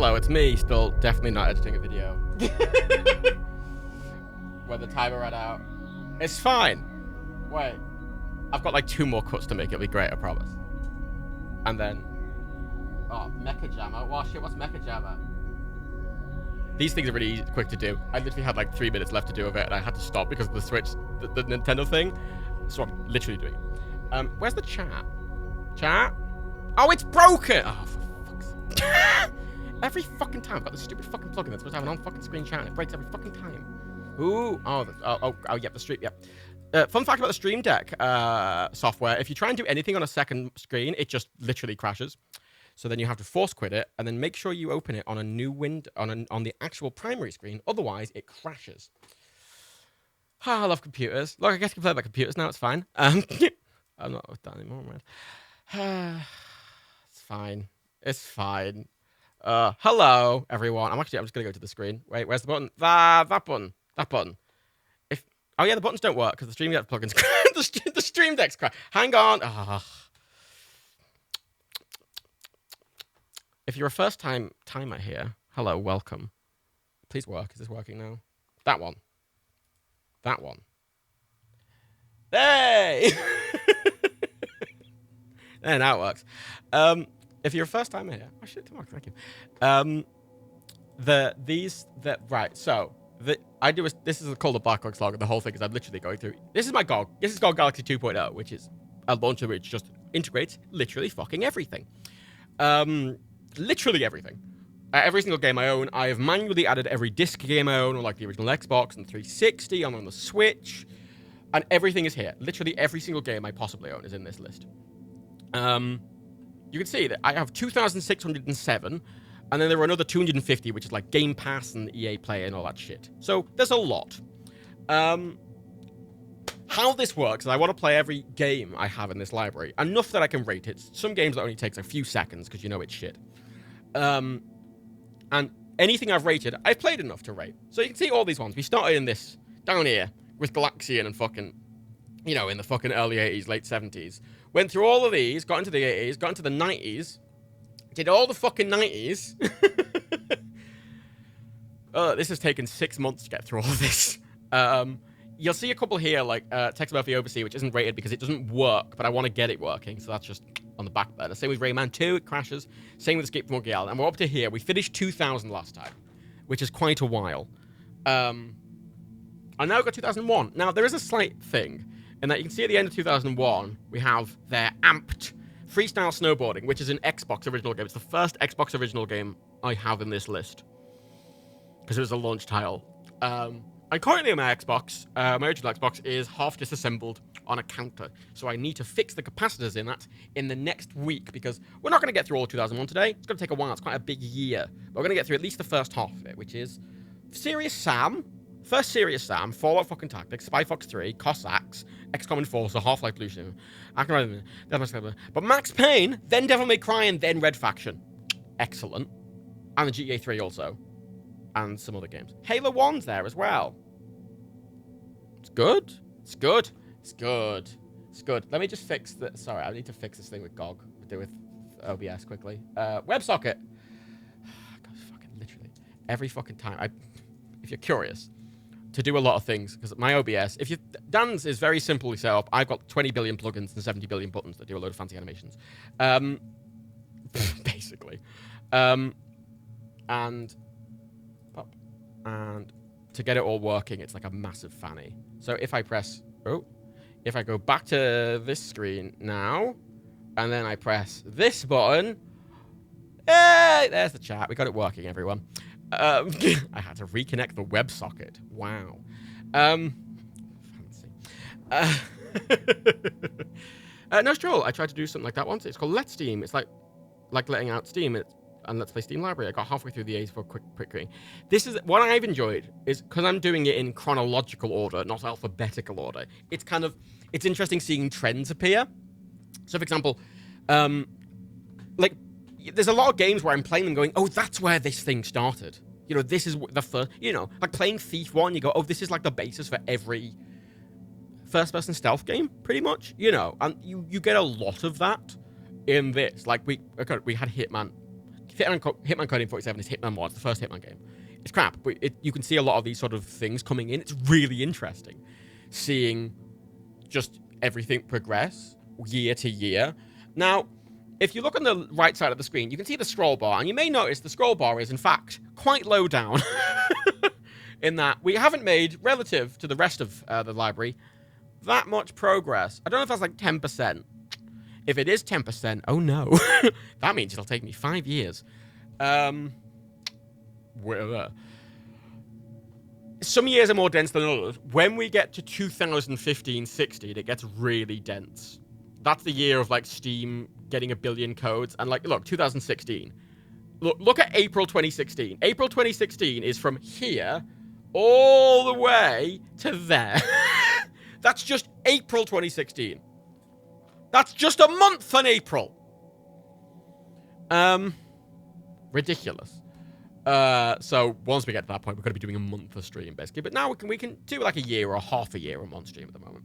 hello, it's me, still definitely not editing a video. When the timer ran out. It's fine. Wait. I've got like 2 more cuts to make, it'll be great, I promise. And then... Oh, Mecha Jammer. Wow, shit, what's Mecha Jammer? These things are really quick to do. I literally had like 3 minutes left to do of it, and I had to stop because of the Switch, the Nintendo thing. So I'm literally doing it. Where's the chat? Chat? Oh, it's broken! Oh, for fuck's sake. Every fucking time I've got this stupid fucking plugin that's supposed to have an on-fucking screen chat, and it breaks every fucking time. Ooh, yep, the stream, yep. Fun fact about the Stream Deck software, if you try and do anything on a second screen, it just literally crashes. So then you have to force quit it, and then make sure you open it on a new window, on the actual primary screen, otherwise it crashes. I love computers. Look, I guess you can play about computers now, it's fine. I'm not with that anymore, man. It's fine. It's fine. Hello, everyone. I'm just gonna go to the screen. Wait, where's the button? That button. That button. Oh yeah, the buttons don't work because the Stream Deck plugins the Stream Deck's crash. Hang on. If you're a first-time timer here, hello, welcome. Please work. Is this working now? That one. That one. Hey! There, now it works. If you're a first-timer here, oh shit, thank you. Right. So this is called a Backlog Slog, and the whole thing is I'm literally going through. This is my GOG. This is GOG Galaxy 2.0, which is a launcher which just integrates literally fucking everything. Literally everything. Every single game I own, I have manually added every disc game I own, on like the original Xbox and 360, I'm on the Switch, and everything is here. Literally every single game I possibly own is in this list. You can see that I have 2,607, and then there are another 250, which is like Game Pass and EA Play and all that shit. So there's a lot. How this works is I want to play every game I have in this library, enough that I can rate it. Some games that only takes a few seconds because you know it's shit. And anything I've rated, I've played enough to rate. So you can see all these ones. We started in this, down here, with Galaxian and fucking, you know, in the fucking early 80s, late 70s. Went through all of these, got into the 80s, got into the 90s, did all the fucking 90s. This has taken 6 months to get through all of this. You'll see a couple here, like Tex Murphy Oversea, which isn't rated because it doesn't work, but I want to get it working, so that's just on the back burner. Same with Rayman 2, it crashes. Same with Escape from Monkey Island. And we're up to here. We finished 2,000 last time, which is quite a while. I now got 2001. Now, there is a slight thing, in that you can see at the end of 2001, we have their Amped Freestyle Snowboarding, which is an Xbox original game. It's the first Xbox original game I have in this list, because it was a launch title. And currently on my Xbox, my original Xbox is half disassembled on a counter. So I need to fix the capacitors in that in the next week, because we're not going to get through all of 2001 today. It's going to take a while. It's quite a big year. But we're going to get through at least the first half of it, which is Serious Sam, first Serious Sam, Fallout fucking Tactics, Spy Fox 3, Cossacks, XCOM Enforcer, Half-Life Blue Sim, Deathmatch, but Max Payne, then Devil May Cry, and then Red Faction. Excellent. And the GTA 3 also. And some other games. Halo 1's there as well. It's good. It's good. It's good. It's good. Let me just fix the... Sorry, I need to fix this thing with GOG. Do with OBS quickly. WebSocket. God, fucking literally. Every fucking time. If you're curious, to do a lot of things, because my OBS... Dan's is very simply set up. I've got 20 billion plugins and 70 billion buttons that do a load of fancy animations. Basically. And to get it all working, it's like a massive fanny. So if I press... If I go back to this screen now, and then I press this button... Hey, there's the chat. We got it working, everyone. I had to reconnect the WebSocket. Wow. Fancy. No, stroll. I tried to do something like that once. It's called Let Steam. It's like letting out Steam. And Let's Play Steam Library. I got halfway through the A's for quick quitting. This is what I've enjoyed, is because I'm doing it in chronological order, not alphabetical order. It's kind of, it's interesting seeing trends appear. So, for example, like, there's a lot of games where I'm playing them going, oh, that's where this thing started. You know, this is the first, you know, like playing Thief 1, you go, oh, this is like the basis for every first-person stealth game, pretty much, you know, and you get a lot of that in this. Like, we had Hitman Hitman Code 47 is Hitman 1, it's the first Hitman game. It's crap, but you can see a lot of these sort of things coming in. It's really interesting seeing just everything progress year to year. Now, if you look on the right side of the screen, you can see the scroll bar, and you may notice the scroll bar is, in fact, quite low down in that we haven't made, relative to the rest of the library, that much progress. I don't know if that's like 10%. If it is 10%, oh no. That means it'll take me 5 years. Some years are more dense than others. When we get to 2015-16, it gets really dense. That's the year of, like, Steam getting 1 billion codes. And, like, look, 2016. Look at April 2016. April 2016 is from here all the way to there. That's just April 2016. That's just a month in April. Ridiculous. So once we get to that point, we're going to be doing a month of stream, basically. But now we can do like a year or half a year on one stream at the moment.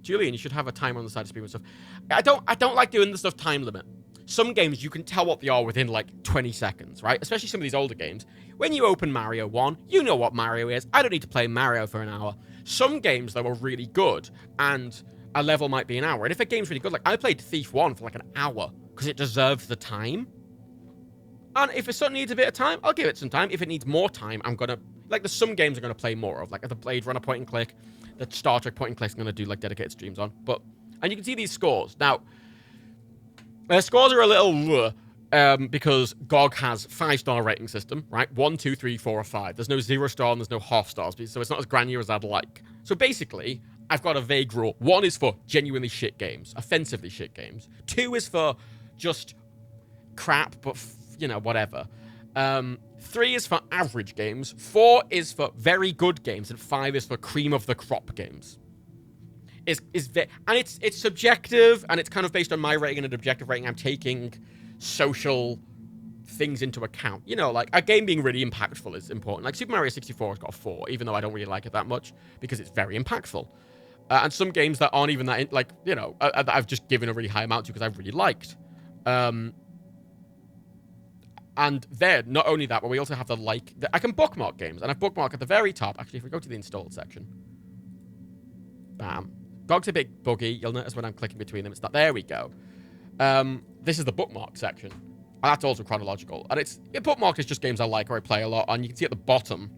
Julian, you should have a timer on the side of stream and stuff. I don't like doing the stuff time limit. Some games, you can tell what they are within, like, 20 seconds, right? Especially some of these older games. When you open Mario 1, you know what Mario is. I don't need to play Mario for an hour. Some games, though, are really good, and a level might be an hour. And if a game's really good, like, I played Thief 1 for, like, an hour, because it deserves the time. And if it suddenly needs a bit of time, I'll give it some time. If it needs more time, I'm gonna... Like, there's some games I'm gonna play more of. Like, the Blade Runner point and click, the Star Trek point and click I'm gonna do, like, dedicated streams on. But... And you can see these scores. Now... scores are a little because GOG has 5-star rating system, right? 1, 2, 3, 4, or 5. There's no 0-star and there's no half-stars, so it's not as granular as I'd like. So basically, I've got a vague rule. 1 is for genuinely shit games, offensively shit games. 2 is for just crap, but, you know, whatever. 3 is for average games. 4 is for very good games. And 5 is for cream of the crop games. And it's subjective, and it's kind of based on my rating and an objective rating. I'm taking social things into account. You know, like, a game being really impactful is important. Like, Super Mario 64 has got a 4, even though I don't really like it that much, because it's very impactful. And some games that aren't even that, like, you know, that I've just given a really high amount to because I've really liked. And there, not only that, but we also have I can bookmark games, and I bookmark at the very top. Actually, if we go to the installed section, bam. GOG's a bit buggy. You'll notice when I'm clicking between them, it's not. There we go. This is the bookmark section. And that's also chronological. And bookmarked is just games I like or I play a lot. And you can see at the bottom,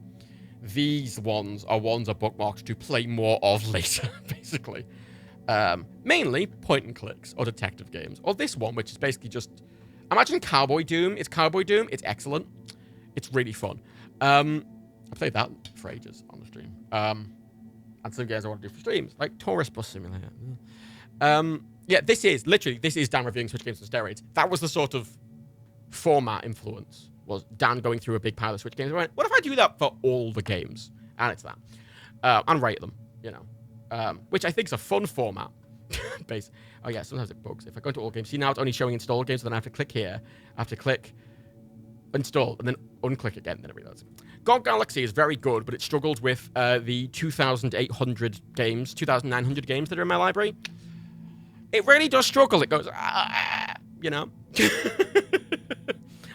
these ones are bookmarked to play more of later, basically. Mainly point and clicks or detective games. Or this one, which is basically just... Imagine Cowboy Doom. It's Cowboy Doom. It's excellent. It's really fun. I played that for ages on the stream. And some games I want to do for streams, like Tourist Bus Simulator. Yeah, this is Dan reviewing Switch games on steroids. That was the sort of format influence, was Dan going through a big pile of Switch games. I went, what if I do that for all the games? And it's that. And rate them, you know. Which I think is a fun format. Oh yeah, sometimes it bugs. If I go to all games, see now it's only showing installed games, so then I have to click here. I have to click install, and then unclick again, then it reloads. GOG Galaxy is very good, but it struggles with the 2,800 games, 2,900 games that are in my library. It really does struggle. It goes, you know.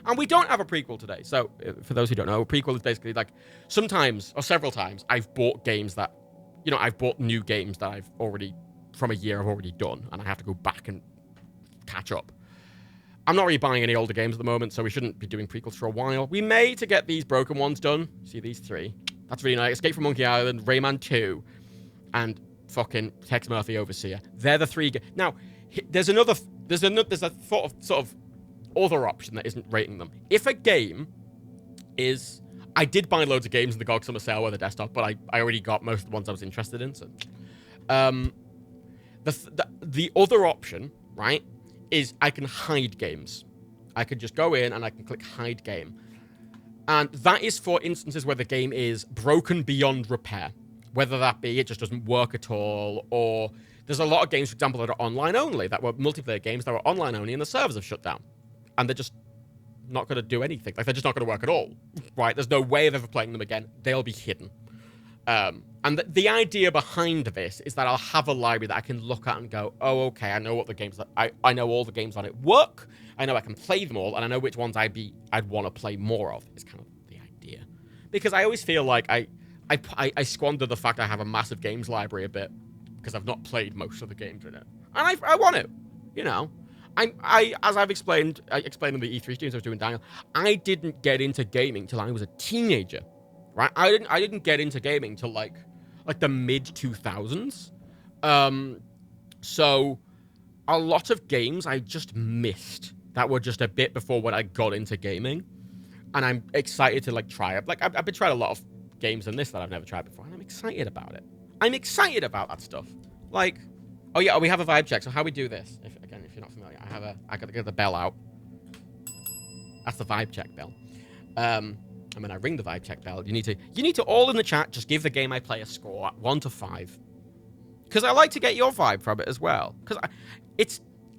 And we don't have a prequel today. So, for those who don't know, a prequel is basically like sometimes, or several times, I've bought games that, you know, I've bought new games that I've already, from a year I've already done, and I have to go back and catch up. I'm not really buying any older games at the moment, so we shouldn't be doing prequels for a while. We may to get these broken ones done. See these 3? That's really nice. Escape from Monkey Island, Rayman 2, and fucking Tex Murphy Overseer. They're the 3 Now, there's a sort of other option that isn't rating them. If a game is... I did buy loads of games in the GOG Summer Sale with the desktop, but I already got most of the ones I was interested in, so... The other option, right, is I can hide games. I can just go in and I can click hide game. And that is for instances where the game is broken beyond repair. Whether that be it just doesn't work at all, or there's a lot of games, for example, that are online only, that were multiplayer games that were online only and the servers have shut down. And they're just not going to do anything. Like, they're just not going to work at all, right? There's no way of ever playing them again. They'll be hidden. And the idea behind this is that I'll have a library that I can look at and go, oh, okay, I know what the games that I know all the games on it work. I know I can play them all, and I know which ones I'd want to play more of. Is kind of the idea, because I always feel like I squander the fact I have a massive games library a bit because I've not played most of the games in it, and I want to, you know. As I've explained, I explained in the E3 streams I was doing, Daniel, I didn't get into gaming till I was a teenager, right? I didn't get into gaming till like the mid 2000s. So a lot of games I just missed that were just a bit before when I got into gaming, and I'm excited to like try it. Like I've been trying a lot of games in this that I've never tried before, and I'm excited about it. I'm excited about that stuff. Like, oh yeah, we have a vibe check. So how we do this? If you're not familiar, I got to get the bell out. That's the vibe check bell. And when I ring the vibe check bell, you need to all in the chat just give the game I play a score 1 to 5, because I like to get your vibe from it as well. Because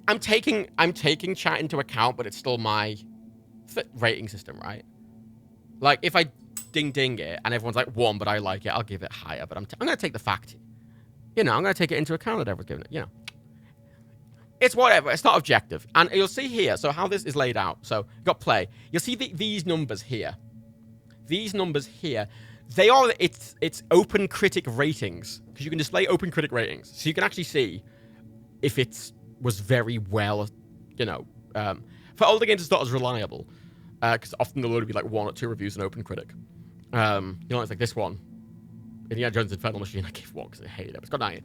I'm taking chat into account, but it's still my rating system, right? Like if I ding it and everyone's like 1, but I like it, I'll give it higher. But I'm gonna take the fact, you know, I'm gonna take it into account that everyone's giving it, you know. It's whatever. It's not objective. And you'll see here, so how this is laid out. So you've got play. You'll see these numbers here. These numbers here, they are, it's open critic ratings. Because you can display open critic ratings. So you can actually see if it was very well, you know. For older games, it's not as reliable. Because often there'll only be like 1 or 2 reviews in open critic. You know, it's like this one. Indiana Jones Infernal Machine, I gave 1 because I hated it. But it's got 9.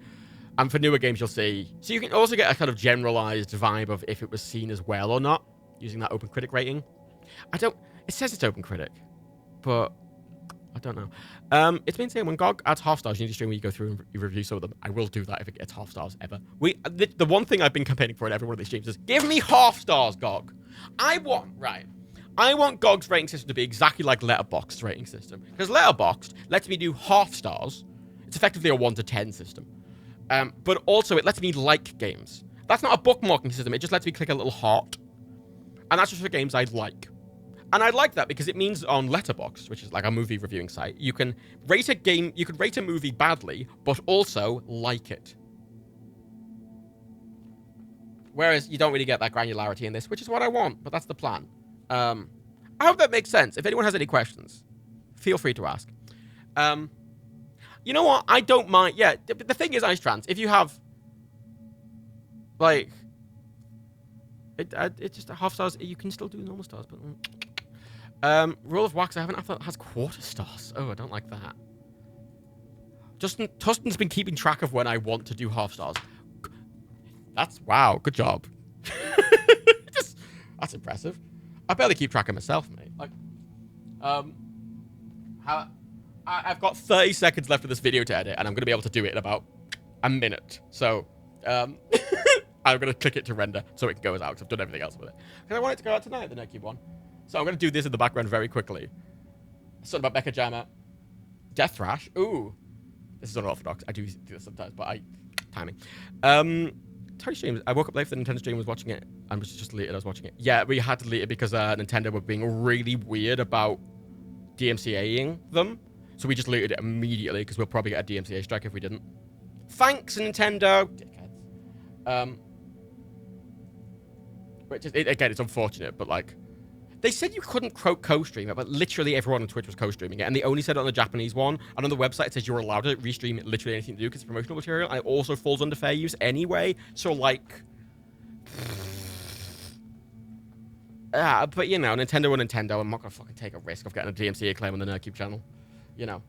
And for newer games, you'll see. So you can also get a kind of generalized vibe of if it was seen as well or not, using that open critic rating. It says it's open critic, but I don't know. It's been saying when GOG adds half stars, you need to stream where you go through and you review some of them. I will do that if it gets half stars ever. The one thing I've been campaigning for in every one of these streams is give me half stars, GOG. I want GOG's rating system to be exactly like Letterboxd's rating system. Because Letterboxd lets me do half stars. It's effectively a 1 to 10 system. But also, it lets me like games. That's not a bookmarking system. It just lets me click a little heart. And that's just for games I like. And I like that because it means on Letterboxd, which is like a movie reviewing site, you can rate a game, you can rate a movie badly, but also like it. Whereas you don't really get that granularity in this, which is what I want, but that's the plan. I hope that makes sense. If anyone has any questions, feel free to ask. You know what? I don't mind. Yeah, the thing is, Ice Trans, if you have, like, it's just a half stars. You can still do normal stars, but Rule of Wax, I thought has quarter stars. Oh, I don't like that. Tustin's been keeping track of when I want to do half stars. Wow, good job. That's impressive. I barely keep track of myself, mate. Like, I've got 30 seconds left of this video to edit, and I'm going to be able to do it in about a minute. So, I'm going to click it to render so it can go as out, because I've done everything else with it. Because I want it to go out tonight, the Netcube one. So I'm going to do this in the background very quickly. Something about Becca Jammer. Death Thrash. Ooh. This is unorthodox. I do this sometimes, but timing. Tony streams. I woke up late for the Nintendo stream, was watching it, and was just deleted. I was watching it. Yeah, we had to delete it because Nintendo were being really weird about DMCAing them. So we just deleted it immediately because we'll probably get a DMCA strike if we didn't. Thanks, Nintendo. Dickheads. Which is, again, it's unfortunate, but like, they said you couldn't co-stream it, but literally everyone on Twitch was co-streaming it, and they only said it on the Japanese one, and on the website it says you're allowed to restream it literally anything to do because it's promotional material, and it also falls under fair use anyway, so like... but you know, Nintendo or Nintendo, I'm not gonna fucking take a risk of getting a DMCA claim on the Nerdcube channel. You know.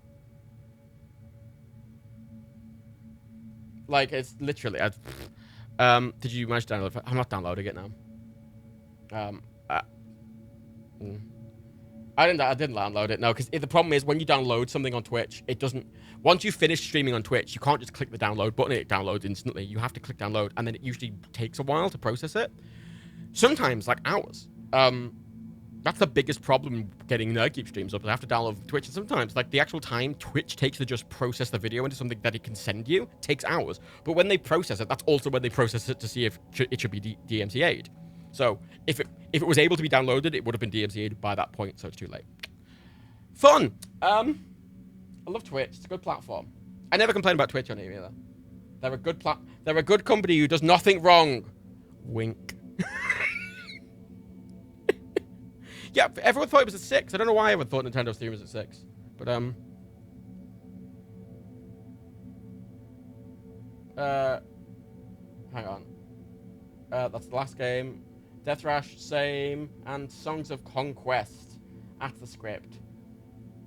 Like, it's literally... did you manage to download it? I'm not downloading it now. I didn't download it, no, because the problem is when you download something on Twitch, it doesn't... Once you finish streaming on Twitch, you can't just click the download button, it downloads instantly. You have to click download, and then it usually takes a while to process it. Sometimes, like, hours. That's the biggest problem getting Nerdcube streams up. I have to download Twitch, and sometimes, like, the actual time Twitch takes to just process the video into something that it can send you takes hours. But when they process it, that's also when they process it to see if it should be DMCA'd. So, if it was able to be downloaded, it would have been DMCA'd by that point, so it's too late. Fun! I love Twitch. It's a good platform. I never complain about Twitch on here either. They're a good company who does nothing wrong. Wink. Yeah, everyone thought it was at 6. I don't know why everyone thought Nintendo Stream was at 6. But, hang on. That's the last game. Deathmatch, same. And Songs of Conquest. At the script.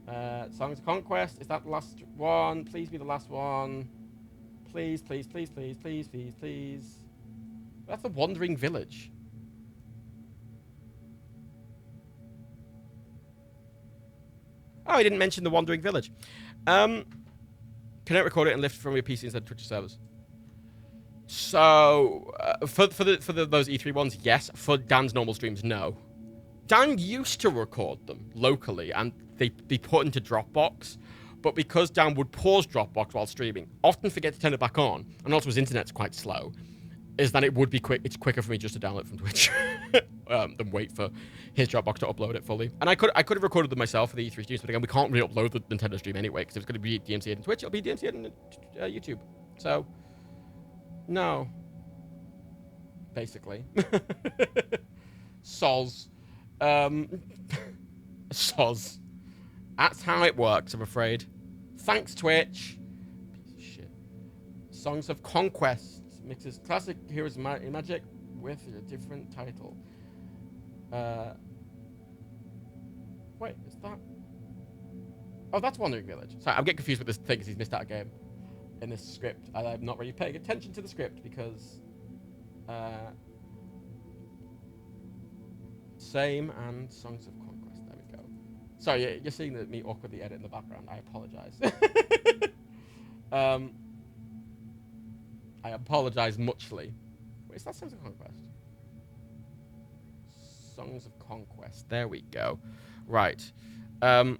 Songs of Conquest. Is that the last one? Please be the last one. Please, please, please, please, please, please, please. That's the Wandering Village. Oh, I didn't mention the Wandering Village. Can I record it and lift from your PC instead of Twitch servers? So, for those E3 ones, yes. For Dan's normal streams, no. Dan used to record them locally, and they'd be put into Dropbox. But because Dan would pause Dropbox while streaming, often forget to turn it back on, and also his internet's quite slow, is that it would be quick. It's quicker for me just to download it from Twitch than wait for his Dropbox to upload it fully. And I could have recorded them myself for the E3 streams, but again, we can't really upload the Nintendo stream anyway, because if it's going to be DMCA'd in Twitch, it'll be DMCA'd in YouTube. So, no. Basically. Soz. Soz. That's how it works, I'm afraid. Thanks, Twitch. Piece of shit. Songs of Conquest mixes classic Heroes Magic with a different title. Wait, is that? Oh, that's Wandering Village. Sorry, I'm getting confused with this thing because he's missed out a game in this script. And I'm not really paying attention to the script because... same and Songs of Conquest. There we go. Sorry, you're seeing me awkwardly edit in the background. I apologize. I apologize muchly. Wait, is that Songs of Conquest? Songs of Conquest. There we go. Right. Yeah,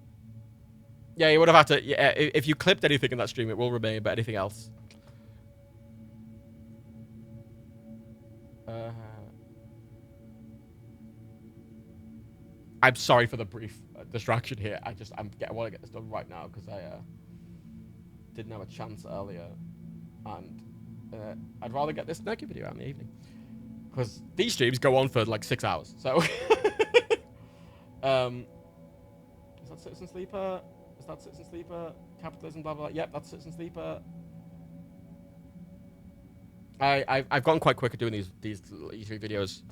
you would have had to... Yeah, if you clipped anything in that stream, it will remain, but anything else... I'm sorry for the brief distraction here. I want to get this done right now because I didn't have a chance earlier, and I'd rather get this Nerky video out in the evening because these streams go on for like 6 hours. So, is that Citizen Sleeper? Is that Citizen Sleeper? Capitalism, blah blah. Yep, that's Citizen Sleeper. I've gotten quite quick at doing these E3 videos.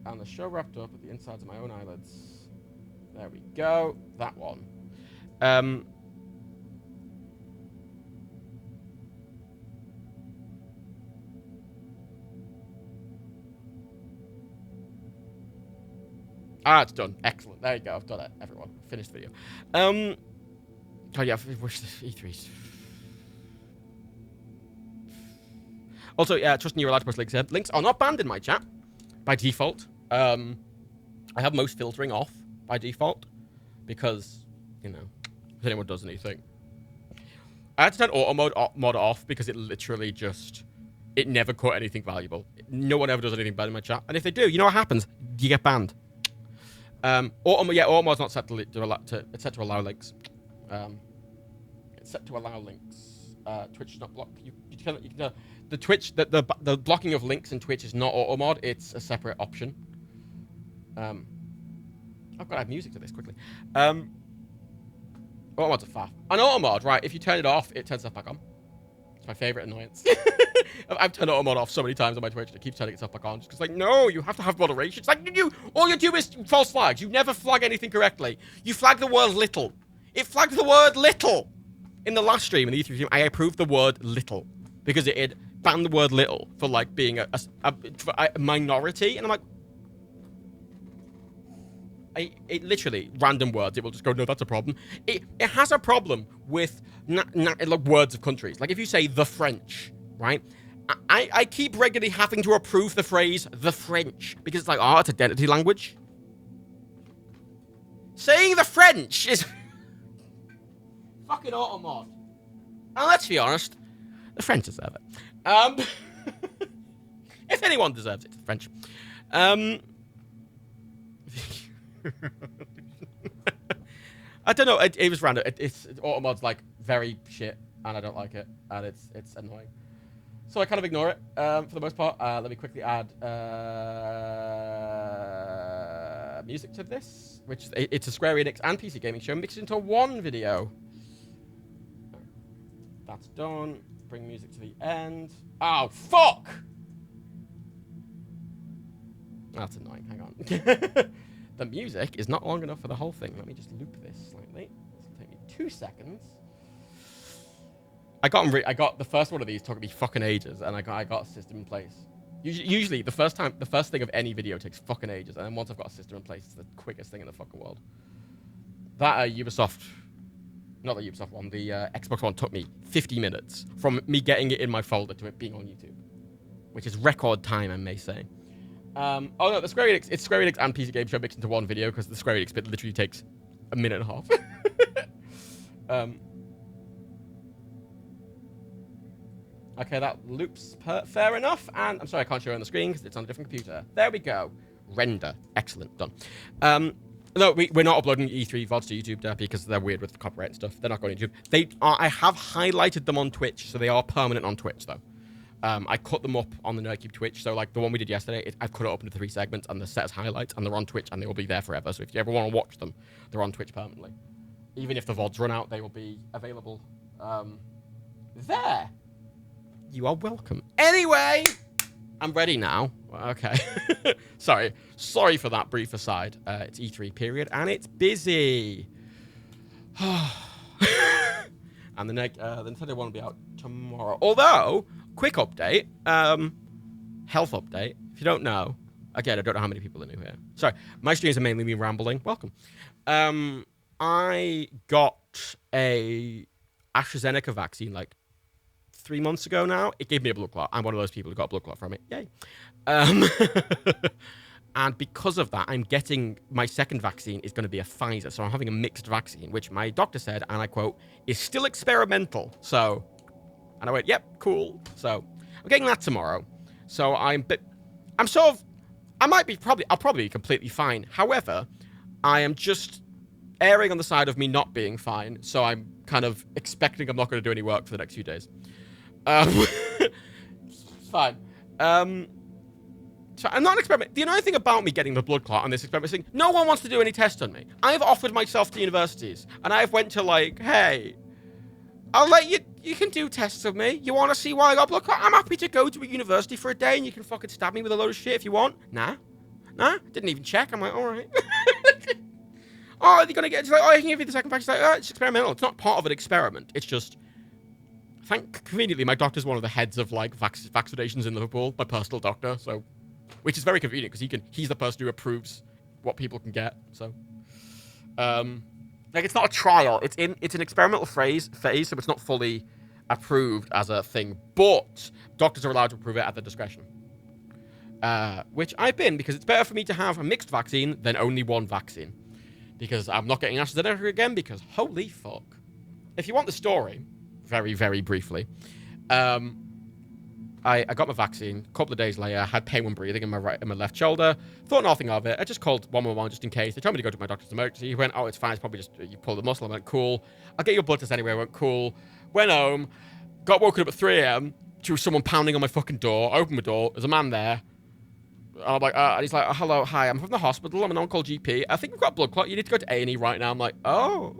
And the show wrapped up at the insides of my own eyelids. There we go. That one. It's done. Excellent. There you go. I've done it, everyone. Finished the video. Oh yeah, I wish this E3's... Also, yeah, trusting you're allowed to post links here. Links are not banned in my chat by default. I have most filtering off by default because, you know, if anyone does anything. I had to turn auto mod off because it literally just... It never caught anything valuable. No one ever does anything bad in my chat. And if they do, you know what happens? You get banned. Auto mod's not set to it's set to allow links. It's set to allow links. Twitch does not block. You can the Twitch the blocking of links in Twitch is not auto mod. It's a separate option. I've got to add music to this quickly. Auto mod's a faff. An auto mod, right? If you turn it off, it turns stuff back on. It's my favorite annoyance. I've turned auto mod off so many times on my Twitch. It keeps turning itself back on. Just because, like, no, you have to have moderation. It's like all you do is false flags. You never flag anything correctly. You flag the word little. It flagged the word little in the last stream, in the E3 stream. I approved the word little because it had banned the word little for like being a minority, and I'm like, it literally random words. It will just go, no, that's a problem. It has a problem with like words of countries. Like if you say the French, right? I keep regularly having to approve the phrase the French because it's like, oh, it's identity language. Saying the French is fucking auto mod. And let's be honest, the French deserve it. If anyone deserves it, it's the French. I don't know. It was random. It's automod's like very shit, and I don't like it, and it's annoying. So I kind of ignore it for the most part. Let me quickly add music to this, which it's a Square Enix and PC gaming show mixed into one video. That's done. Bring music to the end. Oh, fuck! That's annoying. Hang on. The music is not long enough for the whole thing. Let me just loop this slightly. This will take me 2 seconds. I got the first one of these took me fucking ages, and I got a system in place. Usually, the first thing of any video takes fucking ages, and then once I've got a system in place, it's the quickest thing in the fucking world. That Ubisoft, not the Ubisoft one, the Xbox one took me 50 minutes from me getting it in my folder to it being on YouTube, which is record time, I may say. Oh no, the Square Enix, it's Square Enix and PC Game Show mixed into one video because the Square Enix bit literally takes a minute and a half. Okay, that loops fair enough. And I'm sorry, I can't show it on the screen because it's on a different computer. There we go. Render. Excellent. Done. No, we're not uploading E3 VODs to YouTube, Derpy, because they're weird with the copyright and stuff. They're not going to YouTube. I have highlighted them on Twitch, so they are permanent on Twitch, though. I cut them up on the Nerdcube Twitch, so like the one we did yesterday, I've cut it up into 3 segments, and they're set as highlights, and they're on Twitch, and they will be there forever. So if you ever want to watch them, they're on Twitch permanently. Even if the VODs run out, they will be available there. You are welcome. Anyway, I'm ready now. Okay. Sorry for that brief aside. It's E3 period, and it's busy. And the Nintendo one will be out tomorrow. Although, quick update, health update. If you don't know, again, I don't know how many people are new here. Sorry, my streams are mainly me rambling. Welcome. I got a AstraZeneca vaccine like 3 months ago now. It gave me a blood clot. I'm one of those people who got a blood clot from it. Yay. And because of that, I'm getting my second vaccine is going to be a Pfizer. So I'm having a mixed vaccine, which my doctor said, and I quote, is still experimental. So, and I went, yep, cool. So I'm getting that tomorrow. So I'll probably be completely fine. However, I am just erring on the side of me not being fine. So I'm kind of expecting I'm not going to do any work for the next few days. Fine. So I'm not an experiment. The annoying thing about me getting the blood clot on this experiment is no one wants to do any tests on me. I've offered myself to universities, and I've went to like, hey, I'll let you can do tests of me. You want to see why I got blood clot? I'm happy to go to a university for a day, and you can fucking stab me with a load of shit if you want. Nah, didn't even check. I'm like, all right. Oh, they're gonna get like, oh, I can give you the second vaccine. Like, oh, it's experimental. It's not part of an experiment. It's just. Conveniently, my doctor's one of the heads of like vaccinations in Liverpool, my personal doctor, so which is very convenient because he's the person who approves what people can get. So, like it's not a trial; it's an experimental phase, so it's not fully approved as a thing. But doctors are allowed to approve it at their discretion, which I've been because it's better for me to have a mixed vaccine than only one vaccine because I'm not getting AstraZeneca again because holy fuck. If you want the story. Very, very briefly. I got my vaccine. A couple of days later, I had pain when breathing in my left shoulder. Thought nothing of it. I just called 111 just in case. They told me to go to my doctor's emergency. He went, oh, it's fine. It's probably just you pulled the muscle. I went, cool. I'll get your blood test anyway. I went, cool. Went home. Got woken up at 3 a.m. to someone pounding on my fucking door. Opened my door. There's a man there. I'm like, and he's like, oh, hello, hi. I'm from the hospital. I'm an on-call GP. I think we've got blood clot. You need to go to A&E right now. I'm like, oh.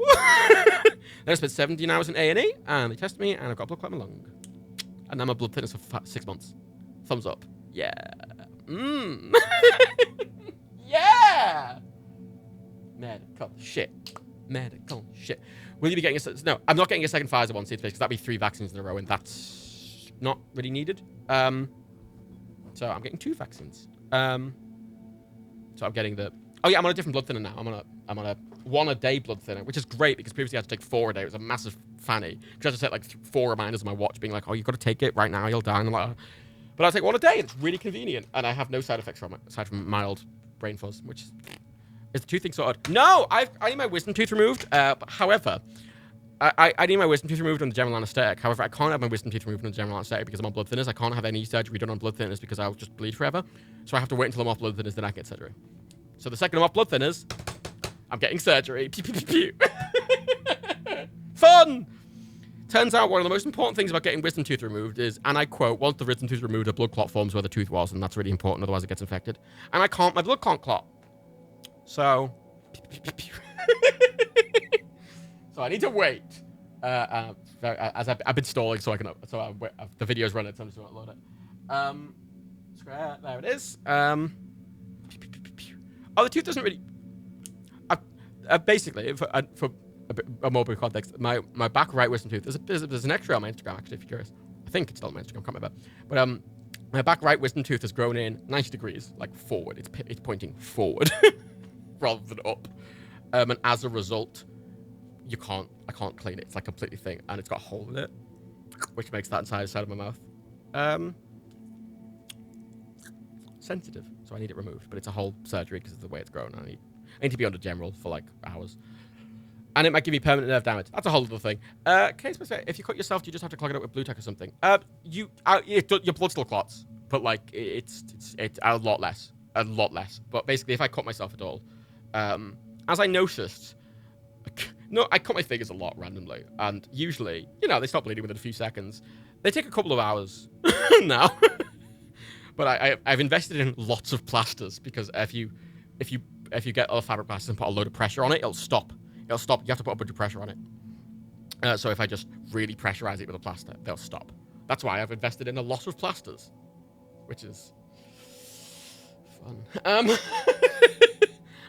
Then I spent 17 hours in A&E, and they tested me, and I've got blood clot in my lung. And now my blood thinness for 6 months. Thumbs up. Yeah. Yeah. Medical shit. Will you be getting a... No, I'm not getting a second Pfizer one, because that'd be 3 vaccines in a row, and that's not really needed. So I'm getting 2 vaccines. So I'm getting the... Oh yeah, I'm on a different blood thinner now. I'm on a 1-a-day blood thinner, which is great because previously I had to take 4 a day. It was a massive fanny. Because I had to set like 4 reminders on my watch being like, oh, you've got to take it right now, you'll die. And I'm like, but I take 1 a day and it's really convenient. And I have no side effects from it, aside from mild brain fuzz, which is the 2 things sorted. No, I need my wisdom tooth removed. However, I need my wisdom tooth removed on the general anesthetic. However, I can't have my wisdom tooth removed on the general anesthetic because I'm on blood thinners. I can't have any surgery done on blood thinners because I'll just bleed forever. So I have to wait until I'm off blood thinners, then I get surgery. So the second I'm off blood thinners, I'm getting surgery. Pew, pew, pew, pew. Fun! Turns out one of the most important things about getting wisdom tooth removed is, and I quote, once the wisdom tooth removed, a blood clot forms where the tooth was, and that's really important, otherwise it gets infected. And my blood can't clot. So, so I need to wait. As I've been stalling, so the video's running, so I'm just going to upload it. There it is. Oh, the tooth doesn't really. Basically, for a more brief context, my back right wisdom tooth. There's an X-ray on my Instagram, actually, if you're curious. I think it's still on my Instagram, can't remember. But my back right wisdom tooth has grown in 90 degrees, like forward. It's pointing forward rather than up. And as a result, I can't clean it. It's like completely thing, and it's got a hole in it, which makes that entire side of my mouth sensitive. So I need it removed, but it's a whole surgery because of the way it's grown. I need to be under general for like hours. And it might give me permanent nerve damage. That's a whole other thing. If you cut yourself, do you just have to clog it up with blue tack or something? Your blood still clots, but like it's a lot less. But basically, if I cut myself at all, as I noticed, I cut my fingers a lot randomly, and usually, they stop bleeding within a few seconds. They take a couple of hours now. But I've invested in lots of plasters because if you get a fabric plaster and put a load of pressure on it, it'll stop. You have to put a bunch of pressure on it. So if I just really pressurize it with a plaster, they'll stop. That's why I've invested in a lot of plasters, which is fun.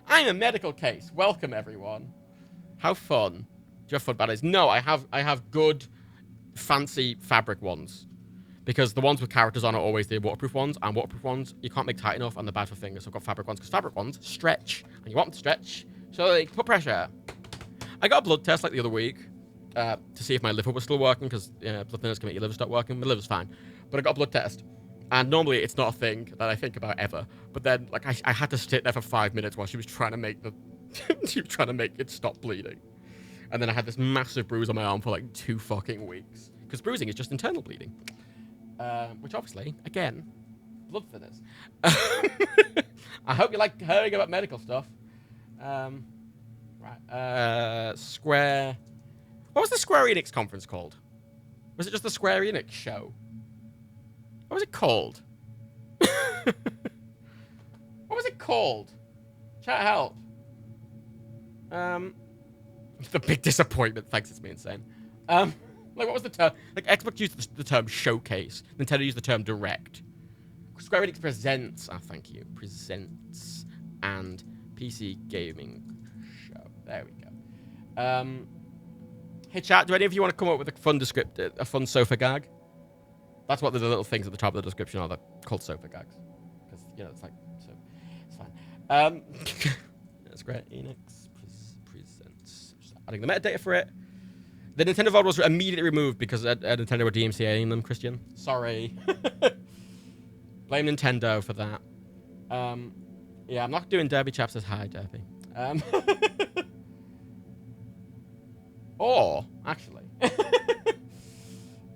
I'm a medical case. Welcome, everyone. How fun. Do you have fun band-aids? No, I have good, fancy fabric ones. Because the ones with characters on are always the waterproof ones, and waterproof ones, you can't make tight enough, and they're bad for fingers. So I've got fabric ones, because fabric ones stretch, and you want them to stretch, so they put pressure. I got a blood test like the other week to see if my liver was still working, because blood thinners can make your liver stop working. My liver's fine. But I got a blood test, and normally it's not a thing that I think about ever. But then, like, I had to sit there for 5 minutes while she was trying to make it stop bleeding. And then I had this massive bruise on my arm for like 2 fucking weeks. Because bruising is just internal bleeding. Which obviously, again, blood thinners. I hope you like hearing about medical stuff. Right. Square. What was the Square Enix conference called? Was it just the Square Enix show? What was it called? What was it called? Chat help. The big disappointment. Thanks, it's me insane. Like, what was the term? Like, Xbox used the term showcase. Nintendo used the term direct. Square Enix presents, thank you, presents and PC gaming show. There we go. Hey, chat, do any of you want to come up with a fun sofa gag? That's what the little things at the top of the description are. They're called sofa gags. Because, it's like, so, it's fine. Square Enix presents. Just adding the metadata for it. The Nintendo VOD was immediately removed because Nintendo were DMCAing them, Christian. Sorry. Blame Nintendo for that. Yeah, I'm not doing Derby Chap says hi, Derby. Or, actually. Hang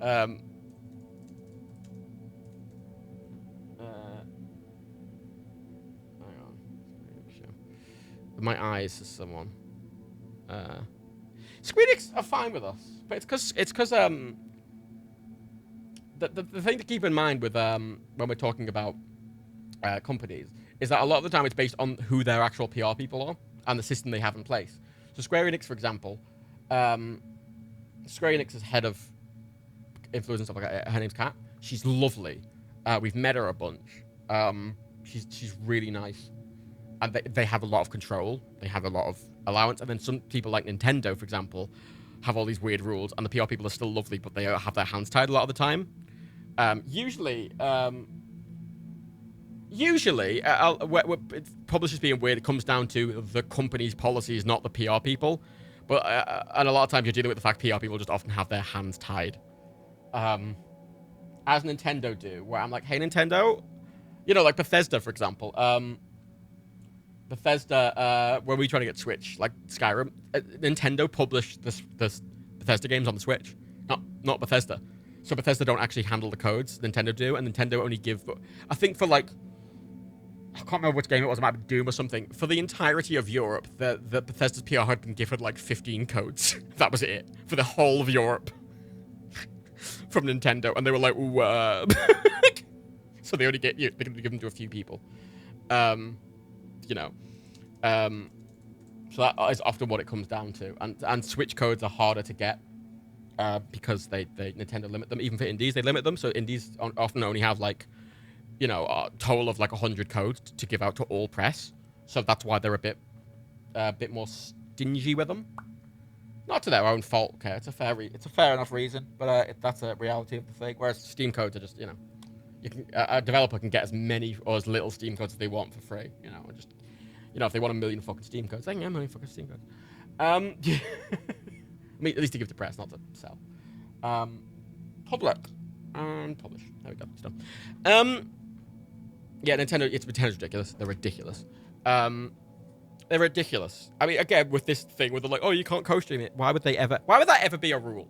on. My eyes is someone. Square Enix are fine with us, but it's because the thing to keep in mind with when we're talking about companies is that a lot of the time it's based on who their actual PR people are and the system they have in place. So Square Enix, for example, Square Enix's head of influence and stuff like that, her name's Kat. She's lovely. We've met her a bunch. She's really nice. And they have a lot of control. They have a lot of allowance. And then some people like Nintendo, for example, have all these weird rules. And the PR people are still lovely, but they have their hands tied a lot of the time. Usually, publishers being weird, it comes down to the company's policies, not the PR people. But and a lot of times you're dealing with the fact PR people just often have their hands tied. As Nintendo do, where I'm like, hey, Nintendo, like Bethesda, for example. Bethesda, when we try to get Switch, like Skyrim, Nintendo published this Bethesda games on the Switch, not Bethesda. So Bethesda don't actually handle the codes, Nintendo do, and Nintendo only give, I think for like I can't remember which game it was. It might be Doom or something. For the entirety of Europe, the Bethesda's PR had been given like 15 codes. That was it for the whole of Europe from Nintendo, and they were like, "Ooh." So they only they can give them to a few people. You know. So that is often what it comes down to, and Switch codes are harder to get because Nintendo limit them. Even for indies, they limit them. So indies often only have like, you know, a total of like 100 codes to give out to all press. So that's why they're a bit more stingy with them. Not to their own fault. Okay, it's a fair enough reason, but that's a reality of the thing. Whereas Steam codes are just, you know, a developer can get as many or as little Steam codes as they want for free. You know, and just. You know, if they want 1 million fucking Steam codes, they can get 1 million fucking Steam codes. I mean, at least to give to press, not to sell. Public. And publish. There we go. It's done. Yeah, Nintendo's ridiculous. They're ridiculous. They're ridiculous. I mean, again, with this thing where they're like, oh, you can't co-stream it. Why would that ever be a rule?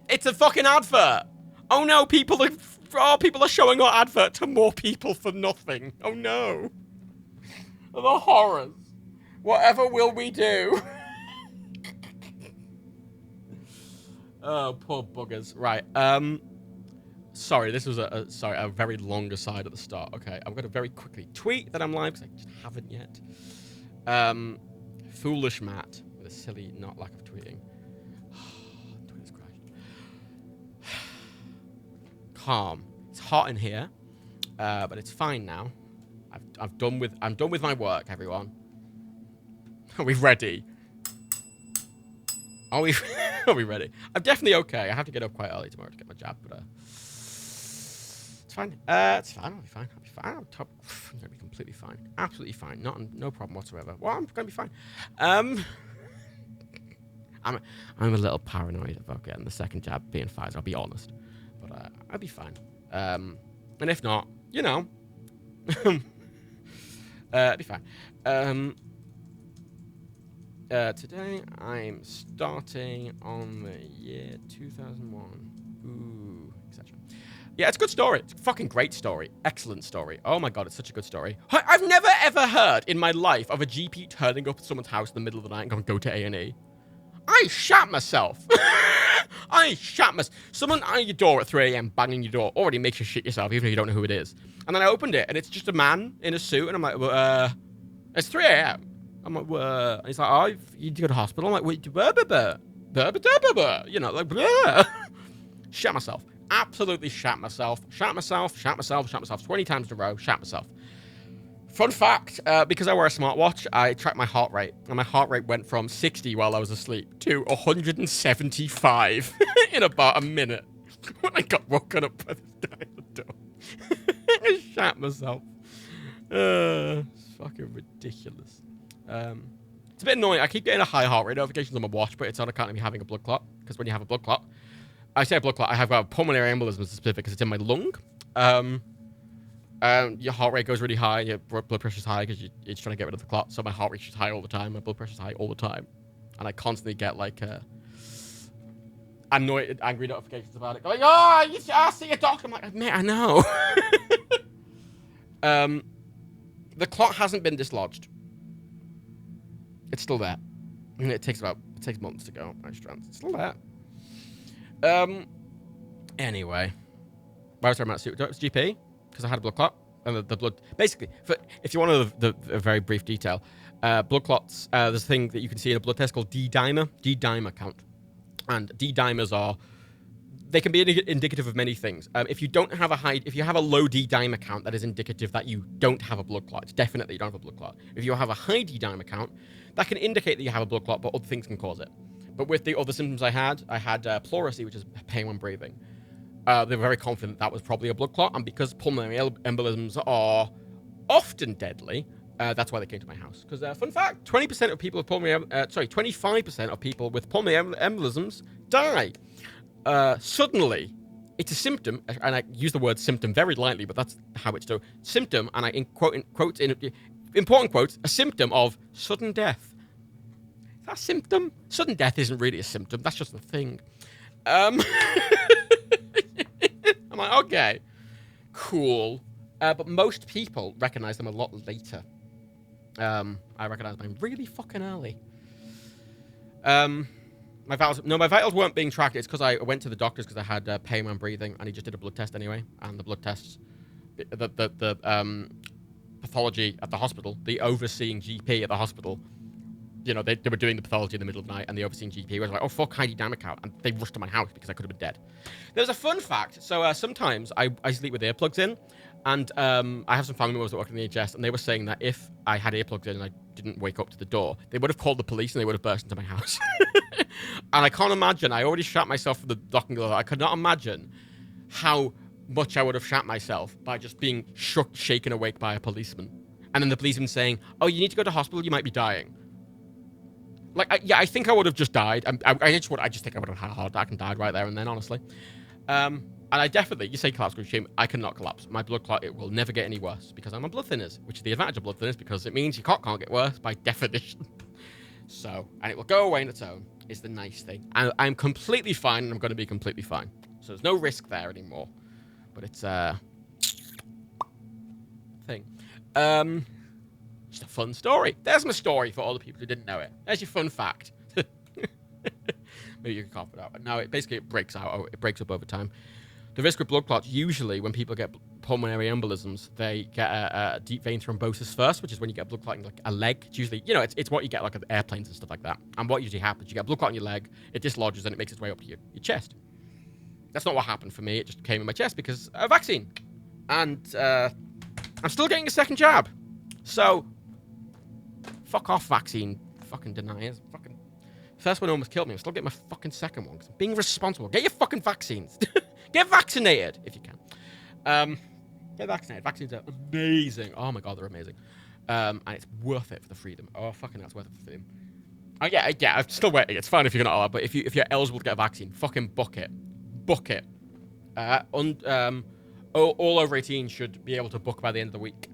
It's a fucking advert. Oh no, people are showing our advert to more people for nothing. Oh no. The horrors. Whatever will we do? Oh, poor buggers. Right. Sorry, this was a very long aside at the start. Okay, I'm going to very quickly tweet that I'm live because I just haven't yet. Foolish Matt with a silly lack of tweeting. Tweet's crashed. Calm. It's hot in here, but it's fine now. I'm done with my work, everyone. Are we ready? Are we ready? I'm definitely okay. I have to get up quite early tomorrow to get my jab, but it's fine. It's fine. I'll be fine. I'm gonna be completely fine. Absolutely fine. No problem whatsoever. Well, I'm gonna be fine. I'm a little paranoid about getting the second jab being Pfizer. I'll be honest, but I'll be fine. And if not, you know. It'll be fine. Today I'm starting on the year 2001. Ooh, etc. Yeah, it's a good story. It's a fucking great story. Excellent story. Oh my god, it's such a good story. I've never ever heard in my life of a GP turning up at someone's house in the middle of the night and going, go to A&E. I shat myself. I shat myself. Someone at your door at 3 a.m. banging your door already makes you shit yourself, even if you don't know who it is. And then I opened it, and it's just a man in a suit, and I'm like, well, it's 3 a.m. I'm like, well, and he's like, oh, you need to go to hospital. I'm like, wait, you know, like, blah. Shat myself. Absolutely shat myself. Shat myself. 20 times in a row, shat myself. Fun fact, because I wear a smartwatch, I track my heart rate, and my heart rate went from 60 while I was asleep to 175 in about a minute when I got woken up by this guy at the door. I shat myself. It's fucking ridiculous. It's a bit annoying. I keep getting a high heart rate notifications on my watch, but it's on account of me having a blood clot, because when you have a blood clot, I say a blood clot, I have a pulmonary embolism specific because it's in my lung. Your heart rate goes really high, your blood pressure's high because you're trying to get rid of the clot. So my heart rate's just high all the time, my blood pressure's high all the time. And I constantly get like annoyed, angry notifications about it. Going, oh, I see a doctor. I'm like, mate, I know. The clot hasn't been dislodged. It's still there. And it takes months to go. It's still there. Anyway. Why was I talking about GP? Because I had a blood clot, and the blood... Basically, if you want a very brief detail, blood clots, there's a thing that you can see in a blood test called D-dimer count. And D-dimers are... They can be indicative of many things. If you have a low D-dimer count, that is indicative that you don't have a blood clot. It's definitely you don't have a blood clot. If you have a high D-dimer count, that can indicate that you have a blood clot, but other things can cause it. But with the other symptoms I had pleurisy, which is pain when breathing. They were very confident that was probably a blood clot, and because pulmonary embolisms are often deadly, that's why they came to my house. Because fun fact, 25% of people with pulmonary embolisms die suddenly. It's a symptom, and I use the word symptom very lightly, but that's how it's done. Symptom, and I in important quotes, a symptom of sudden death. Is that a symptom? Sudden death isn't really a symptom. That's just a thing. I'm like, okay, cool. But most people recognize them a lot later. I recognize mine really fucking early. My vitals weren't being tracked. It's because I went to the doctors because I had pain when breathing, and he just did a blood test anyway. And the blood tests, the pathology at the hospital, the overseeing GP at the hospital, you know, they were doing the pathology in the middle of the night, and the overseeing GP was like, "Oh fuck, Heidi Damick out," and they rushed to my house because I could have been dead. There's a fun fact. So sometimes I sleep with earplugs in, and I have some family members that work in the NHS, and they were saying that if I had earplugs in and I didn't wake up to the door, they would have called the police and they would have burst into my house. And I can't imagine. I already shot myself for the docking door. I could not imagine how much I would have shot myself by just being shook, shaken awake by a policeman, and then the policeman saying, "Oh, you need to go to hospital. You might be dying." Like, I think I would have just died. I just think I would have had a heart attack and died right there and then, honestly. And I definitely, you say collapse, shame, I cannot collapse. My blood clot, it will never get any worse because I'm on blood thinners, which is the advantage of blood thinners because it means your clot can't get worse by definition. So, and it will go away on its own, is the nice thing. And I'm completely fine, and I'm going to be completely fine. So there's no risk there anymore. But it's a thing. Just a fun story. There's my story for all the people who didn't know it. There's your fun fact. Maybe you can cough it out. But no, it breaks out. It breaks up over time. The risk of blood clots, usually when people get pulmonary embolisms, they get a deep vein thrombosis first, which is when you get blood clot in like a leg. It's usually, you know, it's what you get like at airplanes and stuff like that. And what usually happens, you get blood clot in your leg, it dislodges and it makes its way up to your chest. That's not what happened for me. It just came in my chest because of a vaccine. And I'm still getting a second jab. So, fuck off, vaccine fucking deniers. Fucking first one almost killed me. I'm still getting my fucking second one because I'm being responsible. Get your fucking vaccines. Get vaccinated if you can. Get vaccinated. Vaccines are amazing. Oh my god, they're amazing. And it's worth it for the freedom. Oh fucking, that's worth it for the freedom. Yeah. I'm still waiting. It's fine if you're not allowed, but if you're eligible to get a vaccine, fucking book it. Book it. All over 18 should be able to book by the end of the week.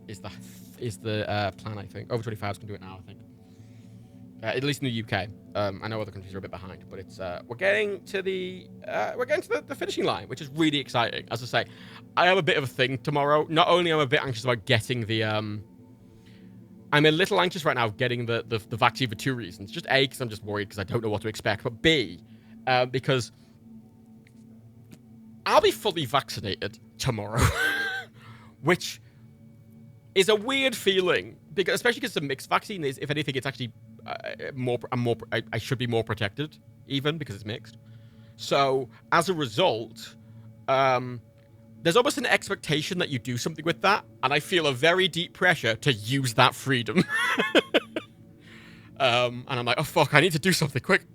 Is the plan, I think. Over 25s can do it now, I think. At least in the UK. I know other countries are a bit behind, but it's we're getting to the finishing line, which is really exciting. As I say, I have a bit of a thing tomorrow. Not only am I a bit anxious about getting the I'm a little anxious right now getting the vaccine for two reasons. Just A, because I'm just worried because I don't know what to expect, but B, because I'll be fully vaccinated tomorrow, which is a weird feeling, because especially because the mixed vaccine is, if anything, it's actually I should be more protected, even because it's mixed. So as a result, there's almost an expectation that you do something with that, and I feel a very deep pressure to use that freedom. And I'm like, oh fuck, I need to do something quick.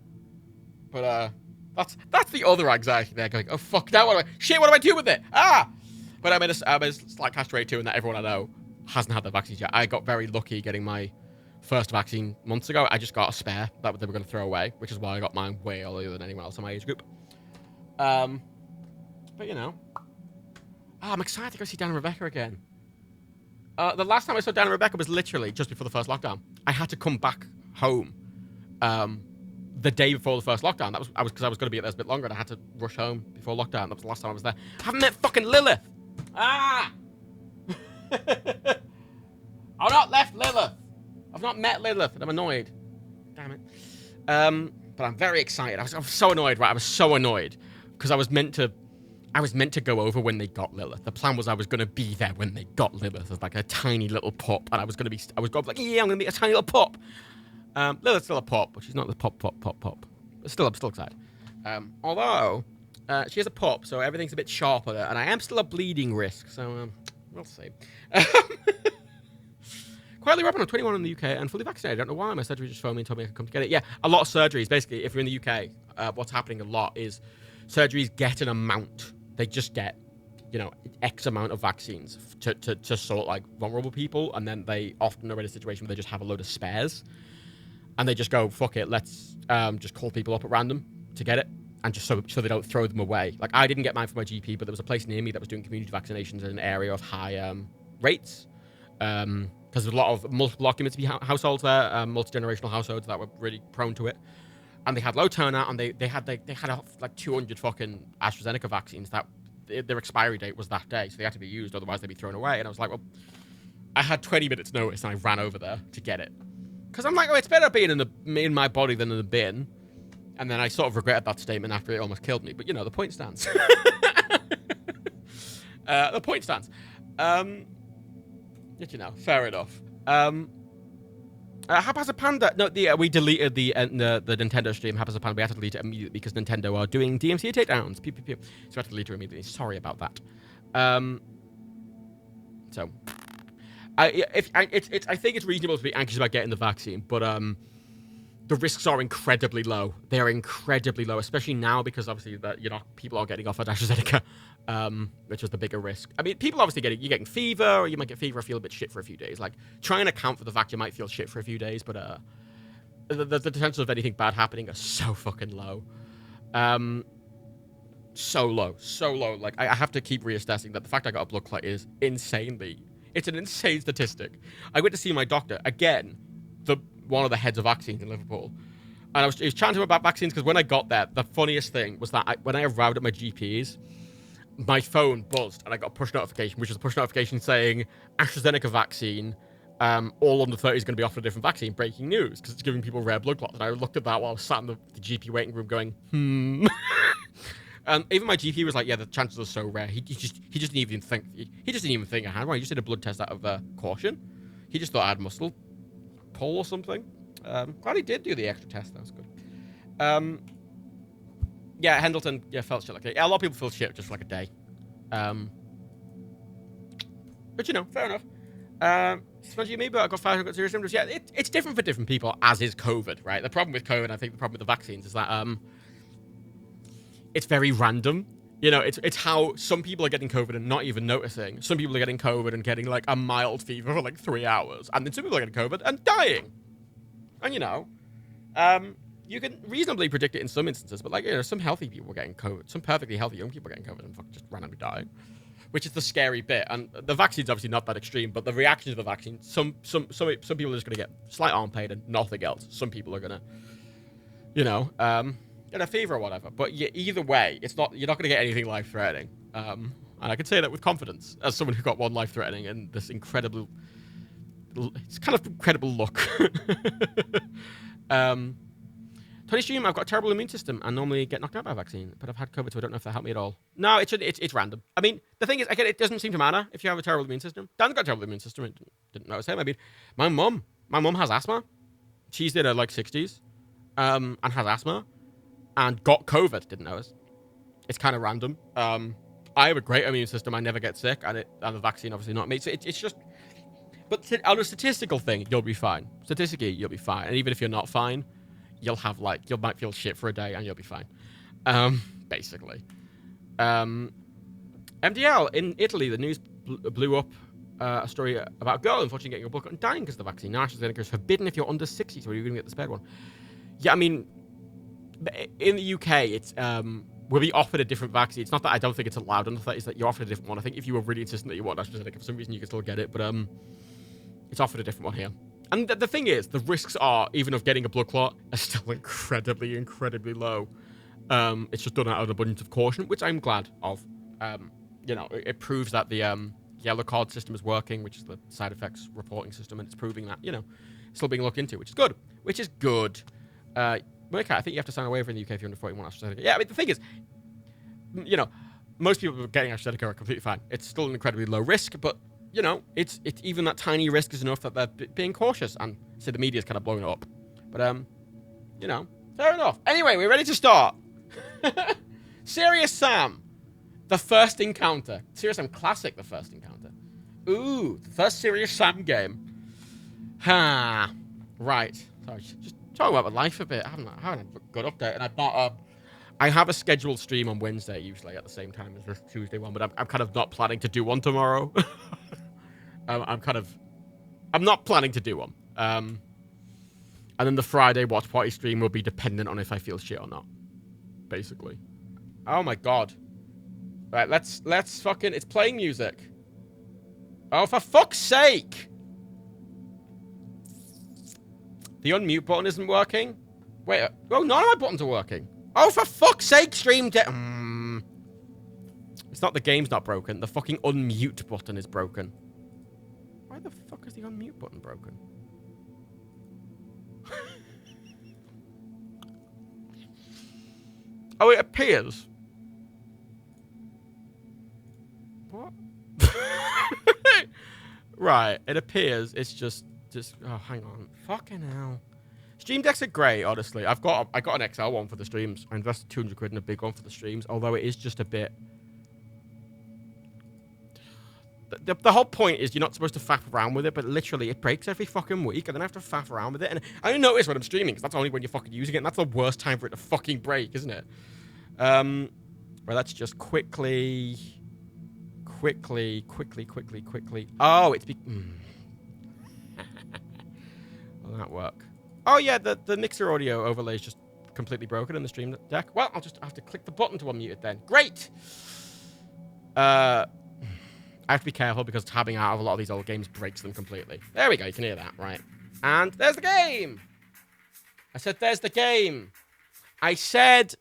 But that's the other anxiety there, going, oh fuck, now what do I do with it? But I'm in a slight catch 22 in that everyone I know hasn't had the vaccines yet. I got very lucky getting my first vaccine months ago. I just got a spare that they were going to throw away, which is why I got mine way earlier than anyone else in my age group. But you know, I'm excited to go see Dan and Rebecca again. The last time I saw Dan and Rebecca was literally just before the first lockdown. I had to come back home the day before the first lockdown. That was because I was going to be there a bit longer, and I had to rush home before lockdown. That was the last time I was there. I haven't met fucking Lilith. I've not left Lilith. I've not met Lilith, and I'm annoyed. Damn it. But I'm very excited. I was so annoyed, right? I was so annoyed because I was meant to go over when they got Lilith. The plan was I was going to be there when they got Lilith as like a tiny little pup, and I was going to like, yeah, I'm going to be a tiny little pup. Lilith's still a pup, but she's not the pop. But still, I'm still excited. Although she is a pup, so everything's a bit sharper there, and I am still a bleeding risk, so we'll see. Quietly rapping, I'm 21 in the UK and fully vaccinated. I don't know why. My surgery just phoned me and told me I could come to get it. Yeah, a lot of surgeries. Basically, if you're in the UK, what's happening a lot is surgeries get an amount. They just get, you know, X amount of vaccines to sort like vulnerable people, and then they often are in a situation where they just have a load of spares, and they just go, fuck it, let's just call people up at random to get it, and just so they don't throw them away. Like, I didn't get mine from my GP, but there was a place near me that was doing community vaccinations in an area of high rates. Because there's a lot of multiple occupancy households there, multi-generational households that were really prone to it. And they had low turnout, and they had like 200 fucking AstraZeneca vaccines that their expiry date was that day, so they had to be used, otherwise they'd be thrown away. And I was like, well, I had 20 minutes notice, and I ran over there to get it. Because I'm like, oh, it's better being in my body than in the bin. And then I sort of regretted that statement after it almost killed me. But, you know, the point stands. The point stands. You know, fair enough. Haphazard Panda. No, we deleted the Nintendo stream. Haphazard Panda. We had to delete it immediately because Nintendo are doing DMCA takedowns. Pew, pew, pew. So we had to delete it immediately. Sorry about that. So, I think it's reasonable to be anxious about getting the vaccine, but the risks are incredibly low. They are incredibly low, especially now because obviously that people are getting off at AstraZeneca, which is the bigger risk. I mean, people obviously you're getting fever, or you might get fever or feel a bit shit for a few days. Like, try and account for the fact you might feel shit for a few days, but the potential of anything bad happening are so fucking low. So low. Like, I have to keep reassessing that the fact I got a blood clot is it's an insane statistic. I went to see my doctor again, one of the heads of vaccines in Liverpool, and he was chatting to him about vaccines, because when I got there, the funniest thing was that when I arrived at my GP's, my phone buzzed and I got a push notification, which was a push notification saying AstraZeneca vaccine, all under 30 is going to be offered a different vaccine. Breaking news, because it's giving people rare blood clots. And I looked at that while I was sat in the GP waiting room going, And even my GP was like, yeah, the chances are so rare. He just didn't even think. He just didn't even think I had one. He just did a blood test out of caution. He just thought I had muscle pull or something. Glad he did do the extra test. That was good. Yeah, Hendleton, felt shit like that. Yeah, a lot of people feel shit just for like a day. But you know, fair enough. Spongy amoeba, I got 5 got serious symptoms. Yeah, it's different for different people, as is COVID, right? The problem with COVID, I think the problem with the vaccines is that it's very random. You know, it's how some people are getting COVID and not even noticing. Some people are getting COVID and getting like a mild fever for like 3 hours. And then some people are getting COVID and dying. And you know, you can reasonably predict it in some instances, but like, you know, some healthy people are getting COVID. Some perfectly healthy young people are getting COVID and fucking just randomly dying. Which is the scary bit. And the vaccine's obviously not that extreme, but the reaction to the vaccine, some people are just going to get slight arm pain and nothing else. Some people are going to, you know, get a fever or whatever. But either way, you're not going to get anything life-threatening. And I can say that with confidence, as someone who got one life-threatening and this incredible luck. Tony Stream, I've got a terrible immune system and normally get knocked out by a vaccine, but I've had COVID, so I don't know if that helped me at all. No, it's random. I mean, the thing is, again, it doesn't seem to matter if you have a terrible immune system. Dan's got a terrible immune system. Didn't notice him. I mean, my mum has asthma. She's in her like 60s, and has asthma, and got COVID. Didn't notice. It's kind of random. I have a great immune system. I never get sick, and the vaccine obviously not me. So it's just. But on a statistical thing, you'll be fine. Statistically, you'll be fine, and even if you're not fine, you might feel shit for a day and you'll be fine. Basically. MDL, in Italy, the news blew up a story about a girl unfortunately getting a blood clot and dying because of the vaccine. Now AstraZeneca is forbidden if you're under 60, so you're going to get the spared one. Yeah, I mean, in the UK, it's we'll be offered a different vaccine. It's not that I don't think it's allowed under 30, it's that you're offered a different one. I think if you were really insistent that you want AstraZeneca, for some reason you can still get it, but it's offered a different one here. And the thing is, the risks are, even of getting a blood clot, are still incredibly, incredibly low. It's just done out of an abundance of caution, which I'm glad of. You know, it proves that the yellow card system is working, which is the side effects reporting system, and it's proving that, you know, it's still being looked into, which is good. Okay, I think you have to sign a waiver in the UK if you're under 41 AstraZeneca. Yeah, I mean, the thing is, you know, most people getting AstraZeneca are completely fine. It's still an incredibly low risk, but you know, it's even that tiny risk is enough that they're being cautious, and so the media's kind of blowing it up. But you know, fair enough. Anyway, we're ready to start. Serious Sam, the first encounter. Serious Sam Classic, the first encounter. Ooh, the first Serious Sam game. Right. Sorry, just talking about my life a bit. I haven't a good update, and I've not. I have a scheduled stream on Wednesday, usually at the same time as this Tuesday one, but I'm kind of not planning to do one tomorrow. I'm not planning to do one. And then the Friday watch party stream will be dependent on if I feel shit or not, basically. Oh my god. Right, let's fucking, it's playing music. Oh, for fuck's sake! The unmute button isn't working? Wait, oh, none of my buttons are working. Oh, for fuck's sake, stream It's not the game's not broken. The fucking unmute button is broken. Why the fuck is the unmute button broken? Oh, it appears. What? Right, it appears it's just. Oh, hang on. Fucking hell. Stream decks are great, honestly. I got an XL one for the streams. I invested 200 quid in a big one for the streams, although it is just a bit. The whole point is you're not supposed to faff around with it, but literally it breaks every fucking week, and then I have to faff around with it. And I only notice when I'm streaming, because that's only when you're fucking using it, and that's the worst time for it to fucking break, isn't it? Well, let's just quickly. Oh, it's Will that work? Oh yeah, the mixer audio overlay is just completely broken in the stream deck. Well, I'll just have to click the button to unmute it then. Great. I have to be careful because tabbing out of a lot of these old games breaks them completely. There we go. You can hear that, right? And there's the game. I said, there's the game. I said.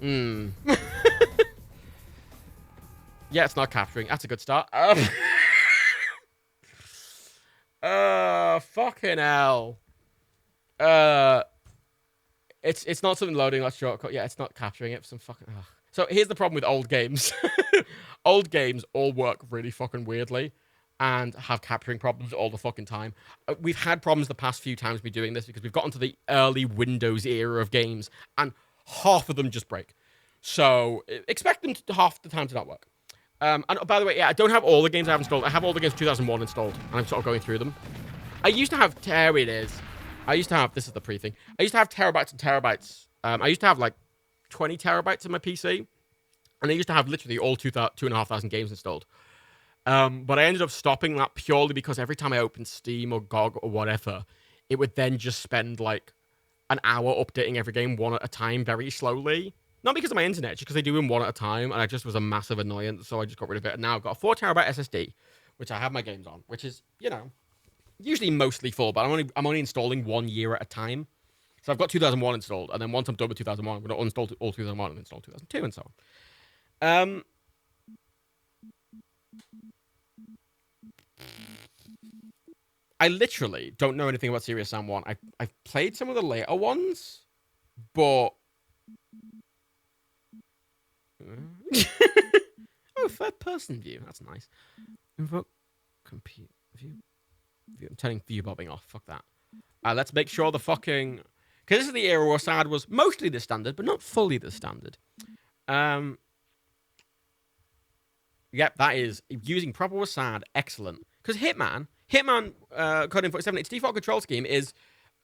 Yeah, it's not capturing. That's a good start. Fucking hell. It's not something loading. That's shortcut. Yeah, it's not capturing it for some fucking. Ugh. So here's the problem with old games. Old games all work really fucking weirdly and have capturing problems all the fucking time. We've had problems the past few times we're doing this because we've gotten to the early Windows era of games and half of them just break. So expect them to half the time to not work. And by the way, yeah, I don't have all the games I have installed. I have all the games 2001 installed, and I'm sort of going through them. I used to have, there it is. I used to have, this is the pre-thing. I used to have terabytes and terabytes. I used to have like 20 terabytes in my PC, and I used to have literally all 2,500 games installed. But I ended up stopping that purely because every time I opened Steam or GOG or whatever, it would then just spend like an hour updating every game one at a time very slowly. Not because of my internet, just because they do them one at a time, and I just was a massive annoyance, so I just got rid of it. And now I've got a 4 terabyte SSD, which I have my games on, which is, you know, usually mostly full, but I'm only installing 1 year at a time. So I've got 2001 installed, and then once I'm done with 2001, I'm going to uninstall all 2001 and install 2002 and so on. I literally don't know anything about Serious Sam 1. I've played some of the later ones, but... Oh, third-person view. That's nice. Invoke compute view. I'm turning view bobbing off. Fuck that. Let's make sure the fucking... Because this is the era where SAD was mostly the standard, but not fully the standard. Yep, that is using proper WASD. Excellent. Because Hitman Code 47, its default control scheme is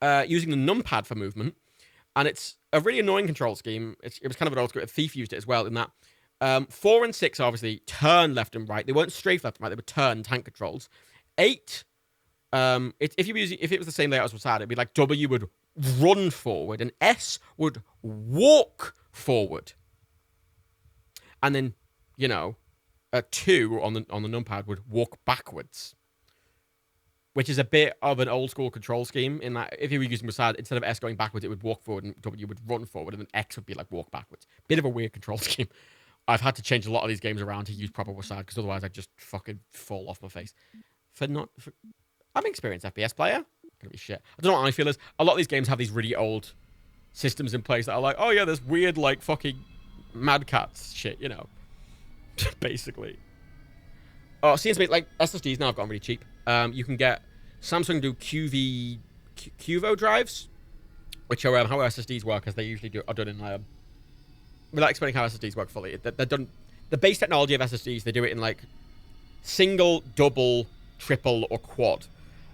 using the numpad for movement. And it's a really annoying control scheme. It was kind of an old school. Thief used it as well in that 4 and 6 obviously turn left and right. They weren't strafe left and right. They were turn tank controls. 8, if it was the same layout as WASD, it'd be like W would run forward and S would walk forward. And then, you know, 2 on the numpad would walk backwards. Which is a bit of an old school control scheme in that if you were using WASD, instead of S going backwards, it would walk forward and W would run forward, and then X would be like walk backwards. Bit of a weird control scheme. I've had to change a lot of these games around to use proper WASD because otherwise I'd just fucking fall off my face. I'm an experienced FPS player. Gonna be shit. I don't know what I feel is. A lot of these games have these really old systems in place that are like, oh yeah, there's weird like fucking Mad Cats shit, you know. Basically. Oh, CNC, like SSDs now have gotten really cheap. You can get Samsung do QVO drives, which are how SSDs work, as they usually are done in. Without explaining how SSDs work fully, they're done. The base technology of SSDs, they do it in like single, double, triple, or quad,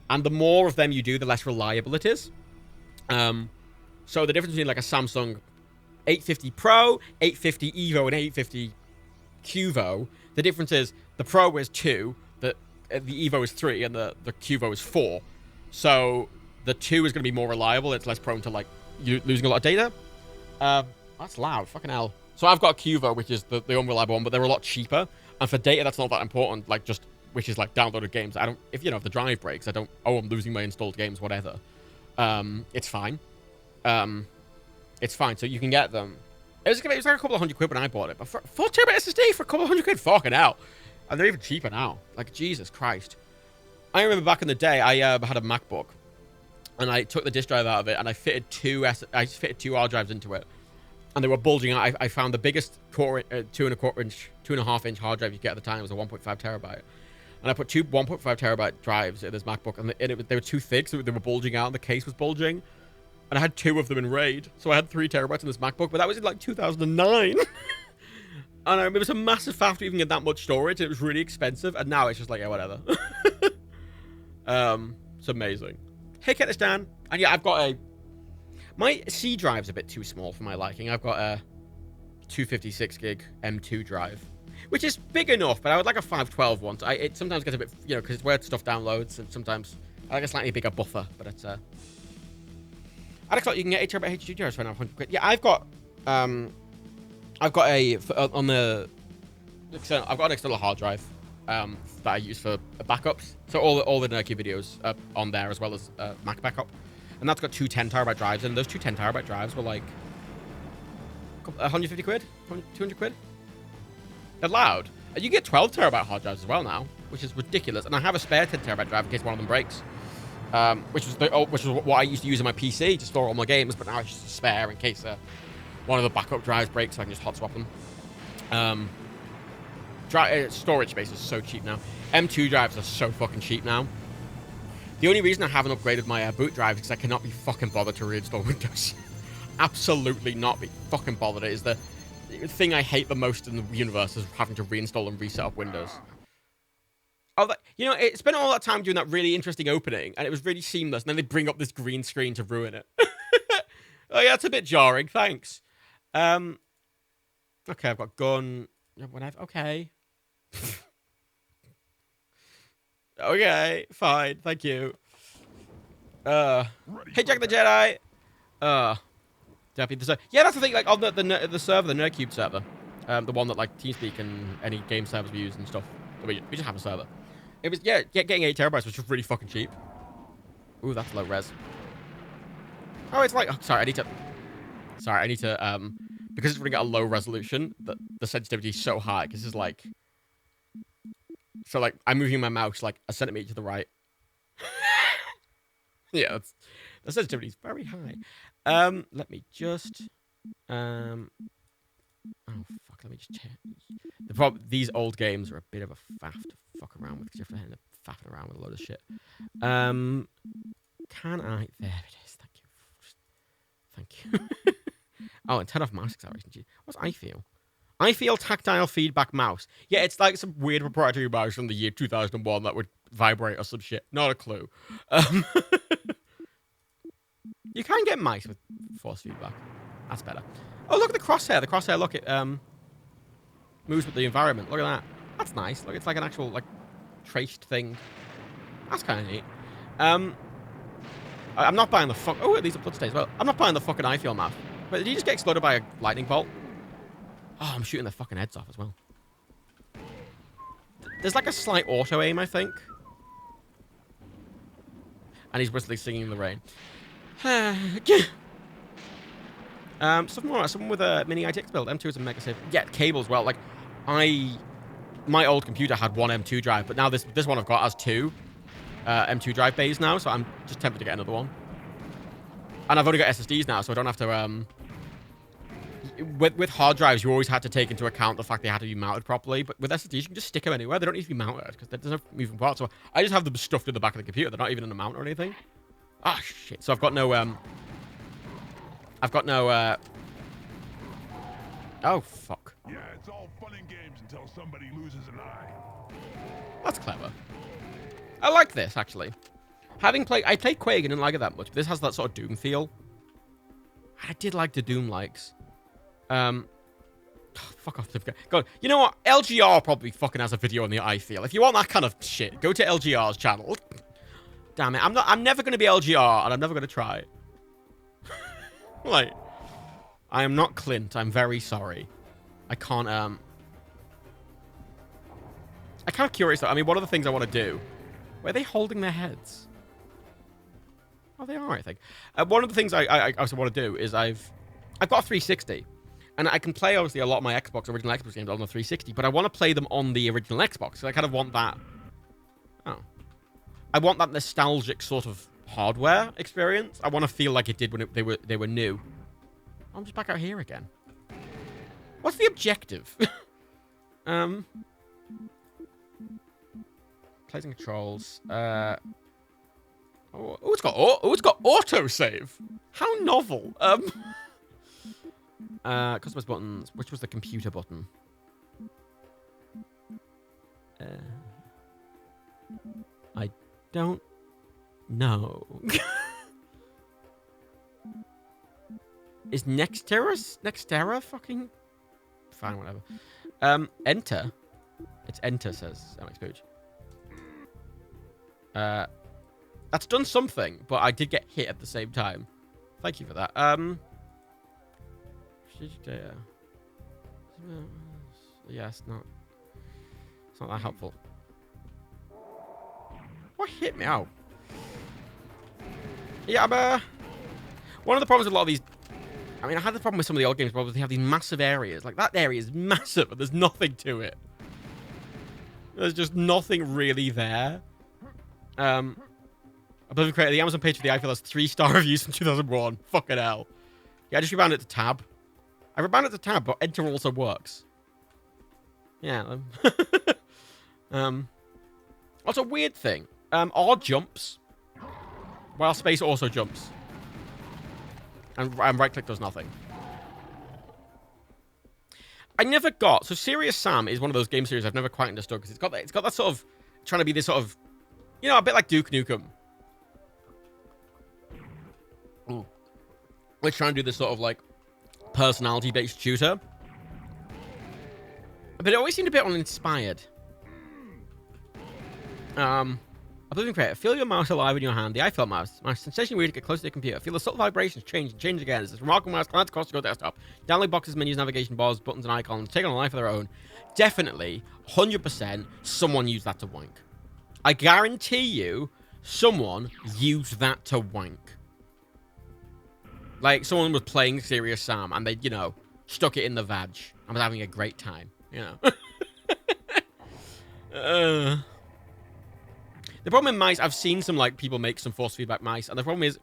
and the more of them you do, the less reliable it is. So the difference between like a Samsung 850 Pro, 850 Evo, and 850 QVO, the difference is the Pro is 2. The Evo is 3 and the QVO is 4. So the 2 is going to be more reliable. It's less prone to like you losing a lot of data. That's loud. Fucking hell. So I've got a QVO, which is the unreliable one, but they're a lot cheaper. And for data, that's not that important. Like just, which is like downloaded games. I don't, if the drive breaks, I don't, I'm losing my installed games, whatever. It's fine. It's fine. So you can get them. It was like a couple of $100 when I bought it, but for 4 terabyte SSD for a couple of $100, fucking hell. And they're even cheaper now. Like, Jesus Christ. I remember back in the day, I had a MacBook, and I took the disk drive out of it, and I fitted two hard drives into it, and they were bulging out. I found the biggest 2.5 inch hard drive you get at the time was a 1.5 terabyte, and I put two 1.5 terabyte drives in this MacBook, and they were too thick, so they were bulging out, and the case was bulging. And I had 2 of them in RAID. So I had 3 terabytes in this MacBook, but that was in like 2009. And it was a massive faff to even get that much storage. It was really expensive. And now it's just like, yeah, whatever. It's amazing. Hey, Ketistan. And yeah, I've got my C drive's a bit too small for my liking. I've got a 256 gig M2 drive, which is big enough, but I would like a 512 one. So it sometimes gets a bit, because it's where stuff downloads, and sometimes I like a slightly bigger buffer, but it's, I'd expect you can get 8 terabyte HDD drives for now, £100. Yeah, I've got an external hard drive that I use for backups. So all the Nerky videos are on there, as well as Mac backup, and that's got 2 10 terabyte drives, and those 2 10 terabyte drives were like 150 quid, 200 quid. They're loud, and you get 12 terabyte hard drives as well now, which is ridiculous. And I have a spare 10 terabyte drive in case one of them breaks. Which was what I used to use on my PC to store all my games, but now it's just a spare in case one of the backup drives breaks, so I can just hot swap them. Storage space is so cheap now. M2 drives are so fucking cheap now. The only reason I haven't upgraded my boot drive is because I cannot be fucking bothered to reinstall Windows. Absolutely not be fucking bothered. It is the thing I hate the most in the universe, is having to reinstall and reset up Windows. Oh, it spent all that time doing that really interesting opening, and it was really seamless, and then they bring up this green screen to ruin it. Oh, yeah, it's a bit jarring. Thanks. Okay, I've got gun. Okay. Okay, fine. Thank you. Hey, Jack the Jedi. Yeah, that's the thing. Like on the server, the Nerdcube server, the one that like TeamSpeak and any game servers we use and stuff. We just have a server. It was, getting 8 terabytes was just really fucking cheap. Ooh, that's low res. Oh, it's like, sorry, I need to, because it's running at a low resolution, the sensitivity is so high, because it's like, so like, I'm moving my mouse like a centimeter to the right. Yeah, the sensitivity is very high. Let me just, oh fuck, let me just check. The problem, these old games are a bit of a faff to fuck around with, because you have to end up faffing around with a load of shit. Can I? There it is. Thank you. Oh, and turn off mouse acceleration. What's I feel? I feel tactile feedback mouse. Yeah, it's like some weird proprietary mouse from the year 2001 that would vibrate or some shit. Not a clue. You can get mice with force feedback. That's better. Oh, look at the crosshair. The crosshair, look, it moves with the environment. Look at that. That's nice. Look, it's like an actual, like, traced thing. That's kind of neat. I'm not buying the fuck... Oh, these are bloodstains as well. I'm not buying the fucking I feel map. But did you just get exploded by a lightning bolt? Oh, I'm shooting their fucking heads off as well. There's like a slight auto-aim, I think. And he's whistling singing in the rain. Someone with a mini ITX build. M2 is a mega safe. Yeah, cable as well. Like, my old computer had one M2 drive, but now this one I've got has 2 M2 drive bays now, so I'm just tempted to get another one. And I've only got SSDs now, so I don't have to, with hard drives, you always had to take into account the fact they had to be mounted properly, but with SSDs, you can just stick them anywhere. They don't need to be mounted, because there's no moving parts. So I just have them stuffed in the back of the computer. They're not even in a mount or anything. Ah, shit. So I've got no, oh, fuck. Yeah, it's all fun and games until somebody loses an eye. That's clever. I like this, actually. I played Quake and didn't like it that much, but this has that sort of Doom feel. I did like the Doom likes. Fuck off. God, you know what? LGR probably fucking has a video on the I feel. If you want that kind of shit, go to LGR's channel. Damn it. I'm never going to be LGR, and I'm never going to try. Like, I am not Clint. I'm very sorry. I can't, I'm kind of curious, though. I mean, one of the things I want to do... Where are they holding their heads? Oh, they are, I think. One of the things I also want to do is I've got a 360, And I can play, obviously, a lot of my original Xbox games on the 360, but I want to play them on the original Xbox. So I kind of want that... Oh. I want that nostalgic sort of hardware experience. I want to feel like it did when they were new. I'm just back out here again. What's the objective? Plays and controls. It's got autosave. How novel. Customize buttons. Which was the computer button? I don't know. Is Nextera fucking fine, whatever. Enter. It's enter, says MX Pooch. That's done something, but I did get hit at the same time. Thank you for that. Yeah, it's not that helpful. What hit me? Oh. Yeah, one of the problems with a lot of these... I mean, I had the problem with some of the old games, probably they have these massive areas. Like, that area is massive, but there's nothing to it. There's just nothing really there. Oblivion created the Amazon page for the iPhone has 3-star reviews in 2001. Fucking hell. Yeah, I just rebound it to tab. I rebound it to tab, but enter also works. Yeah. Also, weird thing. R jumps, while space also jumps. And right-click does nothing. I never got... So, Serious Sam is one of those game series I've never quite understood, because it's got that sort of... Trying to be this sort of... You know, a bit like Duke Nukem. Ooh. We're trying to do this sort of, like, personality-based shooter. But it always seemed a bit uninspired. Oblivion Creator. Feel your mouse alive in your hand. The iPhone mouse. My sensation weird to get close to the computer. Feel the subtle vibrations change and change again. It's this remarkable mouse glance across your desktop. Download boxes, menus, navigation bars, buttons, and icons. Take on a life of their own. Definitely, 100%, someone used that to wank. I guarantee you, someone used that to wank. Like, someone was playing Serious Sam, and they, you know, stuck it in the vag. and was having a great time, you know. The problem in mice, I've seen some, like, people make some force feedback mice, and the problem is,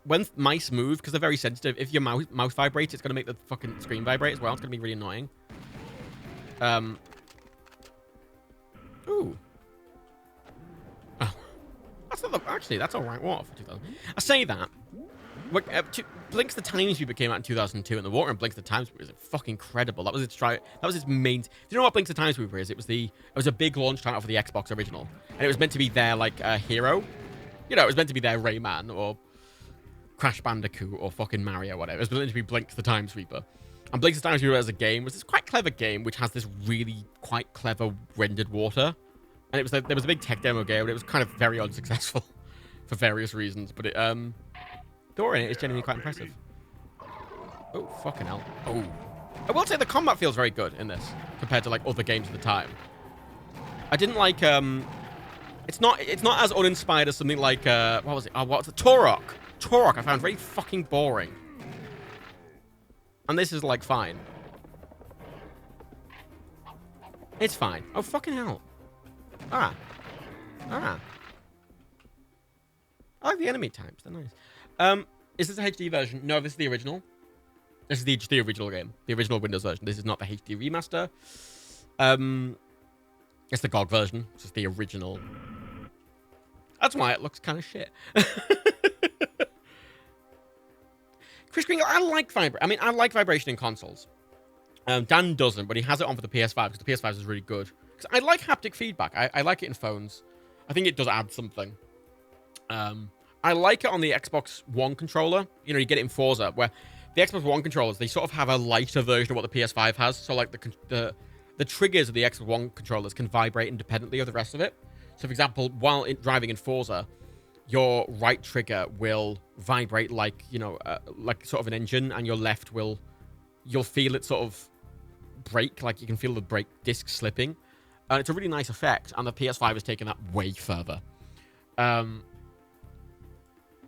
when mice move, because they're very sensitive, if your mouse vibrates, it's going to make the fucking screen vibrate as well. It's going to be really annoying. Ooh. Oh. That's not the... Actually, that's alright water for 2000. I say that. Blinks the Time Sweeper came out in 2002, and the water in Blinks the Time Sweeper is fucking incredible. That was its main... If you know what Blinks the Time Sweeper is, it was a big launch title for the Xbox original. And it was meant to be their, like, hero. You know, it was meant to be their Rayman, or Crash Bandicoot, or fucking Mario, whatever. It was meant to be Blinks the Time Sweeper. And Blinks the Time Sweeper as a game was this quite clever game, which has this really quite clever rendered water. And there was a big tech demo game, and it was kind of very unsuccessful for various reasons. But the water in it is genuinely quite impressive. Oh, fucking hell. Oh. I will say the combat feels very good in this, compared to, like, other games at the time. I didn't like, It's not as uninspired as something like, what was it? Oh, what's it? Turok. Turok I found very fucking boring. And this is, like, fine. It's fine. Oh, fucking hell. Ah. I like the enemy types. They're nice. Is this a HD version? No, this is the original. This is the original game. The original Windows version. This is not the HD remaster. It's the GOG version. This is the original. That's why it looks kind of shit. Chris Green, I like vibration in consoles. Dan doesn't, but he has it on for the PS5 because the PS5 is really good. Because I like haptic feedback. I like it in phones. I think it does add something. I like it on the Xbox One controller. You know, you get it in Forza, where the Xbox One controllers, they sort of have a lighter version of what the PS5 has. So, like, the triggers of the Xbox One controllers can vibrate independently of the rest of it. So, for example, while driving in Forza, your right trigger will vibrate like, you know, like sort of an engine, and your left you'll feel it sort of brake, like you can feel the brake disc slipping. And it's a really nice effect, and the PS5 has taken that way further. I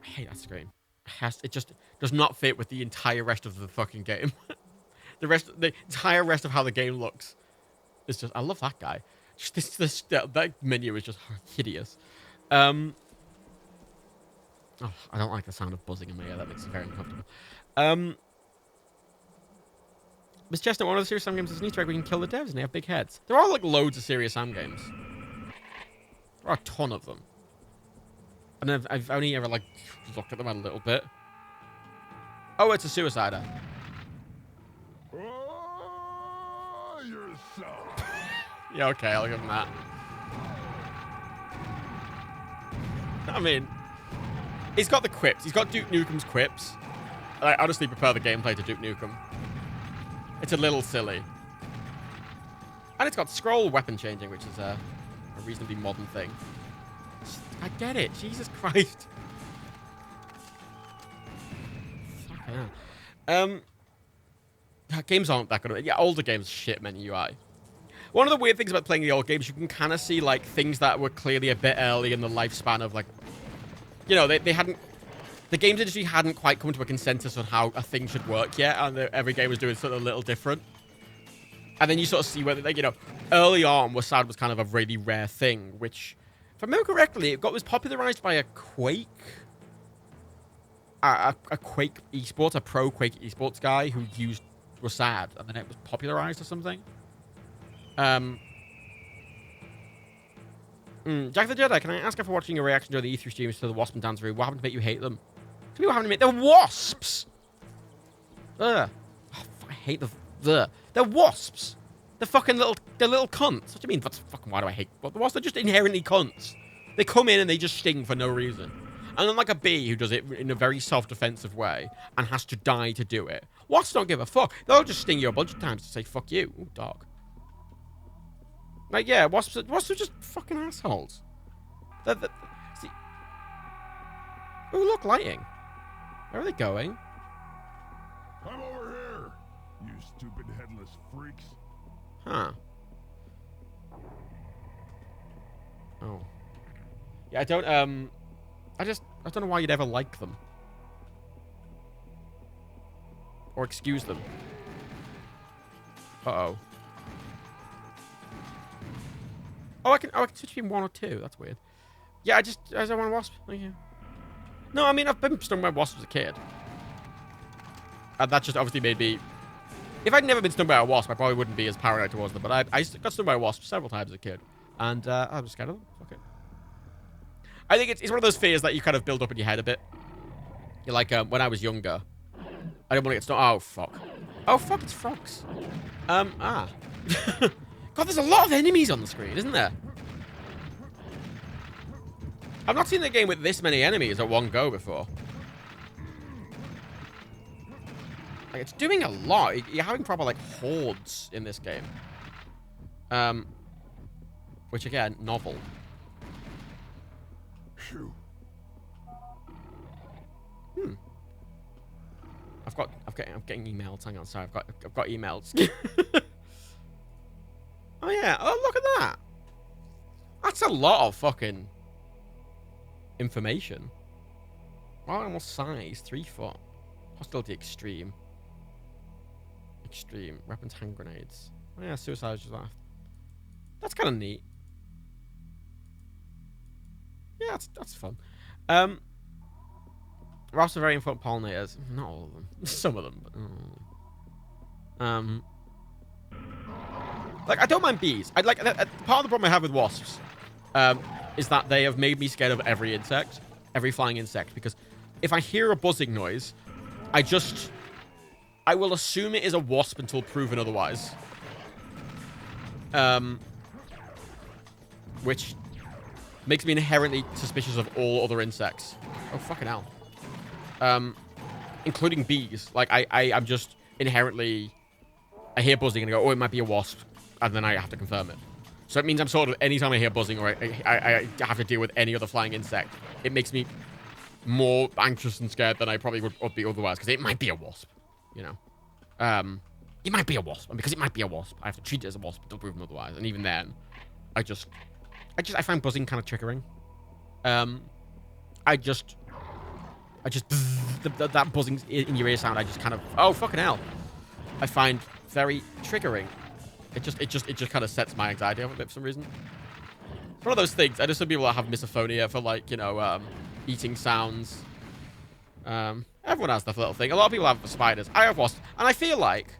hate that screen. It just does not fit with the entire rest of the fucking game. the entire rest of how the game looks is just. I love that guy. Just that menu is just hideous. Oh, I don't like the sound of buzzing in my ear. That makes me very uncomfortable. Miss Chestnut, one of the Serious Sam games is an Easter egg. We can kill the devs and they have big heads. There are like loads of Serious Sam games. There are a ton of them. And I've only ever like looked at them a little bit. Oh, it's a suicider. Oh, yourself. Yeah, okay, I'll give him that. I mean, he's got the quips. He's got Duke Nukem's quips. I honestly prefer the gameplay to Duke Nukem. It's a little silly. And it's got scroll weapon changing, which is a reasonably modern thing. I get it. Jesus Christ. Fucking hell. Games aren't that good. Yeah, older games, shit menu UI. One of the weird things about playing the old games, you can kind of see, like, things that were clearly a bit early in the lifespan of, like... You know, they hadn't... The games industry hadn't quite come to a consensus on how a thing should work yet, and every game was doing something a little different. And then you sort of see whether, like, you know, early on, Wasad was kind of a really rare thing, which, if I remember correctly, it was popularized by a Quake... A Quake esports, a pro Quake esports guy who used Wasad, and then it was popularized or something. Jack the Jedi, can I ask after watching your reaction to the E3 streams to the Wasp and Dance Room, what happened to make you hate them? To me, what happened to me? They're wasps! Ugh. Oh, I hate the... They're wasps! They're fucking little cunts. What do you mean? That's fucking... Why do I hate... Well, the wasps are just inherently cunts. They come in and they just sting for no reason. And then like a bee who does it in a very self-defensive way and has to die to do it. Wasps don't give a fuck. They'll just sting you a bunch of times to say, fuck you. Ooh, dog. Like, yeah, wasps are just fucking assholes. See. Ooh, look, lighting. Where are they going? I'm over here, you stupid headless freaks. Huh. Oh. Yeah, I don't know why you'd ever like them. Or excuse them. Uh-oh. Oh, I can switch between 1 or 2. That's weird. Yeah, I don't want a wasp. Thank you. No, I mean, I've been stung by wasps as a kid. And that just obviously made me... If I'd never been stung by a wasp, I probably wouldn't be as paranoid towards them. But I got stung by a wasp several times as a kid. And I was scared of them. Fuck it. I think it's one of those fears that you kind of build up in your head a bit. You're like, when I was younger, I didn't want to get stung. Oh, fuck. Oh, fuck, it's frogs. God, there's a lot of enemies on the screen, isn't there? I've not seen a game with this many enemies at one go before. Like, it's doing a lot. You're having proper, like, hordes in this game. Which, again, novel. Phew. I'm getting emails. Hang on, sorry. I've got emails. Oh, yeah. Oh, look at that. That's a lot of fucking information. Wild animal size, 3 foot. Hostility extreme. Extreme. Weapons, hand grenades. Oh, yeah, suicide just left. That's kind of neat. Yeah, that's fun. We're also very important pollinators. Not all of them. Some of them. But, like, I don't mind bees. Part of the problem I have with wasps is that they have made me scared of every insect, every flying insect. Because if I hear a buzzing noise, I will assume it is a wasp until proven otherwise. Which makes me inherently suspicious of all other insects. Oh, fucking hell. Including bees. Like, I'm just inherently... I hear buzzing and I go, oh, it might be a wasp. And then I have to confirm it. So it means I'm sort of... Anytime I hear buzzing or I have to deal with any other flying insect, it makes me more anxious and scared than I probably would be otherwise. Because it might be a wasp. You know? It might be a wasp. And because it might be a wasp, I have to treat it as a wasp until proven otherwise. And even then, I find buzzing kind of triggering. That buzzing in your ear sound, I just kind of... Oh, fucking hell. I find very triggering. It just kind of sets my anxiety up a bit for some reason. It's one of those things. I know some people that have misophonia for, like, you know, eating sounds. Everyone has that little thing. A lot of people have it for spiders. I have wasps. And I feel like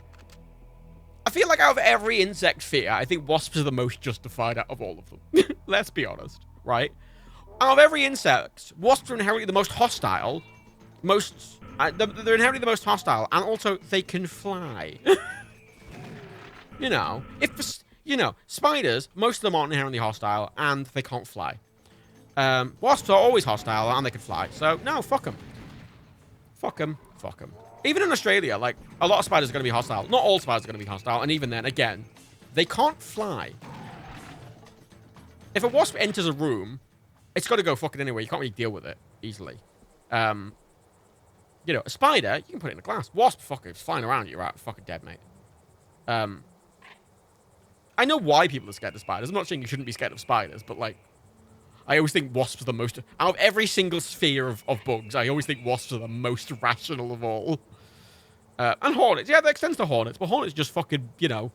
out of every insect fear, I think wasps are the most justified out of all of them. Let's be honest, right? Out of every insect, wasps are inherently the most hostile. They're inherently the most hostile. And also, they can fly. You know, spiders, most of them aren't inherently hostile, and they can't fly. Wasps are always hostile, and they can fly. So, no, fuck them. Fuck them. Fuck them. Even in Australia, like, a lot of spiders are going to be hostile. Not all spiders are going to be hostile, and even then, again, they can't fly. If a wasp enters a room, it's got to go fucking anyway. You can't really deal with it easily. You know, a spider, you can put it in a glass. Wasp, fucking flying around you, right? Fucking dead, mate. I know why people are scared of spiders. I'm not saying you shouldn't be scared of spiders, but, like, I always think wasps are the most... Out of every single sphere of bugs, I always think wasps are the most rational of all. And hornets. Yeah, that extends to hornets, but hornets just fucking, you know,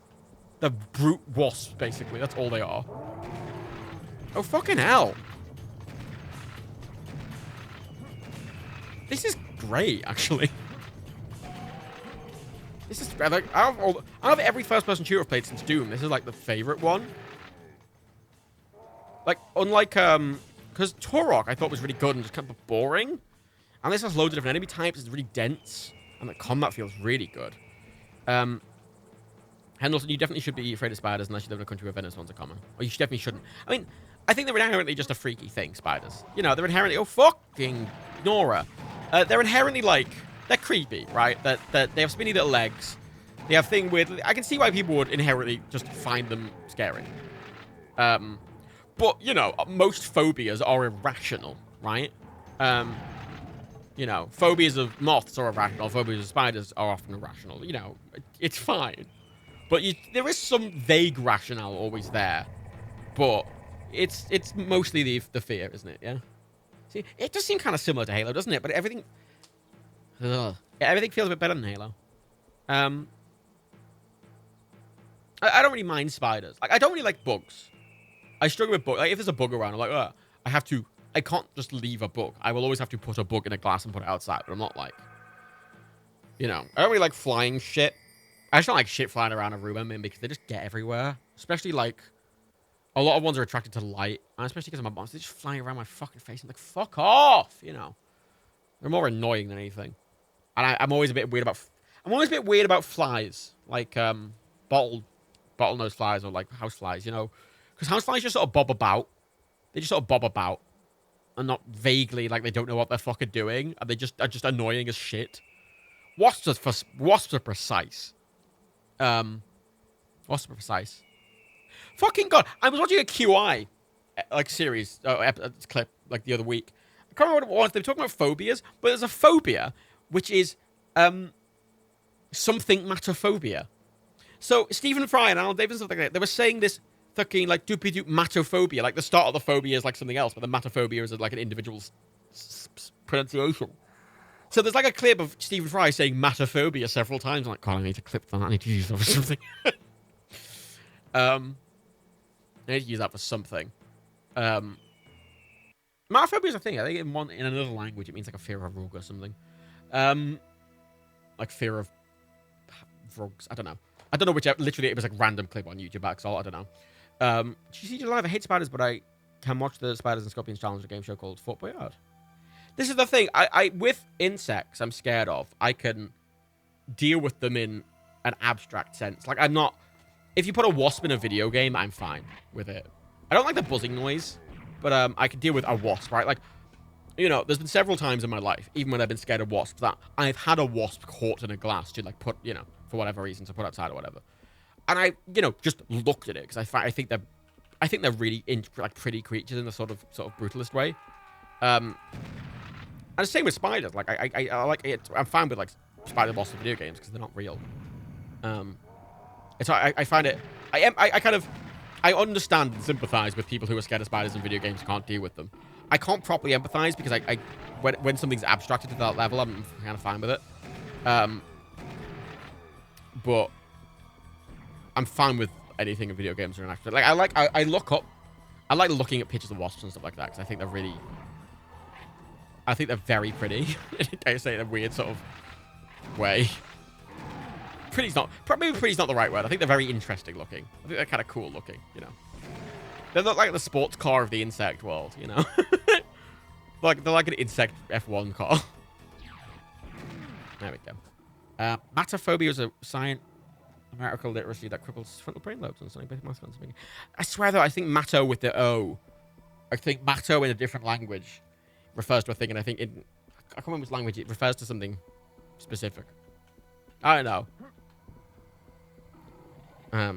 the brute wasps, basically. That's all they are. Oh, fucking hell. This is great, actually. This is, like, out of every first-person shooter I've played since Doom, this is, like, the favorite one. Like, unlike, because Turok I thought was really good and just kind of boring. And this has loads of different enemy types, it's really dense, and the combat feels really good. Henderson, you definitely should be afraid of spiders unless you live in a country where venomous ones are common. Or you definitely shouldn't. I mean, I think they're inherently just a freaky thing, spiders. You know, they're inherently, oh, fucking Nora. They're inherently, like, they're creepy, right? That they have spinny little legs. They have thing with... I can see why people would inherently just find them scary. But, you know, most phobias are irrational, right? You know, phobias of moths are irrational. Phobias of spiders are often irrational. You know, it's fine. But there is some vague rationale always there. But it's mostly the fear, isn't it? Yeah? See, it does seem kind of similar to Halo, doesn't it? But everything... Ugh. Yeah, everything feels a bit better than Halo. I don't really mind spiders. Like, I don't really like bugs. I struggle with bugs. Like, if there's a bug around, I'm like, I can't just leave a bug. I will always have to put a bug in a glass and put it outside. But I'm not like, you know, I don't really like flying shit. I just don't like shit flying around a room I'm in because they just get everywhere. Especially, like, a lot of ones are attracted to light. And especially because of my bombs. They're just flying around my fucking face. I'm like, fuck off, you know. They're more annoying than anything. And I'm always a bit weird about flies. Like, bottlenose flies or, like, house flies, you know. Because house flies just sort of bob about. They just sort of bob about. And not vaguely, like, they don't know what they're fucking doing. And they are just annoying as shit. Wasps are precise. Wasps are precise. Fucking God. I was watching a QI, like, series, clip, like, the other week. I can't remember what it was. They were talking about phobias. But there's a phobia, which is, something matophobia. So, Stephen Fry and Alan Davis, they were saying this fucking, like, doopy-doop matophobia. Like, the start of the phobia is, like, something else, but the matophobia is, like, an individual pronunciation. So there's, like, a clip of Stephen Fry saying matophobia several times. I'm like, God, I need to clip that. I need to use that for something. I need to use that for something. Matophobia is a thing. I think in another language, it means, like, a fear of a rug or something. Like, fear of rugs. I don't know. I don't know which... Literally, it was, like, random clip on YouTube. I don't know. GCG Live, I hate spiders, but I can watch the Spiders and Scorpions Challenge, a game show called Fort Boyard. This is the thing. I with insects, I'm scared of. I can deal with them in an abstract sense. Like, I'm not... If you put a wasp in a video game, I'm fine with it. I don't like the buzzing noise, but I can deal with a wasp, right? Like, you know, there's been several times in my life, even when I've been scared of wasps, that I've had a wasp caught in a glass to, like, put, you know, for whatever reason, to put outside or whatever. And I, you know, just looked at it, because I think they're really, like, pretty creatures in a sort of brutalist way. And the same with spiders. Like, I like it. I'm fine with, like, spider wasps in video games, because they're not real. So I find it... I understand and sympathize with people who are scared of spiders in video games and can't deal with them. I can't properly empathize because when something's abstracted to that level, I'm kind of fine with it. but I'm fine with anything in video games or an actor. Like, I look up, I like looking at pictures of wasps and stuff like that, because I think they're really, I think they're very pretty. I say it in a weird sort of way. Pretty's not, probably pretty's not the right word. I think they're very interesting looking. I think they're kind of cool looking, you know. They look like the sports car of the insect world, you know. They're like an insect F1 car. There we go. Matophobia is a science numerical literacy that cripples frontal brain lobes and something basic math. I swear though, I think matto with the O. I think matto in a different language refers to a thing, and I think I can't remember which language it refers to something specific. I don't know. I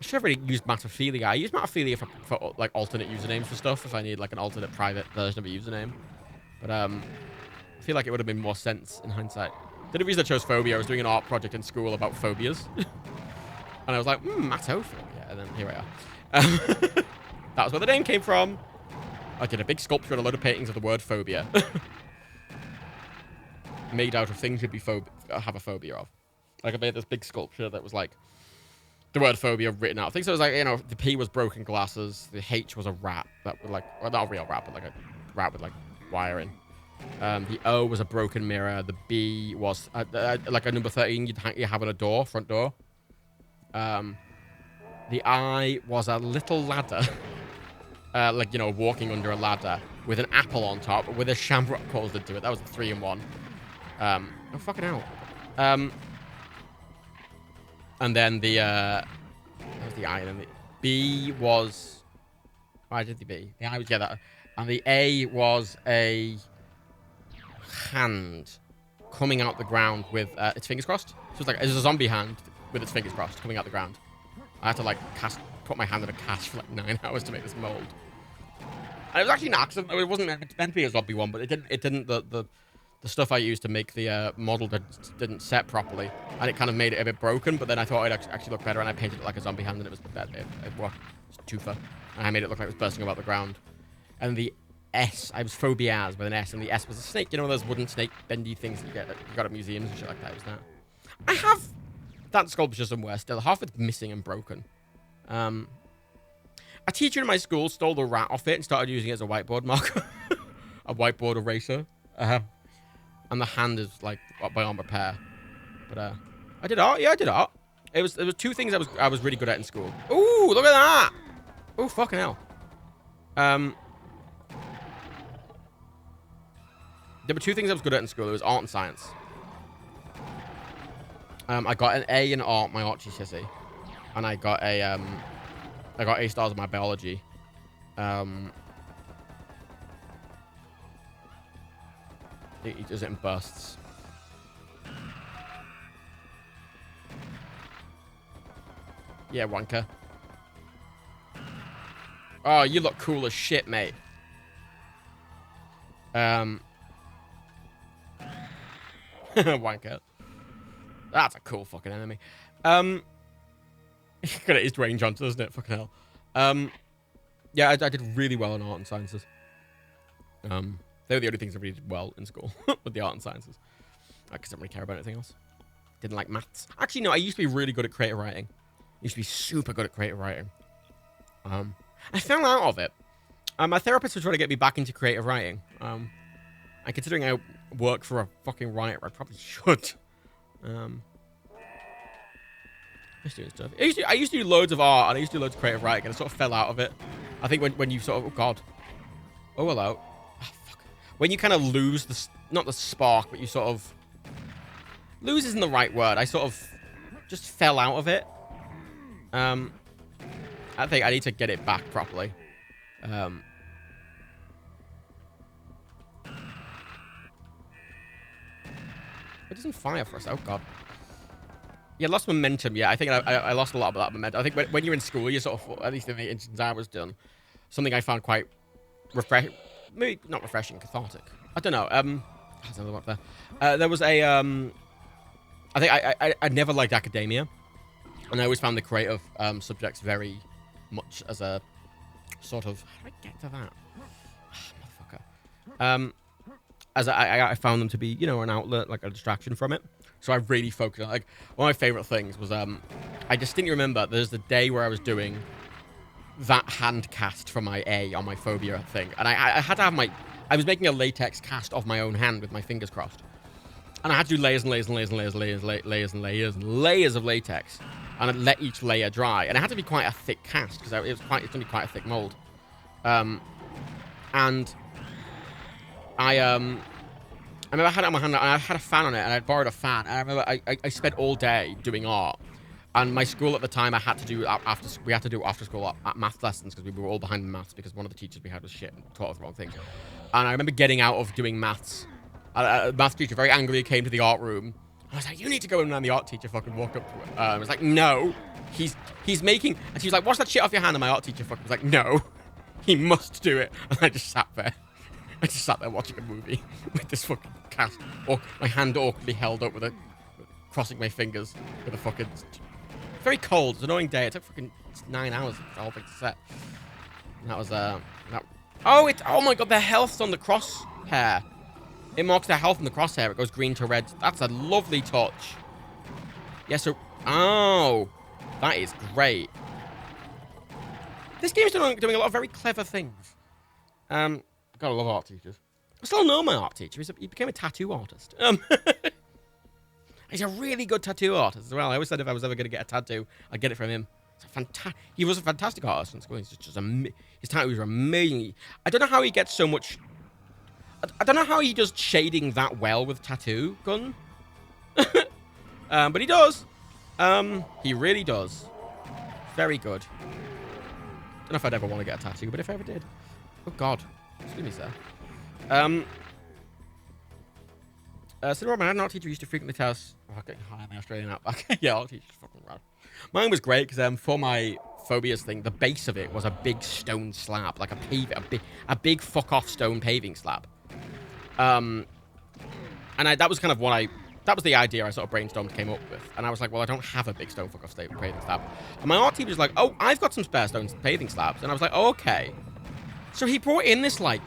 should have really used matophilia. I use matophilia for like alternate usernames for stuff if I need like an alternate private version of a username. But I feel like it would have been more sense in hindsight. The only reason I chose phobia, I was doing an art project in school about phobias. And I was like, matophobia. And then here I are. That was where the name came from. I did a big sculpture and a load of paintings of the word phobia. Made out of things you'd be have a phobia of. Like I made this big sculpture that was like the word phobia written out. I think so. It was like, you know, the P was broken glasses. The H was a rat that would like, well, not a real rat, but like a rat with like wiring. The O was a broken mirror. The B was like a number 13 you have on a door, front door. The I was a little ladder. Like, you know, walking under a ladder with an apple on top with a shamrock caused into it. That was a 3-in-1. Oh, fucking hell. And then the, that was the I, and then the B was, oh, I did the B. The I was, yeah, that. And the A was a hand coming out the ground with its fingers crossed. So it's like, it's a zombie hand with its fingers crossed coming out the ground. I had to like put my hand in a cast for like 9 hours to make this mold. And it was actually an accident. It wasn't meant to be a zombie one, but it didn't, the stuff I used to make the model didn't set properly, and it kind of made it a bit broken, but then I thought it'd actually look better, and I painted it like a zombie hand, and it was bad. It was toofer, and I made it look like it was bursting about the ground. And the S, I was phobias with an S, and the S was a snake. You know those wooden snake bendy things that you got at museums and shit like that? It was that. I have that sculpture somewhere still. Half of it's missing and broken. A teacher in my school stole the rat off it and started using it as a whiteboard marker. A whiteboard eraser. And the hand is like beyond repair. But I did art. Yeah, I did art. There was 2 things I was really good at in school. Ooh, look at that. Oh, fucking hell. There were 2 things I was good at in school. It was art and science. I got an A in art, my art GCSE, and I got A stars in my biology. He does it in bursts. Yeah, wanker. Oh, you look cool as shit, mate. Wanker. That's a cool fucking enemy. Good at his range on, doesn't it? Fucking hell. Yeah, I did really well in art and sciences. They were the only things I really did well in school, with the art and sciences. I didn't really care about anything else. Didn't like maths. Actually, no, I used to be really good at creative writing. I used to be super good at creative writing. I fell out of it. My therapist was trying to get me back into creative writing. And considering I work for a fucking writer, I probably should. Just doing stuff. I used to do loads of art, and I used to do loads of creative writing, and I sort of fell out of it. I think when you sort of, oh god. Oh, hello. Oh, fuck. When you kind of lose the, not the spark, but you sort of, lose isn't the right word. I sort of just fell out of it. I think I need to get it back properly. It doesn't fire for us. Oh god. Yeah, lost momentum. Yeah, I think I lost a lot of that momentum. I think when you're in school, you sort of, at least in the instance I was done, something I found quite refreshing, maybe not refreshing, cathartic. I don't know. There's another one up there. There was a, I think I never liked academia, and I always found the creative subjects very much as a sort of, how do I get to that? Motherfucker. as I found them to be, you know, an outlet, like a distraction from it. So I really focused on, like, one of my favorite things was, I distinctly remember there's the day where I was doing that hand cast for my A on my phobia thing. And I had to have I was making a latex cast of my own hand with my fingers crossed. And I had to do layers and layers and layers and layers and layers, layers and layers and layers of latex. And I'd let each layer dry. And it had to be quite a thick cast, because it's going to be quite a thick mold. And I remember I had it on my hand, and I had a fan on it, and I borrowed a fan. And I remember I spent all day doing art. And my school at the time, I had to do we had to do after school at math lessons because we were all behind in maths because one of the teachers we had was shit and taught us the wrong thing. And I remember getting out of doing maths. A maths teacher very angrily came to the art room. I was like, "You need to go in," and the art teacher fucking walked up to it. I was like, "No, he's making," and she was like, "Wash that shit off your hand." And my art teacher fucking was like, "No, he must do it." And I just sat there. I just sat there watching a movie with this fucking cast, or my hand awkwardly held up with crossing my fingers with a fucking. Very cold. It's an annoying day. It took fucking 9 hours for the whole thing to set. And that was oh my god, their health's on the crosshair. It marks their health in the crosshair. It goes green to red. That's a lovely touch. Yeah, so that is great. This game's doing a lot of very clever things. Gotta love art teachers. I still know my art teacher. He became a tattoo artist. He's a really good tattoo artist as well. I always said if I was ever going to get a tattoo, I'd get it from him. He was a fantastic artist in school. His tattoos were amazing. I don't know how he gets so much. I don't know how he does shading that well with tattoo gun. But he does. He really does. Very good. Don't know if I'd ever want to get a tattoo, but if I ever did. Oh, God. Excuse me, sir. So Robin, I had an art teacher who used to frequently tell us, getting high in the Australian outback. Yeah, art teacher's fucking rad. Mine was great because for my phobias thing, the base of it was a big stone slab, like a big fuck off stone paving slab. And that was kind of that was the idea I sort of brainstormed, came up with. And I was like, well, I don't have a big stone fuck off paving slab. And my art teacher was like, oh, I've got some spare stone paving slabs. And I was like, oh, okay. So he brought in this like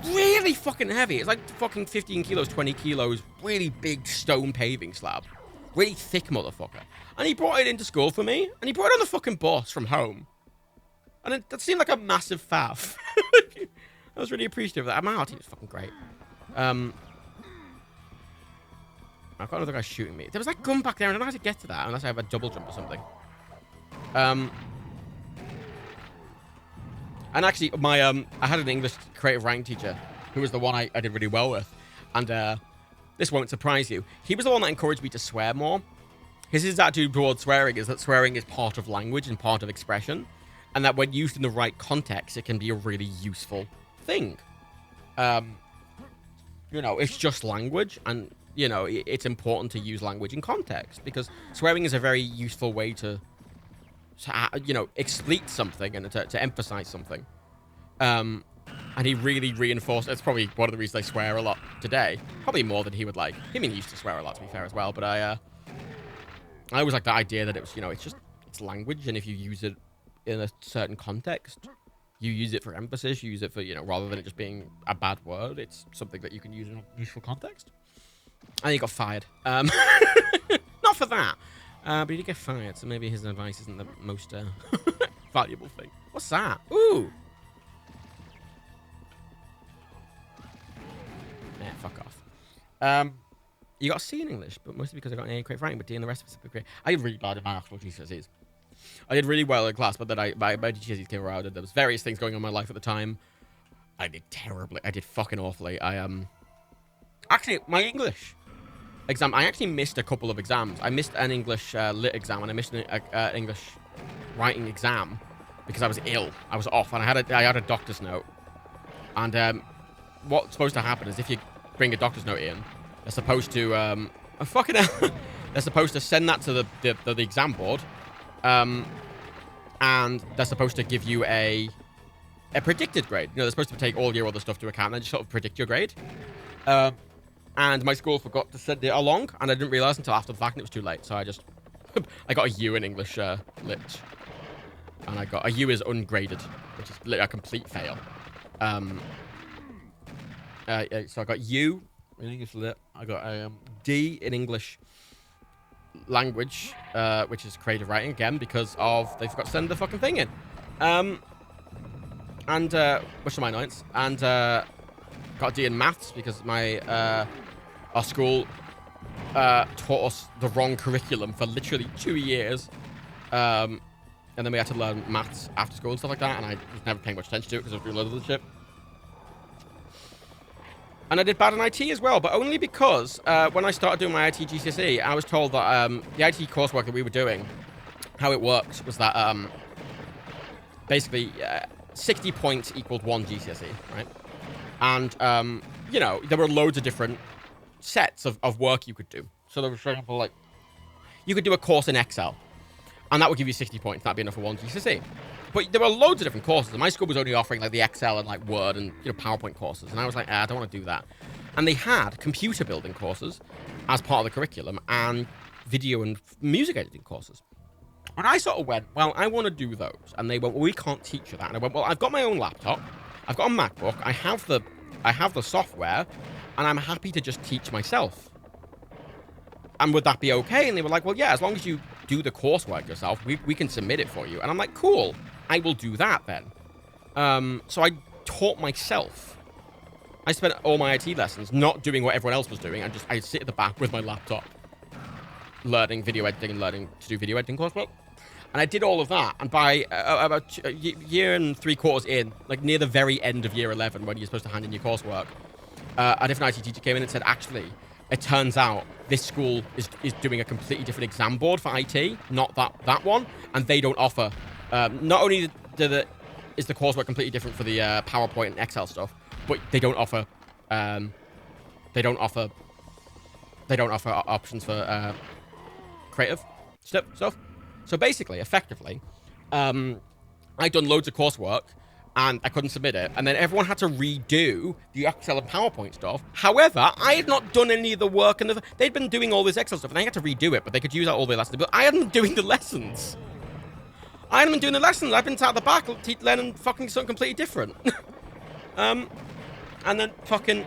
really fucking heavy. It's like fucking 15 kilos, 20 kilos, really big stone paving slab. Really thick motherfucker. And he brought it into school for me, and he brought it on the fucking bus from home. And that seemed like a massive faff. I was really appreciative of that. My art team was fucking great. I've got another guy shooting me. There was that gun back there, and I don't know how to get to that unless I have a double jump or something. And actually, I had an English creative writing teacher who was the one I did really well with. And this won't surprise you. He was the one that encouraged me to swear more. His attitude towards swearing is that swearing is part of language and part of expression. And that when used in the right context, it can be a really useful thing. You know, it's just language. And, you know, it's important to use language in context. Because swearing is a very useful way to you know, expleet something and to emphasize something. And he really reinforced. It's probably one of the reasons I swear a lot today. Probably more than he would like. I mean, he used to swear a lot, to be fair, as well. But I always like the idea that it was, you know, it's language, and if you use it in a certain context, you use it for emphasis. You use it for, you know, rather than it just being a bad word, it's something that you can use in a useful context. And he got fired. Not for that. But he did get fired, so maybe his advice isn't the most valuable thing. What's that? Ooh! Yeah, fuck off. You got a C in English, but mostly because I got an A in creative writing, but D in the rest of it's great. I did really bad in my actual GCSEs. I did really well in class, but then my GCSEs came around, and there was various things going on in my life at the time. I did terribly. I did fucking awfully. Actually, my English exam, I actually missed a couple of exams. I missed an English lit exam, and I missed an English writing exam because I was ill. I was off, and I had a doctor's note. And what's supposed to happen is if you bring a doctor's note in, they're supposed to they're supposed to send that to the exam board, and they're supposed to give you a predicted grade. You know, they're supposed to take all your other stuff to account and just sort of predict your grade. And my school forgot to send it along, and I didn't realize until after the fact, and it was too late. So I just, I got a U in English lit, and I got a U is ungraded, which is a complete fail. So I got U in English Lit. I got D in English Language, which is creative writing again because of they forgot to send the fucking thing in. And which is my annoyance. And got a D in Maths because our school taught us the wrong curriculum for literally 2 years. And then we had to learn maths after school and stuff like that, and I was never paying much attention to it because I was doing loads of the shit. And I did bad in IT as well, but only because when I started doing my IT GCSE, I was told that the IT coursework that we were doing, how it worked was that basically 60 points equaled 1 GCSE, right? And, you know, there were loads of different sets of work you could do. So there was, for example, like, you could do a course in Excel, and that would give you 60 points. That'd be enough for 1 GCSE. But there were loads of different courses, and my school was only offering, like, the Excel and, like, Word and, you know, PowerPoint courses. And I was like, I don't want to do that. And they had computer building courses as part of the curriculum and video and music editing courses. And I sort of went, well, I want to do those. And they went, well, we can't teach you that. And I went, well, I've got my own laptop. I've got a MacBook. I have the software, and I'm happy to just teach myself. And would that be okay? And they were like, well, yeah, as long as you do the coursework yourself, we can submit it for you. And I'm like, cool, I will do that then. So I taught myself. I spent all my IT lessons not doing what everyone else was doing. I sit at the back with my laptop, learning video editing and learning to do video editing coursework. And I did all of that. And by about a year and 3/4 in, like near the very end of year 11, when you're supposed to hand in your coursework, a different IT teacher came in and said, actually, it turns out this school is doing a completely different exam board for IT, not that one. And they don't offer, not only is the coursework completely different for the PowerPoint and Excel stuff, but they don't offer options for creative stuff. So basically, effectively, I'd done loads of coursework and I couldn't submit it. And then everyone had to redo the Excel and PowerPoint stuff. However, I had not done any of the work, and they'd been doing all this Excel stuff, and they had to redo it, but they could use out all their lessons. But I hadn't been doing the lessons. I've been sat at the back learning fucking something completely different. And then fucking...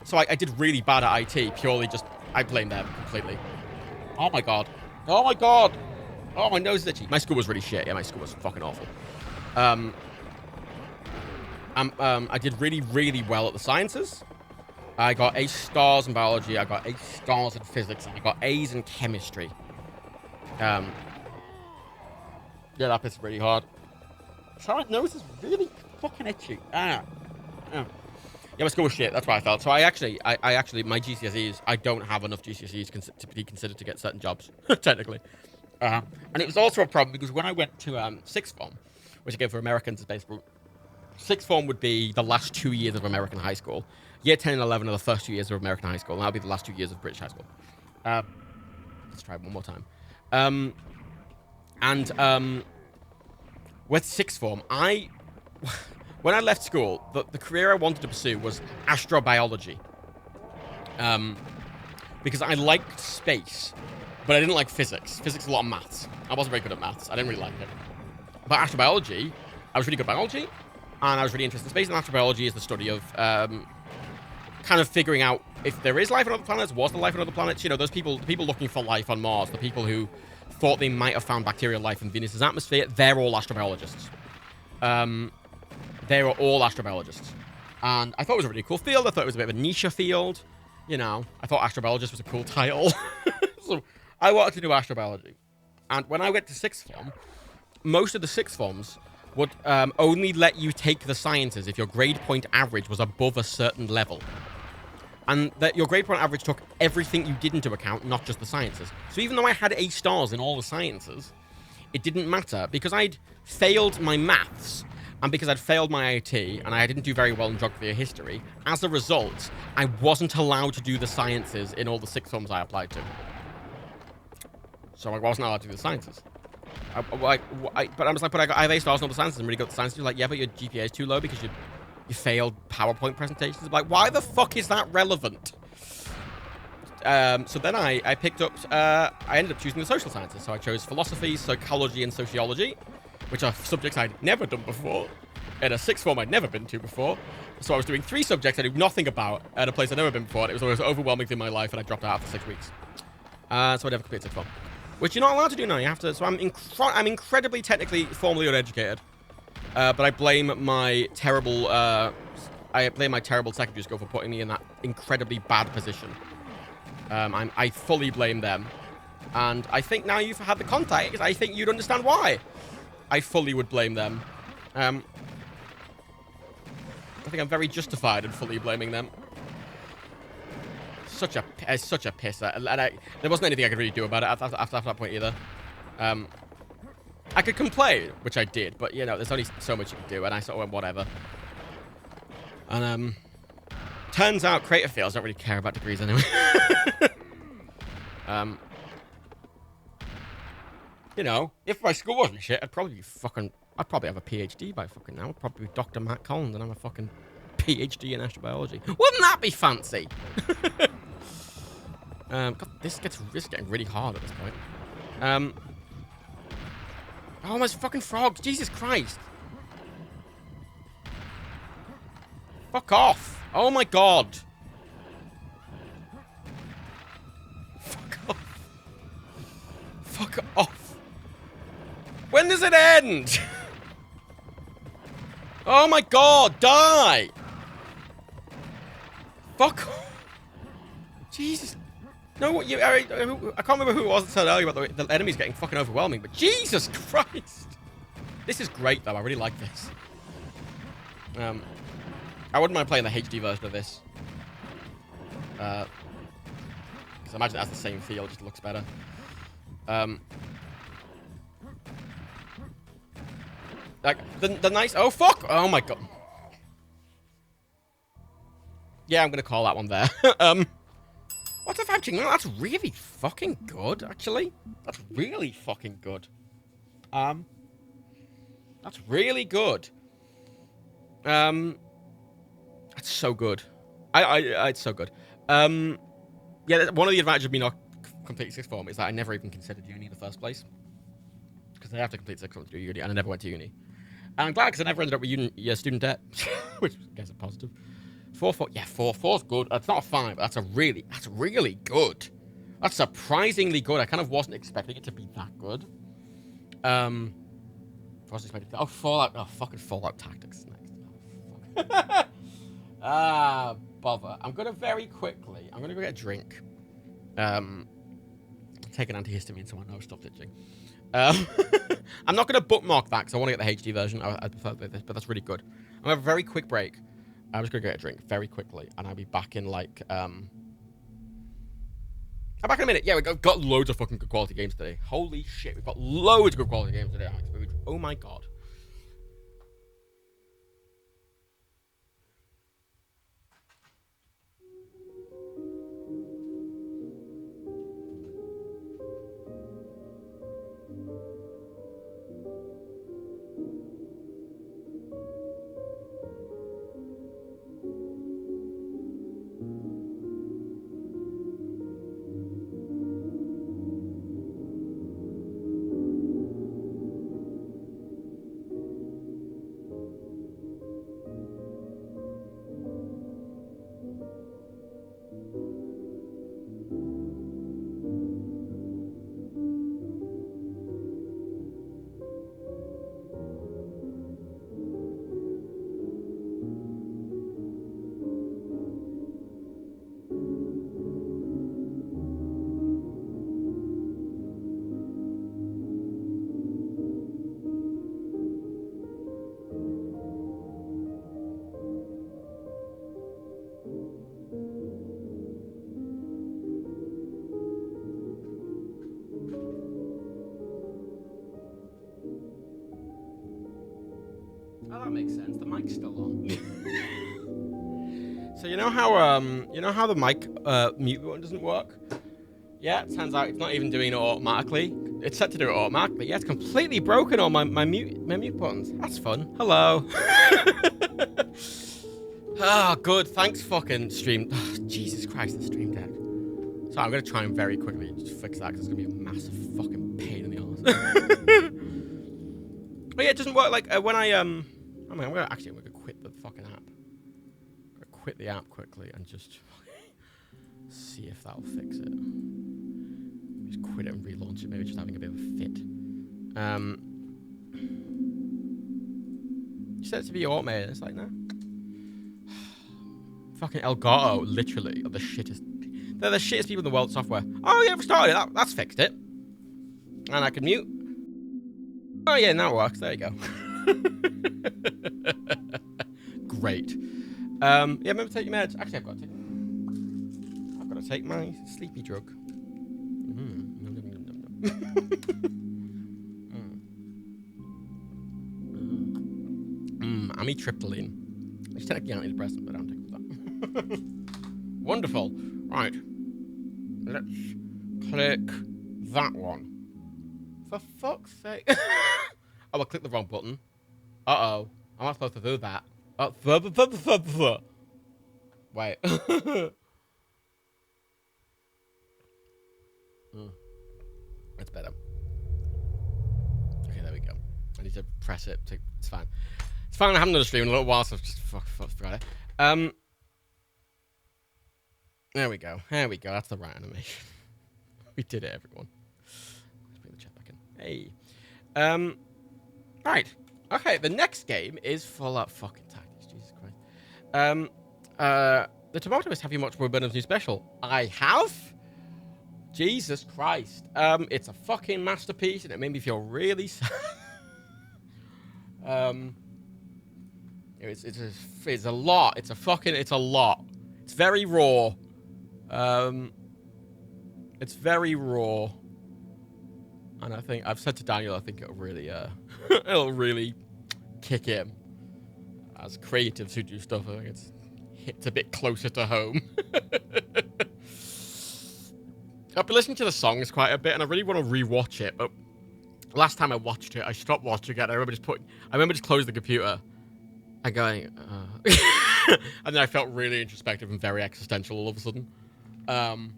So I did really bad at IT, purely just... I blamed them completely. Oh my god. Oh my god! Oh, my nose is itchy. My school was really shit. Yeah, my school was fucking awful. I did really, really well at the sciences. I got A stars in biology. I got A stars in physics. And I got A's in chemistry. Yeah, that bit's really hard. So my nose is really fucking itchy. Yeah, my school was shit. That's what I felt. So I actually, my GCSEs, I don't have enough GCSEs to be considered to get certain jobs, technically. And it was also a problem because when I went to sixth form, which again for Americans is basically, sixth form would be the last 2 years of American high school. Year 10 and 11 are the first 2 years of American high school, and that'll be the last 2 years of British high school. Let's try it one more time. With sixth form, when I left school, the career I wanted to pursue was astrobiology. Because I liked space, but I didn't like physics. Physics is a lot of maths. I wasn't very good at maths. I didn't really like it. But astrobiology, I was really good at biology, and I was really interested in space. And astrobiology is the study of kind of figuring out if there is life on other planets, was there life on other planets. You know, those people, the people looking for life on Mars, the people who thought they might have found bacterial life in Venus's atmosphere, they're all astrobiologists. They were all astrobiologists. And I thought it was a really cool field. I thought it was a bit of a niche field. You know, I thought astrobiologist was a cool title. So I wanted to do astrobiology. And when I went to sixth form, most of the sixth forms would only let you take the sciences if your grade point average was above a certain level. And that your grade point average took everything you did into account, not just the sciences. So even though I had A stars in all the sciences, it didn't matter because I'd failed my maths and because I'd failed my IT and I didn't do very well in geography or history. As a result, I wasn't allowed to do the sciences in all the sixth forms I applied to. So I wasn't allowed to do the sciences. But I was like, but I have A stars in all the sciences. I'm really good at the sciences. You're like, yeah, but your GPA is too low because you failed PowerPoint presentations. I'm like, why the fuck is that relevant? So then I picked up, I ended up choosing the social sciences. So I chose philosophy, psychology, and sociology, which are subjects I'd never done before. in a sixth form I'd never been to before. So I was doing 3 subjects I knew nothing about at a place I'd never been before. And it was always overwhelming through my life, and I dropped out after 6 weeks. So I never completed sixth form. Which you're not allowed to do now. You have to. So I'm incredibly technically formally uneducated. But I blame my terrible secondary school for putting me in that incredibly bad position. I fully blame them. And I think now you've had the context, I think you'd understand why. I fully would blame them. I think I'm very justified in fully blaming them. Such a pisser. And there wasn't anything I could really do about it after that point either. I could complain, which I did, but, you know, there's only so much you can do, and I sort of went, whatever. And, turns out creative fields don't really care about degrees anyway. You know, if my school wasn't shit, I'd probably have a PhD by fucking now. I'd probably be Dr. Matt Collins and have a fucking PhD in astrobiology. Wouldn't that be fancy? God, this is getting really hard at this point. Oh, there's fucking frogs. Jesus Christ. Fuck off. Oh my god. Fuck off. Fuck off. When does it end? Oh my god, die. Fuck off. Jesus. No, what you? I can't remember who it was that said earlier about the enemy's getting fucking overwhelming, but Jesus Christ! This is great though. I really like this. I wouldn't mind playing the HD version of this. Because I imagine it has the same feel, just looks better. Like the nice. Oh fuck! Oh my god. Yeah, I'm gonna call that one there. What's a 5 No, that's really fucking good, actually. That's really fucking good. That's really good. That's so good. It's so good. Yeah, one of the advantages of me not completing sixth form is that I never even considered uni in the first place. Because I have to complete sixth form to do uni, and I never went to uni. And I'm glad because I never ended up with student debt, which I guess is positive. 4-4, yeah, 4-4's good. It's not a 5, but that's really good. That's surprisingly good. I kind of wasn't expecting it to be that good. Fallout. Oh, fucking Fallout Tactics next. Oh, bother. I'm gonna go get a drink. Take an antihistamine so I know stop itching. I'm not gonna bookmark that because I want to get the HD version. I prefer this, but that's really good. I'm gonna have a very quick break. I'm just gonna get a drink very quickly, and I'll be back in like I'm back in a minute. Yeah, we got loads of fucking good quality games today. Holy shit, we've got loads of good quality games today, Alex. Oh my god. Oh, that makes sense. The mic's still on. So you know how the mic mute button doesn't work? Yeah, it turns out it's not even doing it automatically. It's set to do it automatically. Yeah, it's completely broken on my mute buttons. That's fun. Hello. Oh, good. Thanks, fucking stream. Oh, Jesus Christ, the stream deck. So I'm gonna try and very quickly just fix that because it's gonna be a massive fucking pain in the arse. But yeah, it doesn't work like when I I mean, we're gonna quit the fucking app. I'm gonna quit the app quickly and just see if that'll fix it. Just quit it and relaunch it. Maybe just having a bit of a fit. You said it to be automated. It's like, no. Fucking Elgato, literally, are the shittest. They're the shittest people in the world. Software. Oh yeah, we started it. That's fixed it. And I can mute. Oh yeah, now it works. There you go. Great. Yeah, remember to take your meds. Actually, I've got to take my sleepy drug. Amitriptyline. It's technically antidepressant, but I don't take that. Wonderful. Right. Let's click that one. For fuck's sake. Oh, I clicked the wrong button. Uh-oh. I'm not supposed to do that. Wait. That's better. Okay, there we go. I need to press it. It's fine. It's fine. I haven't done a stream in a little while, so I've just forgot it. There we go. There we go. That's the right animation. We did it, everyone. Let's bring the chat back in. Hey. Right. Okay, the next game is Fallout fucking Tactics. Jesus Christ. The Tomatoist, have you watched Roy Burnham's new special? I have. Jesus Christ. It's a fucking masterpiece, and it made me feel really sad. It's a lot. It's a lot. It's very raw. It's very raw. And I think, I've said to Daniel, I think it'll really, it'll really kick him. As creatives who do stuff, I think it hits a bit closer to home. I've been listening to the songs quite a bit, and I really want to rewatch it, but last time I watched it, I stopped watching it. I remember just closing the computer and going, and then I felt really introspective and very existential all of a sudden. And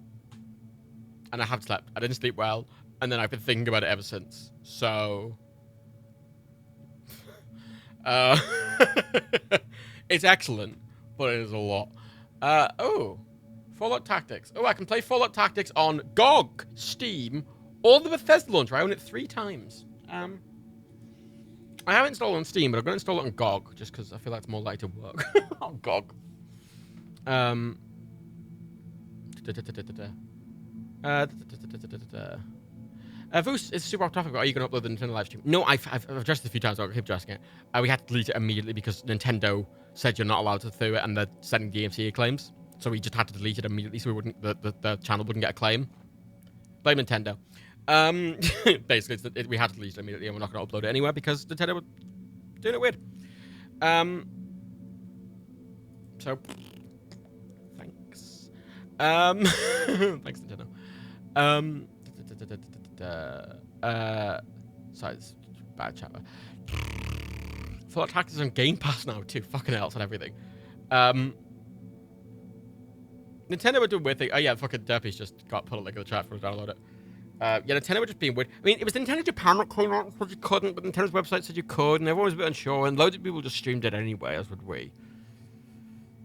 I haven't slept. I didn't sleep well, and then I've been thinking about it ever since. So, it's excellent, but it is a lot. Fallout Tactics. Oh, I can play Fallout Tactics on GOG, Steam, or the Bethesda launcher. I own it 3 times. I haven't installed it on Steam, but I'm going to install it on GOG, just because I feel like it's more likely to work on GOG. Voos is super off topic, but are you going to upload the Nintendo live stream? No, I've addressed it a few times, so I'll keep addressing it. We had to delete it immediately because Nintendo said you're not allowed to do it, and they're sending DMCA claims. So we just had to delete it immediately so the channel wouldn't get a claim. Blame Nintendo. Basically, we had to delete it immediately, and we're not going to upload it anywhere because Nintendo were doing it weird. So, thanks. Thanks, Nintendo. Sorry, it's bad chatter. Fallout Tactics is on Game Pass now too. Fucking hell, and everything. Nintendo were doing weird thing. Oh yeah, fucking Derpy's just got put a link in the chat for us to download it. Yeah, Nintendo were just being weird. I mean, it was Nintendo Japan that came out and said you couldn't, but Nintendo's website said you could, and everyone was a bit unsure, and loads of people just streamed it anyway, as would we.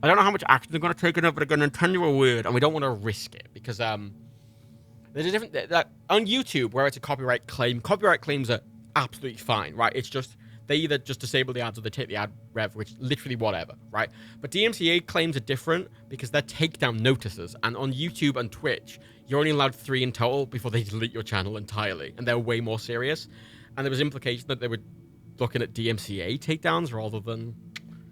I don't know how much action they're going to take on it, but again, Nintendo are weird, and we don't want to risk it, because, there's a different... on YouTube, where it's a copyright claims are absolutely fine, right? It's just... They either just disable the ads or they take the ad rev, which literally whatever, right? But DMCA claims are different because they're takedown notices. And on YouTube and Twitch, you're only allowed 3 in total before they delete your channel entirely. And they're way more serious. And there was implication that they were looking at DMCA takedowns rather than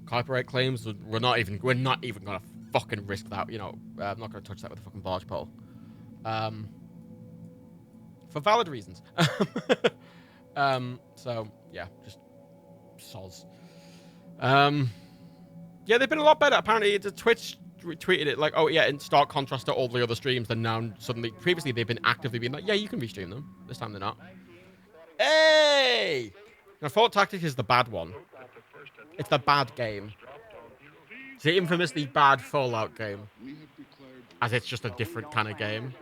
copyright claims. We're not even going to fucking risk that, you know. I'm not going to touch that with a fucking barge pole. For valid reasons. So, yeah, just... soz. Yeah, they've been a lot better. Apparently, Twitch tweeted it like, oh yeah, in stark contrast to all the other streams, then now suddenly, previously they've been actively being like, yeah, you can restream them. This time they're not. Hey! Now, Fallout Tactics is the bad one. It's the bad game. It's the infamously bad Fallout game. As it's just a different kind of game.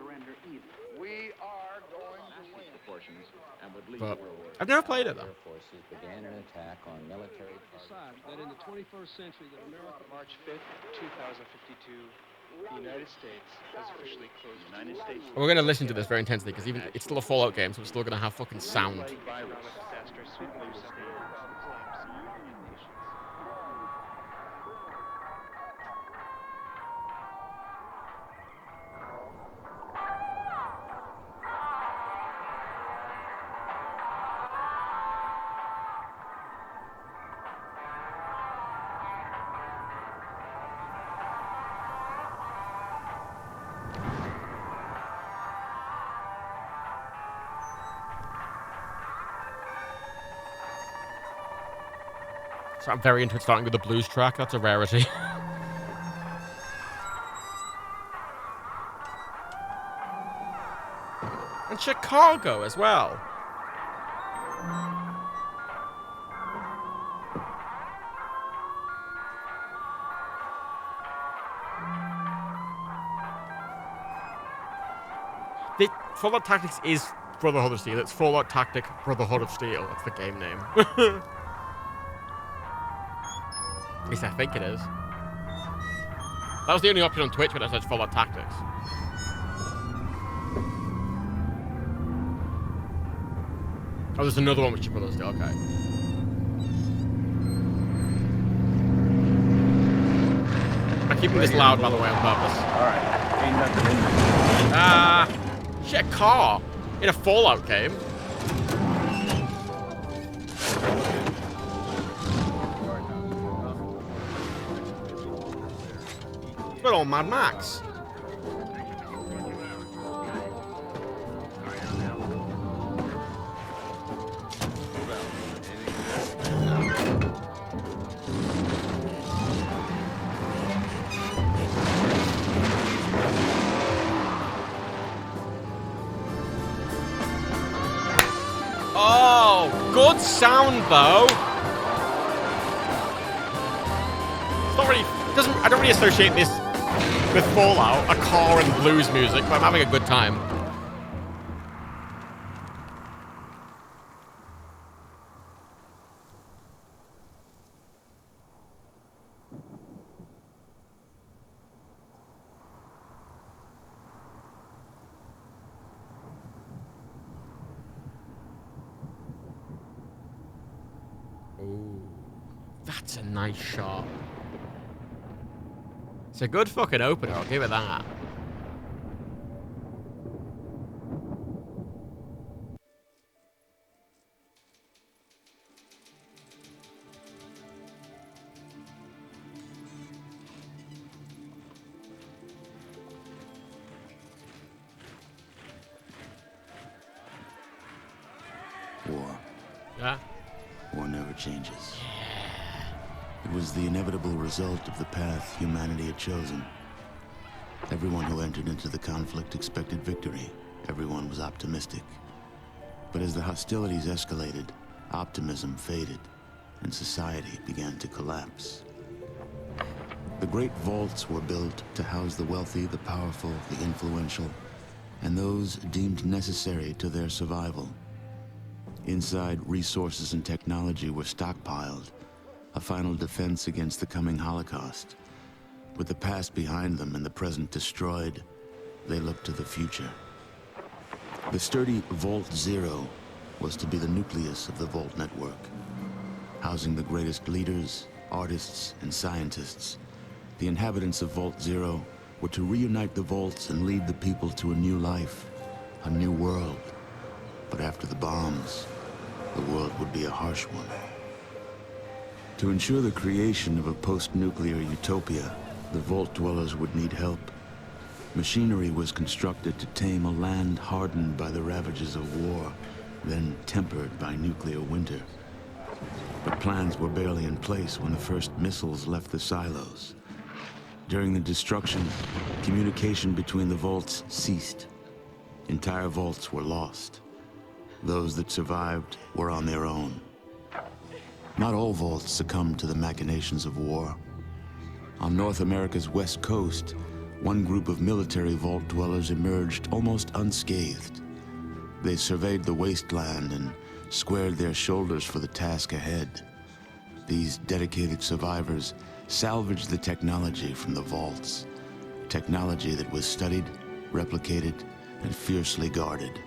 But I've never played it though. Air forces began an attack on military targets. That in the 21st century, that America. March 5th, 2052, the United States has officially closed. United States. We're gonna listen to this very intensely because even it's still a Fallout game, so it's still gonna have fucking sound. Disaster swiftly sweeping collapse of the United Nations. So I'm very into starting with the blues track. That's a rarity. And Chicago as well. The Fallout Tactics is Brotherhood of Steel. It's Fallout Tactic Brotherhood of Steel. That's the game name. At least I think it is. That was the only option on Twitch when I searched Fallout Tactics. Oh, there's another one with Chip Brothers. Okay. I'm keeping this loud, by the way, on purpose. Alright, ain't nothing in there. Shit, a car in a Fallout game. Good old Mad Max. Oh, good sound though. It's not really. I don't really associate this with Fallout, a car and blues music, but I'm having a good time. Ooh, that's a nice shot. It's a good fucking opener, I'll give it that. War. Yeah? War never changes. It was the inevitable result of the path humanity had chosen. Everyone who entered into the conflict expected victory. Everyone was optimistic. But as the hostilities escalated, optimism faded, and society began to collapse. The great vaults were built to house the wealthy, the powerful, the influential, and those deemed necessary to their survival. Inside, resources and technology were stockpiled, a final defense against the coming Holocaust. With the past behind them and the present destroyed, they looked to the future. The sturdy Vault Zero was to be the nucleus of the Vault network, housing the greatest leaders, artists, and scientists. The inhabitants of Vault Zero were to reunite the Vaults and lead the people to a new life, a new world. But after the bombs, the world would be a harsh one. To ensure the creation of a post-nuclear utopia, the Vault dwellers would need help. Machinery was constructed to tame a land hardened by the ravages of war, then tempered by nuclear winter. But plans were barely in place when the first missiles left the silos. During the destruction, communication between the Vaults ceased. Entire Vaults were lost. Those that survived were on their own. Not all Vaults succumbed to the machinations of war. On North America's west coast, one group of military Vault dwellers emerged almost unscathed. They surveyed the wasteland and squared their shoulders for the task ahead. These dedicated survivors salvaged the technology from the vaults. Technology that was studied, replicated, and fiercely guarded.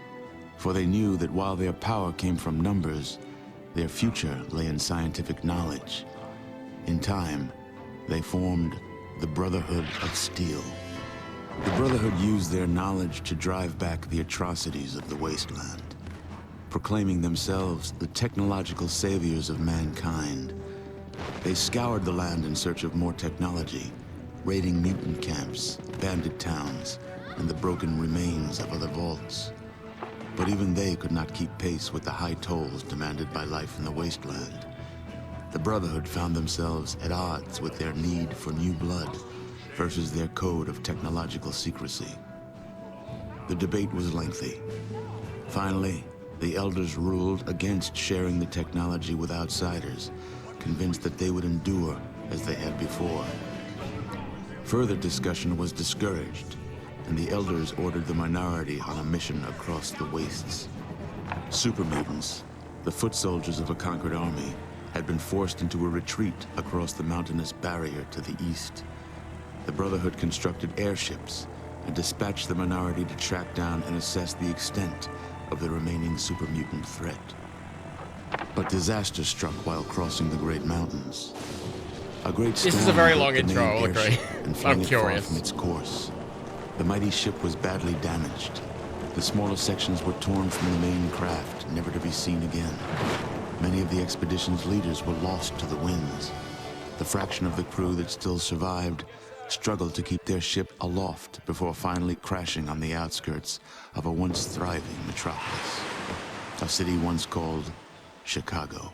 For they knew that while their power came from numbers, their future lay in scientific knowledge. In time, they formed the Brotherhood of Steel. The Brotherhood used their knowledge to drive back the atrocities of the wasteland, proclaiming themselves the technological saviors of mankind. They scoured the land in search of more technology, raiding mutant camps, bandit towns, and the broken remains of other vaults. But even they could not keep pace with the high tolls demanded by life in the wasteland. The Brotherhood found themselves at odds with their need for new blood versus their code of technological secrecy. The debate was lengthy. Finally, the Elders ruled against sharing the technology with outsiders, convinced that they would endure as they had before. Further discussion was discouraged, and the Elders ordered the minority on a mission across the wastes. Super mutants, the foot soldiers of a conquered army, had been forced into a retreat across the mountainous barrier to the east. The Brotherhood constructed airships and dispatched the minority to track down and assess the extent of the remaining super mutant threat. But disaster struck while crossing the Great Mountains. A great storm This is a very long broke the intro, main I'll agree. airship and flung I'm it far curious. from its course. The mighty ship was badly damaged. The smaller sections were torn from the main craft, never to be seen again. Many of the expedition's leaders were lost to the winds. The fraction of the crew that still survived struggled to keep their ship aloft before finally crashing on the outskirts of a once thriving metropolis. A city once called Chicago.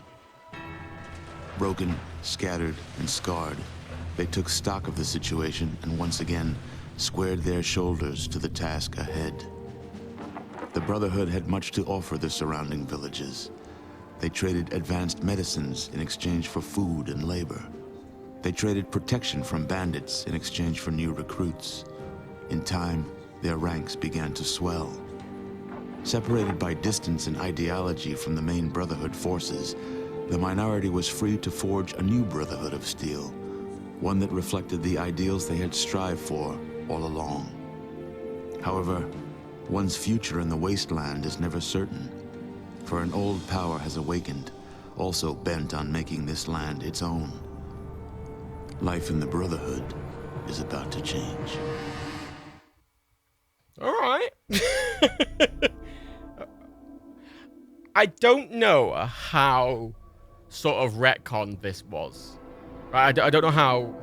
Broken, scattered, and scarred, they took stock of the situation and once again squared their shoulders to the task ahead. The Brotherhood had much to offer the surrounding villages. They traded advanced medicines in exchange for food and labor. They traded protection from bandits in exchange for new recruits. In time, their ranks began to swell. Separated by distance and ideology from the main Brotherhood forces, the minority was free to forge a new Brotherhood of Steel, one that reflected the ideals they had strived for all along. However, one's future in the wasteland is never certain, for an old power has awakened, also bent on making this land its own. Life in the Brotherhood is about to change. All right. I don't know how sort of retcon this was. Right? I don't know how...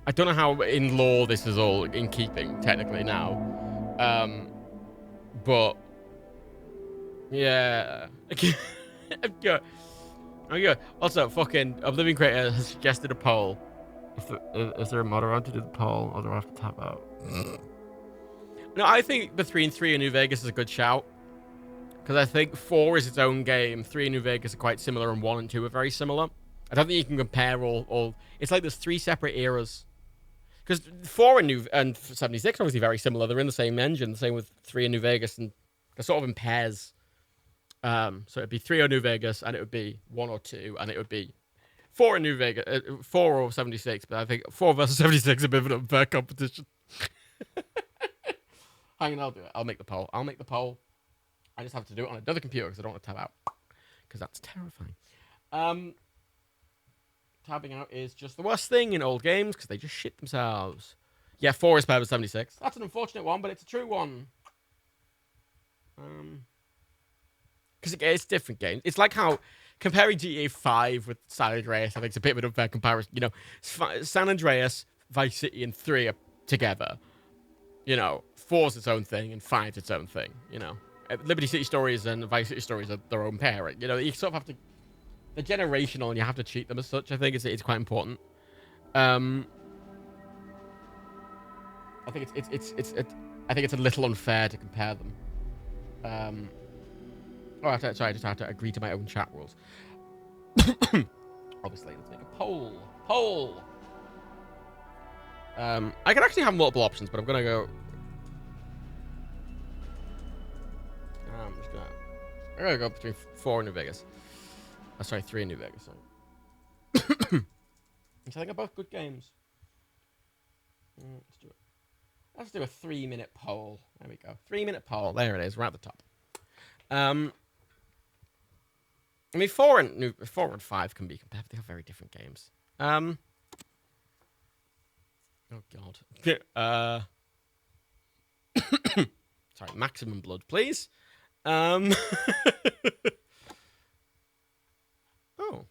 I don't know how in lore this is all in keeping, technically, now. But... Yeah. I'm good. Also, fucking Oblivion Creator has suggested a poll. Is there a mod around to do the poll, or do I have to tap out? No, I think between 3 and New Vegas is a good shout. Because I think 4 is its own game, 3 and New Vegas are quite similar, and 1 and 2 are very similar. I don't think you can compare all... It's like there's 3 separate eras. Because 4 and 76 are obviously very similar. They're in the same engine, the same with 3 and New Vegas, and they're sort of in pairs. So it'd be 3 or New Vegas, and it would be 1 or 2, and it would be 4 in New Vegas, 4 or 76. But I think 4 versus 76 is a bit of an unfair competition. Hang on, I'll do it. I'll make the poll. I just have to do it on another computer because I don't want to tab out. Because that's terrifying. Tabbing out is just the worst thing in old games because they just shit themselves. Yeah, 4 is better than 76. That's an unfortunate one, but it's a true one. Because it's different games. It's like how comparing GTA 5 with San Andreas, I think it's a bit of an unfair comparison. You know, San Andreas, Vice City, and 3 are together. You know, 4's its own thing, and 5's its own thing. You know, Liberty City Stories and Vice City Stories are their own pairing. You know, you sort of have to... They're generational, and you have to treat them as such. I think it's quite important. I think I think it's a little unfair to compare them. I just have to agree to my own chat rules. Obviously, let's make a poll. I can actually have multiple options, but I'm gonna go. I gotta go between 4 in New Vegas. Oh, sorry, 3 in New Vegas. Sorry. I think they're both good games. Let's do it. Let's do a 3-minute poll. There we go. 3-minute poll. There it is, right at the top. I mean, 4 and 5 can be compared. They are very different games. Oh God. Sorry, maximum blood, please. Oh. Oh.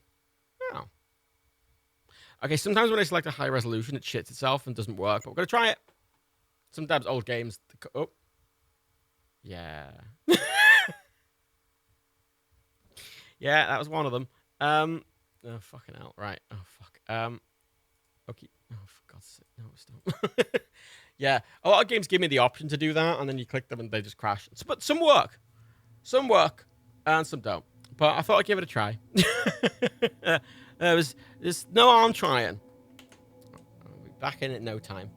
Okay, sometimes when I select a high resolution, it shits itself and doesn't work, but we're gonna try it. Sometimes old games. Oh. Yeah. Yeah, that was one of them. Oh, fucking hell. Right. Oh, fuck. Okay. Oh, for God's sake. No, stop. Yeah. A lot of games give me the option to do that, and then you click them and they just crash. But some work. Some work, and some don't. But I thought I'd give it a try. There's no harm trying. I'll be back in it no time.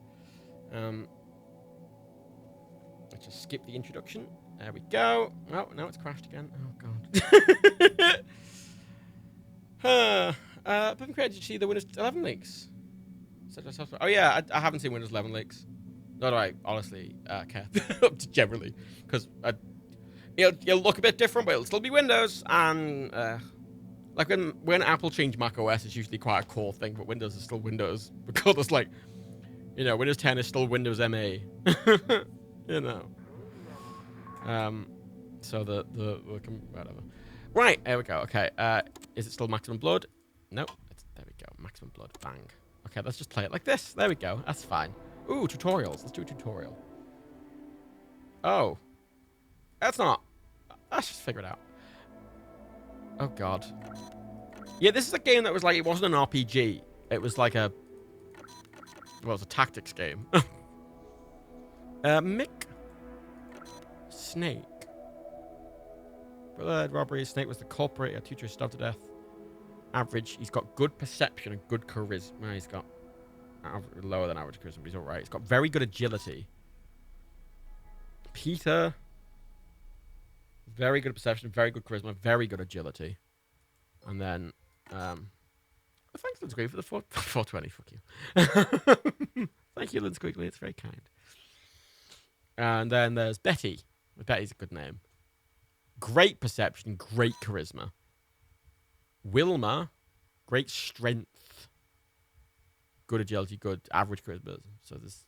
Let's just skip the introduction. There we go. Oh, now it's crashed again. Oh, God. Been created to see the Windows 11 leaks. Oh, yeah, I haven't seen Windows 11 leaks. Nor do I honestly care. Generally. Because it'll look a bit different, but it'll still be Windows. And like when Apple changed Mac OS, it's usually quite a cool thing, but Windows is still Windows. Because it's like, you know, Windows 10 is still Windows MA. You know. So whatever. Right, there we go. Okay, is it still maximum blood? Nope. There we go. Maximum blood. Bang. Okay, let's just play it like this. There we go. That's fine. Ooh, tutorials. Let's do a tutorial. Oh. That's not. Let's just figure it out. Oh, God. Yeah, this is a game that was like, it wasn't an RPG. It was like a... Well, it was a tactics game. Mick. Snake. Blood robbery. Snake was the culprit. A teacher starved to death. Average. He's got good perception and good charisma. He's got lower than average charisma, but he's alright. He's got very good agility. Peter. Very good perception, very good charisma, very good agility. And then, thanks, Lynn Squiggly, for the 420. Fuck you. Thank you, Lynn Squiggly. It's very kind. And then there's Betty. Betty's a good name. Great perception, great charisma. Wilma, great strength. Good agility, good average charisma. So there's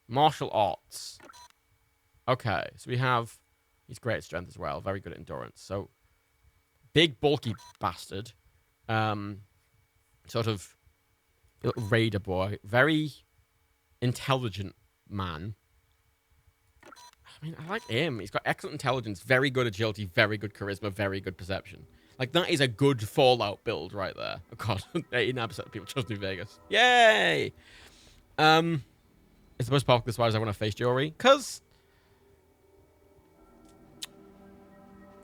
martial arts. Okay, so we have... He's great at strength as well. Very good at endurance. So, big, bulky bastard. Sort of little raider boy. Very intelligent man. I mean, I like him. He's got excellent intelligence, very good agility, very good charisma, very good perception. Like, that is a good Fallout build right there. Oh, God. 89% of people chose New Vegas. Yay! It's the most popular as far as I want to face Jory. Because...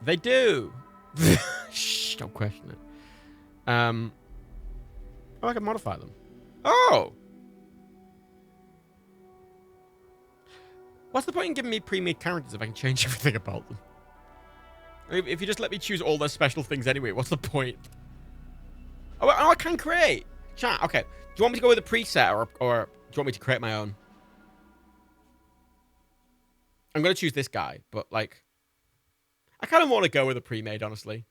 They do. Shh, don't question it. Oh, I can modify them. Oh! What's the point in giving me pre-made characters if I can change everything about them? If you just let me choose all their special things anyway, what's the point? Oh, I can create. Chat, okay. Do you want me to go with a preset or do you want me to create my own? I'm going to choose this guy, but like... I kind of want to go with a pre-made, honestly.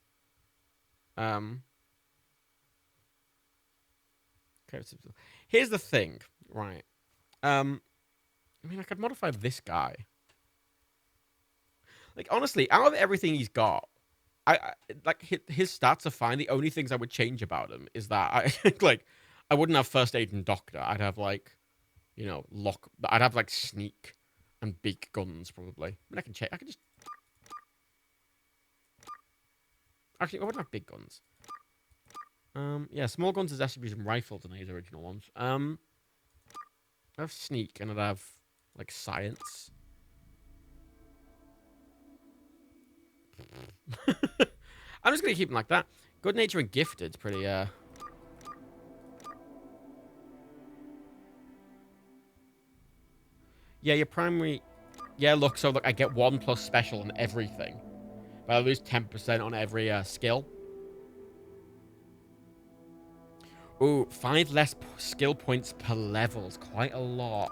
Okay, here's the thing, right? I mean, I could modify this guy. Like, honestly, out of everything he's got, I like his stats are fine. The only things I would change about him is that I wouldn't have first aid and doctor. I'd have like, you know, I'd have like sneak and big guns probably. I mean, I can check. I can just. Actually, I wouldn't have big guns. Yeah, small guns is actually using rifles in these original ones. I have sneak and I'd have like science. I'm just gonna keep them like that. Good nature and gifted's pretty Yeah, your primary. Yeah, look, so look, I get 1+ special on everything. But I lose 10% on every skill. Ooh, 5 less skill points per level is quite a lot.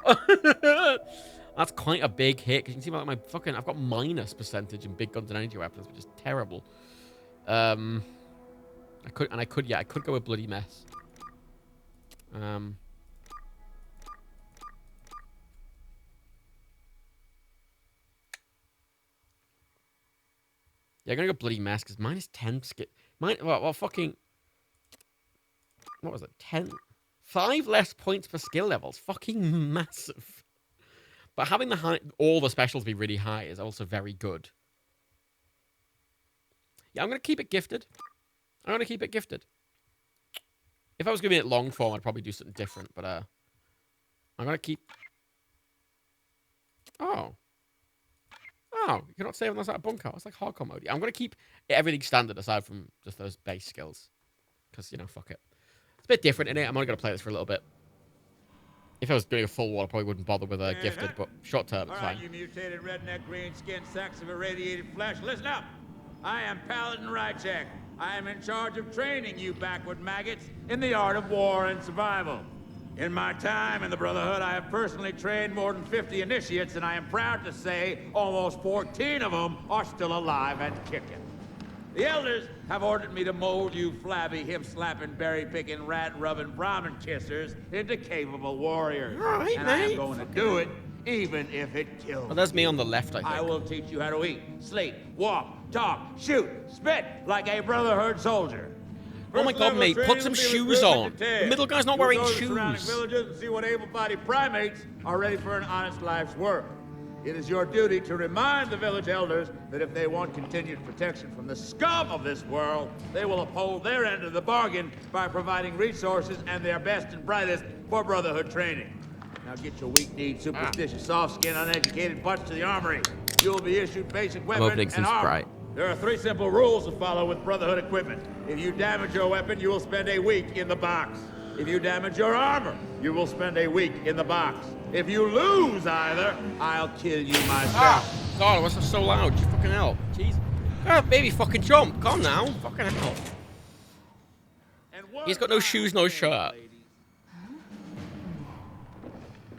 That's quite a big hit. Because you can see like my fucking... I've got minus percentage in big guns and energy weapons, which is terrible. I could go with bloody mess. Yeah, I'm gonna go bloody mess because minus 10 skill. Well, fucking. What was it? 10. 5 less points per skill levels. Fucking massive. But having all the specials be really high is also very good. Yeah, I'm gonna keep it gifted. If I was giving it long form, I'd probably do something different. But I'm gonna keep. Oh, you cannot save unless at a bunker. It's like hardcore mode. I'm gonna keep everything standard aside from just those base skills, because fuck it. It's a bit different in it. I'm only gonna play this for a little bit. If I was doing a full wall, I probably wouldn't bother with a gifted, but short term, it's fine. All right, you mutated redneck green-skinned sacks of irradiated flesh, listen up. I am Paladin Rychek. I am in charge of training you backward maggots in the art of war and survival. In my time in the Brotherhood, I have personally trained more than 50 initiates, and I am proud to say almost 14 of them are still alive and kicking. The elders have ordered me to mold you flabby, hip-slapping, berry-picking, rat-rubbing Brahmin kissers into capable warriors. All right, and mate. I am going to do it, even if it kills Well, that's me on the left, I think. I will teach you how to eat, sleep, walk, talk, shoot, spit like a Brotherhood soldier. Oh my God, mate, put some shoes on. The middle guy's not wearing shoes. Surrounding villages and see what able-bodied primates are ready for an honest life's work. It is your duty to remind the village elders that if they want continued protection from the scum of this world, they will uphold their end of the bargain by providing resources and their best and brightest for Brotherhood training. Now get your weak-kneed, superstitious, soft-skinned, uneducated butts to the armory. You will be issued basic weapons and armor. There are 3 simple rules to follow with Brotherhood equipment. If you damage your weapon, you will spend a week in the box. If you damage your armor, you will spend a week in the box. If you lose either, I'll kill you myself. God, what's so loud? You fucking hell. Jeez. God, baby, fucking jump. Calm down. Fucking hell. He's got no shoes, no shirt.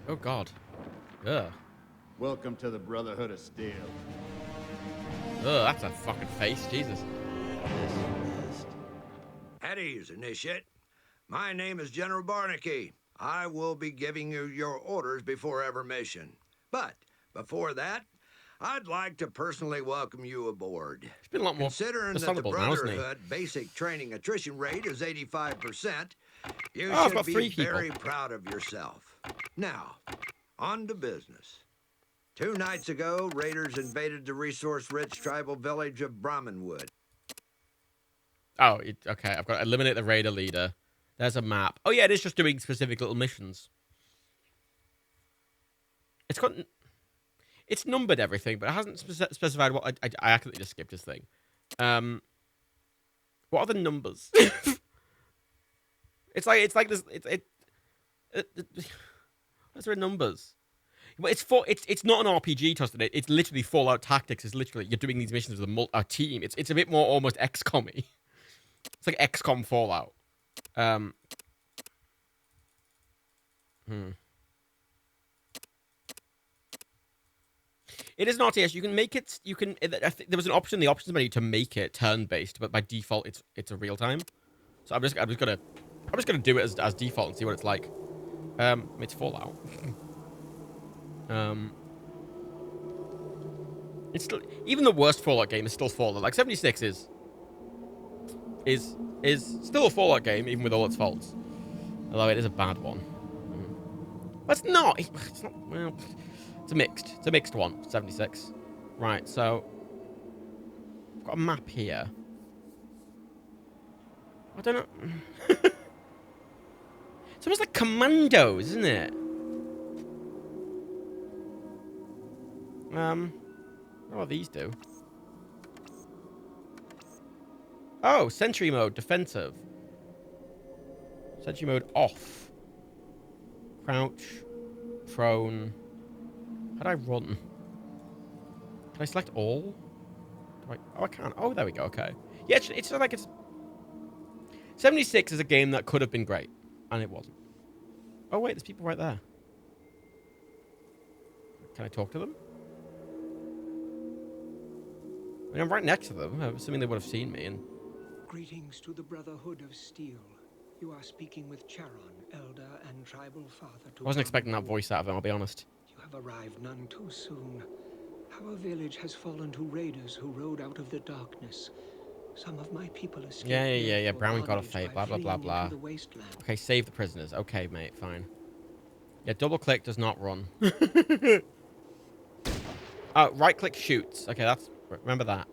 Oh, God. Ugh. Welcome to the Brotherhood of Steel. Ugh, that's a fucking face. Jesus. At ease, Initiate. My name is General Barnaky. I will be giving you your orders before every mission. But before that, I'd like to personally welcome you aboard. It's been a lot more Considering that the Brotherhood basic training attrition rate is 85%, you should be very proud of yourself. Now, on to business. 2 nights ago, raiders invaded the resource-rich tribal village of Brahmanwood. Oh, okay. I've got to eliminate the raider leader. There's a map. Oh, yeah, it is just doing specific little missions. It's numbered everything, but it hasn't specified what... I accurately just skipped this thing. What are the numbers? it's like this... What's there numbers? But it's not an RPG, Tustin. It's literally Fallout Tactics. It's literally you're doing these missions with a team. It's a bit more almost XCOM-y. It's like XCOM Fallout. It is an RTS. You can make it. You can. I think there was an option in the options menu to make it turn-based, but by default, it's a real time. So I'm just gonna do it as default and see what it's like. It's Fallout. It's still, even the worst Fallout game is still Fallout. Like 76 is still a Fallout game, even with all its faults. Although it is a bad one. But it's not. It's not. Well, it's a mixed one. 76. Right. So I've got a map here. I don't know. It's almost like Commandos, isn't it? What do these do? Oh, sentry mode, defensive. Sentry mode off. Crouch, prone. How do I run? Can I select all? Oh, I can't. Oh, there we go. Okay. Yeah, it's not like it's... 76 is a game that could have been great, and it wasn't. Oh, wait, there's people right there. Can I talk to them? I mean, I'm right next to them. I'm assuming they would have seen me. And Greetings to the Brotherhood of Steel. You are speaking with Charon, elder and tribal father to... I wasn't expecting that voice out of him, I'll be honest. You have arrived none too soon. Our village has fallen to raiders who rode out of the darkness. Some of my people escaped. Yeah. Brown got a fate. Blah, blah, blah, blah. Okay, save the prisoners. Okay, mate, fine. Yeah, double click does not run. Right click shoots. Okay, that's... Remember that.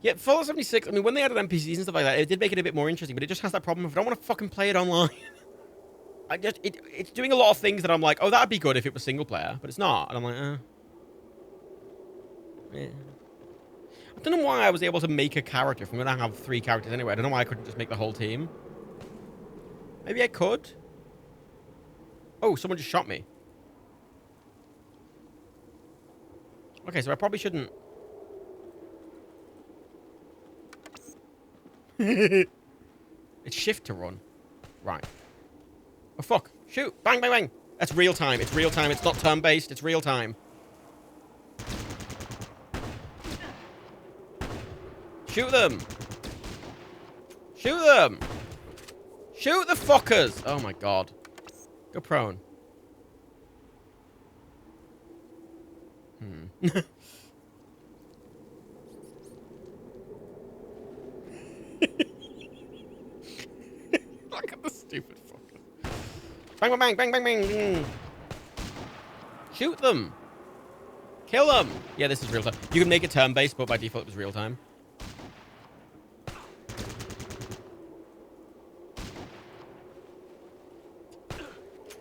Yeah, Fallout 76, I mean, when they added NPCs and stuff like that, it did make it a bit more interesting, but it just has that problem if I don't want to fucking play it online. It's doing a lot of things that I'm like, oh, that'd be good if it was single player, but it's not. And I'm like, yeah. I don't know why I was able to make a character from when I have 3 characters anyway. I don't know why I couldn't just make the whole team. Maybe I could. Oh, someone just shot me. Okay, so I probably shouldn't... It's shift to run. Right. Oh, fuck. Shoot. Bang, bang, bang. That's real time. It's real time. It's not turn-based. It's real time. Shoot them. Shoot them. Shoot the fuckers. Oh, my God. Go prone. Look at the stupid fucker. Bang, bang, bang, bang, bang, bang. Shoot them. Kill them. Yeah, this is real time. You can make it turn-based, but by default it was real time.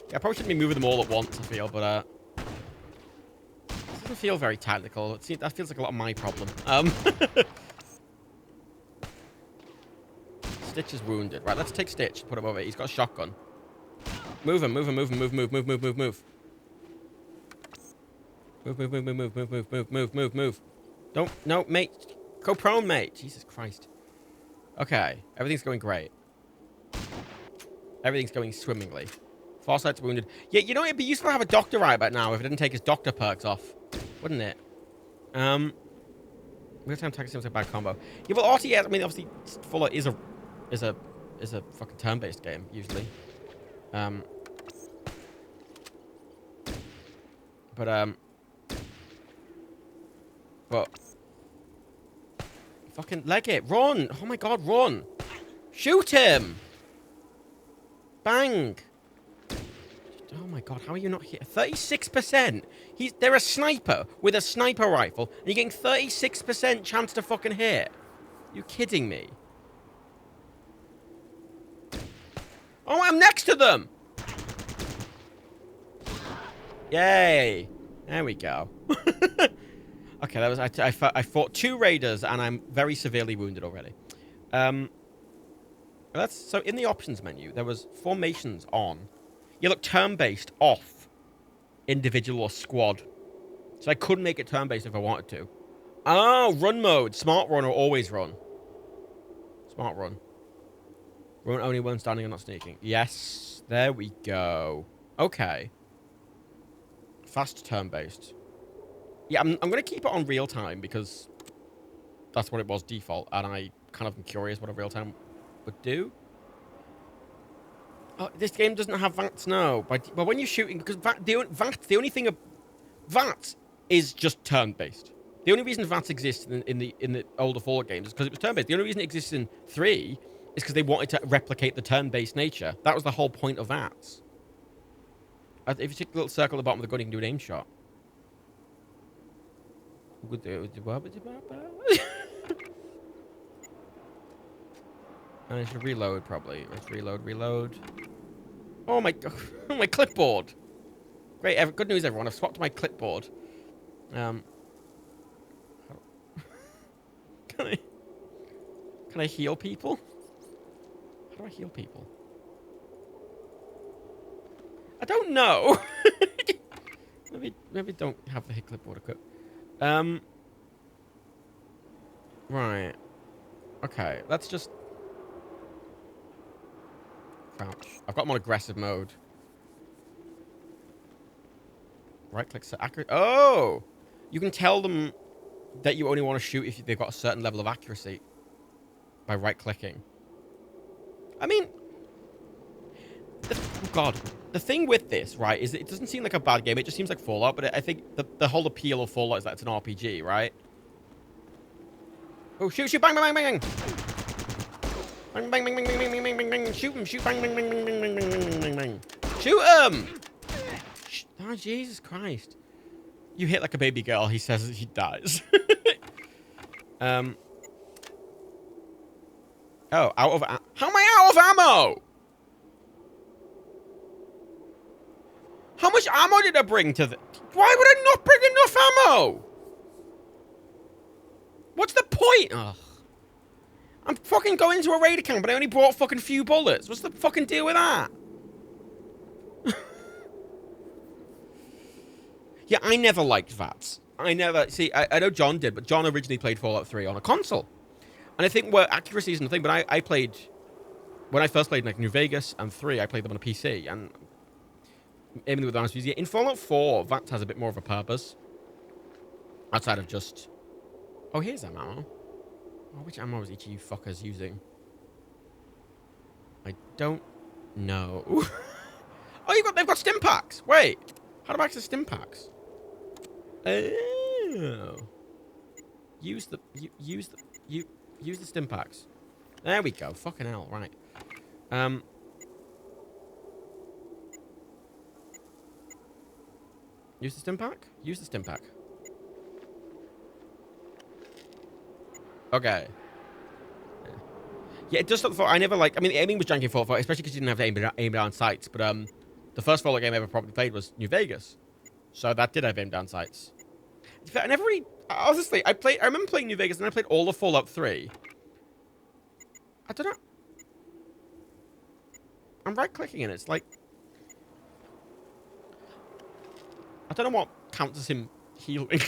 Yeah, I probably shouldn't be moving them all at once, I feel, but, it doesn't feel very tactical. That feels like a lot of my problem. Stitch is wounded. Right, let's take Stitch. Put him over. He's got a shotgun. Move him, move him, move him, move, move, move, move, move, move. Move, move, move, move, move, move, move, move, move, move, move. Don't, no, mate. Go prone, mate. Jesus Christ. Okay, everything's going great. Everything's going swimmingly. Farsight's wounded. Yeah, you know, it'd be useful to have a doctor right about now if it didn't take his doctor perks off. Wouldn't it? Real-time tactics seems like a bad combo. Yeah, well, RTS, I mean, obviously, Fallout is a fucking turn-based game, usually. But fucking leg it. Run. Oh my God, run. Shoot him. Bang. Oh my God, how are you not here? 36%. They're a sniper with a sniper rifle, and you're getting 36% chance to fucking hit. You kidding me? Oh, I'm next to them. Yay. There we go. Okay, that was I fought 2 raiders, and I'm very severely wounded already. So in the options menu, there was formations on. You look turn-based off, individual or squad. So I couldn't make it turn-based if I wanted to. Oh, run mode. Smart run or always run. Smart run. Run only when standing and not sneaking. Yes, there we go. Okay. Fast turn-based. Yeah, I'm going to keep it on real-time because that's what it was default. And I kind of am curious what a real-time would do. Oh, this game doesn't have VATs, no. But when you're shooting, because the only thing... VATs is just turn-based. The only reason VATs exist in the older Fallout games is because it was turn-based. The only reason it exists in 3 is because they wanted to replicate the turn-based nature. That was the whole point of VATs. If you take the little circle at the bottom of the gun, you can do an aim shot. And I should reload, probably. Let's reload. Oh my God. Oh, my clipboard. Great. Good news, everyone. I've swapped my clipboard. Can I heal people? How do I heal people? I don't know. maybe don't have the hit clipboard equipped. Right. Okay, let's just... Crouch. I've got them on aggressive mode. Right-click set accurate. Oh! You can tell them that you only want to shoot if they've got a certain level of accuracy by right-clicking. I mean... Oh God. The thing with this, right, is that it doesn't seem like a bad game. It just seems like Fallout, but I think the whole appeal of Fallout is that it's an RPG, right? Oh, shoot, shoot, bang, bang, bang, bang! Bang, bang, bang, bang, bang, bang, bang, bang, bang, shoot him, shoot, bang, bang, bang, bang, bang, bang, bang, bang, bang. Shoot him! Oh, Jesus Christ. You hit like a baby girl, he says he dies. Oh, out of... How am I out of ammo? How much ammo did I bring to the... Why would I not bring enough ammo? What's the point? Ugh. I'm fucking going into a raid account, but I only brought fucking few bullets. What's the fucking deal with that? Yeah, I never liked VATS. I never... See, I know John did, but John originally played Fallout 3 on a console. And I think where accuracy isn't the thing, but I played... When I first played, like, New Vegas and 3, I played them on a PC, and... Aiming with the honest in Fallout 4, VATS has a bit more of a purpose. Outside of just... Oh, here's ammo. Oh, which ammo is each of you fuckers using? I don't know. Oh, they've got stim packs. Wait. How do I access stim packs? Oh. Use the stim packs. There we go. Fucking hell. Right. Use the stim pack? Use the stim pack. Okay. Yeah, it does look for... I never like... I mean, the aiming was janky for especially because you didn't have to aim down sights. But the first Fallout game I ever probably played was New Vegas. So that did have aim down sights. I never really... Honestly, I remember playing New Vegas and I played all of Fallout 3. I don't know. I'm right-clicking and it's like... I don't know what counts as him healing.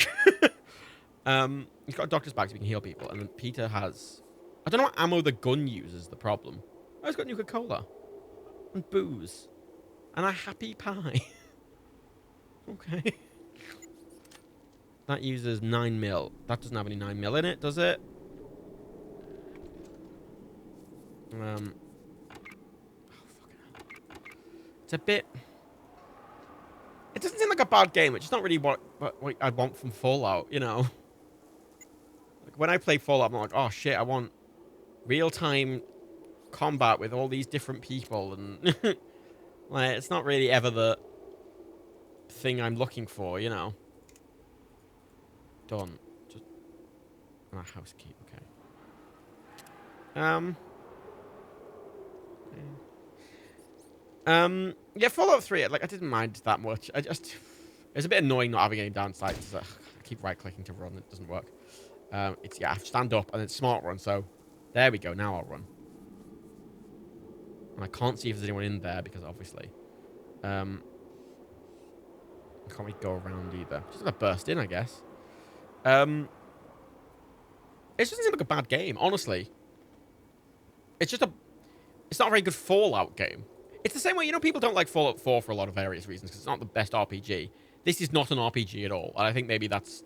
He's got a doctor's bag so he can heal people. And then Peter has... I don't know what ammo the gun uses, the problem. Oh, he's got Nuka-Cola. And booze. And a happy pie. Okay. That uses 9mm. That doesn't have any 9mm in it, does it? Oh, fucking hell. It's a bit... It doesn't seem like a bad game. It's just not really what I'd want from Fallout, you know? Like, when I play Fallout, I'm like, oh, shit, I want real-time combat with all these different people. And, like, it's not really ever the thing I'm looking for, you know? Done. Just... Oh, housekeep, okay. Yeah, Fallout 3, like, I didn't mind that much. It's a bit annoying not having any downsides. I keep right-clicking to run, it doesn't work. It's, yeah, I have to stand up, and it's smart run, so there we go, now I'll run. And I can't see if there's anyone in there, because obviously. I can't really go around either. Just gonna burst in, I guess. It doesn't seem like a bad game, honestly. It's just it's not a very good Fallout game. It's the same way, you know, people don't like Fallout 4 for a lot of various reasons, because it's not the best RPG. This is not an RPG at all, and I think maybe that's...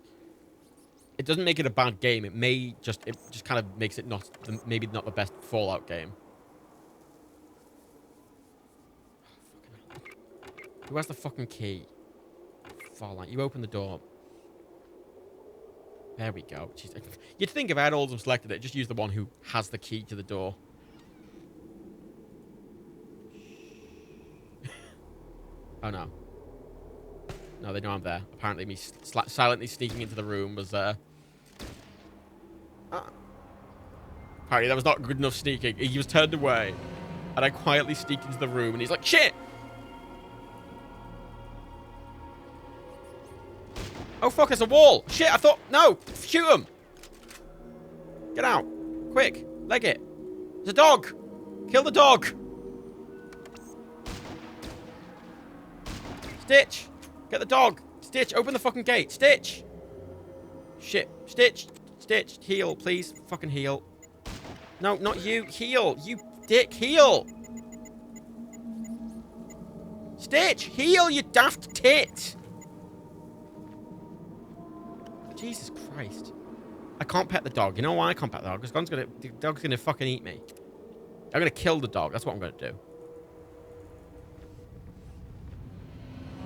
It doesn't make it a bad game. It just kind of makes it maybe not the best Fallout game. Who has the fucking key? Fallout. You open the door. There we go. Jeez. You'd think if I had all of them selected it, just use the one who has the key to the door. Oh, no. No, they know I'm there. Apparently me silently sneaking into the room was, Apparently that was not good enough sneaking. He was turned away. And I quietly sneaked into the room and he's like, shit! Oh, fuck, there's a wall! Shit, I thought... No! Shoot him! Get out. Quick. Leg it. There's a dog! Kill the dog! Stitch! Get the dog! Stitch, open the fucking gate! Stitch! Shit. Stitch. Stitch. Heal, please. Fucking heal. No, not you. Heal. You dick. Heal. Stitch. Heal, you daft tit. Jesus Christ. I can't pet the dog. You know why I can't pet the dog? Because the dog's gonna fucking eat me. I'm gonna kill the dog. That's what I'm gonna do.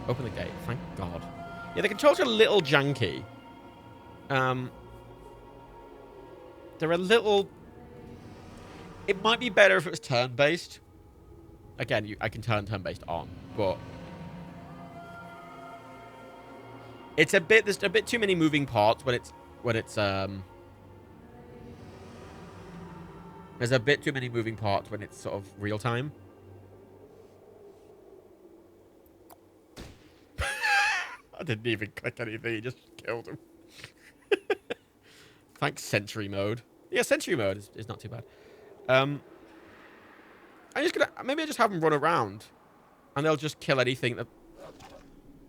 Open the gate. Thank God. Yeah, the controls are a little janky. They're a little... It might be better if it was turn-based. Again, I can turn turn-based on, but... It's a bit... There's a bit too many moving parts when it's... There's a bit too many moving parts when it's sort of real-time. I didn't even click anything, he just killed him. Thanks, Sentry Mode. Yeah, Sentry Mode is not too bad. I'm just gonna... Maybe I just have them run around. And they'll just kill anything that...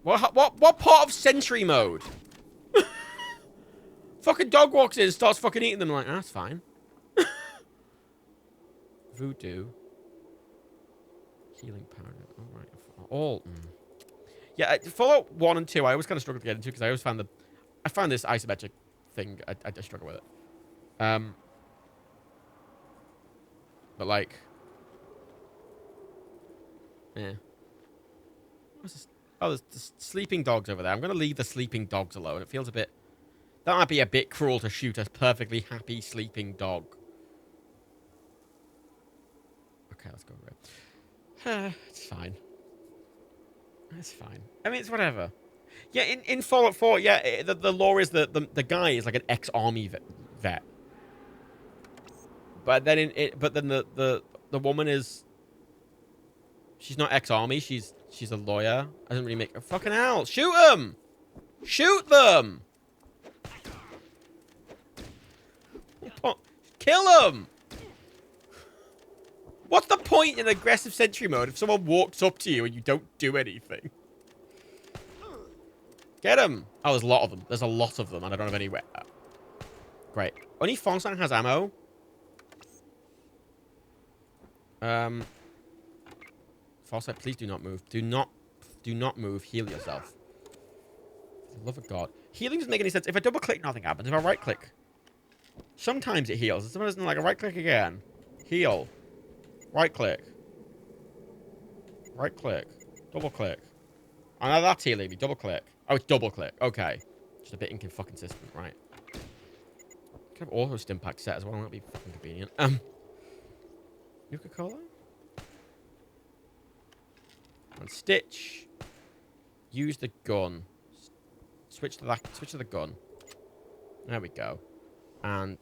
What part of Sentry Mode? Fucking dog walks in and starts fucking eating them. Like, that's fine. Voodoo. Healing powder. Alright. All... Yeah, Fallout 1 and 2, I always kind of struggled to get into because I always found I found this isometric thing, I just struggle with it. But like... Yeah. What's this? Oh, there's sleeping dogs over there. I'm going to leave the sleeping dogs alone. It feels a bit... That might be a bit cruel to shoot a perfectly happy sleeping dog. Okay, let's go over it. It's fine. It's fine. I mean, it's whatever. Yeah, in Fallout 4, yeah, the lore is that the guy is like an ex-army vet. But then the woman is... She's not ex-army, she's a lawyer. Doesn't really make... Fucking hell! Shoot them! Shoot them! Kill them! What's the point in aggressive sentry mode if someone walks up to you and you don't do anything? Get him! Oh, there's a lot of them. There's a lot of them, and I don't have any... Great. Only Fonstein has ammo. Foresight, please do not move. Do not move. Heal yourself. For the love of God. Healing doesn't make any sense. If I double click, nothing happens. If I right click, sometimes it heals. Someone doesn't like a right click again. Heal. Right click. Right click. Double click. Oh, now that's healing me. Double click. Oh, it's double click. Okay. Just a bit inconsistent, right? Can have auto stim pack set as well. That'd be fucking convenient. Nuka-Cola? And Stitch. Use the gun. Switch to that. Switch to the gun. There we go. And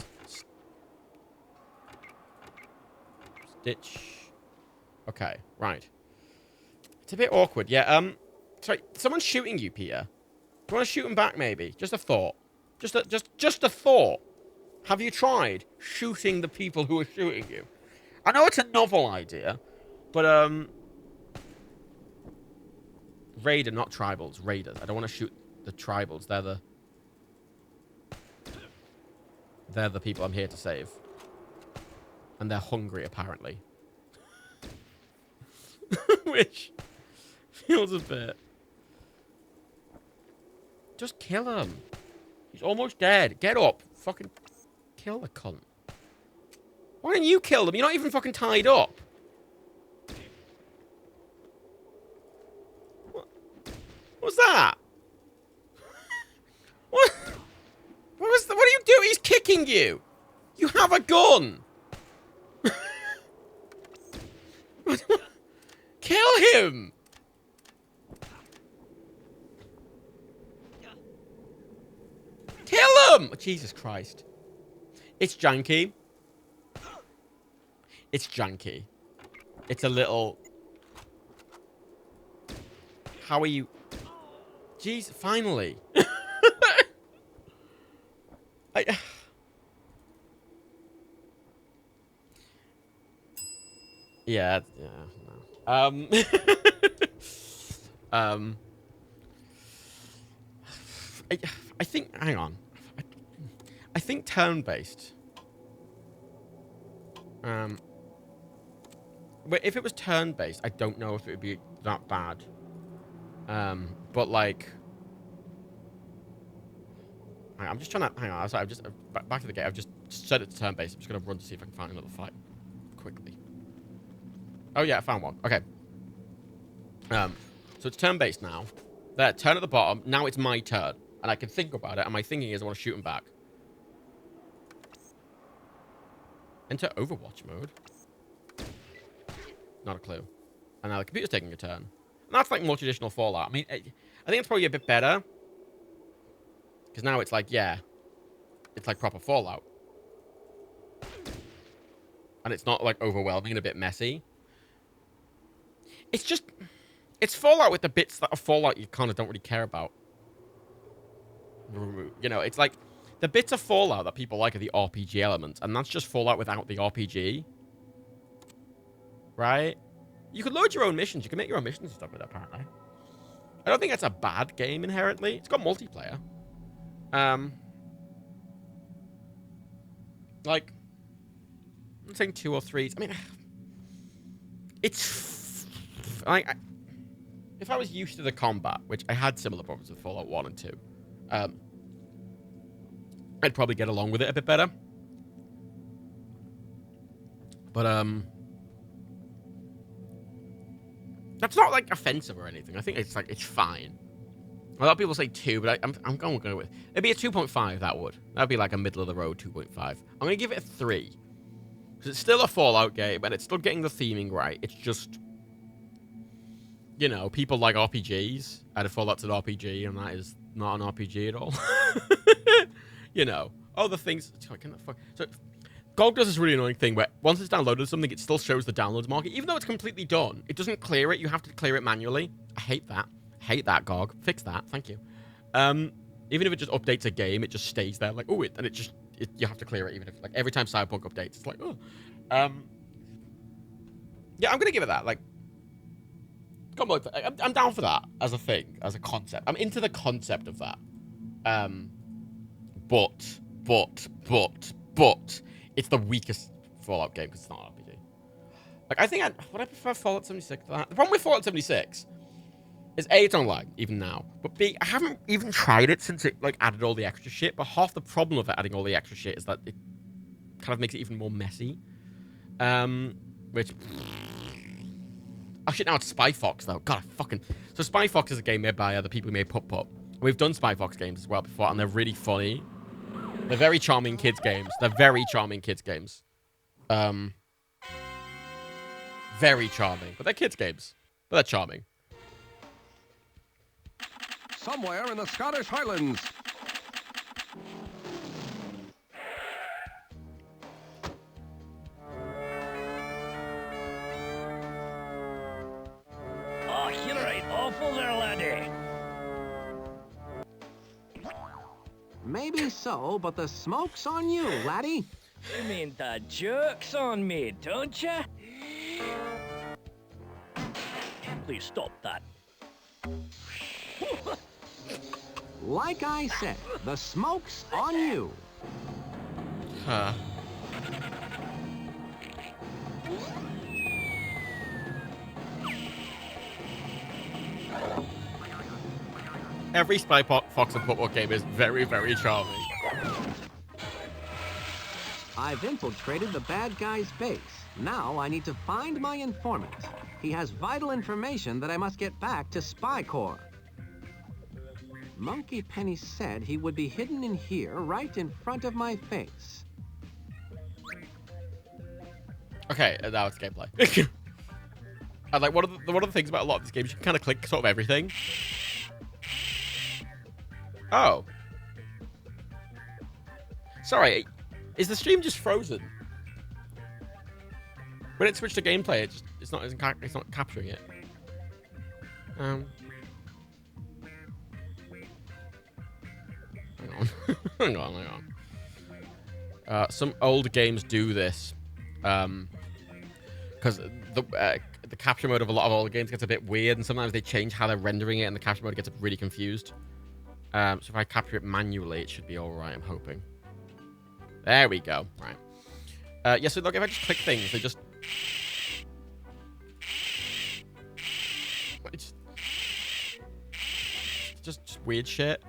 Stitch. Okay, right. It's a bit awkward. Yeah. Sorry. Someone's shooting you, Peter. Do you want to shoot him back? Maybe. Just a thought. Just a thought. Have you tried shooting the people who are shooting you? I know it's a novel idea, but Raider, not tribals. Raiders. I don't want to shoot the tribals. They're the people I'm here to save. And they're hungry, apparently. Which feels a bit... Just kill him. He's almost dead. Get up. Fucking kill the cunt. Why don't you kill them? You're not even fucking tied up. What's that? What? What are you doing? He's kicking you. You have a gun. Kill him. Kill him. Jesus Christ. It's janky. It's janky. It's a little... How are you... Jeez, finally. Yeah, no. I think... Hang on. I think turn-based. But if it was turn-based, I don't know if it would be that bad. But like, I'm just trying to hang on. Sorry, I'm just back to the game. I've just set it to turn-based. I'm just gonna run to see if I can find another fight quickly. Oh yeah, I found one. Okay. So it's turn-based now. There, turn at the bottom. Now it's my turn, and I can think about it. And my thinking is I want to shoot him back. Enter Overwatch mode. Not a clue. And now the computer's taking a turn. And that's like more traditional Fallout. I mean, I think it's probably a bit better. Because now it's like, yeah. It's like proper Fallout. And it's not like overwhelming and a bit messy. It's just... It's Fallout with the bits that are Fallout you kind of don't really care about. You know, it's like... The bits of Fallout that people like are the RPG elements. And that's just Fallout without the RPG. Right? You can load your own missions. You can make your own missions and stuff with it, apparently. I don't think that's a bad game inherently. It's got multiplayer. Like, I'm saying 2 or 3. I mean, it's like, if I was used to the combat, which I had similar problems with Fallout 1 and 2, I'd probably get along with it a bit better. But that's not like offensive or anything. I think it's like it's fine. A lot of people say 2, but I'm going to go with it'd be a 2.5. That'd be like a middle of the road 2.5. I'm gonna give it a 3 because it's still a Fallout game and it's still getting the theming right. It's just, you know, people like RPGs, and Fallout's an RPG, and that is not an RPG at all. You know, the things. So GOG does this really annoying thing where once it's downloaded something, it still shows the downloads market, even though it's completely done. It doesn't clear it. You have to clear it manually. I hate that. Hate that, GOG. Fix that. Thank you. Even if it just updates a game, it just stays there. Like, you have to clear it, even if, like, every time Cyberpunk updates, it's like, oh. Yeah, I'm going to give it that. Like, come on. I'm down for that as a thing, as a concept. I'm into the concept of that. But, it's the weakest Fallout game because it's not an RPG. Like, I think would I prefer Fallout 76 to that? The problem with Fallout 76 is A, it's online, even now. But B, I haven't even tried it since it, like, added all the extra shit. But half the problem of it adding all the extra shit is that it kind of makes it even more messy. Which... Oh, shit, now it's Spy Fox, though. God, So Spy Fox is a game made by the people who made Pup Pup. We've done Spy Fox games as well before, and they're really funny. They're very charming kids games. Very charming. But they're kids games. But they're charming. Somewhere in the Scottish Highlands. Oh, you're right awful there, laddie. Maybe so, but the smoke's on you, laddie. You mean the joke's on me, don't ya? Please stop that. Like I said, the smoke's on you. Huh. Every Spy Fox and Pup Pup game is very, very charming. I've infiltrated the bad guy's base. Now I need to find my informant. He has vital information that I must get back to Spy Corps. Monkey Penny said he would be hidden in here, right in front of my face. Okay, now it's gameplay. And like one of the things about a lot of these games, you can kind of click sort of everything. Oh. Sorry, is the stream just frozen? When it switched to gameplay, it's not capturing it. Hang on. hang on. Some old games do this. Because the capture mode of a lot of old games gets a bit weird, and sometimes they change how they're rendering it, and the capture mode gets really confused. So if I capture it manually, it should be alright, I'm hoping. There we go. Right. Yeah, so look, if I just click things, they just... It's just weird shit.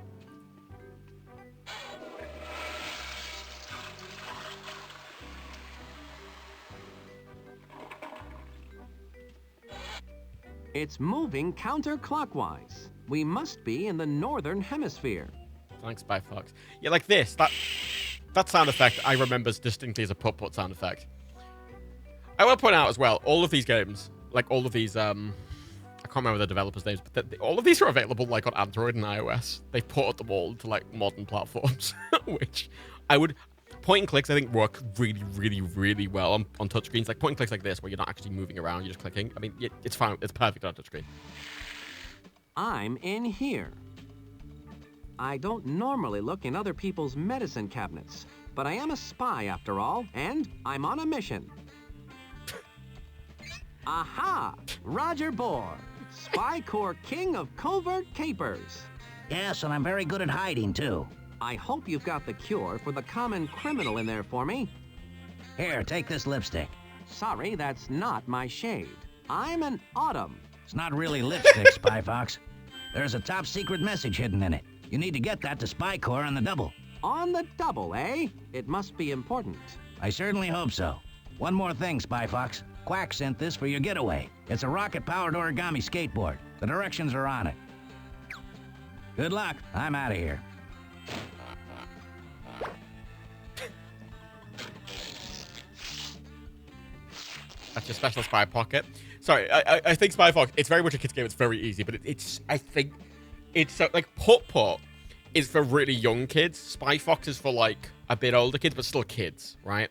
It's moving counterclockwise. We must be in the northern hemisphere. Thanks, Spy Fox. Yeah, like this. That sound effect I remember distinctly as a putt-putt sound effect. I want to point out as well, all of these games, like all of these, I can't remember the developers' names, but all of these are available like on Android and iOS. They've ported them all to like modern platforms, which I would... Point and clicks, I think, work really, really, really well on touchscreens. Like point and clicks like this, where you're not actually moving around, you're just clicking. I mean, it's fine. It's perfect on a touchscreen. I'm in here. I don't normally look in other people's medicine cabinets, but I am a spy after all, and I'm on a mission. Aha! Roger Bohr, Spy Corps King of Covert Capers. Yes, and I'm very good at hiding, too. I hope you've got the cure for the common criminal in there for me. Here, take this lipstick. Sorry, that's not my shade. I'm an autumn. It's not really lipstick, Spy Fox. There's a top secret message hidden in it. You need to get that to Spy Corps on the double. On the double, eh? It must be important. I certainly hope so. One more thing, Spy Fox. Quack sent this for your getaway. It's a rocket-powered origami skateboard. The directions are on it. Good luck. I'm out of here. That's your special Spy Pocket. Sorry, I think Spy Fox, it's very much a kid's game. It's very easy, but I think it's like Putt-Putt is for really young kids. Spy Fox is for like a bit older kids, but still kids, right?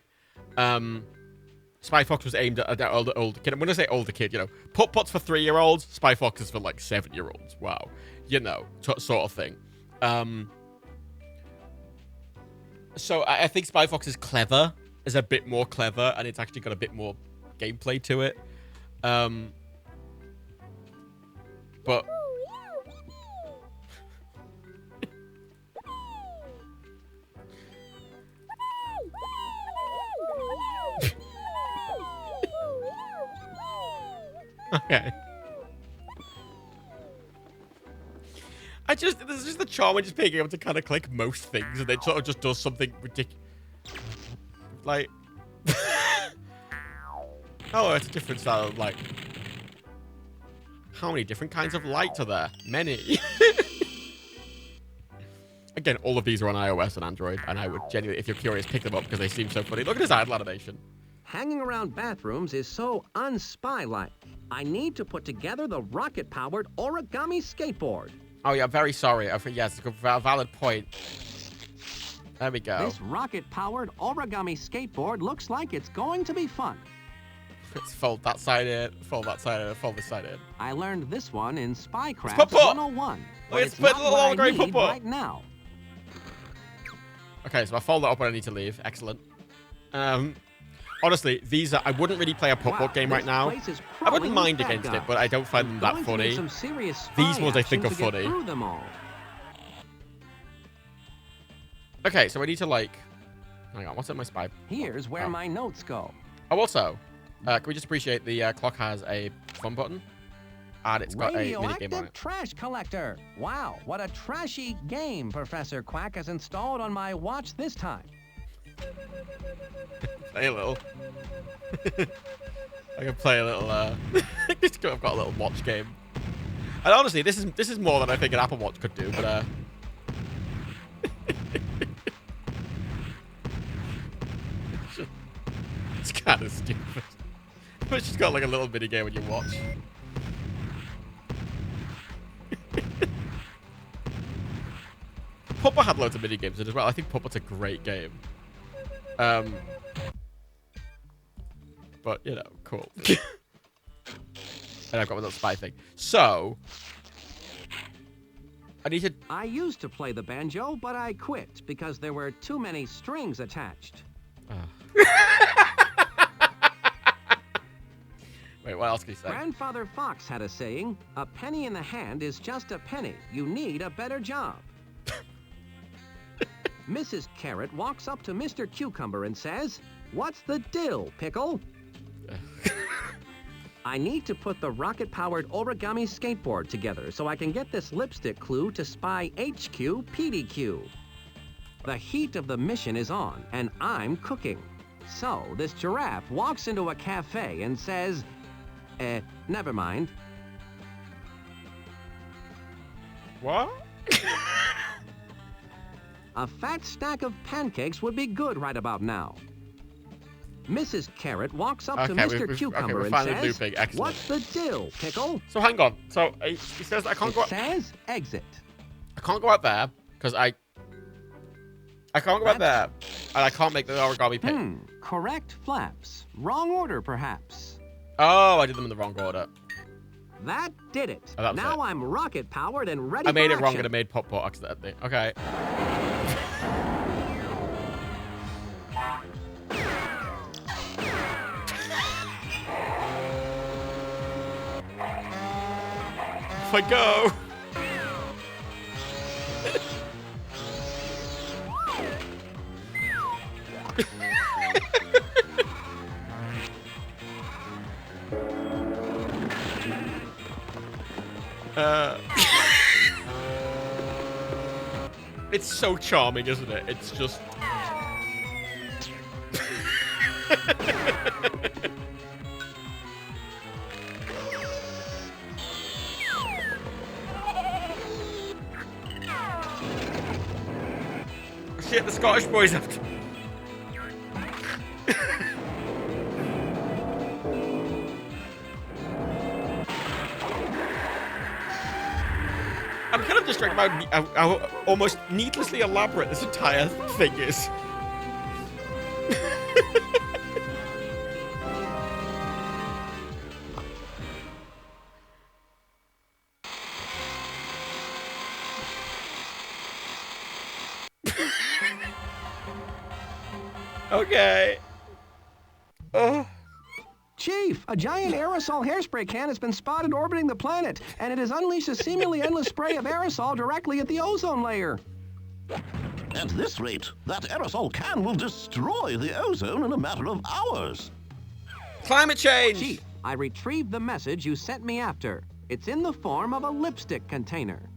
Spy Fox was aimed at an older kid. And when I say older kid, you know, Putt-Putt's for 3-year-olds. Spy Fox is for like 7-year-olds. Wow, you know, sort of thing. So I think Spy Fox is clever, is a bit more clever, and it's actually got a bit more gameplay to it. But okay. There's just the charm of just being able to kind of click most things and then sort of just does something ridiculous. Like, oh, it's a different style of light. How many different kinds of light are there? Many. Again, all of these are on iOS and Android, and I would genuinely, if you're curious, pick them up because they seem so funny. Look at his idle animation. Hanging around bathrooms is so unspy-like. I need to put together the rocket-powered origami skateboard. Oh, yeah, very sorry. I think, yes, it's a valid point. There we go. This rocket-powered origami skateboard looks like it's going to be fun. Let's fold that side in, fold that side in, fold this side in. I learned this one in Spycraft Putt-Putt. 101. It's put a little holographic Putt-Putt right now. Okay, so I fold that up when I need to leave. Excellent. Honestly, these are... I wouldn't really play a Putt-Putt game right now. I wouldn't mind against it, but I don't find them that funny. These ones I think are funny. Okay, so I need to, like... Hang on, what's in my spy? Here's where my notes go. Oh, also, can we just appreciate the clock has a fun button? And it's got a minigame on it. Trash collector. Wow, what a trashy game Professor Quack has installed on my watch this time. Play a little. I can play a little. I've got a little watch game. And honestly, this is more than I think an Apple Watch could do. But it's kind of stupid. But she's got like a little mini game on your watch. Putt-Putt had loads of mini games in it as well. I think Putt-Putt's a great game. But, you know, cool. And I've got my little spy thing. So, I need to... I used to play the banjo, but I quit because there were too many strings attached. Wait, what else can you say? Grandfather Fox had a saying, a penny in the hand is just a penny. You need a better job. Mrs. Carrot walks up to Mr. Cucumber and says, "What's the dill, Pickle?" I need to put the rocket-powered origami skateboard together so I can get this lipstick clue to spy HQ PDQ. The heat of the mission is on, and I'm cooking. So this giraffe walks into a cafe and says, never mind. What? A fat stack of pancakes would be good right about now. Mrs. Carrot walks up to Mr. Cucumber and says, "What's the dill, Pickle?" So hang on. So he says I can't go. It says exit. I can't go out there because I can't go out there, and I can't make the origami pin. Correct flaps. Wrong order, perhaps. Oh, I did them in the wrong order. That did it. Oh, now it. I'm rocket-powered and ready I made for it wrong action. and I made pop accidentally. Okay. Off I go. It's so charming, isn't it? It's just... Shit, the Scottish boys have to... I'm kind of distracted by how almost needlessly elaborate this entire thing is. Okay. Chief, a giant aerosol hairspray can has been spotted orbiting the planet, and it has unleashed a seemingly endless spray of aerosol directly at the ozone layer. At this rate, that aerosol can will destroy the ozone in a matter of hours. Climate change! Chief, I retrieved the message you sent me after. It's in the form of a lipstick container.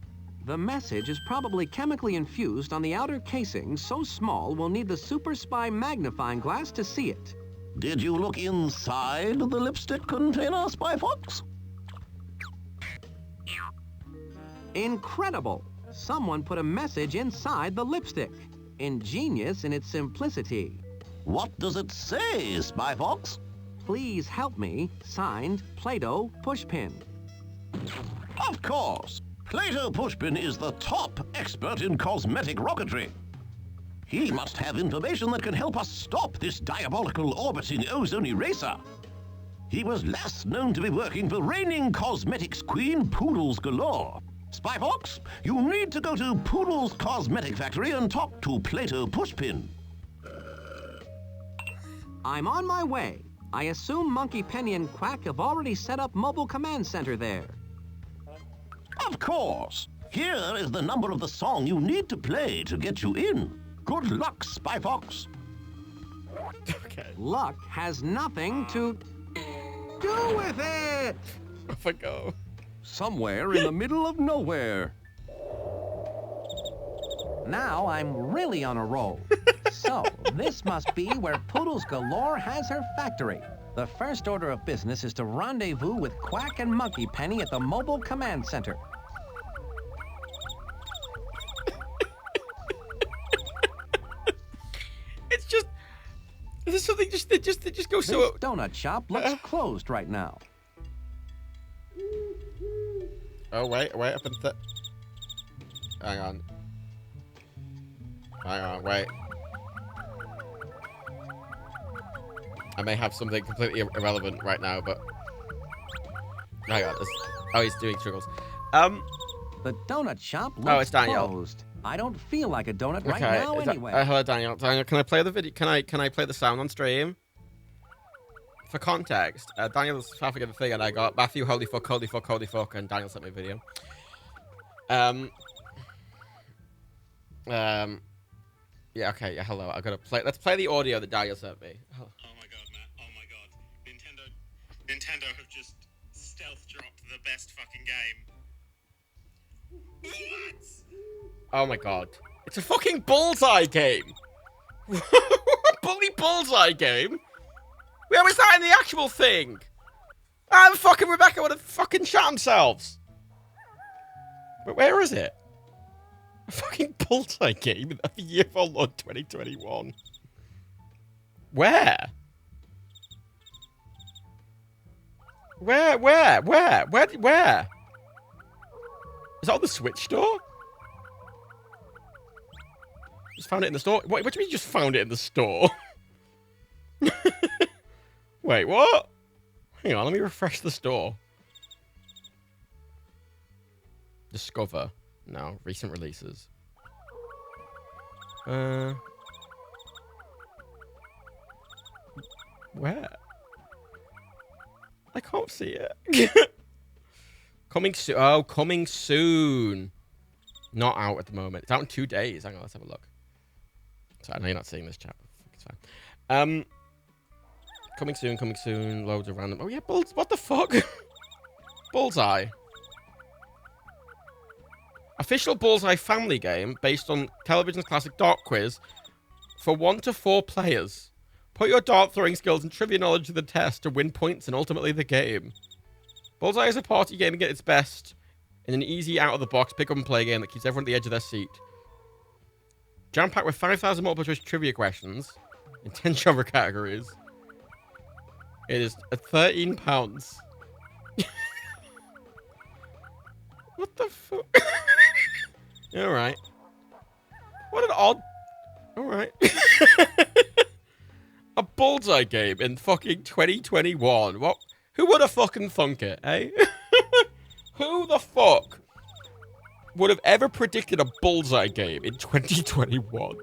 The message is probably chemically infused on the outer casing, so small we'll need the super spy magnifying glass to see it. Did you look inside the lipstick container, Spy Fox? Incredible! Someone put a message inside the lipstick. Ingenious in its simplicity. What does it say, Spy Fox? Please help me. Signed, Plato Pushpin. Of course. Plato Pushpin is the top expert in cosmetic rocketry. He must have information that can help us stop this diabolical orbiting ozone eraser. He was last known to be working for reigning cosmetics queen Poodles Galore. Spy Fox, you need to go to Poodle's Cosmetic Factory and talk to Plato Pushpin. I'm on my way. I assume Monkey Penny and Quack have already set up mobile command center there. Of course. Here is the number of the song you need to play to get you in. Good luck, Spy Fox. Okay. Luck has nothing to do with it. Off I go. Somewhere in the middle of nowhere. Now I'm really on a roll. So, this must be where Poodles Galore has her factory. The first order of business is to rendezvous with Quack and Monkey Penny at the mobile command center. It's just... There's something they just go so... This donut shop looks closed right now. Oh, wait, up in the... Hang on, wait. I may have something completely irrelevant right now, but... Hang on, oh, he's doing triggles. The donut shop looks it's Daniel. closed. I don't feel like a donut right Okay, now anyway. hello, Daniel. Daniel, can I play the video? Can I play the sound on stream? For context, Daniel's half a thing, and I got Matthew, holy fuck, and Daniel sent me a video. Yeah, okay, yeah, hello. I gotta play. Let's play the audio that Daniel sent me. Oh my god, Matt. Oh my god. Nintendo have just stealth dropped the best fucking game. What? Oh my god. It's a fucking bullseye game. Bloody bullseye game. Where was that in the actual thing? Ah, fucking Rebecca would have fucking shot themselves. But where is it? A fucking bullseye game of the year of our Lord 2021. Where? Where? Is that on the Switch store? Just found it in the store? What do you mean you just found it in the store? Wait, what? Hang on, let me refresh the store. Discover. No, recent releases. Where? I can't see it. Coming soon. Oh, coming soon. Not out at the moment. It's out in 2 days. Hang on, let's have a look. Sorry, I know you're not seeing this chat. It's fine. Coming soon. Loads of random. Oh yeah, what the fuck? Bullseye. Official Bullseye family game based on television's classic Dart Quiz for 1 to 4 players. Put your dart throwing skills and trivia knowledge to the test to win points and ultimately the game. Bullseye is a party game at its best in an easy out-of-the-box pick-up-and-play game that keeps everyone at the edge of their seat. Jam-packed with 5,000 multiple-choice trivia questions in 10 genre categories. It is £13. What the fuck? Alright. What an odd... Alright. A Bullseye game in fucking 2021. What? Who would have fucking thunk it, eh? Who the fuck would have ever predicted a Bullseye game in 2021?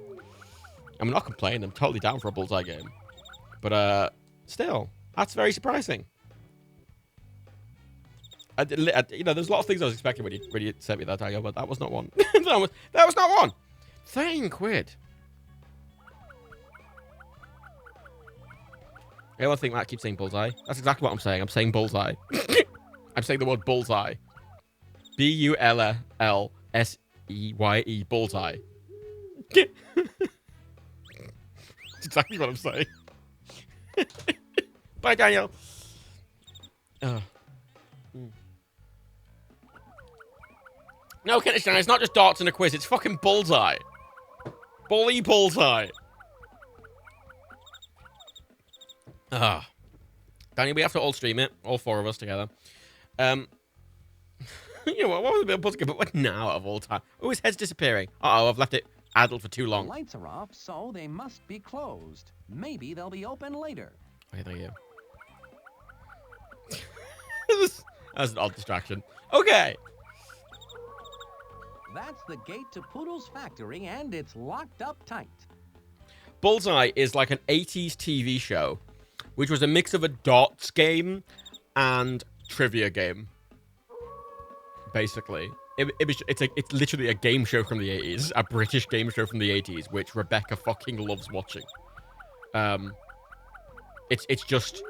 I'm not complaining. I'm totally down for a Bullseye game. But, still, that's very surprising. You know, there's a lot of things I was expecting when you sent me that title, but that was not one. that was not one. 13 quid. Everyone think Matt keeps saying Bullseye. That's exactly what I'm saying. I'm saying Bullseye. I'm saying the word Bullseye. B-U-L-L-S-E-Y-E. Bullseye. That's exactly what I'm saying. Bye, Daniel. No, Kenishton, it's not just darts and a quiz. It's fucking Bullseye. Bully Bullseye. Daniel, we have to all stream it. All 4 of us together. You know what was a bit of buzzkill, but what now of all time? Oh, his head's disappearing. Uh-oh, I've left it idle for too long. The lights are off, so they must be closed. Maybe they'll be open later. Okay, thank you. That's an odd distraction. Okay. That's the gate to Poodle's factory, and it's locked up tight. Bullseye is like an 80s TV show, which was a mix of a darts game and trivia game. Basically, it's literally a game show from the 80s, a British game show from the 80s, which Rebecca fucking loves watching. It's just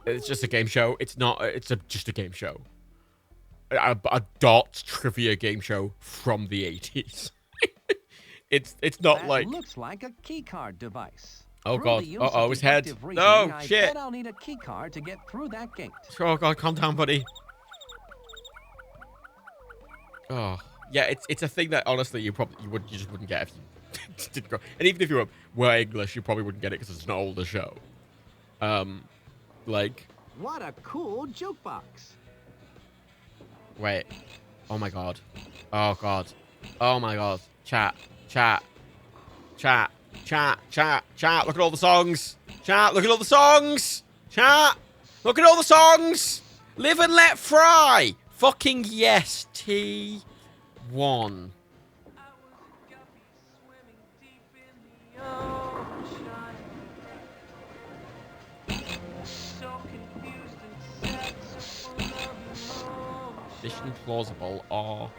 a game show. Just a game show. A darts trivia game show from the 80s. It's not that like... looks like a keycard device. Oh god. Uh-oh, his head. No, shit. I bet I'll need a keycard to get through that gate. Oh god, calm down, buddy. Oh. Yeah, it's a thing that honestly you just wouldn't get if you didn't go. And even if you were English, you probably wouldn't get it because it's an older show. Like... What a cool jukebox. Wait. Oh my god. Oh god. Oh my god. Chat. Look at all the songs. Chat, look at all the songs. Chat, look at all the songs. Live and let fry. Fucking yes, T1. Mission plausible or...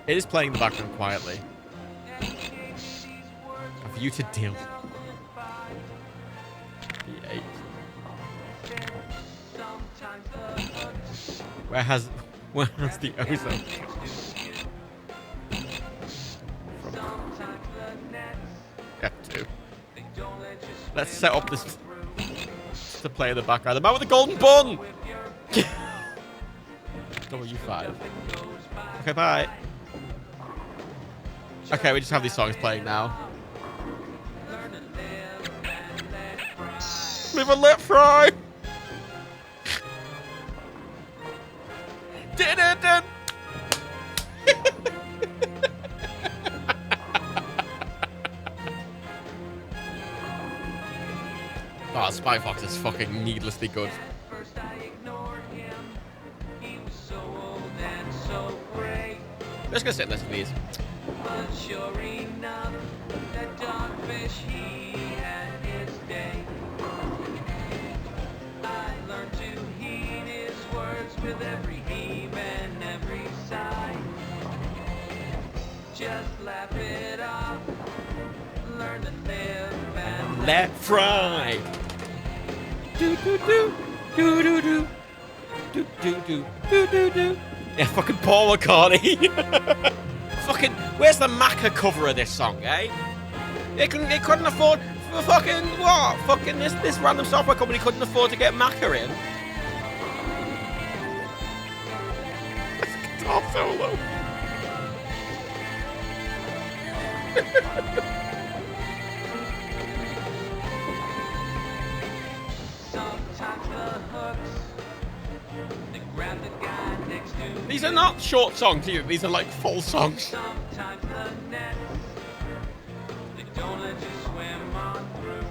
It is playing in the background quietly. A view to deal. D8. Where has the ozone? F2. Let's set up this to play in the background. The man with the golden bun! W5. Okay, bye. Okay, we just have these songs playing now. Live and let fry! Did it! Oh, Spy Fox is fucking needlessly good. I'm just gonna sit and listen to these. But sure enough, that dogfish, he had his day. I learned to heed his words with every heave and every sigh. Just laugh it off, learn to live and let fry. Do do do do do do do do do do do do. Yeah, fucking Paul McCartney. Fucking, where's the Macca cover of this song, eh? It couldn't afford fucking what? Fucking this random software company couldn't afford to get Macca in. Guitar solo. These are not short songs either. These are like full songs. sometimes the nets, they don't let you swim on through.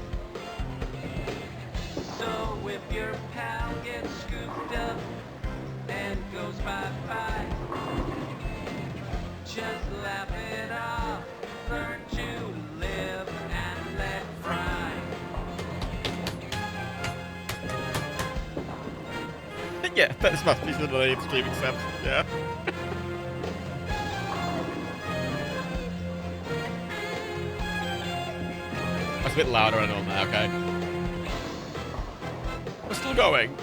So if your pal gets scooped up and goes bye-bye, just laugh it off, learn to live and let fry. Yeah, that must be the name streaming sense. Yeah. That's a bit louder and on there, okay. We're still going.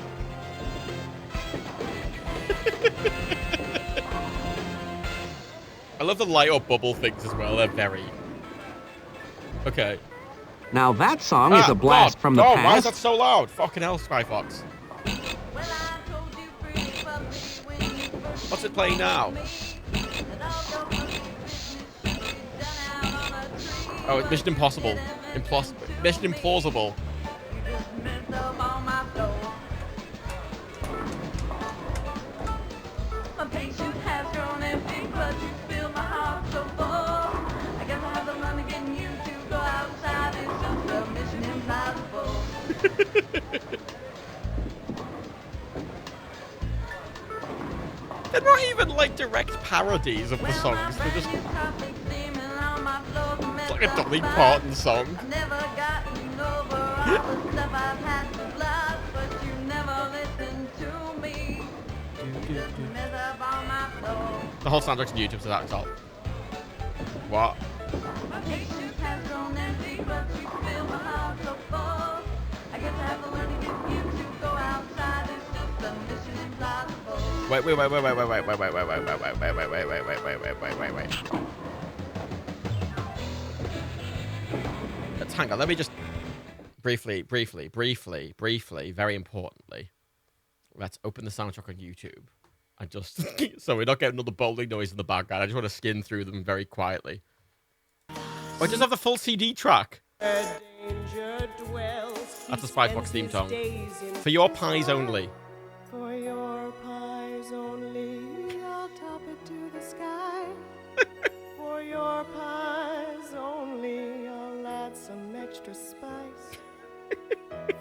I love the light up bubble things as well. They're very... Okay. Now that song is a blast from the past. Why is that so loud? Fucking hell, Spy Fox. What's it playing now? Oh, it's Mission Impossible. Mission Implausible. My patience has grown empty, but you fill my heart so full. I guess I have to run again, you to go outside. It's just a mission impossible. They're not even like direct parodies of the songs. They're just... It's like a Dolly Parton song. I've never gotten over all the stuff I've had to love, but you never listen to me. Just mess up on my floor. The whole soundtrack's on YouTube, so that's all. What? My patience has grown empty, but you fill my heart so full. I guess I have to learn to get you to go outside. It's just a mission impossible. Wait. Let's hang on. Let me just briefly, very importantly, let's open the soundtrack on YouTube and just so we're not getting another bowling noise in the background. I just want to skin through them very quietly. Or just have the full CD track. That's the Spy Fox theme song. For your pies only. For your pies only, I'll top it to the sky. For your pies only, I'll add some extra spice.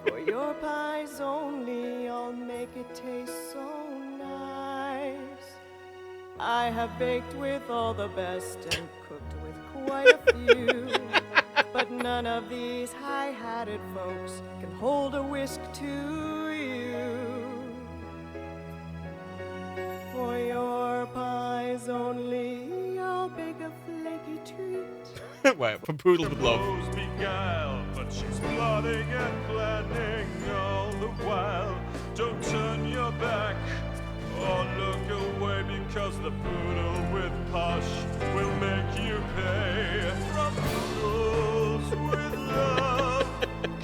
For your pies only, I'll make it taste so nice. I have baked with all the best and cooked with quite a few. But none of these high-hatted folks can hold a whisk to you. For your pies only, Wait, from Poodle with Love. Beguiled, but she's plotting and planning all the while. Don't turn your back or look away, because the poodle with posh will make you pay. From poodles with love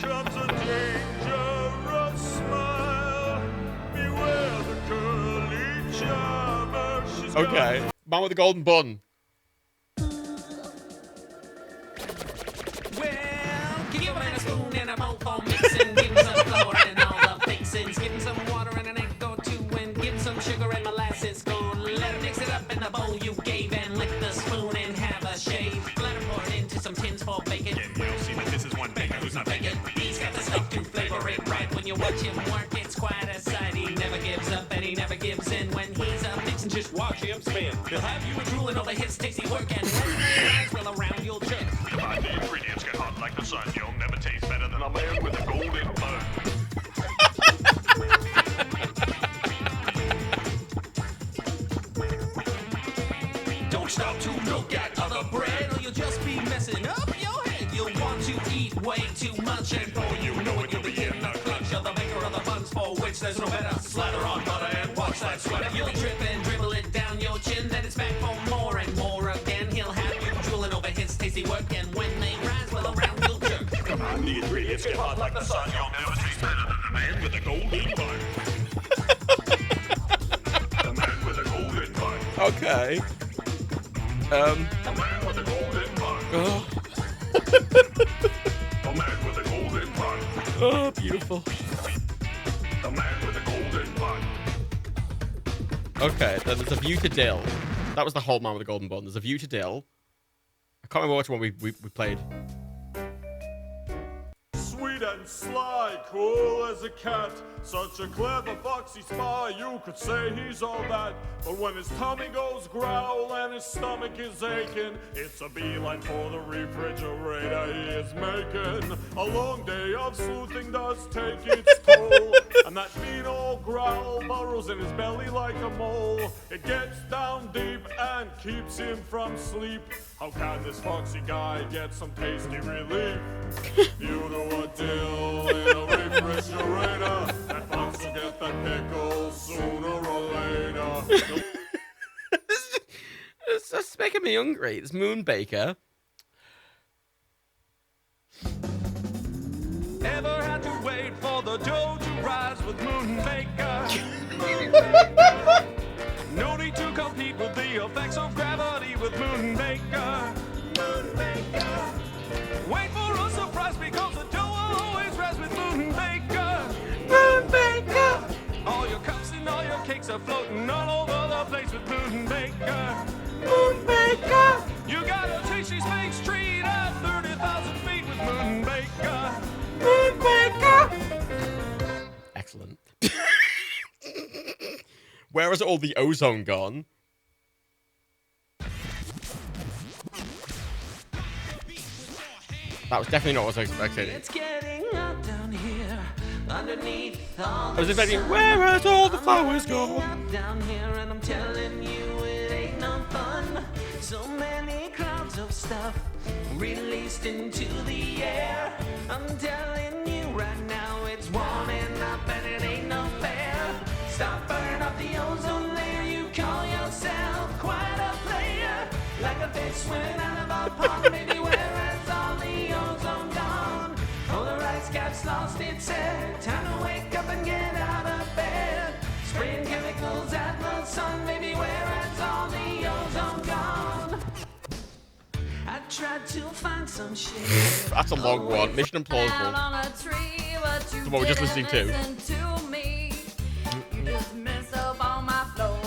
comes a dangerous smile. Beware the curly charmer. She's Okay, man with the golden bun. Give your man a spoon and a bowl for mixing. Give him some flour and all the fixings. Give him some water and an egg or two. And give him some sugar and molasses. Go let him mix it up in the bowl you gave. And lick the spoon and have a shave. Let him pour it into some tins for bacon. You know, see that this is one baker who's not bacon. He's got the stuff to flavor it right. When you watch him work, it's quite a sight. He never gives up and he never gives in. When he's up mixing, just watch him spin. He'll have you drooling over his tasty work. And when the eyes roll around, you'll jerk. Combine the ingredients, get hot like the sun. You'll never taste better than a man with a golden bun. Don't stop to look at other bread, or you'll just be messing up your head. You'll want to eat way too much, and before you know it, you'll be in the clutch of the maker of the buns, for which there's no better. Slather on butter and watch that sweat. You'll trip and dribble it down your chin, then it's back for more and more again. He'll have you drooling over his tasty work, and when they rise, well, around you'll jerk. Come on, the ingredients get hot like the sun. You'll never taste better than the man with a golden bun. The man with a golden bun. Okay. The man with a golden bun. Oh. The man with a golden bun. Oh, beautiful. The man with a golden bun. Okay, then there's a view to Dill. That was the whole man with the golden bun. There's a view to Dill. I can't remember which one we played. Sweet and sly, cool as a cat. Such a clever foxy spy, you could say he's all that. But when his tummy goes growl and his stomach is aching, it's a beeline for the refrigerator he is making. A long day of sleuthing does take its toll, and that mean old growl burrows in his belly like a mole. It gets down deep and keeps him from sleep. How can this foxy guy get some tasty relief? You know a dill in a refrigerator. That fox will get that pickle sooner or later. It's making me hungry. It's Moonbaker. Ever had to wait for the dough to rise with Moonbaker? No need to compete with the effects of gravity with Moonbaker. Wait for a surprise because the dough will always rise with Moonbaker. All your cups and all your cakes are floating all over the place with Moonbaker. You got a tasty space treat at 30,000 feet with Moonbaker. Excellent. Where has all the ozone gone? That was definitely not what I was expecting. It's getting hot down here underneath all I was expecting, where has all the flowers gone? down here, and I'm telling you it ain't no fun. So many clouds of stuff released into the air. I'm telling you right now it's warming up and it ain't no fair. Stop burning up the ozone layer. You call yourself quite a player, like a fish swimming out of a pond. Maybe where has all the ozone gone? Oh, the ice cap's lost its head. Time to wake up and get out of bed. Spraying chemicals at the sun. Maybe where has all the ozone gone? I tried to find some shit. That's a long one. Mission Implausible. The one we're just listening to. You just mess up on my floor.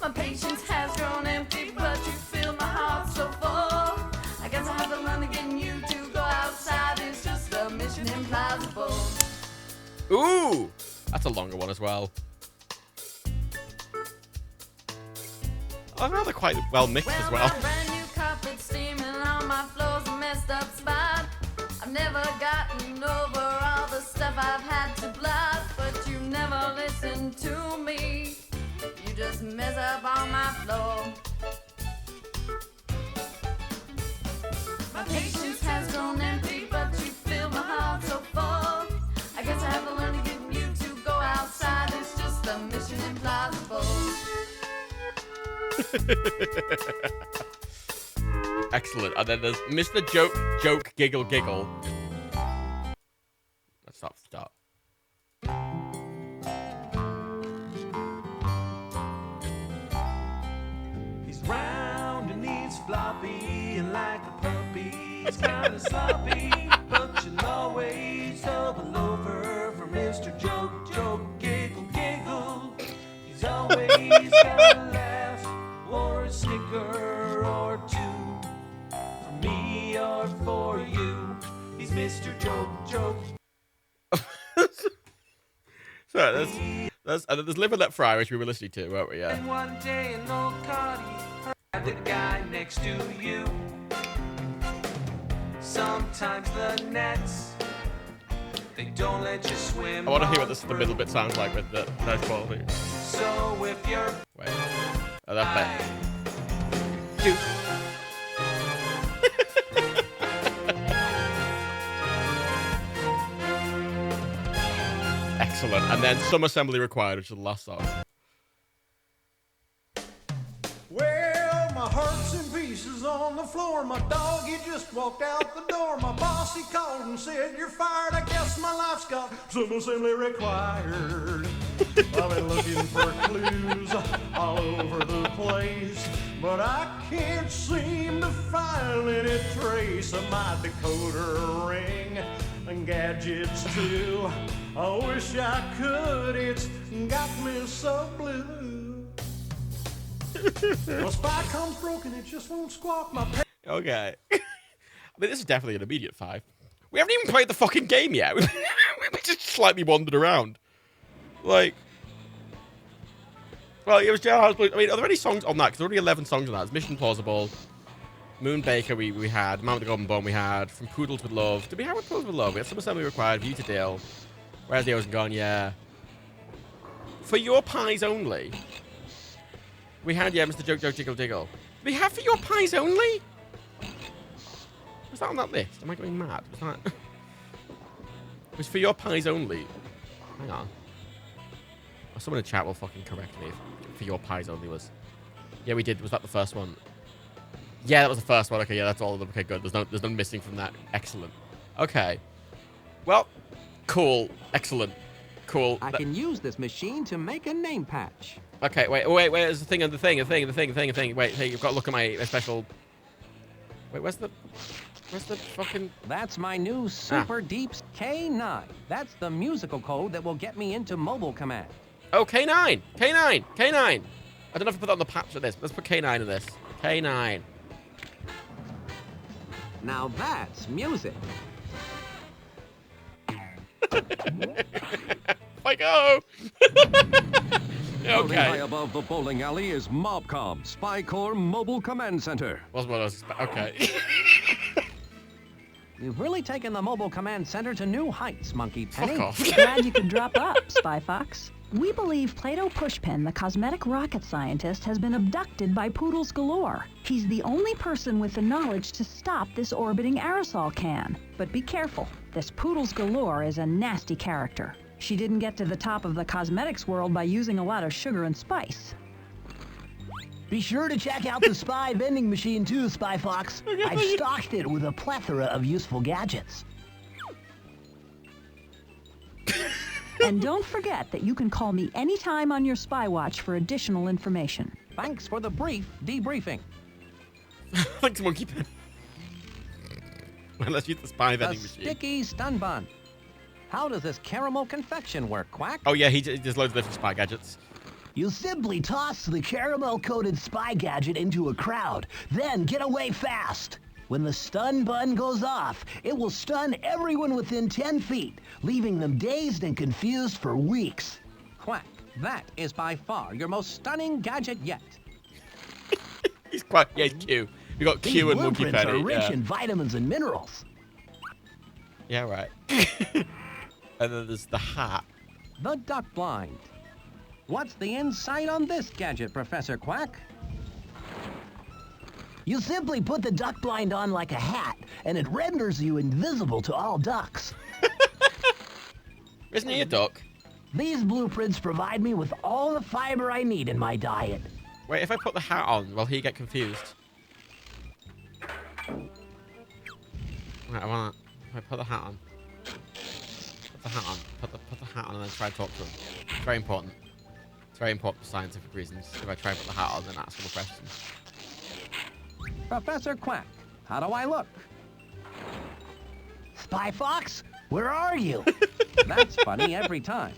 My patience has grown empty, but you fill my heart so full. I guess I have to learn again. You to go outside is just a mission implausible. Ooh! That's a longer one as well. I know they're quite well mixed as well. My brand new carpet steaming on my floor's a messed up spot. I've never gotten over all the stuff I've had to blot, but you never listen to me. You just mess up on my floor. Excellent. And then there's Mr. Joke, Giggle, Giggle. Let's start. He's round and he's floppy and like a puppy. He's kind of sloppy, but you'll always have a lover for Mr. Joke, Giggle, Giggle. He's always got a laugh or a snicker or two. For me or for you, he's Mr. Joke. So there's Live and Let Fry, which we were listening to, weren't we? Yeah. And one day an old Cardi heard the guy next to you. Sometimes the nets, they don't let you swim. I want to hear what the middle bit sounds like with the nice quality. So if you're Wait. Oh, that's better. Dude. Excellent. And then Some Assembly Required, which is the last song. Well, my heart's in pieces on the floor. My dog, he just walked out the door. My boss, he called and said, you're fired. I guess my life's got some assembly required. I've been looking for clues all over the place, but I can't seem to find any trace of my decoder ring and gadgets too. I wish I could, it's got me so blue. Well, spy comes broken, it just won't squawk my Okay. I mean, this is definitely an immediate 5. We haven't even played the fucking game yet. We just slightly wandered around. Like, well, it was Jailhouse Blues. I mean, are there any songs on that? Because there are already 11 songs on that. It's Mission Plausible, Moon Baker we had, Man with the Golden Bone we had, From Poodles with Love. Did we have Poodles with Love? We had Some Assembly Required, View to Deal, Where's the Ocean Gone? Yeah. For Your Pies Only, we had, yeah, Mr. Joke, Jiggle, Diggle. Did we have For Your Pies Only? Was that on that list? Am I going mad? Was that... It was For Your Pies Only. Hang on. Oh, someone in chat will fucking correct me if For Your Pies Only was... Yeah, we did. Was that the first one? Yeah, that was the first one. Okay, yeah, that's all of them. Okay, good. There's none missing from that. Excellent. Okay. Well, cool. Excellent. Cool. I can use this machine to make a name patch. Okay, wait. There's the thing on the thing. Wait, hey, you've got to look at my special... Wait, where's the fucking... That's my new Super Deeps K9. That's the musical code that will get me into mobile command. Oh, K9. I don't know if I put that on the patch for this. Let's put K9 in this. K9. Now that's music. I go. Floating high above the bowling alley is Mobcom, Spy Corps Mobile Command Center. Okay. You've really taken the Mobile Command Center to new heights, Monkey Penny. Fuck off. Glad you could drop up, Spy Fox. We believe Plato Pushpin, the cosmetic rocket scientist, has been abducted by Poodles galore. He's the only person with the knowledge to stop this orbiting aerosol can. But be careful, this Poodles galore is a nasty character. She didn't get to the top of the cosmetics world by using a lot of sugar and spice. Be sure to check out the Spy vending machine too, Spy Fox. I've stocked it with a plethora of useful gadgets. And don't forget that you can call me anytime on your Spy Watch for additional information. Thanks for the brief debriefing. Thanks, Monkey Pen. Let's use the spy vending machine. Sticky stun bun. How does this caramel confection work, Quack? Oh yeah, there's loads of different spy gadgets. You simply toss the caramel-coated spy gadget into a crowd, then get away fast. When the stun bun goes off, it will stun everyone within 10 feet, leaving them dazed and confused for weeks. Quack, that is by far your most stunning gadget yet. He's quite, yeah, he's Q. We got Q These and Monkey blueprints Penny. are rich in vitamins and minerals. Yeah, right. And then there's the hat. The duck blind. What's the insight on this gadget, Professor Quack? You simply put the duck blind on like a hat, and it renders you invisible to all ducks. Isn't he a duck? These blueprints provide me with all the fiber I need in my diet. Wait, if I put the hat on, will he get confused? Wait, if I put the hat on. Put the hat on. Put the hat on and then try to talk to him. It's very important. It's very important for scientific reasons. If I try to put the hat on and ask him a question. Professor Quack, how do I look? Spy Fox, where are you? That's funny every time.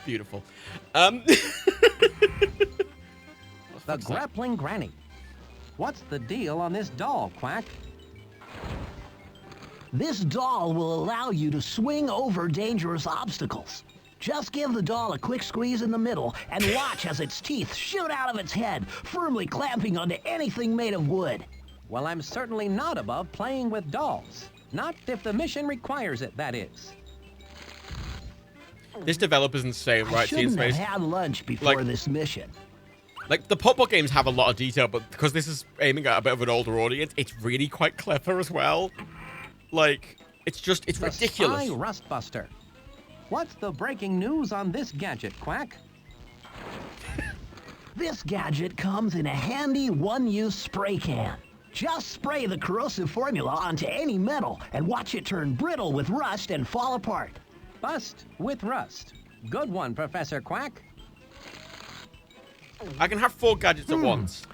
Beautiful. The grappling granny. What's the deal on this doll, Quack? This doll will allow you to swing over dangerous obstacles. Just give the doll a quick squeeze in the middle and watch as its teeth shoot out of its head, firmly clamping onto anything made of wood. Well, I'm certainly not above playing with dolls. Not if the mission requires it, that is. This developer's insane, right? I shouldn't have had lunch before this mission. Like, the pop-up games have a lot of detail, but because this is aiming at a bit of an older audience, it's really quite clever as well. Like, it's ridiculous. Spy Rustbuster. What's the breaking news on this gadget, Quack? This gadget comes in a handy one-use spray can. Just spray the corrosive formula onto any metal and watch it turn brittle with rust and fall apart. Bust with rust. Good one, Professor Quack. I can have 4 gadgets at once.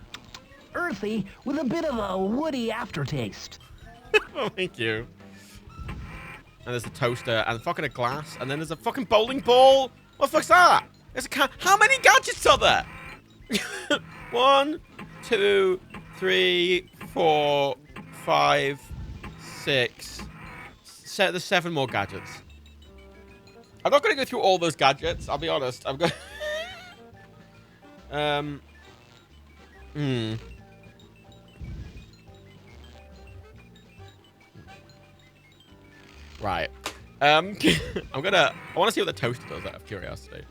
Earthy with a bit of a woody aftertaste. Oh, thank you. And there's a toaster and fucking a glass, and then there's a fucking bowling ball. What the fuck's that? There's a how many gadgets are there? 1, 2, 3, 4, 5, 6. There's 7 more gadgets. I'm not going to go through all those gadgets, I'll be honest. I'm going Right. I want to see what the toaster does out of curiosity.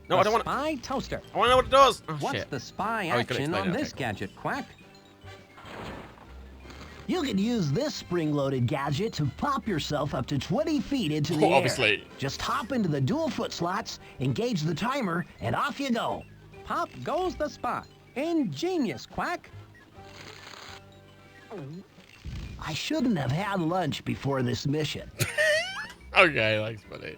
No, I don't want Spy toaster. I want to know what it does. Oh, What's shit. the spy action on this gadget, Quack? You can use this spring-loaded gadget to pop yourself up to 20 feet into the air. Obviously. Just hop into the dual foot slots, engage the timer, and off you go. Pop goes the spy. Ingenious, Quack. I shouldn't have had lunch before this mission. Okay, that's funny.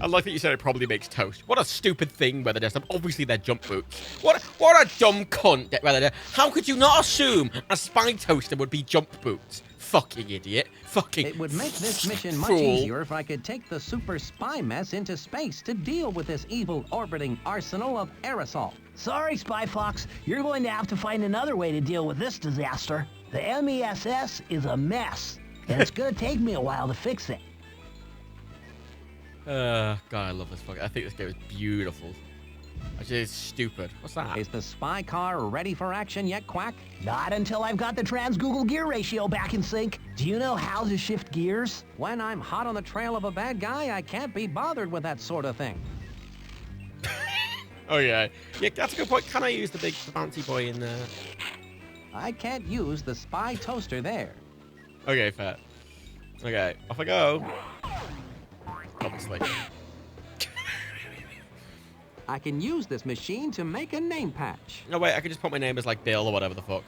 I like that you said it probably makes toast. What a stupid thing whether there's obviously they're jump boots. What a dumb cunt whether how could you not assume a spy toaster would be jump boots? Fucking idiot. Fucking It would make this mission much fool. easier if I could take the super spy mess into space to deal with this evil orbiting arsenal of aerosol. Sorry, Spy Fox. You're going to have to find another way to deal with this disaster. The MESS is a mess, and it's going to take me a while to fix it. God, I love this fucking. I think this game is beautiful. Actually, it's stupid. What's that? Is the spy car ready for action yet, Quack? Not until I've got the trans-Google gear ratio back in sync. Do you know how to shift gears? When I'm hot on the trail of a bad guy, I can't be bothered with that sort of thing. Oh, yeah. Yeah, that's a good point. Can I use the big fancy boy in there? I can't use the spy toaster there. Okay, fair. Okay, off I go. Obviously. I can use this machine to make a name patch. No, wait, I can just put my name as, like, Bill or whatever the fuck.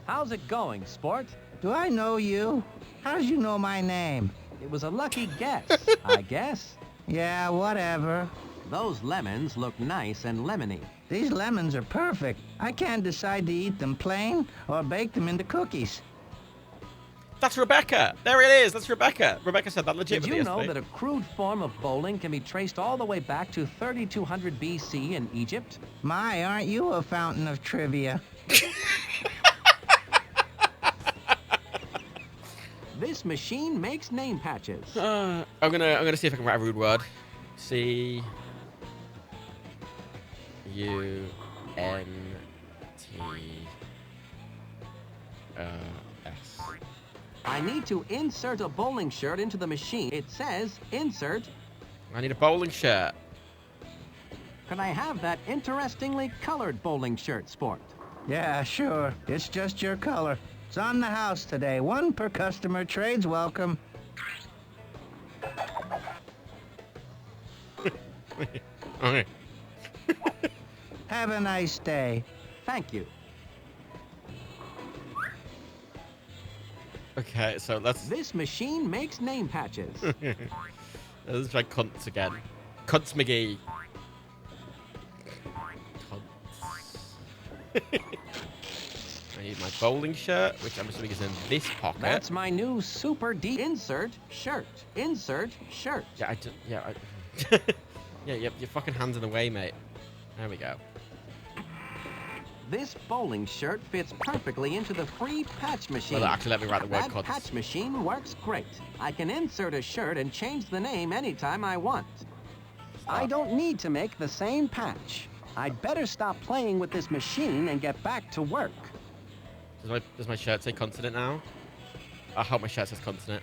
How's it going, sport? Do I know you? How did you know my name? It was a lucky guess, I guess. Yeah, whatever. Those lemons look nice and lemony. These lemons are perfect. I can't decide to eat them plain or bake them into cookies. That's Rebecca. There it is. That's Rebecca. Rebecca said that legitimately. Did you know yesterday. that a crude form of bowling can be traced all the way back to 3200 BC in Egypt? My, aren't you a fountain of trivia? This machine makes name patches. I'm gonna see if I can write a rude word. C U N T S. I need to insert a bowling shirt into the machine. It says insert. I need a bowling shirt. Can I have that interestingly colored bowling shirt, sport? Yeah, sure. It's just your color. It's on the house today. One per customer. Trades welcome. Okay. Have a nice day. Thank you. Okay, so let's... This machine makes name patches. Let's try cunts again. Cunts McGee. Cunts. I need my bowling shirt, which I'm assuming is in this pocket. That's my new Super D insert shirt. Insert shirt. Yeah, yeah, your fucking hands in the way, mate. There we go. This bowling shirt fits perfectly into the free patch machine. Well, actually, let me write the word That cunts. patch machine works great. I can insert a shirt and change the name anytime I want. I don't need to make the same patch. I'd better stop playing with this machine and get back to work. Does my shirt say cunts in it now? I hope my shirt says cunts in it.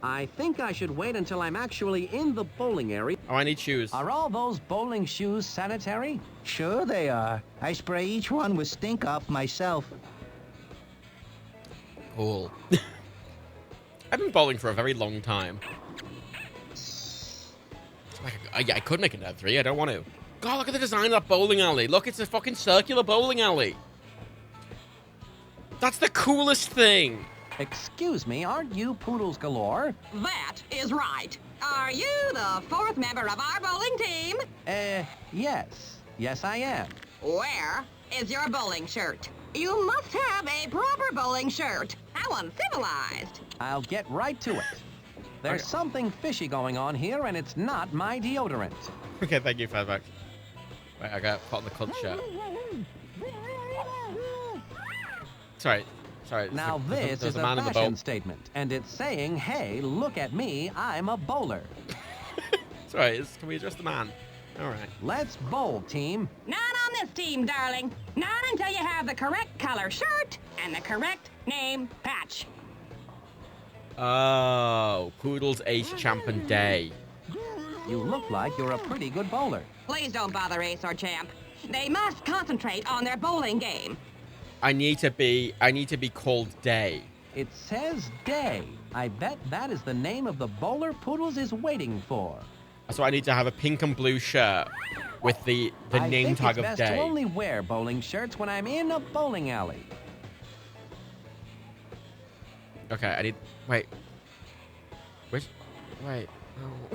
I think I should wait until I'm actually in the bowling area. Oh, I need shoes. Are all those bowling shoes sanitary? Sure they are. I spray each one with stink up myself. Cool. I've been bowling for a very long time. Yeah, I could make it at 3. I don't want to. God, look at the design of that bowling alley. Look, it's a fucking circular bowling alley. That's the coolest thing. Excuse me, aren't you Poodles Galore? That is right. Are you the 4th member of our bowling team? Yes. Yes, I am. Where is your bowling shirt? You must have a proper bowling shirt. How uncivilized. I'll get right to it. There's something fishy going on here, and it's not my deodorant. Okay, thank you, $5. Wait, I got put on the cunt shirt. Sorry. Now this is a fashion statement, and it's saying, hey, look at me, I'm a bowler. Sorry, can we address the man? All right. Let's bowl, team. Not on this team, darling. Not until you have the correct color shirt and the correct name patch. Oh, Poodle's Ace Champ and Day. You look like you're a pretty good bowler. Please don't bother Ace or Champ. They must concentrate on their bowling game. I need to be called Day. It says Day. I bet that is the name of the bowler Poodles is waiting for. So I need to have a pink and blue shirt with the name tag of I think it's best Day. to only wear bowling shirts when I'm in a bowling alley. Okay, I need... Wait. Which... Wait. Oh.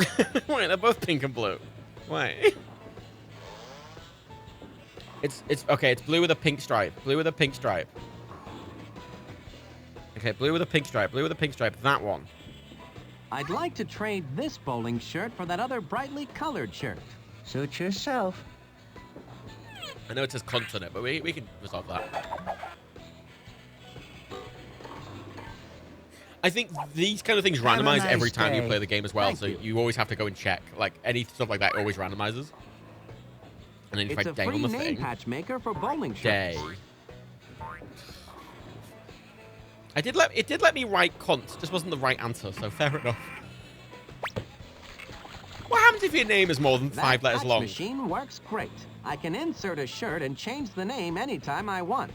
Wait, they're both pink and blue. Wait. It's okay, it's blue with a pink stripe. Blue with a pink stripe. Okay, blue with a pink stripe. Blue with a pink stripe. That one. I'd like to trade this bowling shirt for that other brightly colored shirt. Suit yourself. I know it says cunt on it, but we can resolve that. I think these kind of things randomize every time you play the game as well, so you always have to go and check. Like, any stuff like that always randomizes. And then you It's write a Day free on the name thing. patch maker for bowling shirts. Day. It did let me write cunt, just wasn't the right answer, so fair enough. What happens if your name is more than 5 letters That long? machine works great. I can insert a shirt and change the name anytime I want.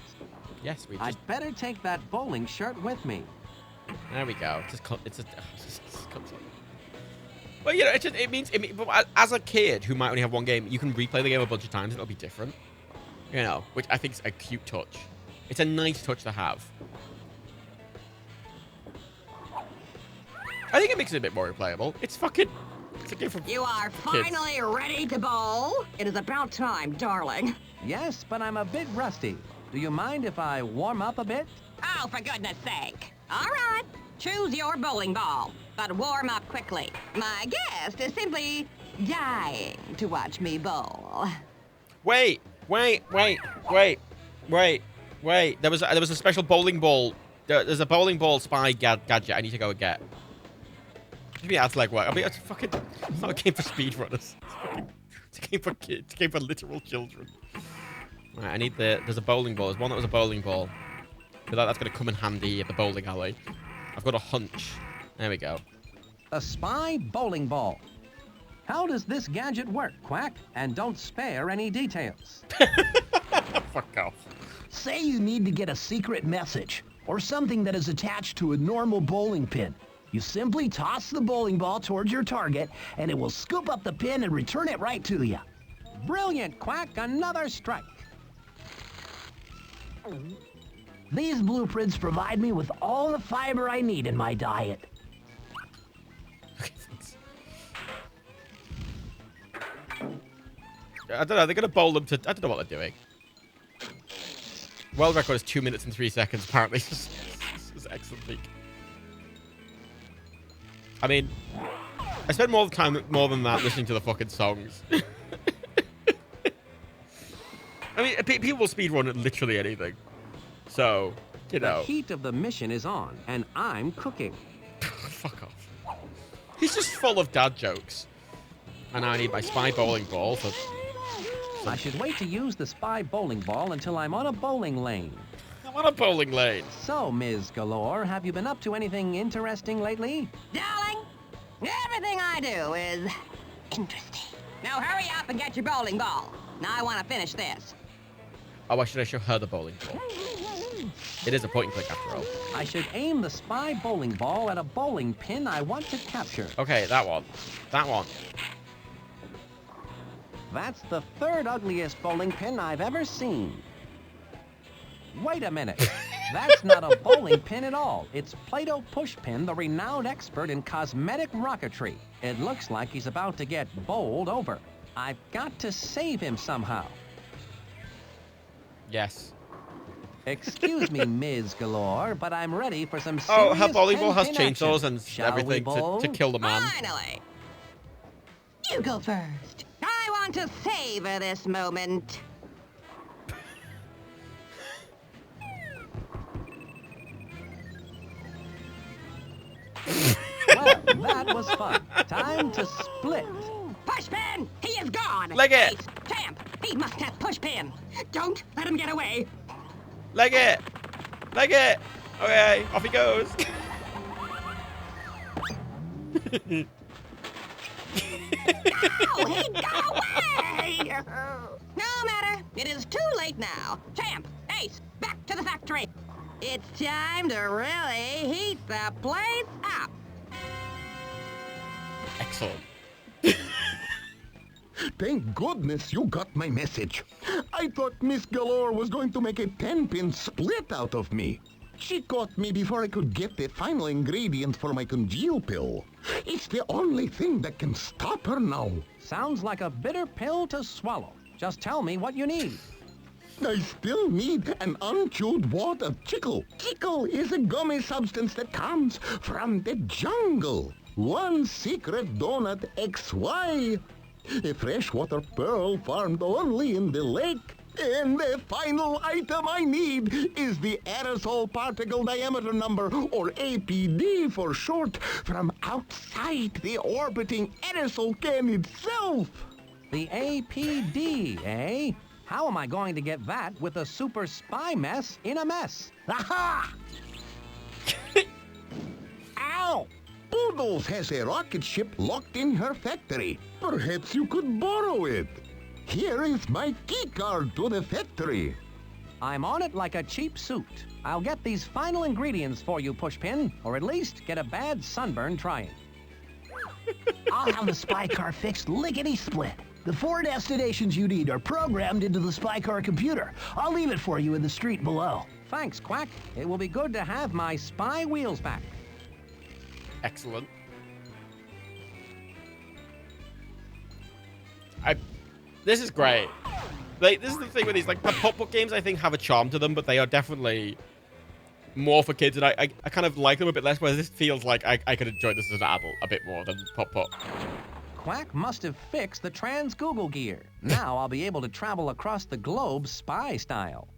Yes, we just... I'd better take that bowling shirt with me. There we go. It's just well, you know, it means but as a kid who might only have one game, you can replay the game a bunch of times and it'll be different. You know, which I think is a cute touch. It's a nice touch to have. I think it makes it a bit more replayable. It's a game for You are kids. finally ready to bowl. It is about time, darling. Yes, but I'm a bit rusty. Do you mind if I warm up a bit? Oh, for goodness sake. All right, choose your bowling ball, but warm up quickly. My guest is simply dying to watch me bowl. Wait. There was a special bowling ball. There's a bowling ball spy gadget I need to go and get. Maybe that's like what? I mean, it's not a game for speedrunners. It's a game for kids. It's a game for literal children. Right, I need there's a bowling ball. There's one that was a bowling ball. I feel like that's going to come in handy at the bowling alley. I've got a hunch. There we go. A spy bowling ball. How does this gadget work, Quack? And don't spare any details. Fuck off. Say you need to get a secret message, or something that is attached to a normal bowling pin. You simply toss the bowling ball towards your target, and it will scoop up the pin and return it right to you. Brilliant, Quack. Another strike. These blueprints provide me with all the fiber I need in my diet. I don't know, they're going to bowl them to... I don't know what they're doing. World record is 2 minutes and 3 seconds, apparently. This is excellent peak. I mean, I spend more than that listening to the fucking songs. I mean, people will speedrun literally anything. So, you know. The heat of the mission is on, and I'm cooking. Fuck off. He's just full of dad jokes. And I need my spy bowling ball for... I should wait to use the spy bowling ball until I'm on a bowling lane. I'm on a bowling lane. So, Ms. Galore, have you been up to anything interesting lately? Darling, everything I do is interesting. Now hurry up and get your bowling ball. Now I want to finish this. Oh, why should I show her the bowling ball? It is a point and click after all. I should aim the spy bowling ball at a bowling pin I want to capture. Okay, that one. That one. That's the third ugliest bowling pin I've ever seen. Wait a minute. That's not a bowling pin at all. It's Plato Pushpin, the renowned expert in cosmetic rocketry. It looks like he's about to get bowled over. I've got to save him somehow. Yes. Excuse me, Ms. Galore, but I'm ready for some serious Oh, her bowling ball has pin chainsaws action. and Shall everything to kill the man. Finally. You go first. I want to savor this moment. Well, that was fun. Time to split. Pushpin! He is gone! Leg it! Ace, Champ! He must have Pushpin! Don't let him get away! Leg it! Leg it! Okay, off he goes. No, he got away! No matter. It is too late now. Champ, Ace, back to the factory. It's time to really heat the place up. Excellent. Thank goodness you got my message. I thought Miss Galore was going to make a 10-pin split out of me. She caught me before I could get the final ingredient for my congeal pill. It's the only thing that can stop her now. Sounds like a bitter pill to swallow. Just tell me what you need. I still need an unchewed wad of chicle. Chicle is a gummy substance that comes from the jungle. One secret donut XY. A freshwater pearl farmed only in the lake. And the final item I need is the aerosol particle diameter number, or APD for short, from outside the orbiting aerosol can itself. The APD, eh? How am I going to get that with a super spy mess in a mess? Aha! Ow! Poodles has a rocket ship locked in her factory. Perhaps you could borrow it. Here is my key card to the factory. I'm on it like a cheap suit. I'll get these final ingredients for you, Pushpin, or at least get a bad sunburn trying. I'll have the spy car fixed lickety-split. The 4 destinations you need are programmed into the spy car computer. I'll leave it for you in the street below. Thanks, Quack. It will be good to have my spy wheels back. Excellent. This is great. Like, this is the thing with these, like, the pop-up games, I think, have a charm to them, but they are definitely more for kids, and I kind of like them a bit less, whereas this feels like I could enjoy this as an adult a bit more than Pop-Pop. Quack must have fixed the trans-Google gear. Now I'll be able to travel across the globe spy style.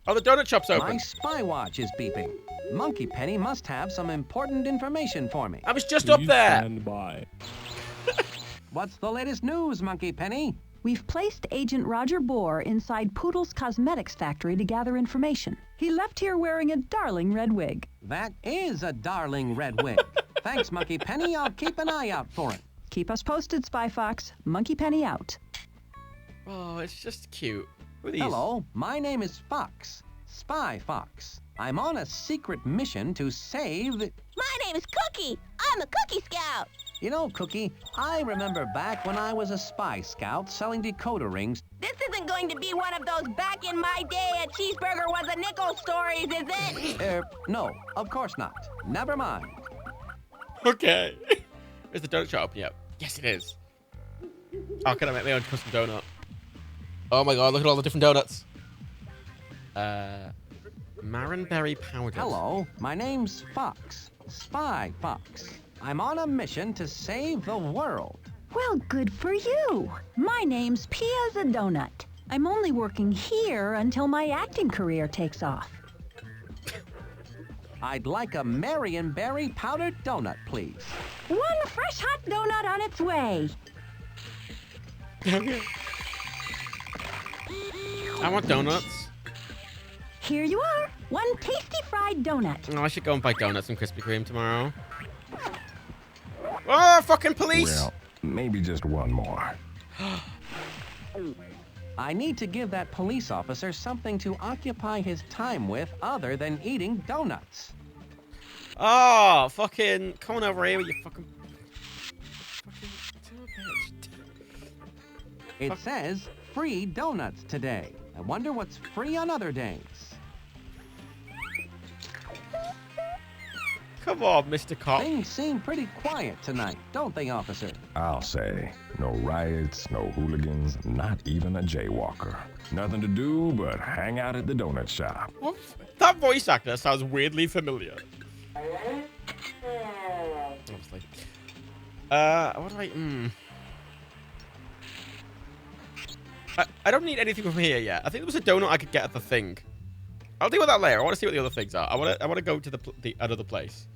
Oh, the donut shop's open. My spy watch is beeping. Monkey Penny must have some important information for me. I was just up there. Stand by. What's the latest news, Monkey Penny? We've placed Agent Roger Bohr inside Poodle's cosmetics factory to gather information. He left here wearing a darling red wig. That is a darling red wig. Thanks, Monkey Penny. I'll keep an eye out for it. Keep us posted, Spy Fox. Monkey Penny out. Oh, it's just cute. Who are these? Hello, my name is Fox. Spy Fox. I'm on a secret mission to save... My name is Cookie. I'm a Cookie Scout. You know, Cookie, I remember back when I was a spy scout selling decoder rings. This isn't going to be one of those back in my day a cheeseburger was a nickel stories, is it? No, of course not. Never mind. Okay. Is the donut shop open yet? Yes, it is. Oh, can I make my own custom donut? Oh my god, look at all the different donuts. Marronberry powder. Hello, my name's Fox. Spy Fox. I'm on a mission to save the world. Well, good for you. My name's Pia the Donut. I'm only working here until my acting career takes off. I'd like a Marionberry powdered donut, please. One fresh hot donut on its way. I want donuts. Here you are. One tasty fried donut. Oh, I should go and buy donuts and Krispy Kreme tomorrow. Oh, fucking police! Well, maybe just one more. I need to give that police officer something to occupy his time with other than eating donuts. Oh, fucking... Come on over here with your fucking... It says free donuts today. I wonder what's free on other days. Come on, Mr. Cop. Things seem pretty quiet tonight, don't they, officer? I'll say. No riots, no hooligans, not even a jaywalker. Nothing to do but hang out at the donut shop. What? That voice actor sounds weirdly familiar. Obviously. What do I don't need anything from here yet. I think there was a donut I could get at the thing. I'll deal with that later. I want to see what the other things are. I want to go to the another place.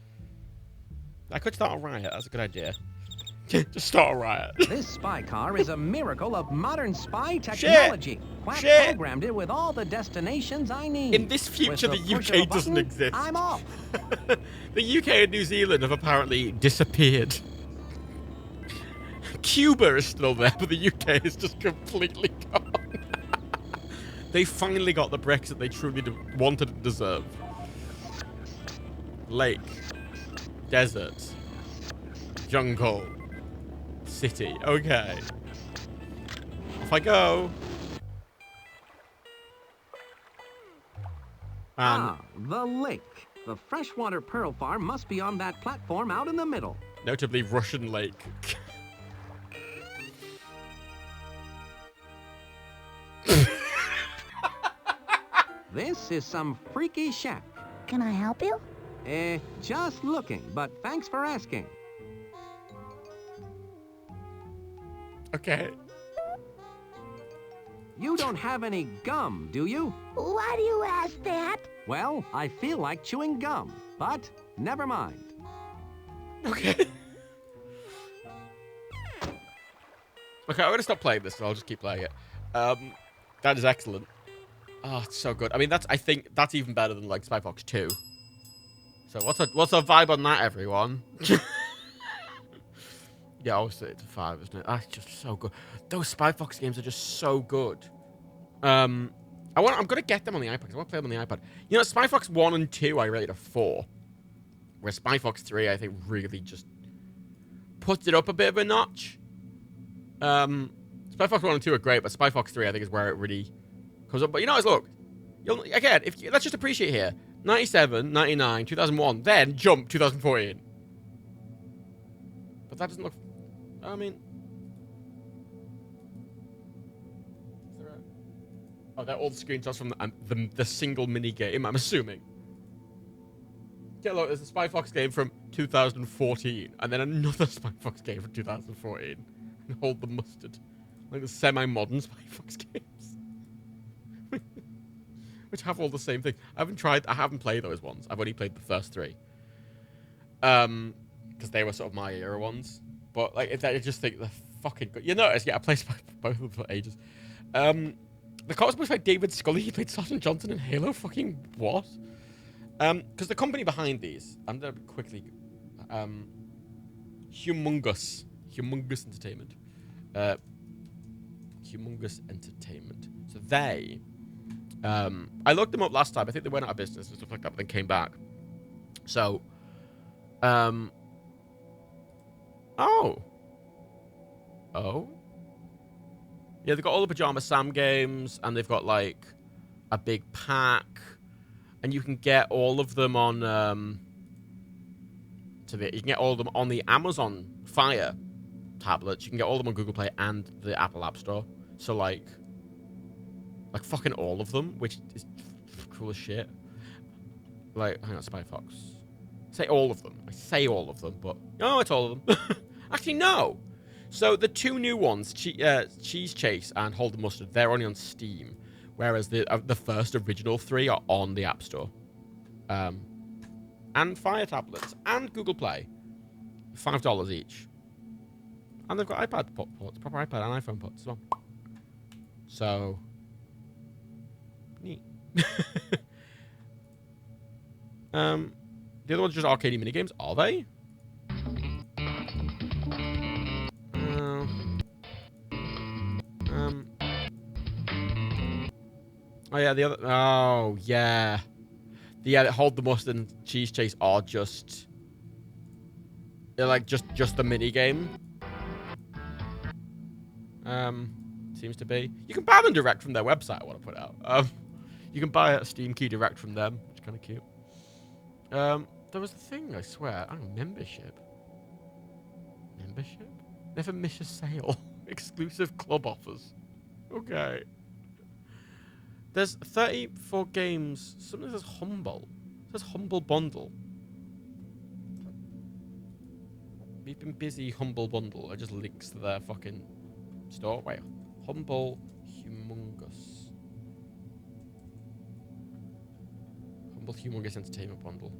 I could start a riot. That's a good idea. Just start a riot. This spy car is a miracle of modern spy technology. Quack programmed it with all the destinations I need. In this future, the UK doesn't exist. I'm off. The UK and New Zealand have apparently disappeared. Cuba is still there, but the UK is just completely gone. They finally got the Brexit they truly wanted and deserved. Lake. Desert. Jungle. City. Okay. Off I go. The lake. The freshwater pearl farm must be on that platform out in the middle. Notably Russian lake. This is some freaky shack. Can I help you? Just looking, but thanks for asking. Okay. You don't have any gum, do you? Why do you ask that? Well, I feel like chewing gum, but never mind. Okay. Okay, I'm gonna stop playing this, so I'll just keep playing it. That is excellent. Oh, it's so good. I mean, I think that's even better than like Spy Fox 2. So what's a vibe on that, everyone? Yeah, obviously it's a 5, isn't it? That's just so good. Those Spy Fox games are just so good. I'm gonna get them on the iPad. I want to play them on the iPad. You know, Spy Fox 1 and 2 I rated a 4. Where Spy Fox 3 I think really just puts it up a bit of a notch. Spy Fox 1 and 2 are great, but Spy Fox 3 I think is where it really comes up. But you know, look, again, let's just appreciate here. 97, 99, 2001, then jump 2014. But that doesn't look... I mean... Oh, they're all the screenshots from the single mini game, I'm assuming. Yeah, look, there's a Spy Fox game from 2014, and then another Spy Fox game from 2014. And hold the mustard. Like the semi-modern Spy Fox games. Which have all the same thing. I haven't played those ones. I've only played the first 3. Because they were sort of my era ones. But like, I just think they're fucking good. You notice, yeah, I played both of them for ages. The cops was like David Scully. He played Sergeant Johnson in Halo. Fucking what? Because the company behind these, I'm gonna quickly, Humongous Entertainment. Humongous Entertainment. So they I looked them up last time. I think they went out of business and stuff like that, but then came back. So, oh. Yeah, they've got all the Pajama Sam games, and they've got, like, a big pack. And you can get all of them on, you can get all of them on the Amazon Fire tablets. You can get all of them on Google Play and the Apple App Store. So, like fucking all of them, which is cool as shit. Like, hang on, Spy Fox. Say all of them. I say all of them, but... No, it's all of them. Actually, no. So, the two new ones, Cheese Chase and Hold the Mustard, they're only on Steam. Whereas the first original three are on the App Store. And Fire tablets. And Google Play. $5 each. And they've got iPad ports. Proper iPad and iPhone ports as well. So... neat. The other ones are just arcade minigames, are they? Oh yeah, the other. Oh yeah, the Hold the Mustard and Cheese Chase are just. They're like just the mini game. Seems to be. You can buy them direct from their website. I want to put out. You can buy a Steam key direct from them, which is kind of cute. There was a thing, I swear. Oh, membership. Membership? Never miss a sale. Exclusive club offers. Okay. There's 34 games. Something says Humble. It says Humble Bundle. We've been busy, Humble Bundle. It just links to their fucking store. Wait. Humble Humongous. Humble Humongous Entertainment Bundle.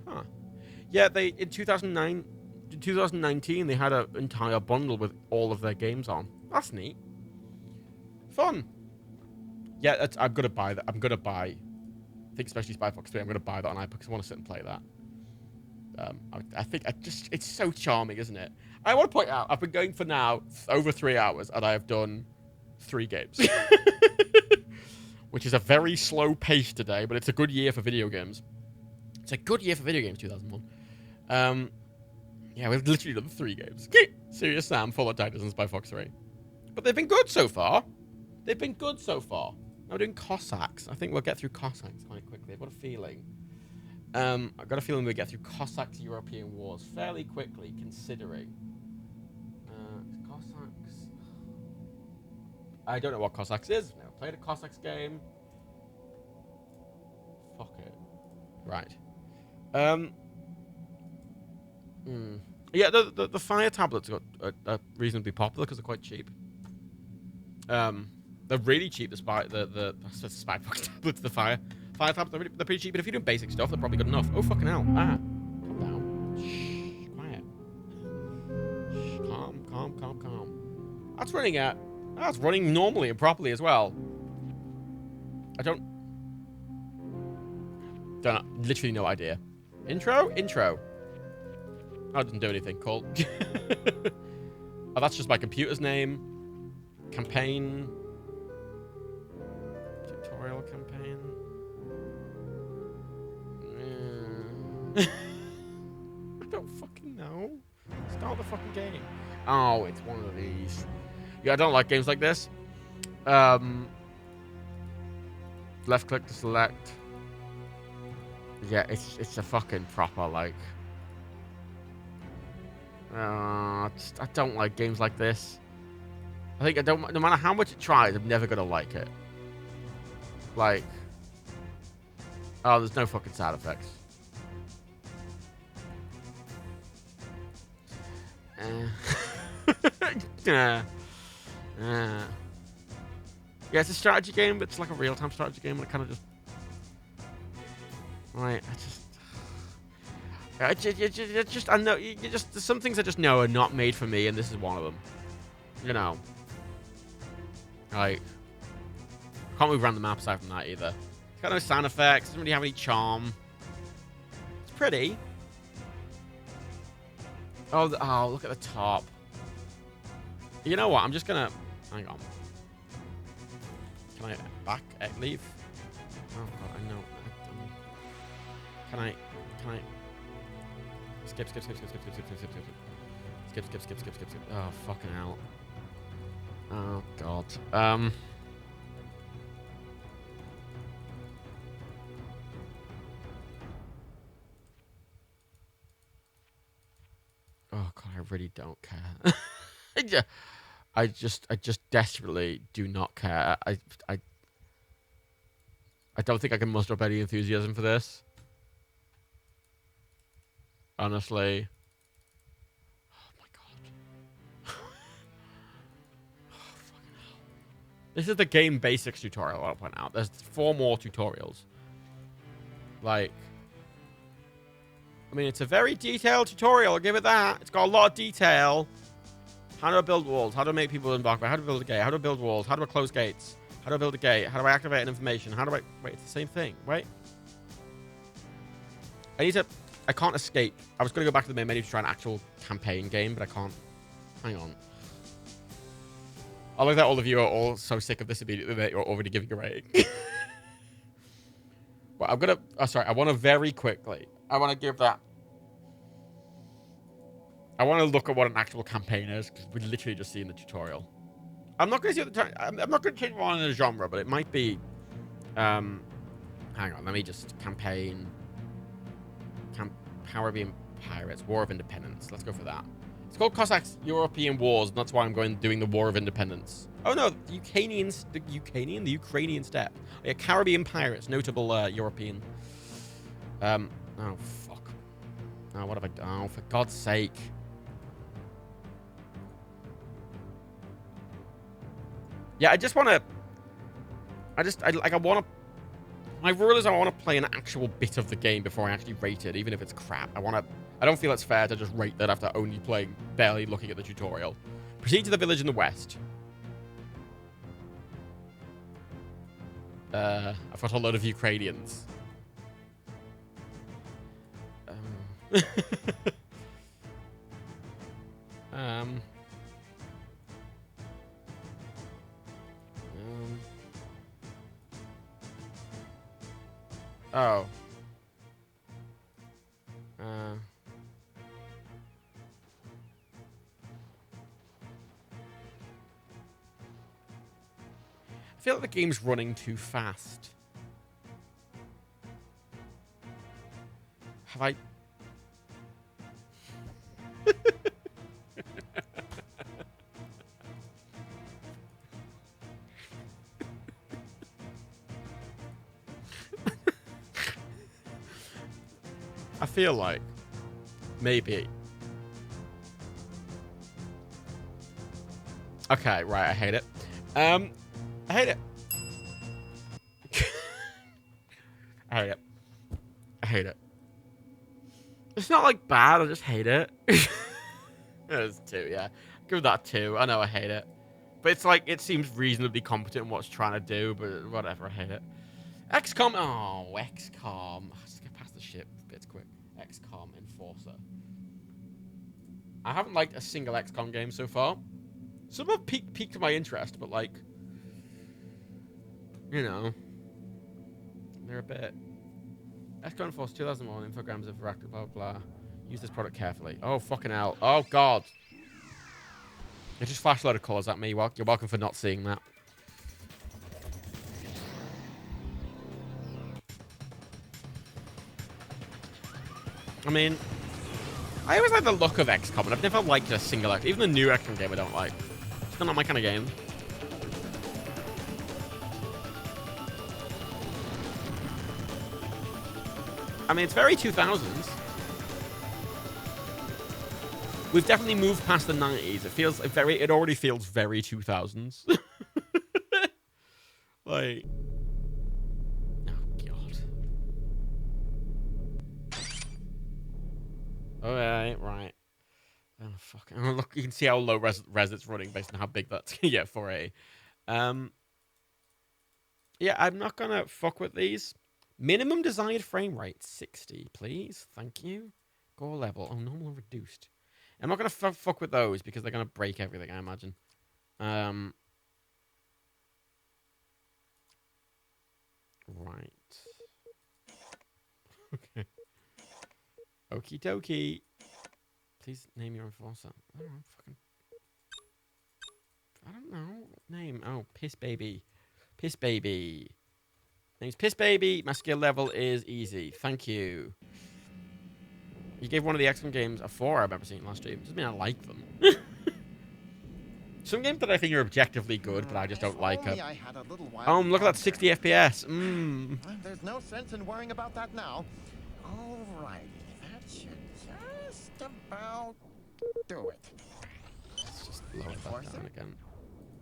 Huh. Yeah, they in 2019 they had an entire bundle with all of their games on. That's neat. Fun. Yeah, I'm gonna buy that. I'm gonna buy. I think especially Spy Fox 3. I'm gonna buy that on iPad because I want to sit and play that. I think it's so charming, isn't it? I want to point out I've been going for now over 3 hours and I have done 3 games, which is a very slow pace today, but it's a good year for video games. It's a good year for video games, 2001. Yeah, we've literally done 3 games. Serious Sam, Fallout Titans, and Spy Fox 3. But they've been good so far. They've been good so far. Now we're doing Cossacks. I think we'll get through Cossacks quite quickly. I've got a feeling. I've got a feeling we'll get through Cossacks European Wars fairly quickly, considering. Cossacks. I don't know what Cossacks is. I've never played a Cossacks game. Fuck it. Right. Yeah, the Fire tablets are reasonably popular because they're quite cheap. They're really cheap. The Spy Fox tablets, the Fire tablets, they're pretty cheap. But if you're doing basic stuff, they're probably good enough. Oh fucking hell! Calm down. Shh, quiet. Shh, calm. That's running normally and properly as well. I don't. Literally no idea. Intro. Oh, it doesn't do anything. Cool. Oh, that's just my computer's name. Campaign. Tutorial campaign. I don't fucking know. Start the fucking game. Oh, it's one of these. Yeah, I don't like games like this. Left click to select. Yeah, it's a fucking proper, like... I don't like games like this. I think no matter how much it tries, I'm never gonna like it. Like... Oh, there's no fucking sound effects. Yeah, it's a strategy game, but it's like a real-time strategy game, and it kind of just... Right, I know, there's some things I just know are not made for me, and this is one of them. You know. Like, can't move around the map aside from that either. It's got no sound effects, doesn't really have any charm. It's pretty. Oh, look at the top. You know what, I'm just gonna... Hang on. Can I back leave? Oh god, I know. Can I skip. Skip. Oh fucking hell. Oh god. Oh god, I really don't care. I just desperately do not care. I don't think I can muster up any enthusiasm for this. Honestly. Oh my god. Oh, fucking hell. This is the game basics tutorial I'll point out. There's 4 more tutorials. Like, I mean, it's a very detailed tutorial, I'll give it that. It's got a lot of detail. How do I build walls? How do I make people embark? How do I build a gate? How do I build walls? How do I close gates? How do I build a gate? How do I activate an information? How do I... Wait, it's the same thing. Wait. I can't escape. I was going to go back to the main menu to try an actual campaign game, but I can't. Hang on. I like that all of you are all so sick of this immediately that you're already giving a rating. Well, I'm going to... Oh, sorry. I want to very quickly... I want to give that... I want to look at what an actual campaign is, because we literally just see in the tutorial. I'm not going to see the I'm not going to change one in the genre, but it might be... hang on, let me just... Campaign... Caribbean Pirates, War of Independence. Let's go for that. It's called Cossacks European Wars, and that's why I'm doing the War of Independence. Oh no, the Ukrainian step. Yeah, Caribbean Pirates, notable European. Oh fuck. Oh, what have I done? Oh, for God's sake. Yeah, I just want to... I want to... My rule is I want to play an actual bit of the game before I actually rate it, even if it's crap. I don't feel it's fair to just rate that after only playing, barely looking at the tutorial. Proceed to the village in the west. I've got a lot of Ukrainians. Oh. I feel like the game's running too fast. Have I... I feel like maybe. Okay, right, I hate it. I hate it. I hate it. I hate it. It's not like bad, I just hate it. It's 2, yeah. Give that 2. I know I hate it. But it's like, it seems reasonably competent in what it's trying to do, but whatever, I hate it. XCOM. Oh, XCOM. Let's get past the shit bits quick. XCOM Enforcer. I haven't liked a single XCOM game so far. Some have piqued my interest, but like, you know, they're a bit. XCOM Enforcer 2001 infograms of blah blah blah. Use this product carefully. Oh fucking hell! Oh god! It just flashed a load of colours at me. Well, you're welcome for not seeing that. I mean, I always like the look of XCOM, and I've never liked a single XCOM. Even the new XCOM game I don't like. It's not my kind of game. I mean, it's very 2000s. We've definitely moved past the 90s. It already feels very 2000s. Like... Alright, right. Oh, fuck. Oh, look, you can see how low res it's running based on how big that's... yeah, 480. Yeah, I'm not gonna fuck with these. Minimum desired frame rate, 60, please. Thank you. Gore level. Oh, normal and reduced. I'm not gonna fuck with those because they're gonna break everything, I imagine. Right. Okay. Okie dokie. Please name your enforcer. I don't know. Fucking. I don't know. Name. Oh, Piss Baby. Piss Baby. Name's Piss Baby. My skill level is easy. Thank you. You gave one of the XCOM games a 4, I remember seeing last stream. Doesn't mean I like them. Some games that I think are objectively good, but I just don't like them. Oh, look at that 60 FPS. There's no sense in worrying about that now. Alrighty, that should just about do it. Let's just lower that down again.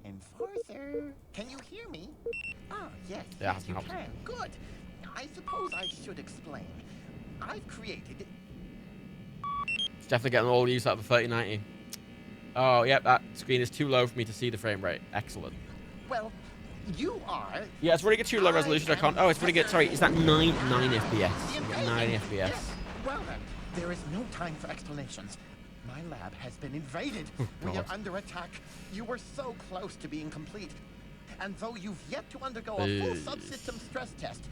Enforcer, can you hear me? Ah, yes, Yeah, yes, you can. Good. I suppose I should explain. I've created... It's definitely getting all use out of the 3090. Oh, yep, that screen is too low for me to see the frame rate. Excellent. Well, you are... Yeah, it's really good too low resolution. I can't... Oh, it's really good. Sorry, is that 9 FPS? 9 FPS. Yes. Well then, there is no time for explanations. My lab has been invaded. We are under attack. You were so close to being complete. And though you've yet to undergo a full subsystem stress test,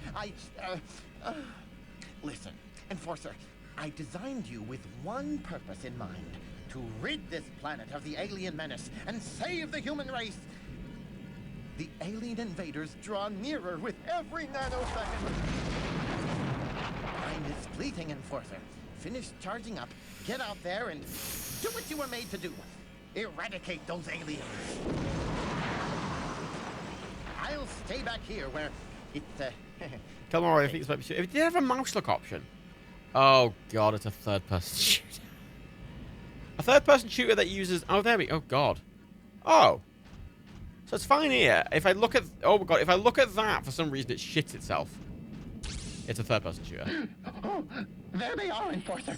listen, Enforcer, I designed you with one purpose in mind. To rid this planet of the alien menace and save the human race. The alien invaders draw nearer with every nanosecond. Time is fleeting, Enforcer. Finish charging up, get out there, and do what you were made to do. Eradicate those aliens. I'll stay back here where it, Tell me what I think it's maybe. If it did have a mouse look option. Oh god, it's a third-person shooter. A third-person shooter that uses. Oh, there we. Oh god. Oh. So it's fine here. If I look at. Oh my god. If I look at that, for some reason it shits itself. It's a third-person shooter. Oh, there they are, Enforcer.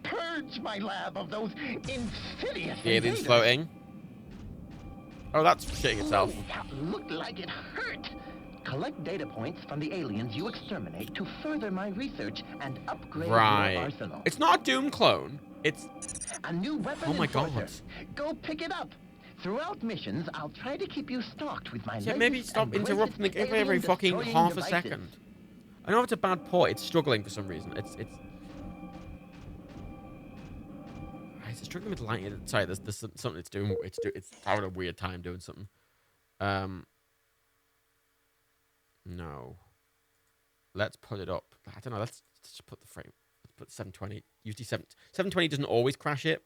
Purge my lab of those insidious The alien's floating. Oh, that's shitting itself. Oh, that looked like it hurt. Collect data points from the aliens you exterminate to further my research and upgrade your arsenal. It's not a Doom clone. It's a new weapon. Oh my god. Go pick it up. Throughout missions, I'll try to keep you stocked with my maybe stop interrupting the game every fucking half a second. I know it's a bad port. It's struggling for some reason. It's struggling with lighting. Sorry, there's something it's doing. It's having a weird time doing something. No. Let's put it up. I don't know. Let's just put the frame. Let's put 720. Usually 720 doesn't always crash it.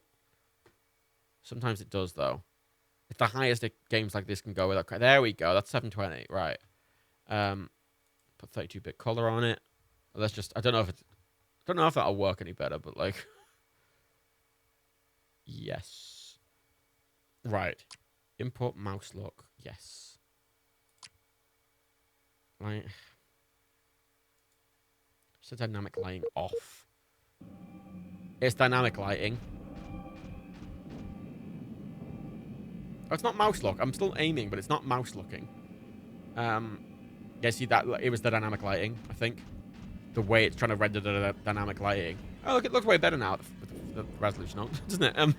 Sometimes it does though. It's the highest games like this can go without. There we go. That's 720. Right. Put 32-bit color on it. Let's just. I don't know if that'll work any better, but like. Yes. Right. Import mouse look. Yes. Right. Just dynamic lighting off. It's dynamic lighting. Oh, it's not mouse lock. I'm still aiming, but it's not mouse looking. Yeah, see that? It was the dynamic lighting, I think. The way it's trying to render the dynamic lighting. Oh, look, it looks way better now with the resolution on, doesn't it?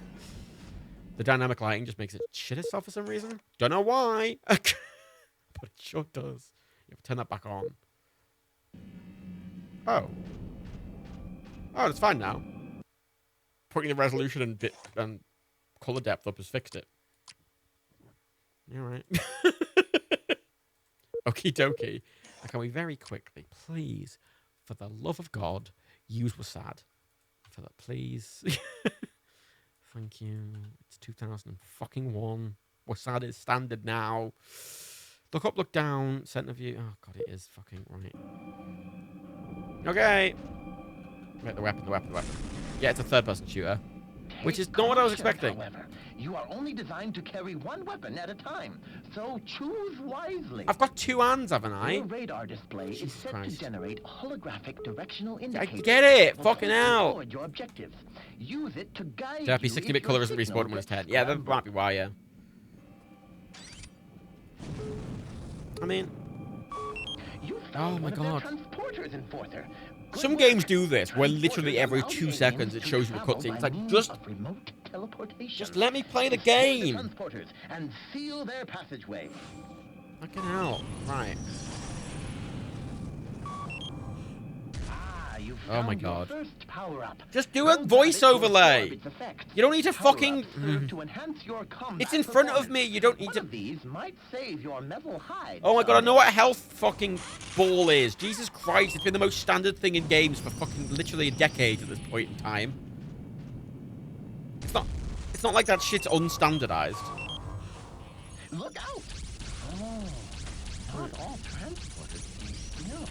The dynamic lighting just makes it shit itself for some reason. Don't know why. But it sure does. You have to turn that back on. Oh. Oh, it's fine now. Putting the resolution and color depth up has fixed it. Alright. Okie dokie. Can we very quickly, please, for the love of God, use WASAD? For that, please. Thank you. It's 2001. WASAD is standard now. Look up, look down. Center view. Oh, God, it is fucking right. Okay. Right, the weapon. Yeah, it's a third-person shooter. Which is not what I was expecting. However, you are only designed to carry one weapon at a time, so choose wisely. I've got two hands, haven't I? Your radar display is set to generate holographic directional indicators. I get it! Fucking hell! Your objectives. Use it to guide Therapy 60-bit color isn't respawned when it's 10. Yeah, that might be why, yeah. I mean... Oh my god. Some games do this, where literally every 2 seconds it shows you a cutscene. It's like, just let me play the game! And seal their passageway. Fucking hell. Right. Oh my god. First power-up. Just do a voice overlay. You don't need to fucking... It's in front of me. You don't need to... These might save your metal hide. Oh my god, I know what a health fucking ball is. Jesus Christ, it's been the most standard thing in games for fucking literally a decade at this point in time. It's not like that shit's unstandardized. Look out! Oh, not all transporters be still.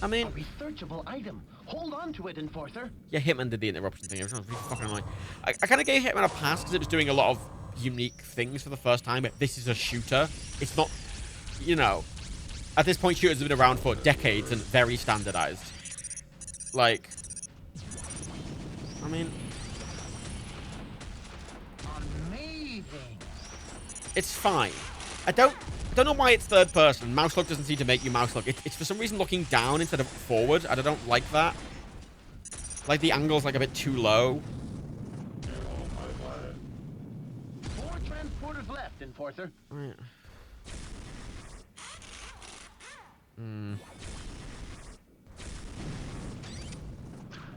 I mean... A researchable item. Hold on to it, Enforcer. Yeah, Hitman did the interruption thing. It was really fucking annoying. I kind of gave Hitman a pass because it was doing a lot of unique things for the first time. This is a shooter. It's not, you know... At this point, shooters have been around for decades and very standardized. Like... I mean... Amazing. It's fine. I don't know why it's third person. Mouse look doesn't seem to make you mouse look. It's for some reason looking down instead of forward. I don't like that. Like the angle's like a bit too low. 4 transporters left, Enforcer. Right.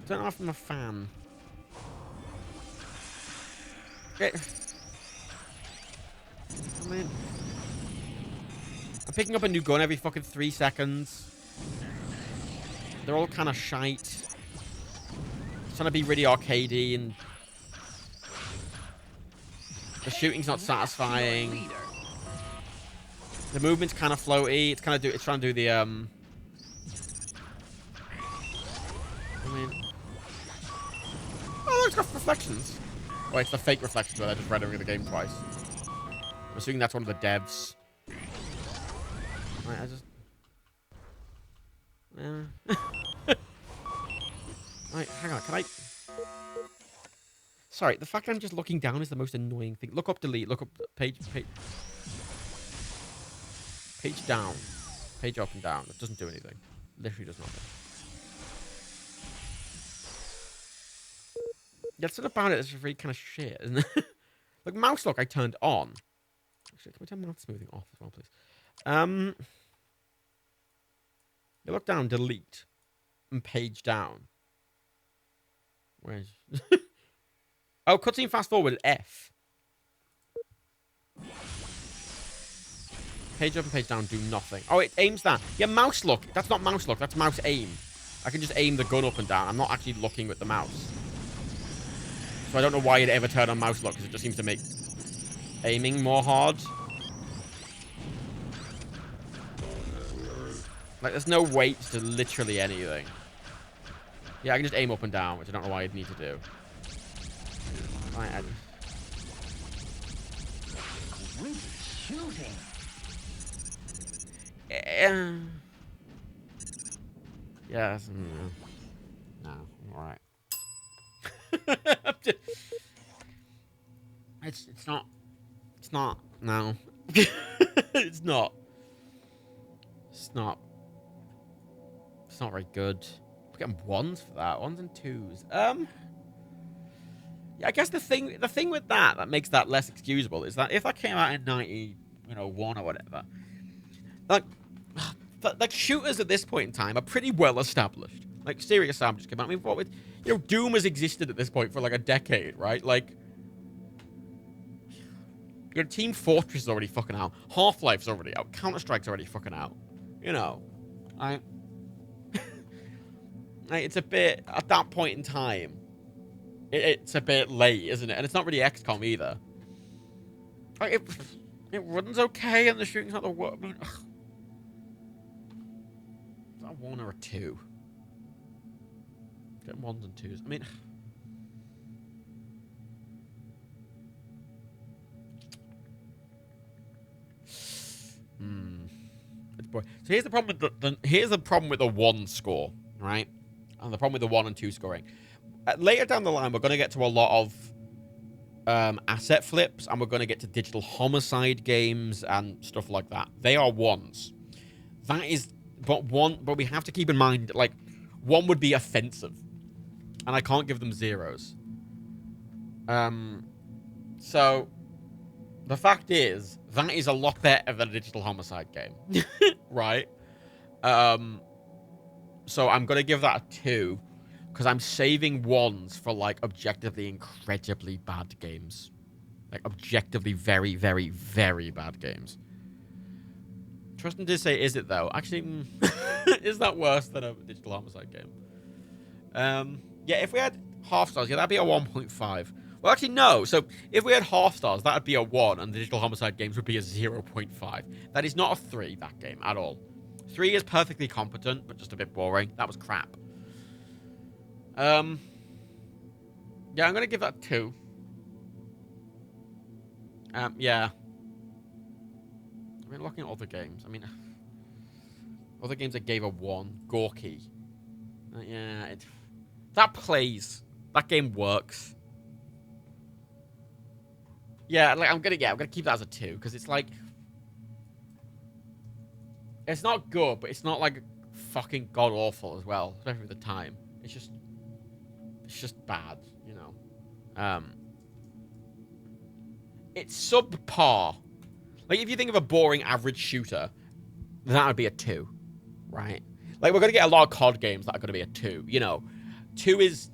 Turn off from a fan. Okay. I mean... I'm picking up a new gun every fucking 3 seconds. They're all kind of shite. Trying to be really arcadey and... The shooting's not satisfying. The movement's kind of floaty. It's trying to do the I mean... Oh, it's got reflections. Oh, it's the fake reflections where they're just rendering the game twice. I'm assuming that's one of the devs. Right, I just... Right, hang on, can I... Sorry, the fact that I'm just looking down is the most annoying thing. Look up, delete, look up, page down. Page up and down. It doesn't do anything. Literally does nothing. Yeah, something about it is just really kind of shit, isn't it? Like, mouse lock I turned on. Actually, can we turn mouse smoothing off as well, please? You look down, delete, and page down. Where's... Oh, cutscene fast forward, F. Page up and page down do nothing. Oh, it aims that. Yeah, mouse look. That's not mouse look, that's mouse aim. I can just aim the gun up and down. I'm not actually looking with the mouse. So I don't know why you'd ever turn on mouse lock, because it just seems to make aiming more hard. Like, there's no weight to literally anything. Yeah, I can just aim up and down, which I don't know why I'd need to do. Right, Shooting. Yes. No. Alright. It's not. No. It's not. It's not very good. We're getting 1s for that. 1s and 2s. Yeah, I guess the thing with that makes that less excusable is that if that came out in 91 or whatever, like shooters at this point in time are pretty well established. Like Serious Sam just came out. I mean, what with Doom has existed at this point for like a decade, right? Like, Team Fortress is already fucking out. Half-Life's already out. Counter-Strike's already fucking out. It's a bit, at that point in time, it's a bit late, isn't it? And it's not really XCOM either. Like, it runs okay, and the shooting's not the worst. I mean, is that a 1 or a 2? Getting 1s and 2s. I mean... So here's the problem with the 1 score, right? And the problem with the 1 and 2 scoring. Later down the line, we're going to get to a lot of asset flips, and we're going to get to digital homicide games and stuff like that. They are 1s. That is, but we have to keep in mind, like, 1 would be offensive, and I can't give them 0s. So the fact is, that is a lot better than a digital homicide game, right? So I'm gonna give that a 2, because I'm saving 1s for like objectively incredibly bad games, like objectively very, very, very bad games. Tristan did say, "Is it though?" Actually, is that worse than a Digital Homicide game? Yeah, if we had half stars, yeah, that'd be a 1.5. Well, actually, no. So if we had half stars, that'd be a 1, and the Digital Homicide games would be a 0.5. That is not a 3, that game, at all. 3 is perfectly competent, but just a bit boring. That was crap. Yeah, I'm going to give that 2. Yeah. I mean, looking at other games, I mean, other games I gave a 1. Gorky. Yeah, that plays. That game works. Yeah, like I'm gonna keep that as a 2, because it's like, it's not good, but it's not like fucking god awful as well, especially at the time. It's just bad, you know. It's subpar. Like, if you think of a boring average shooter, that would be a 2, right? Like, we're gonna get a lot of COD games that are gonna be a 2. You know, 2 is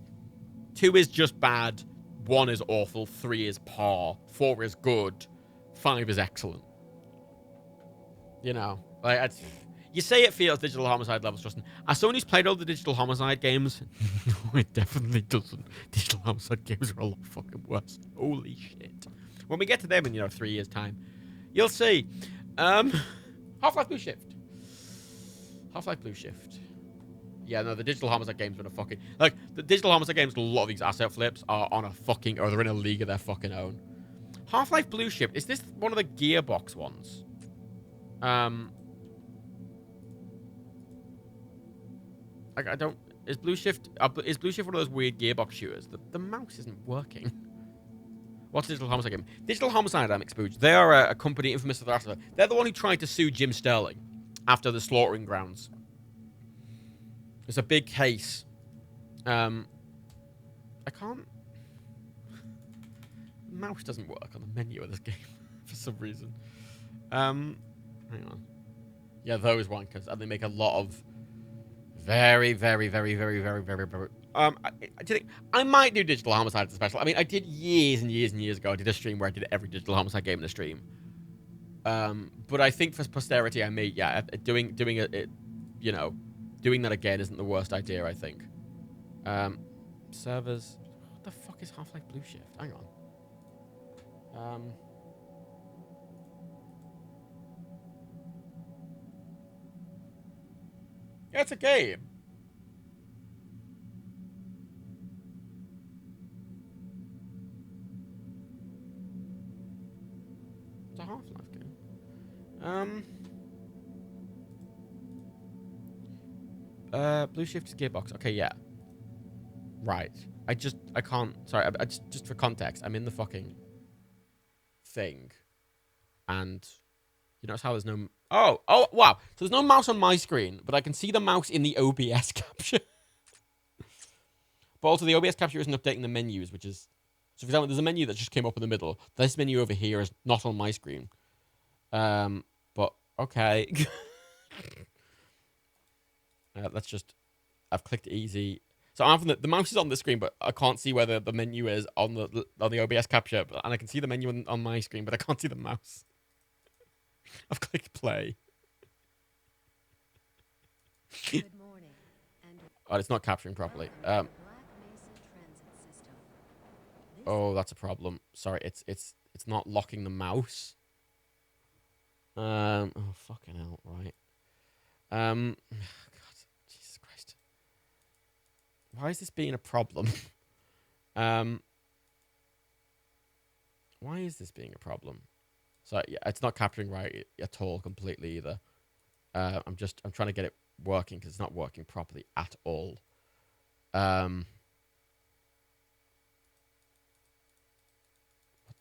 just bad. 1 is awful. 3 is par. 4 is good. 5 is excellent. You know, like, you say it feels Digital Homicide levels, Justin. As someone who's played all the Digital Homicide games, no, it definitely doesn't. Digital Homicide games are a lot fucking worse. Holy shit. When we get to them in, 3 years' time, you'll see. Half-Life Blue Shift. Half-Life Blue Shift. Yeah, no, the Digital Homicide games are a fucking... Like, the Digital Homicide games, a lot of these asset flips are on a fucking... Or they're in a league of their fucking own. Half-Life Blue Shift. Is this one of the Gearbox ones? Like, I don't... Is Blue Shift one of those weird Gearbox shooters? The mouse isn't working. What's Digital Homicide game? Digital Homicide, Expooj. They are a company infamous for the rest of it. They're the one who tried to sue Jim Sterling after the slaughtering grounds. It's a big case. I can't... The mouse doesn't work on the menu of this game for some reason. Hang on. Yeah, those wankers. And they make a lot of very, very, very, very, very, very, very... I might do Digital Homicide as a special. I mean, I did years and years and years ago. I did a stream where I did every Digital Homicide game in the stream. But I think for posterity, I may, yeah, doing that again isn't the worst idea, I think. Servers... What the fuck is Half-Life Blue Shift? Hang on. Yeah, it's a game. It's a Half-Life game. Blue Shift is Gearbox. Okay, yeah. Right. I can't... Sorry, just for context, I'm in the fucking thing. And you notice how there's no... Oh, wow. So there's no mouse on my screen, but I can see the mouse in the OBS capture. But also, the OBS capture isn't updating the menus, which is... So, for example, there's a menu that just came up in the middle. This menu over here is not on my screen. But, okay. Let's just... I've clicked easy. So I'm having the mouse is on the screen, but I can't see whether the menu is on the OBS capture. And I can see the menu on my screen, but I can't see the mouse. I've clicked play. Good morning. Oh, it's not capturing properly. Oh, that's a problem. Sorry, it's not locking the mouse. Oh, fucking hell, right. God, Jesus Christ. Why is this being a problem? Why is this being a problem? So yeah, it's not capturing right at all, completely either. I'm trying to get it working because it's not working properly at all. What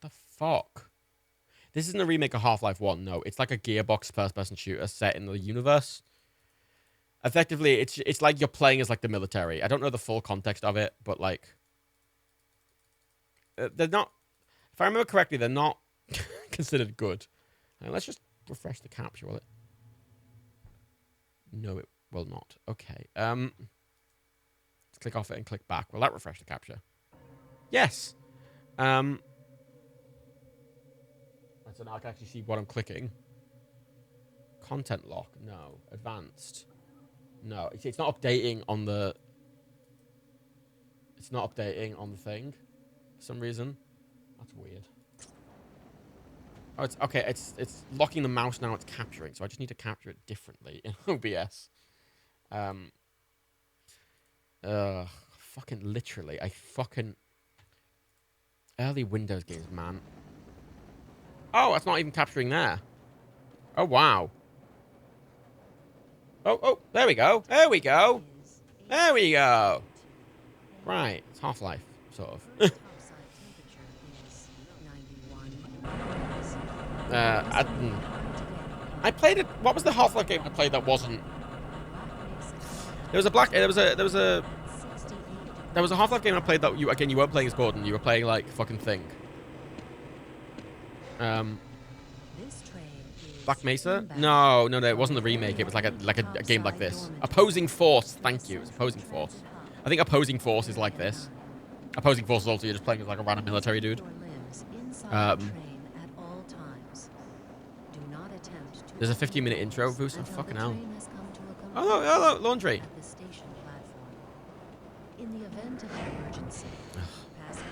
the fuck? This isn't a remake of Half-Life 1, no. It's like a Gearbox first-person shooter set in the universe. Effectively, it's like you're playing as like the military. I don't know the full context of it, but like... they're not... If I remember correctly, they're not considered good. Let's just refresh the capture, will it? No, it will not. Okay. Let's click off it and click back. Will that refresh the capture? Yes. So now I can actually see what I'm clicking. Content lock. No. Advanced. No. It's not updating on the... It's not updating on the thing. For some reason. That's weird. Oh, it's... Okay, it's locking the mouse now. It's capturing. So I just need to capture it differently in OBS. Fucking literally. Early Windows games, man. Oh, it's not even capturing there. Oh, wow. Oh, there we go. There we go. There we go. Right. It's Half-Life, sort of. I played it. What was the Half-Life game I played that wasn't? There was a Half-Life game I played that you weren't playing as Gordon. You were playing like fucking thing. Black Mesa? No, it wasn't the remake. It was like a game like this. Opposing Force. Thank you. It's Opposing Force. I think Opposing Force is like this. Opposing Force is also you're just playing as like a random military dude. There's a 15-minute intro boost. Oh, fucking hell. Oh, look, laundry.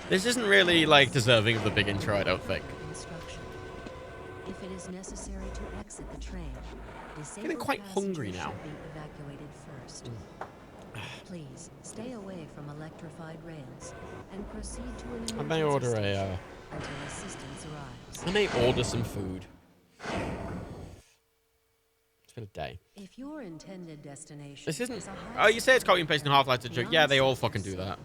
This isn't really like deserving of the big intro, I don't think. If it is necessary to exit the train, Getting quite hungry now. Be evacuated first. Please stay away from electrified rails and proceed to an emergency I may order station until assistance arrives. I may order some food. It's been a day. If your intended destination This isn't. is a high Oh, you say it's copy and pasting Half-Life to joke. Yeah, they all fucking do that.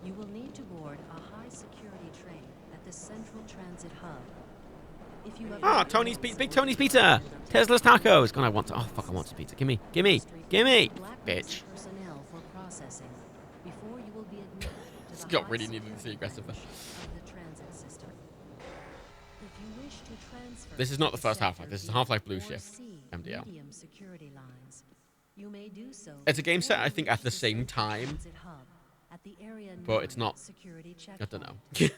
You will need to board a high-security train at the Central Transit Hub. If you have Ah, Tony's Big Tony's Pizza. Tesla's Tacos. God, I want some pizza. Gimme. Bitch. personnel for processing before you will be admitted to the Scott really needed to see aggressive. of the transit system. If you wish to transfer This is not the first to Half-Life. This is Half-Life Blue Sector Shift. C, MDL. medium security lines, you may do so It's a game set, before I you think, reach at the same Central time. Transit Hub at the Area But it's 9 not. security I don't know. Access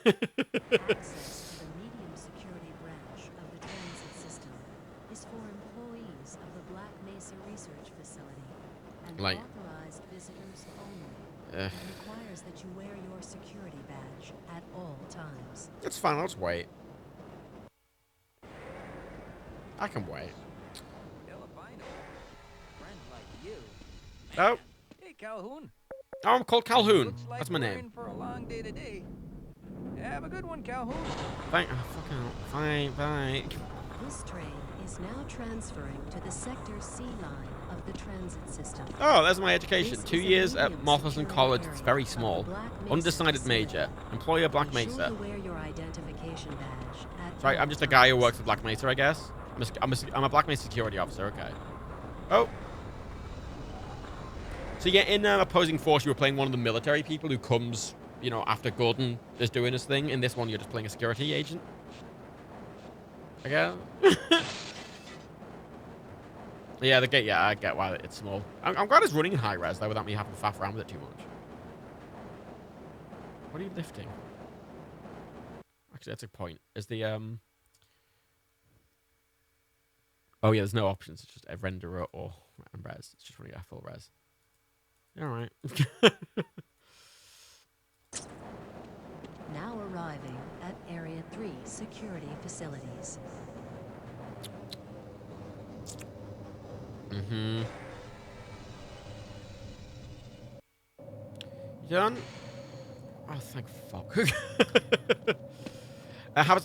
to the medium security branch of the transit system is for employees of the Black Mesa Research Facility and Like- authorized visitors only. Ugh. And requires that you wear your security badge at all times. It's fine. I'll just wait. I can wait. Oh. Hey, Calhoun. Oh, I'm called Calhoun. Looks like That's my we're name. in for a long day today. Have a good one, Calhoun. Fine. Bye. This train is now transferring to the Sector C line of the transit system. Oh, that's my education. This 2 is a years at medium Moffitt security College. It's area very of the small. Black Mesa Undecided facility. major. Employer Black Be sure Mesa. to wear your identification badge at Sorry, all I'm just a guy who times. works for Black Mesa, I guess. I'm a Black Mesa security officer. Okay. Oh. So yeah, in Opposing Force, you were playing one of the military people who comes, you know, after Gordon is doing his thing. In this one, you're just playing a security agent. I guess. Yeah, the gate. Yeah, I get why it's small. I'm glad it's running in high res though, without me having to faff around with it too much. What are you lifting? Actually, that's a point. Is the Oh yeah, there's no options. It's just a renderer or res. It's just running at full res. All right. Now arriving at Area 3 security facilities. Mm-hmm. You done? Oh, thank fuck.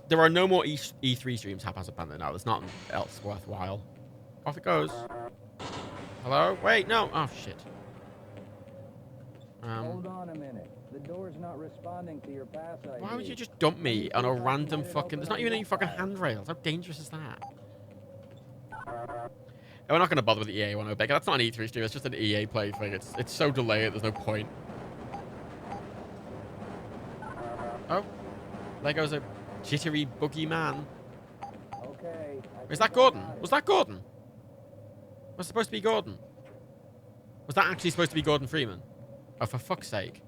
There are no more E3 streams haphazard bandit now. There's nothing else worthwhile. Off it goes. Hello? Wait, no. Oh, shit. Hold on a minute. The door's not responding to your pass ID. Why would you just dump me on a random fucking... There's not even any fucking handrails. How dangerous is that? We're not going to bother with the EA one, Obeka. That's not an E3 stream. It's just an EA play thing. It's so delayed. There's no point. Oh. There goes a jittery boogie man. Okay. Is that Gordon? Was that Gordon? Was supposed to be Gordon? Was that actually supposed to be Gordon Freeman? Oh, for fuck's sake.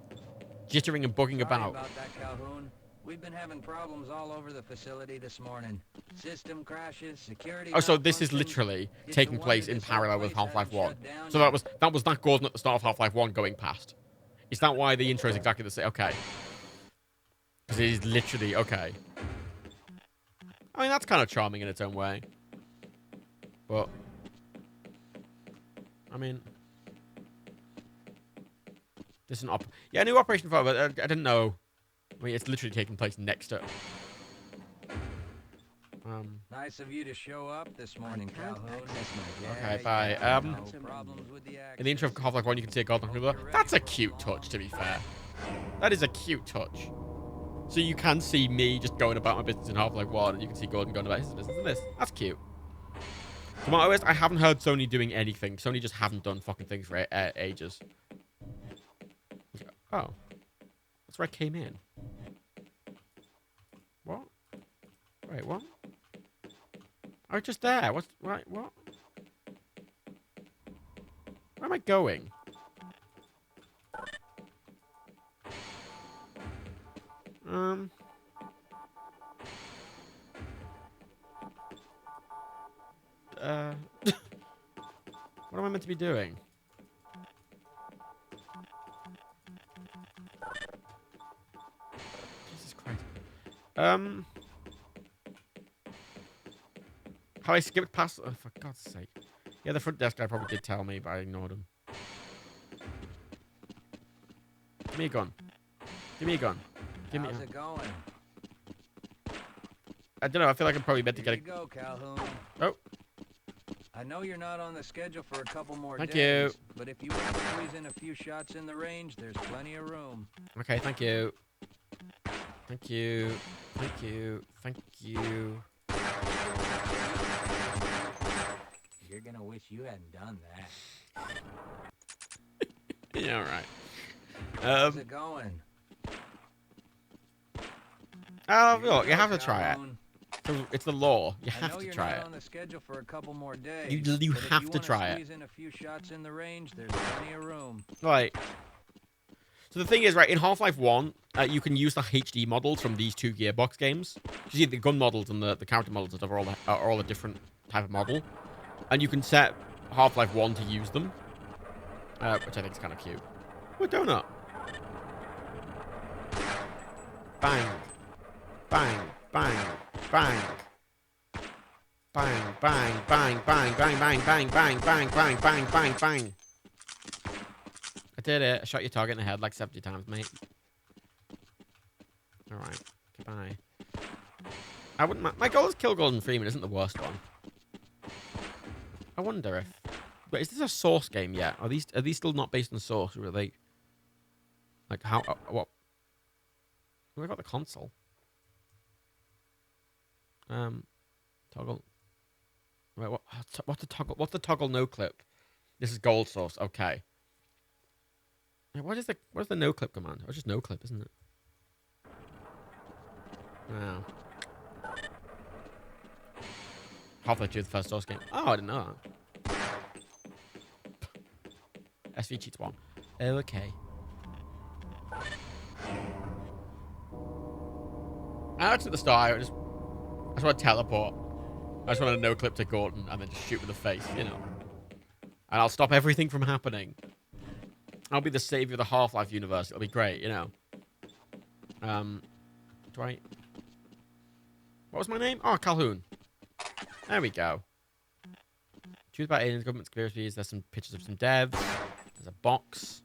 Jittering and bugging Sorry about. about that, Calhoun. We've been having problems all over the facility this morning. System crashes, security. Oh, so this is malfunctions. literally It's taking a wonder place in this whole parallel with place Half-Life hasn't 1. shut down So yet. that was that Gordon at the start of Half-Life 1 going past. Is that why the intro is exactly the same? Okay. Because it is literally okay. I mean, that's kind of charming in its own way. But I mean, this is an yeah, new Operation Fire, but I didn't know. I mean, it's literally taking place next to. Nice of you to show up this morning, Calhoun. Okay, bye. In the intro of Half-Life 1, you can see a Gordon Freeman. That's a cute touch, to be fair. That is a cute touch. So you can see me just going about my business in Half-Life 1, and you can see Gordon going about his business in this. That's cute. From what I haven't heard Sony doing anything. Sony just haven't done fucking things for ages. Oh. That's where I came in. What? Wait, what? I was just there. What's... Right, what? Where am I going? What am I meant to be doing? Jesus Christ. How I skipped past... Oh, for God's sake. Yeah, the front desk guy probably did tell me, but I ignored him. Give me a gun. Give me a gun. Give me How's it going? I don't know. I feel like I'm probably meant to get a... Go, Calhoun. Oh. I know you're not on the schedule for a couple more Thank days, you. but if you want to squeeze in a few shots in the range, there's plenty of room. Okay, thank you. Thank you. Thank you. Thank you. You're gonna wish you hadn't done that. Yeah, all right. How's it going? Look, you have to try it. It's the law. You have to try it. On the schedule for a couple more days. You have to try it. Squeeze in a few shots in the range, there's plenty of room. Right. So the thing is, right, in Half-Life 1, you can use the HD models from these two Gearbox games. You see, the gun models and the character models and stuff are all a different type of model. And you can set Half-Life 1 to use them. Which I think is kind of cute. Oh, a donut. Bang. Bang. Bang. Bang. Bang, bang, bang, bang, bang, bang, bang, bang, bang, bang, bang, bang, bang. I did it. I shot your target in the head like 70 times, mate. Alright. Goodbye. I wouldn't... My goal is kill Gordon Freeman isn't the worst one. I wonder if... Wait, is this a Source game yet? Are these still not based on Source, or are they... Like, how... what... Oh, I got the console. Toggle... Wait, what's the toggle? What's the toggle no clip? This is gold source. Okay. Wait, what is the no clip command? Oh, it's just no clip, isn't it? Wow. Half-Life 2, the first source game. Oh, I didn't know that. SV cheats 1. Oh, okay. That's at the start. I just want to teleport. I just want to no-clip to Gordon and then just shoot with the face, you know. And I'll stop everything from happening. I'll be the savior of the Half-Life universe. It'll be great, you know. Do I... What was my name? Oh, Calhoun. There we go. Truth about aliens, government conspiracies. There's some pictures of some devs. There's a box.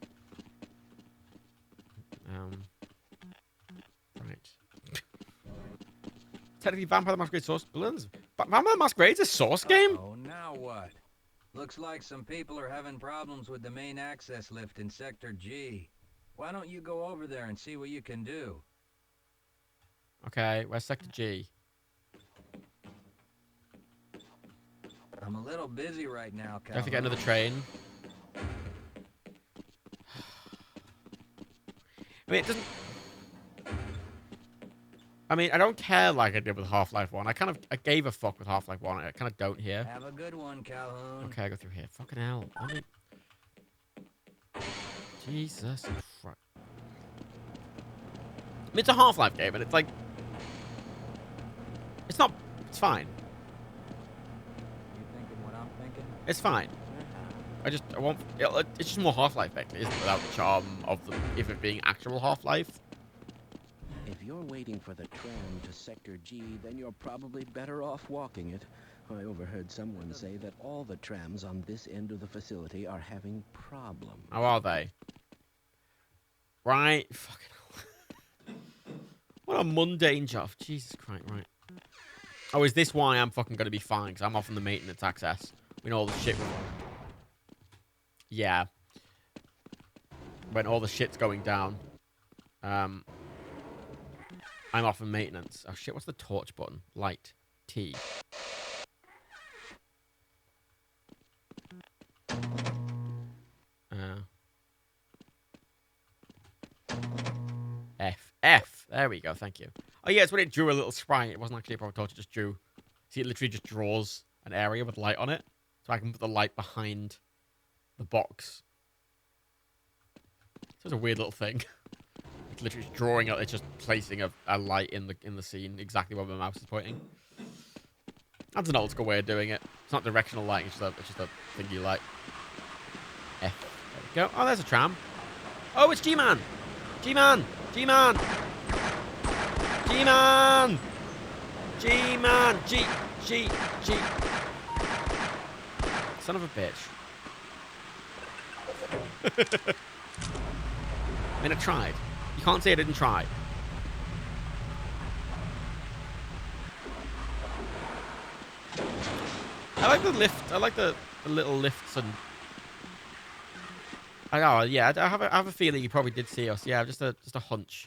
Right. Technically, Vampire the Masquerade Source. Vampire the Masquerade's a Source game? Oh, now what? Looks like some people are having problems with the main access lift in Sector G. Why don't you go over there and see what you can do? Okay, where's Sector G? I'm a little busy right now, Cal. Do I have to get another train? I mean, it doesn't... I mean, I don't care like I did with Half-Life 1. I gave a fuck with Half-Life 1. I kind of don't here. Have a good one, Calhoun. Okay, I go through here. Fucking hell. Jesus Christ. I mean, it's a Half-Life game, and it's like... It's not... It's fine. You thinking what I'm thinking? It's fine. I want... It's just more Half-Life, basically, isn't it? Without the charm of the... If it being actual Half-Life. If you're waiting for the tram to Sector G, then you're probably better off walking it. I overheard someone say that all the trams on this end of the facility are having problems. How are they? Right? Fucking hell. What a mundane job. Jesus Christ, right. Oh, is this why I'm fucking going to be fine? Because I'm off on the maintenance access. When all the shit... Yeah. When all the shit's going down. I'm off on maintenance. Oh shit, what's the torch button? Light. T. F. F. There we go, thank you. Oh yeah, it's when it drew a little sprite. It wasn't actually a proper torch, it just drew... See, it literally just draws an area with light on it. So I can put the light behind the box. So it's a weird little thing. It's literally drawing it, it's just placing a light in the scene exactly where my mouse is pointing. That's an old school way of doing it. It's not directional lighting, it's just a thingy light. F. There we go. Oh, there's a tram. Oh, it's G-Man! G-Man! G-Man! G-Man! G-Man! G! Son of a bitch. I mean, I tried. You can't say I didn't try. I like the lift. I like the little lifts and... Oh, yeah, I have a feeling you probably did see us. Yeah, just a hunch.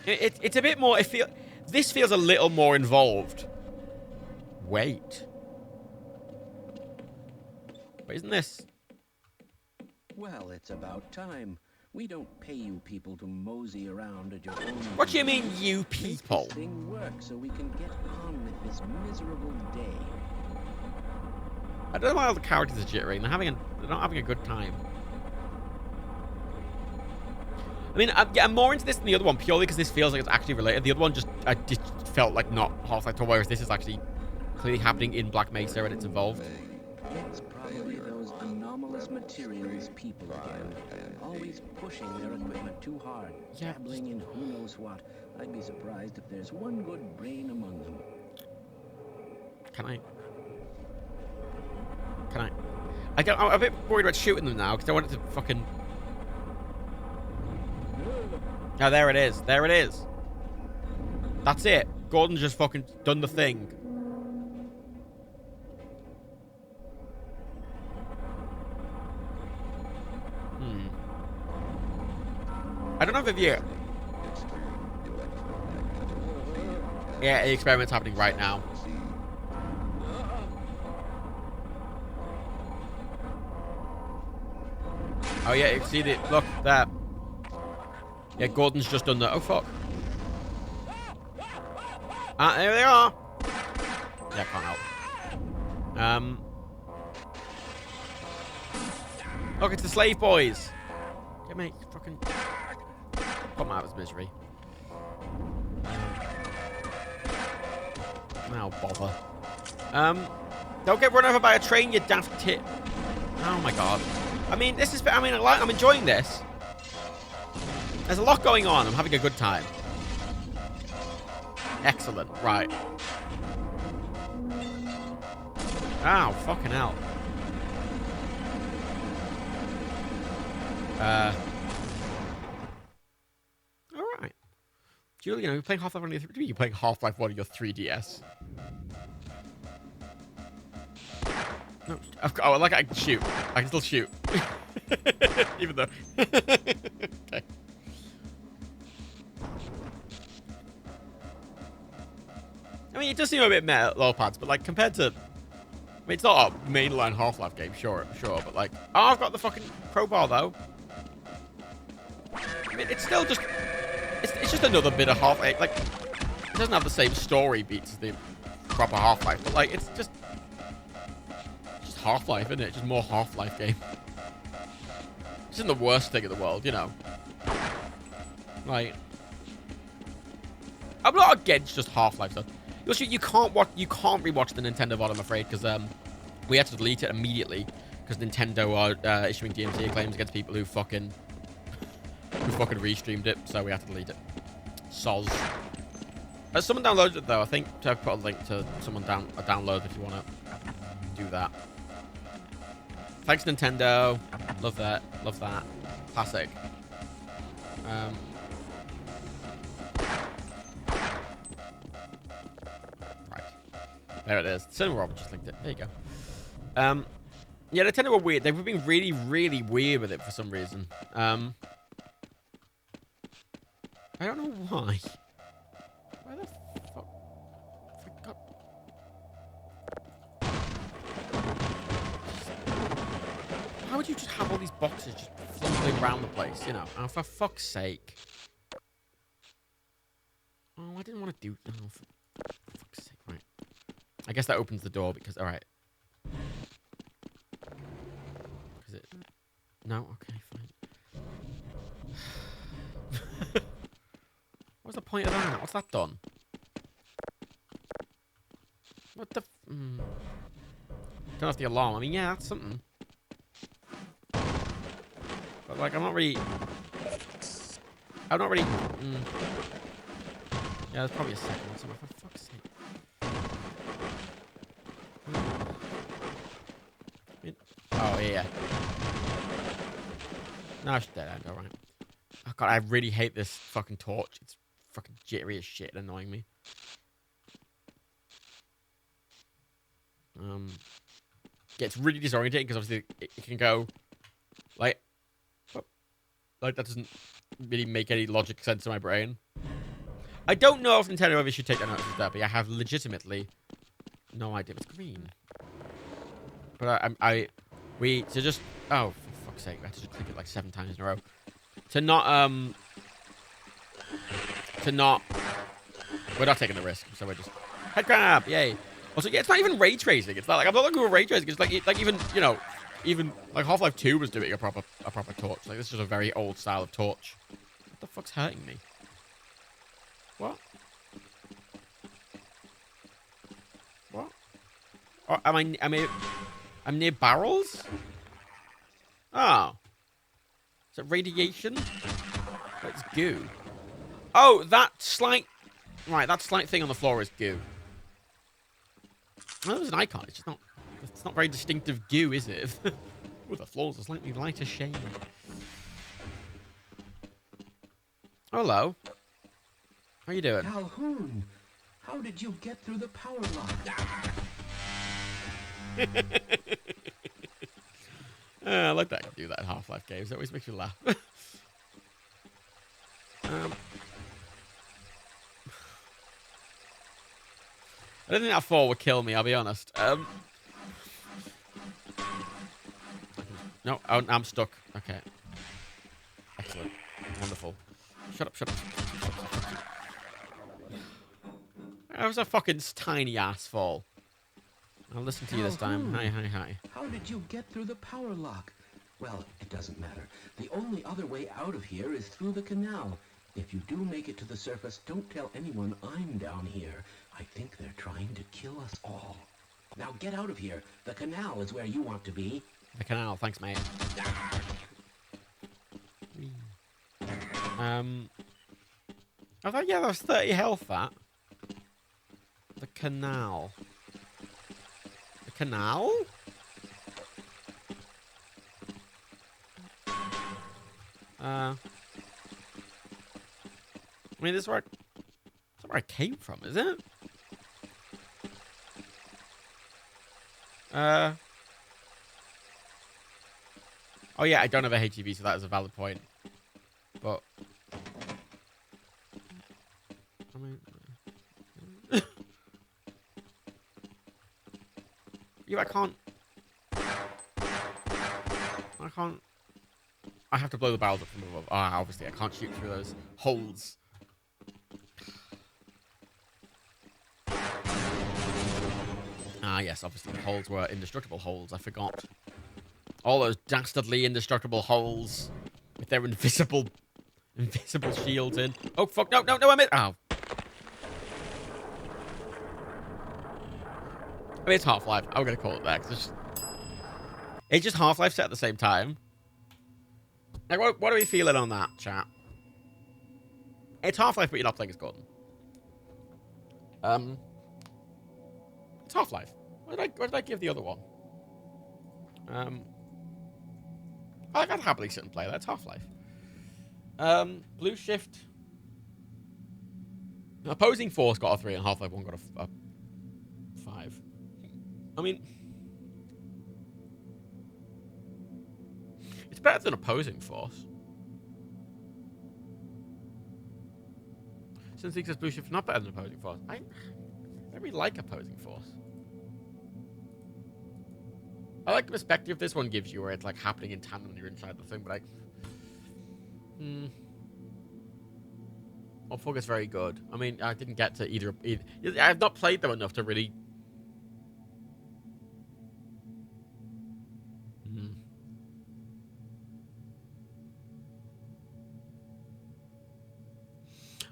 It's a bit more... This feels a little more involved. Wait, isn't this... Well, it's about time. We don't pay you people to mosey around at your own... What do you mean, you people? Make this thing work so we can get on with this miserable day. I don't know why all the characters are jittering. They're not having a good time. I mean, I'm more into this than the other one purely because this feels like it's actually related. The other one just felt like not Half-Life 2, whereas this is actually clearly happening in Black Mesa and it's involved. It's probably those anomalous materials people again. Always pushing their equipment too hard. Yeah. Dabbling in who knows what. I'd be surprised if there's one good brain among them. Can I? I'm a bit worried about shooting them now because I wanted to fucking... Oh, there it is. There it is. That's it. Gordon's just fucking done the thing. I don't know if you... Yeah, the experiment's happening right now. Oh yeah, you can see the... Look, there. Yeah, Gordon's just done the... Oh, fuck. Ah, there they are. Yeah, I can't help. Look, it's the slave boys. Get me, fucking... Put him out of his misery. Now bother. Don't get run over by a train, you daft tit. Oh my god. I mean, this is... I mean, I'm enjoying this. There's a lot going on. I'm having a good time. Excellent. Right. Ow, fucking hell. Alright. Julian, are you playing Half-Life on your 3DS? You're playing Half-Life 1 on your 3DS. No, oh, I like I can shoot. I can still shoot. Even though... Okay. I mean, it does seem a bit meta at low pads, but like compared to... I mean, it's not a mainline Half-Life game, sure, but like... Oh, I've got the fucking crowbar, though. I mean, it's still just... It's just another bit of Half-Life. Like, it doesn't have the same story beats as the proper Half-Life, but like, it's just... Half-Life, isn't it? Just more Half-Life game. This isn't the worst thing in the world, you know. Like, I'm not against just Half-Life stuff. You can't rewatch the Nintendo VOD, I'm afraid, because we had to delete it immediately because Nintendo are issuing DMCA claims against people who fucking restreamed it, so we had to delete it. Soz. Someone downloaded it though. I think I've put a link to someone download if you want to do that. Thanks Nintendo. Love that. Love that. Classic. Right. There it is. Cinema Robert just linked it. There you go. Yeah, Nintendo were weird. They've been really, really weird with it for some reason. I don't know why. Why the fuck? Why would you just have all these boxes just floating around the place, you know? Oh, for fuck's sake. Oh, I didn't want to do... Oh, for fuck's sake, right. I guess that opens the door because... Alright. Is it... No? Okay, fine. What's the point of that? What's that done? What the... Turn off the alarm. I mean, yeah, that's something. But, like, I'm not really... Yeah, there's probably a second one somewhere, for fuck's sake. Oh, yeah. No, it's dead end, alright. Oh, God, I really hate this fucking torch. It's fucking jittery as shit and annoying me. Yeah, it's really disorientating because obviously it can go like that doesn't really make any logic sense in my brain. I don't know if Nintendo ever should take that notice of that, but I have legitimately no idea. It's green. But oh, for fuck's sake, I had to just click it like 7 times in a row. We're not taking the risk, so we're just head crab, yay. Also, yeah, it's not even ray tracing. It's not like I'm not looking for ray tracing. It's like even you know, even like Half-Life 2 was doing a proper torch. Like this is just a very old style of torch. What the fuck's hurting me? What? What? Oh, I'm near barrels? Oh. Is it radiation? That's goo. Oh, that slight thing on the floor is goo. Oh, there's an icon. It's not very distinctive goo, is it? Oh, the floor's a slightly lighter shade. Hello. How you doing? Calhoun, how did you get through the power lock? I like that I can do that in Half-Life games. It always makes me laugh. I don't think that fall would kill me, I'll be honest. No, I'm stuck. Okay. Excellent. Wonderful. Shut up. That was a fucking tiny ass fall. I'll listen to you this time. Hi. How did you get through the power lock? Well, it doesn't matter. The only other way out of here is through the canal. If you do make it to the surface, don't tell anyone I'm down here. I think they're trying to kill us all. Now get out of here. The canal is where you want to be. The canal, thanks, mate. I thought, yeah, that was 30 health, that. The canal. The canal? I mean, this is where I came from, is it? Oh yeah, I don't have a HEV, so that is a valid point. But I mean, yeah, I can't. I have to blow the barrels up from above. Ah, obviously, I can't shoot through those holes. Ah, yes, obviously, the holes were indestructible holes. I forgot. All those dastardly indestructible holes with their invisible shields in. Oh, fuck. No, I missed. Oh. I mean, it's Half-Life. I'm going to call it that. It's just Half-Life set at the same time. Like, what are we feeling on that, chat? It's Half-Life, but you're not playing as Gordon. It's Half-Life. What did I give the other one? I'd happily sit and play that. It's Half-Life. Blue Shift. Opposing Force got a 3 and Half-Life 1 got a 5. I mean, it's better than Opposing Force. Since he says Blue Shift, not better than Opposing Force. I really like Opposing Force. I like the perspective this one gives you, where it's like happening in tandem when you're inside the thing, but Fog is very good. I mean, I didn't get to either. I've not played them enough to really.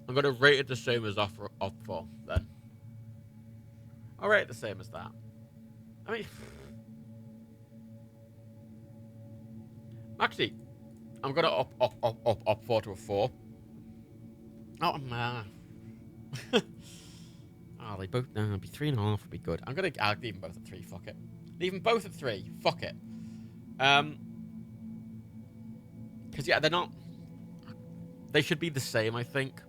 I'm going to rate it the same as off 4, then. I'll rate it the same as that. I mean... Actually, I'm going to up 4 to a 4. Oh, oh, they both... No, it'd be 3.5 would be good. I'll leave them both at 3, fuck it. Leave them both at 3, fuck it. Because, yeah, they're not... They should be the same, I think.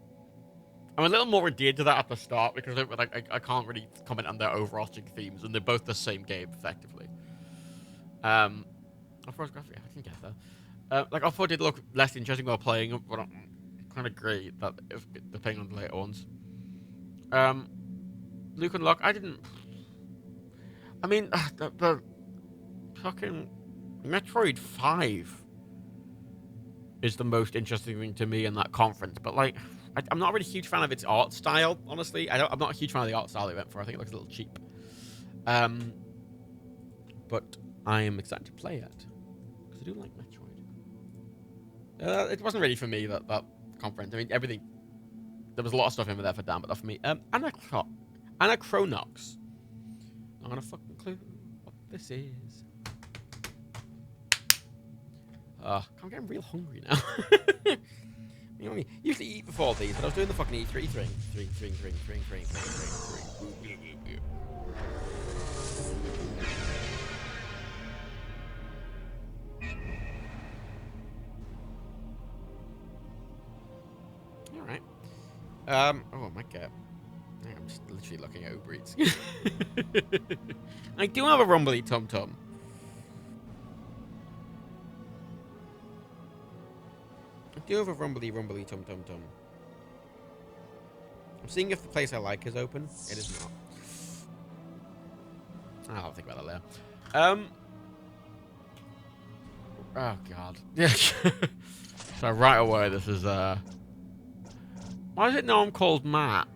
I'm a little more endeared to that at the start because I can't really comment on their overarching themes, and they're both the same game effectively. Off-Road graphic, I can get that. Like Off-Road did look less interesting while playing, but I'm kind of agree that depending on the later ones. Luke and Locke, I didn't. I mean, the fucking Metroid 5 is the most interesting thing to me in that conference, but like. I'm not really a huge fan of its art style, honestly. I'm not a huge fan of the art style they went for. I think it looks a little cheap. But I am excited to play it. Because I do like Metroid. It wasn't really for me, that conference. I mean, everything... There was a lot of stuff in there for Dan, but not for me. Anachronox. I'm gonna fucking clue what this is. I'm getting real hungry now. You know, usually eat before these, but I was doing the fucking E3 thing. Alright. Oh, I might get... I'm just literally looking at Uber Eats. I do have a rumbly tum-tum. I do have a rumbly tum-tum-tum. I'm seeing if the place I like is open. It is not. I'll think about that later. Oh, God. So right away, this is, Why does it know I'm called Matt?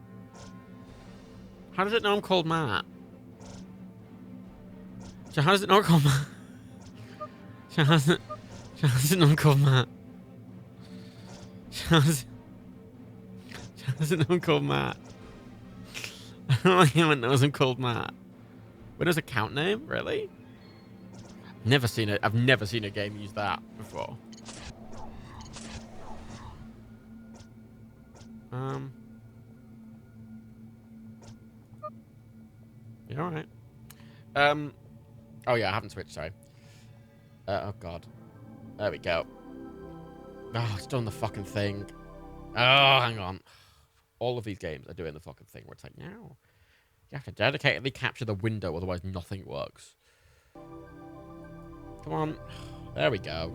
How does it know I'm called Matt? So how does it know I'm called Matt? So how does it know I'm called Matt? So how does it know I'm called Matt? I don't like how it knows I'm called Matt. Windows account name? Really? I've never seen a game use that before. You alright? Oh yeah, I haven't switched, sorry. Oh god. There we go. Oh, it's done the fucking thing. Oh, hang on. All of these games are doing the fucking thing where it's like, no. You have to dedicatedly capture the window, otherwise nothing works. Come on. There we go.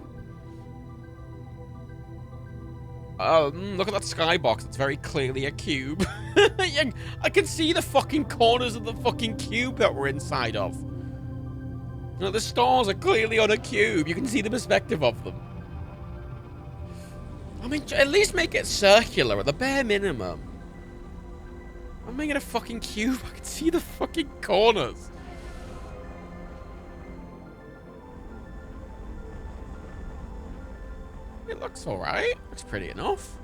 Look at that skybox. It's very clearly a cube. I can see the fucking corners of the fucking cube that we're inside of. You know, the stars are clearly on a cube. You can see the perspective of them. I mean, at least make it circular at the bare minimum. I'm making a fucking cube. I can see the fucking corners. It looks alright. Looks pretty enough.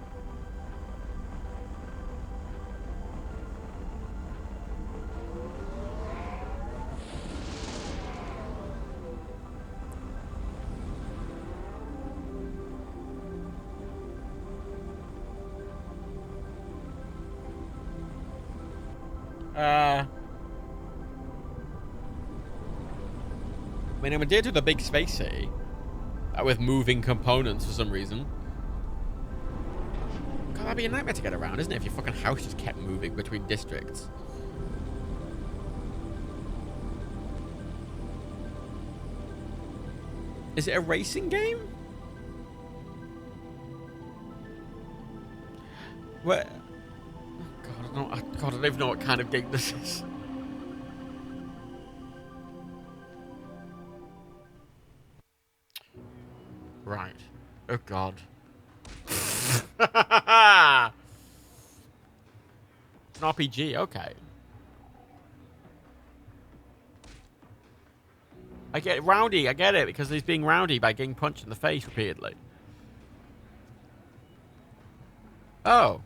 I mean, we did do the big space city with moving components for some reason. God, that'd be a nightmare to get around, isn't it? If your fucking house just kept moving between districts. Is it a racing game? What? God, I don't even know what kind of game this is. Right. Oh God. It's an RPG, okay. I get rowdy, I get it, because he's being rowdy by getting punched in the face repeatedly. Oh.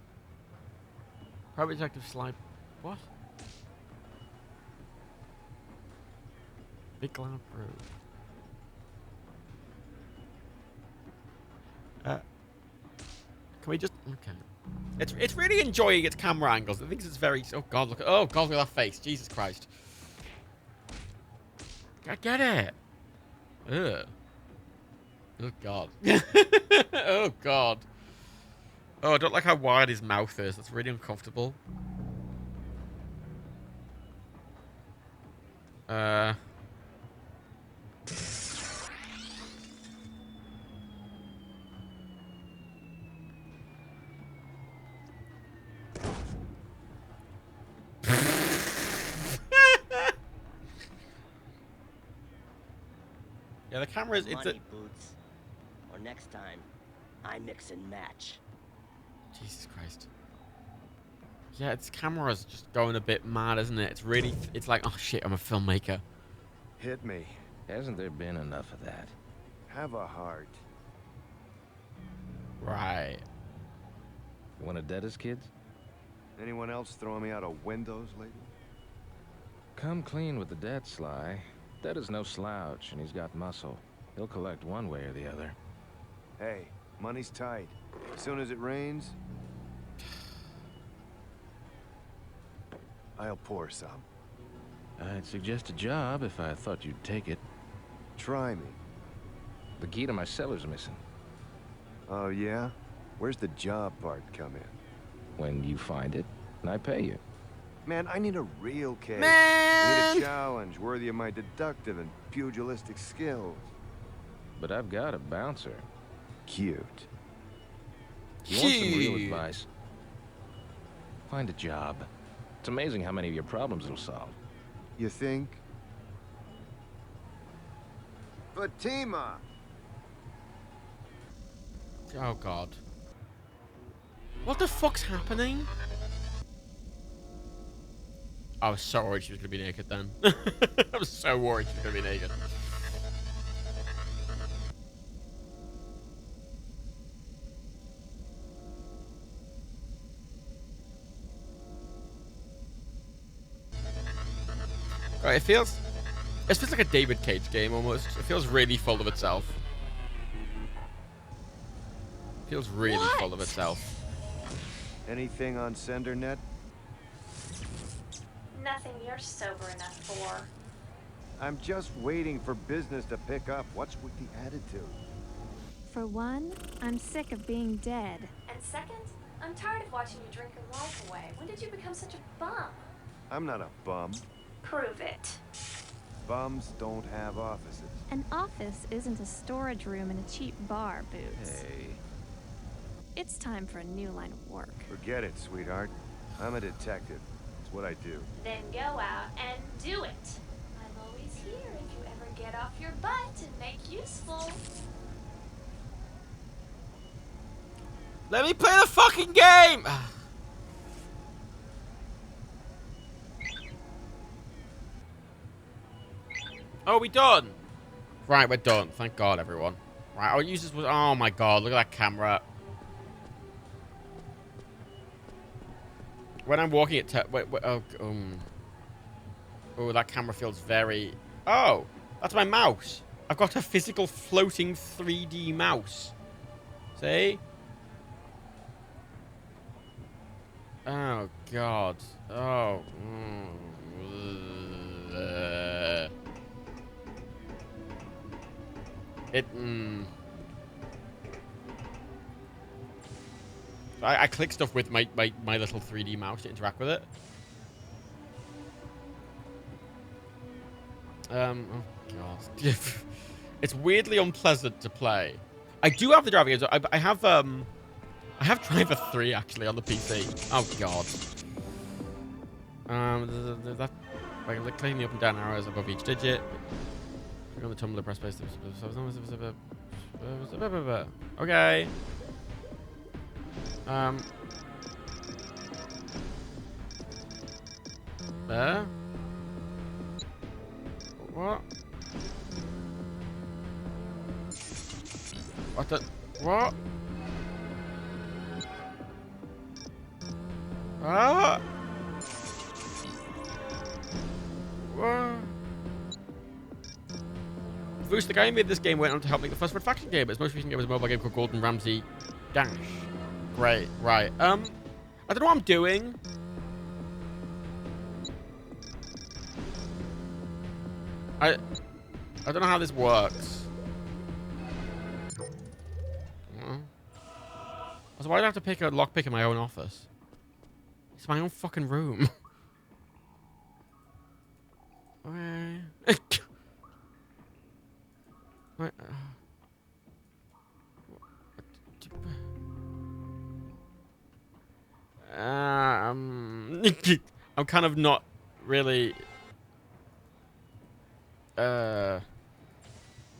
Private Detective Slide. What? Big Loud Brew. Can we just... Okay. It's really enjoying its camera angles. I think it's very... Oh, God, look at... Oh, God, look at that face. Jesus Christ. I get it. Ugh. Oh, God. Oh, God. Oh, I don't like how wide his mouth is. That's really uncomfortable. Yeah, the camera is... Money, Boots. Or next time, I mix and match. Jesus Christ. Yeah, its camera's just going a bit mad, isn't it? It's really... It's like, oh, shit, I'm a filmmaker. Hit me. Hasn't there been enough of that? Have a heart. Right. You want to dead as kids? Anyone else throwing me out of windows lately? Come clean with the debt, Sly. Dead is no slouch, and he's got muscle. He'll collect one way or the other. Hey, money's tight. As soon as it rains, I'll pour some. I'd suggest a job if I thought you'd take it. Try me. The key to my cellar's missing. Oh, yeah? Where's the job part come in? When you find it, and I pay you. Man, I need a real case. Man! I need a challenge worthy of my deductive and pugilistic skills. But I've got a bouncer. Cute. You want some real advice? Find a job. It's amazing how many of your problems it'll solve. You think? Fatima! Oh, God. What the fuck's happening? I was so worried she was going to be naked then. I was so worried she was going to be naked. Right, it feels like a David Cage game almost. It feels really full of itself. It feels really full of itself. Anything on SenderNet? Nothing you're sober enough for. I'm just waiting for business to pick up. What's with the attitude? For one, I'm sick of being dead. And second, I'm tired of watching you drink your life away. When did you become such a bum? I'm not a bum. Prove it. Bums don't have offices. An office isn't a storage room in a cheap bar, Boots. Hey. It's time for a new line of work. Forget it, sweetheart. I'm a detective. It's what I do. Then go out and do it. I'm always here if you ever get off your butt and make useful. Let me play the fucking game! Oh, we done? Right, we're done. Thank God, everyone. Right, I'll use this. Oh my god, look at that camera. When I'm walking at oh, that camera feels very... Oh, that's my mouse. I've got a physical floating 3D mouse. See? Oh, God. Oh. I click stuff with my little 3D mouse to interact with it. Oh, God. It's weirdly unpleasant to play. I do have the driving games. I have Driver 3 actually on the PC. Oh god. That by clicking the up and down arrows above each digit. Click on the tumbler, press space. Okay. What? What the? What? Ah! What? Bruce, the guy who made this game, went on to help make the first Red Faction game, but his most recent game was a mobile game called Gordon Ramsay Dash. Great, right. I don't know what I'm doing. I don't know how this works. So why do I have to pick a lockpick in my own office? It's my own fucking room. Okay. I'm kind of not really... I'm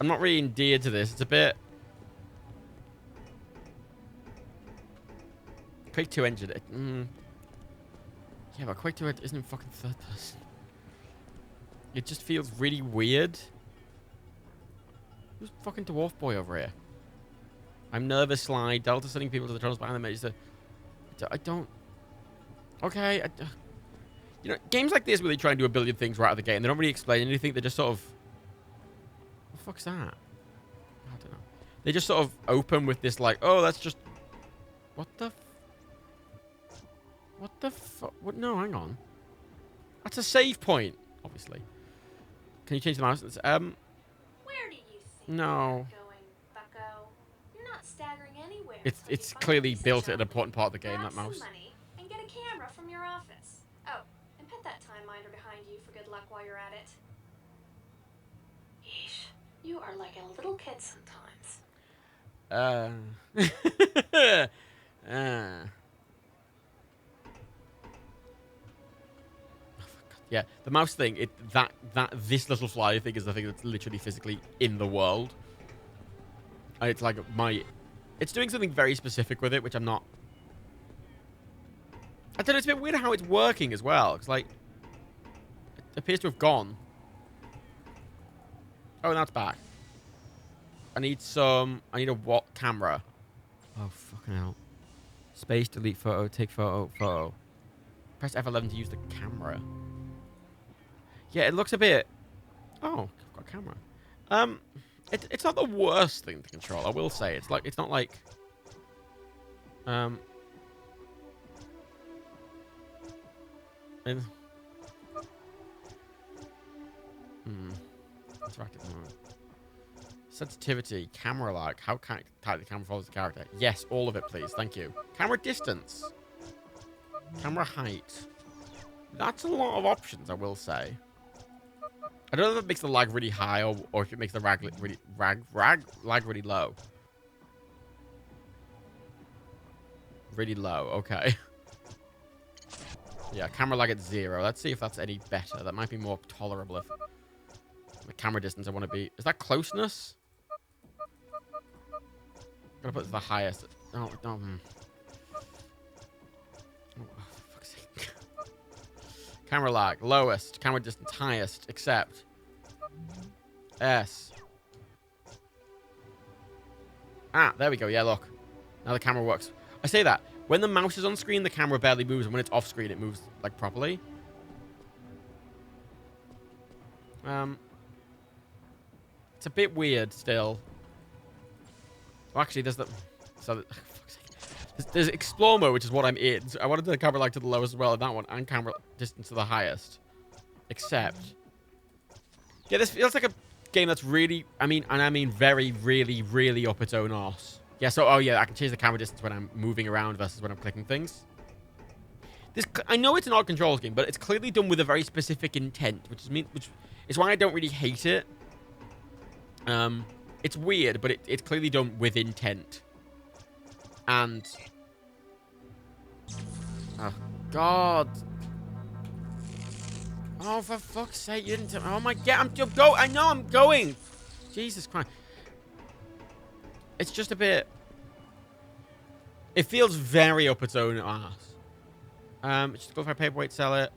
not really endeared to this. It's a bit... Quake 2 engine. Yeah, but Quake 2 isn't in fucking third person. It just feels really weird. Who's fucking dwarf boy over here? I'm nervous, Slide. Delta sending people to the tunnels behind them. I don't... Okay. You know, games like this where they try and do a billion things right out of the gate and they don't really explain anything. They just sort of... What the fuck's that? I don't know. They just sort of open with this like, oh, that's just... What the... What the fuck? What? No, hang on. That's a save point, obviously. Can you change the mouse? Where do you think No. you're going, bucko? You're not staggering anywhere. It's clearly built at an important part of the game, that mouse. Some money and get a camera from your office. Oh, and put that time minder behind you for good luck while you're at it. Yeesh, you are like a little kid sometimes. Yeah, the mouse thing, this little flyer thing is the thing that's literally physically in the world. And it's like it's doing something very specific with it, which I'm not... I don't know, it's a bit weird how it's working as well. Because, like, it appears to have gone. Oh, and that's back. I need a what camera? Oh, fucking hell. Space, delete photo, take photo. Press F11 to use the camera. Yeah, it looks a bit... Oh, I've got a camera. It's not the worst thing to control, I will say. It's not like... Interactive mode. Sensitivity, camera lag. How tight the camera follows the character? Yes, all of it, please. Thank you. Camera distance. Camera height. That's a lot of options, I will say. I don't know if it makes the lag really high or if it makes the lag really low. Really low, okay. Yeah, camera lag at 0. Let's see if that's any better. That might be more tolerable if the camera distance I want to be. Is that closeness? Gotta put it to the highest. Oh, no. Oh, for fuck's sake. Camera lag, lowest. Camera distance, highest. Accept. S. Ah, there we go. Yeah, look. Now the camera works. I say that. When the mouse is on screen, the camera barely moves. And when it's off screen, it moves, like, properly. It's a bit weird still. Well, actually, there's the... So, there's explore mode, which is what I'm in. So I wanted the camera like to the lowest as well, and that one, and camera distance to the highest. Except... Yeah, this feels like a game that's really... I mean very, really, really up its own arse. Yeah, so, oh yeah, I can change the camera distance when I'm moving around versus when I'm clicking things. I know it's an odd controls game, but it's clearly done with a very specific intent, which is why I don't really hate it. It's weird, but it's clearly done with intent. And... Oh, God. Oh, for fuck's sake, you didn't tell me. Oh, my God, I know I'm going. Jesus Christ. It's just a bit... It feels very up its own ass. Just go for a paperweight, sell it.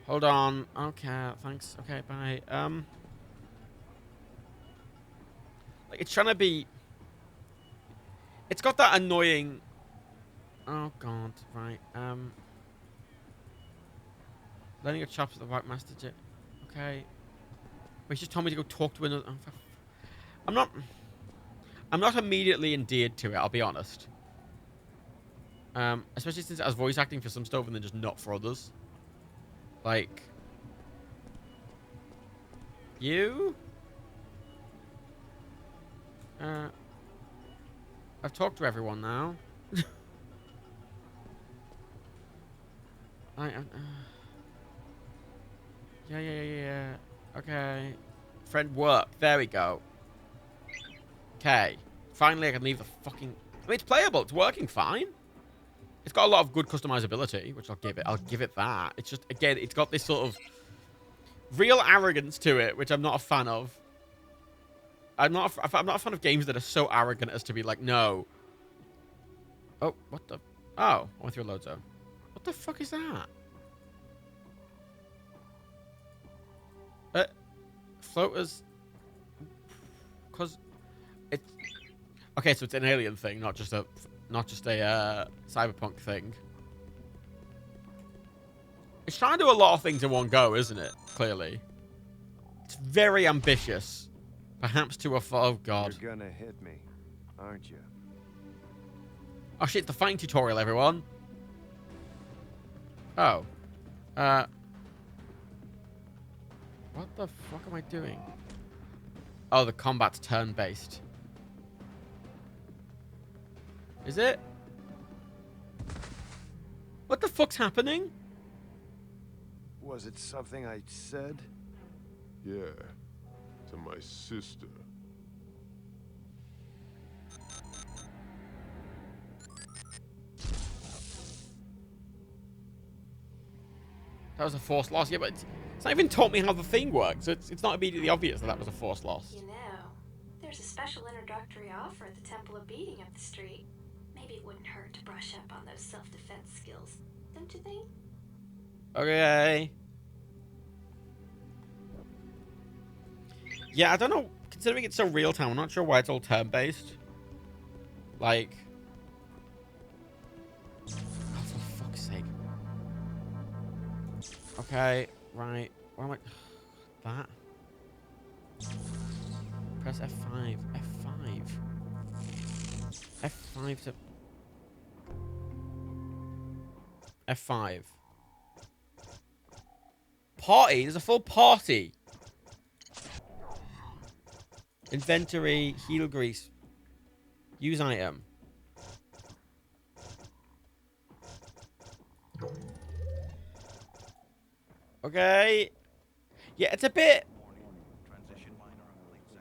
Hold on. Okay, thanks. Okay, bye. Like, it's trying to be... It's got that annoying... Oh, God. Right. Learning your chops at the White Master... Okay. But he just told me to go talk to another... Oh, I'm not immediately endeared to it, I'll be honest. Especially since I was voice acting for some stuff and then just not for others. Like... You? I've talked to everyone now. Yeah. Okay. Friend work. There we go. Okay. Finally, I can leave the fucking... I mean, it's playable. It's working fine. It's got a lot of good customizability, which I'll give it. I'll give it that. It's just, again, it's got this sort of real arrogance to it, which I'm not a fan of. I'm not a fan of games that are so arrogant as to be like, no. Oh, what the... Oh, I went through a load zone. What the fuck is that? Floaters... Because... It's... Okay, so it's an alien thing, not just a cyberpunk thing. It's trying to do a lot of things in one go, isn't it? Clearly. It's very ambitious. Perhaps to a... Oh, God. You're gonna hit me, aren't you? Oh, shit, the fighting tutorial, everyone. Oh. What the fuck am I doing? Oh, the combat's turn-based. Is it? What the fuck's happening? Was it something I said? Yeah, to my sister. That was a forced loss. Yeah, but it's not even taught me how the thing works. It's not immediately obvious that was a forced loss. You know, there's a special introductory offer at the Temple of Beating up the street. Maybe it wouldn't hurt to brush up on those self-defense skills, don't you think? Okay. Yeah, I don't know. Considering it's so real-time, I'm not sure why it's all turn-based. Like... Oh, for fuck's sake. Okay, right. What am I... That? Press F5. F5. F5 to... F5. Party? There's a full party. Inventory, heel grease. Use item. Okay. Yeah, it's a bit...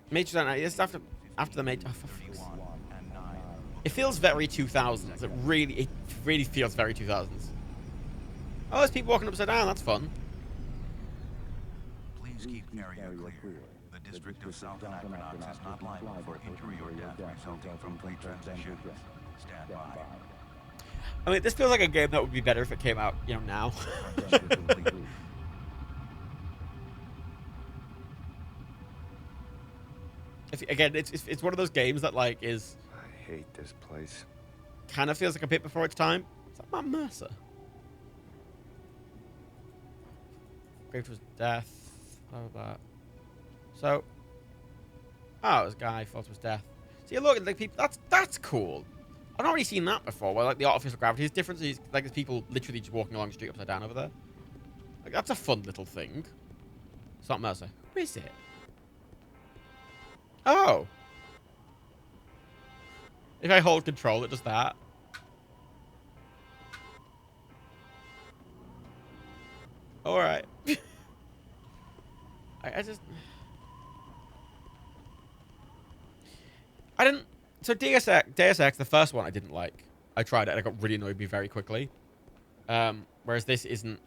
Matrix, it's after the Matrix. Oh, for fuck's sake. It feels very 2000s. It really feels very 2000s. Oh, there's people walking upside down. That's fun. Please keep area clear. The district of South Anachronox is not liable for injury or death resulting from pre-transition. Stand by. I mean, this feels like a game that would be better if it came out, you know, now. Again, it's one of those games that like is. I hate this place. Kind of feels like a bit before its time. Is that Matt Mercer? Grave was death. Blah blah blah. So. Oh, it was a guy. Thought it was death. See, look at like people. That's cool. I've not really seen that before. Where like the artificial gravity is different. So like there's people literally just walking along the street upside down over there. Like that's a fun little thing. It's not Mercer. Who is it? Oh. If I hold control, it does that. All right. I just. I didn't. So Deus Ex, the first one, I didn't like. I tried it and it got really annoyed with me very quickly. Whereas this isn't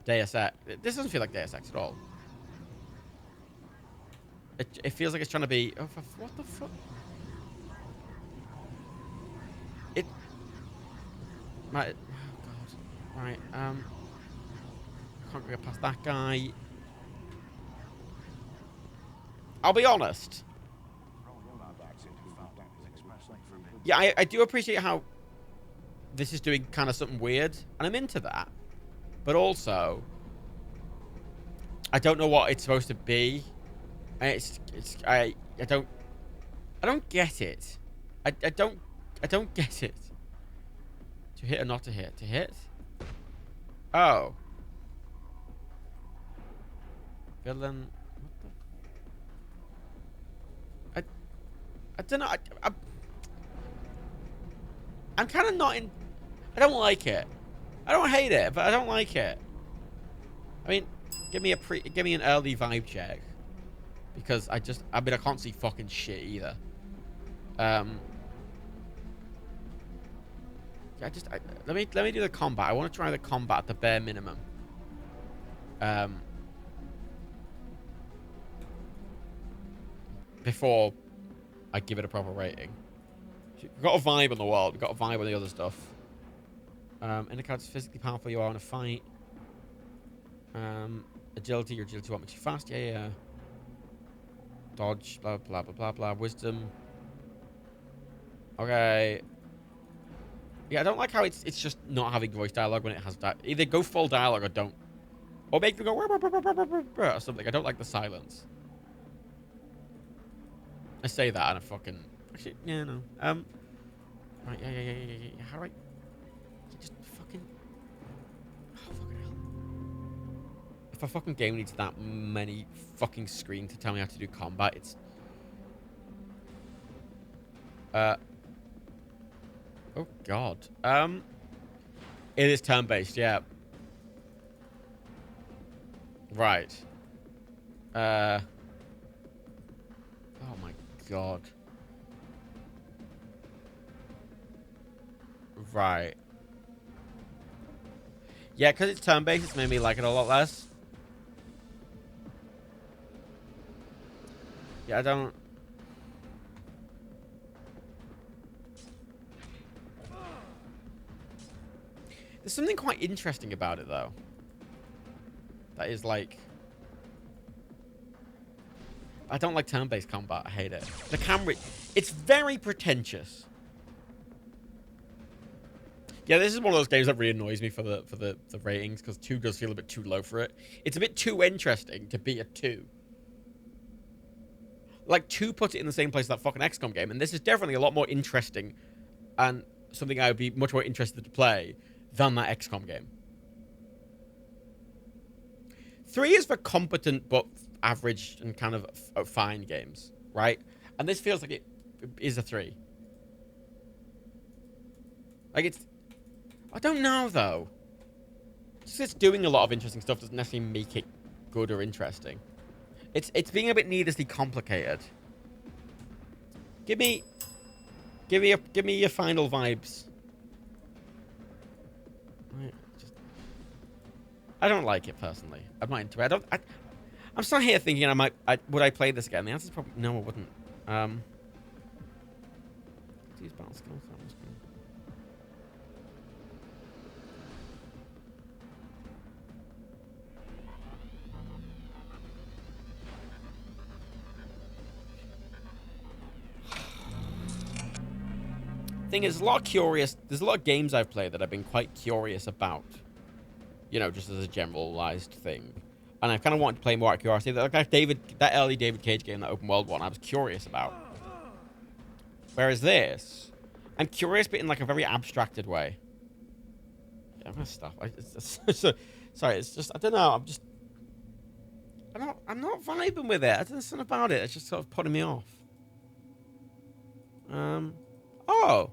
Deus Ex. This doesn't feel like Deus Ex at all. It feels like it's trying to be. Oh, what the fuck? Right. Oh god. Right. Can't get past that guy. I'll be honest. Yeah, I do appreciate how this is doing kind of something weird, and I'm into that. But also, I don't know what it's supposed to be. I don't get it. I don't get it. To hit or not to hit? To hit? Oh. Villain. What the? I don't know. I'm kind of not in. I don't like it. I don't hate it, but I don't like it. I mean, give me an early vibe check, because I can't see fucking shit either. Yeah, let me do the combat. I want to try the combat at the bare minimum. Before I give it a proper rating. We've got a vibe on the world. We've got a vibe on the other stuff. In the cards, physically powerful you are in a fight. Agility, your agility what makes you fast. Yeah. Dodge, blah, blah, blah, blah, blah. Wisdom. Okay. Yeah, I don't like how it's just not having voice dialogue when it has that. Either go full dialogue or don't. Or make them go or something. I don't like the silence. I say that and I fucking... Actually, yeah, no. Right, yeah. How do I... Just fucking... Oh, fucking hell. If a fucking game needs that many fucking screens to tell me how to do combat, it's... Oh, God. It is turn-based, yeah. Right. Oh, my God. Right. Yeah, because it's turn-based, it's made me like it a lot less. Yeah, I don't... There's something quite interesting about it, though. That is, like... I don't like turn-based combat. I hate it. The camera... It's very pretentious. Yeah, this is one of those games that really annoys me for the ratings, because 2 does feel a bit too low for it. It's a bit too interesting to be a 2. Like, 2 puts it in the same place as that fucking XCOM game, and this is definitely a lot more interesting and something I would be much more interested to play than that XCOM game. 3 is for competent but average and kind of fine games, right? And this feels like it is a 3. Like, it's... I don't know, though. Just it's doing a lot of interesting stuff doesn't necessarily make it good or interesting. It's being a bit needlessly complicated. Give me your final vibes. I don't like it personally. I'm not into it. I'm still here thinking would I play this again? The answer is probably no, I wouldn't. Use battle skills. Thing is, there's a lot of games I've played that I've been quite curious about. You know, just as a generalized thing. And I kind of wanted to play more out of curiosity. Like that early David Cage game, that open world one, I was curious about. Whereas this, I'm curious, but in like a very abstracted way. Yeah, I'm gonna stop. Sorry, it's just, I don't know. I'm not vibing with it. There's something about it. It's just sort of putting me off. Oh.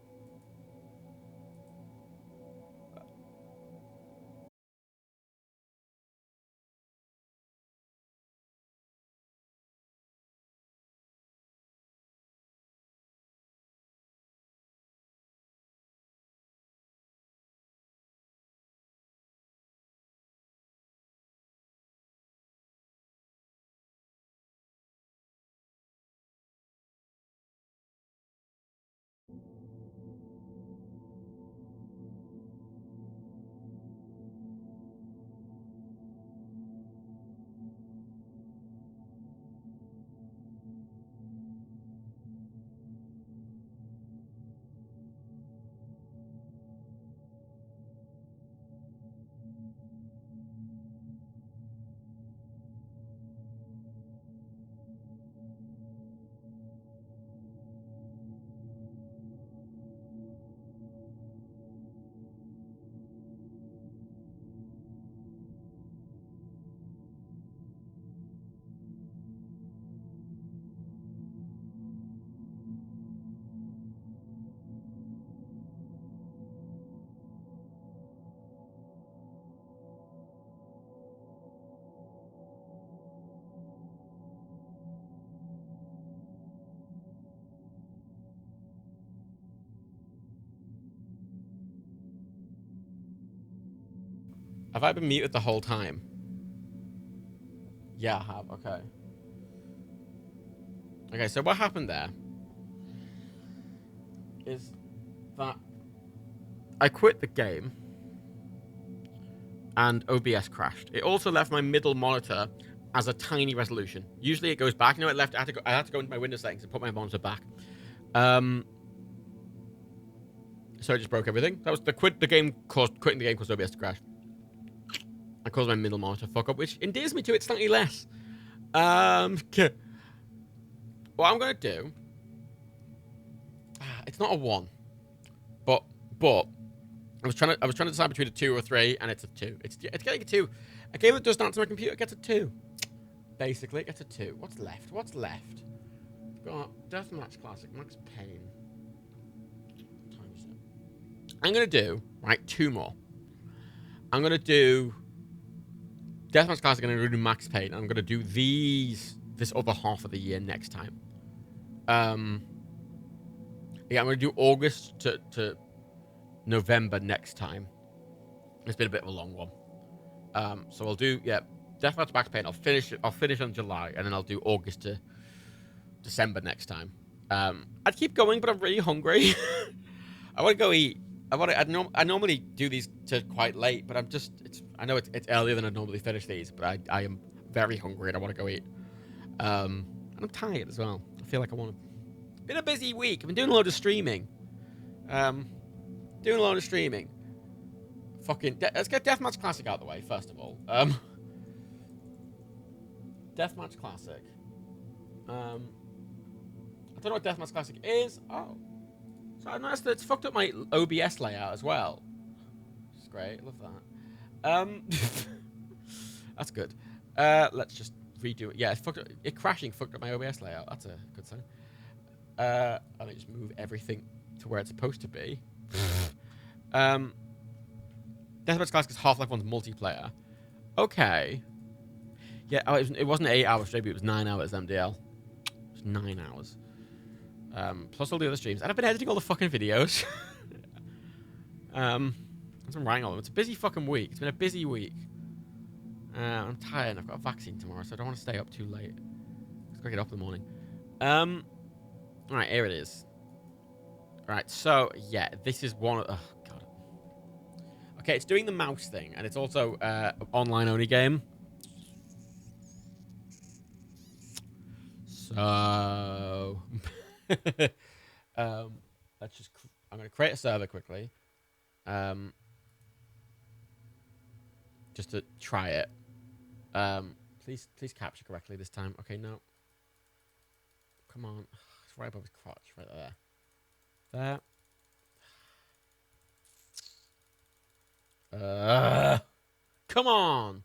Have I been muted the whole time? Yeah, I have. Okay. Okay, so what happened there is that I quit the game and OBS crashed. It also left my middle monitor as a tiny resolution. Usually it goes back. No, it left. I had to go into my Windows settings and put my monitor back. So I just broke everything. That was quitting the game caused OBS to crash. I caused my middle monitor fuck up, which endears me to it slightly less. What I'm gonna do, it's not a 1, but I was trying to decide between a 2 or a 3, and it's a 2. It's getting a 2. A game that does that to my computer gets a 2. Basically, it gets a 2. What's left? We've got Deathmatch Classic, Max Payne. What time is it? I'm gonna do 2 more. I'm gonna do Deathmatch Classic, and I'm gonna do Max Payne. I'm gonna do this other half of the year next time. Yeah, I'm gonna do August to November next time. It's been a bit of a long one. So I'll do Deathmatch Max Payne. I'll finish on July, and then I'll do August to December next time. I'd keep going, but I'm really hungry. I want to go eat. I normally do these to quite late, but I know it's earlier than I normally finish these, but I am very hungry and I want to go eat. And I'm tired as well. I feel like I want to. Been a busy week. I've been doing a load of streaming. Let's get Deathmatch Classic out of the way first of all. Deathmatch Classic. I don't know what Deathmatch Classic is. Oh. So I noticed that it's fucked up my OBS layout as well. It's great. Love that. That's good. Let's just redo it. Yeah, crashing fucked up my OBS layout. That's a good sign. And I just move everything to where it's supposed to be. Deathmatch Classic is Half-Life 1's multiplayer. Okay. Yeah, it wasn't 8 hours straight, but it was 9 hours MDL. It was 9 hours. Plus all the other streams. And I've been editing all the fucking videos. I'm writing all of them. It's a busy fucking week. It's been a busy week. I'm tired and I've got a vaccine tomorrow, so I don't want to stay up too late. I've got to get up in the morning. Alright, here it is. Alright, so, yeah, this is one of... Oh, God. Okay, it's doing the mouse thing, and it's also online-only game. So... let's just... I'm going to create a server quickly. Just to try it. Please capture correctly this time. Okay, no. Come on. It's right above his crotch, right there. There. Come on.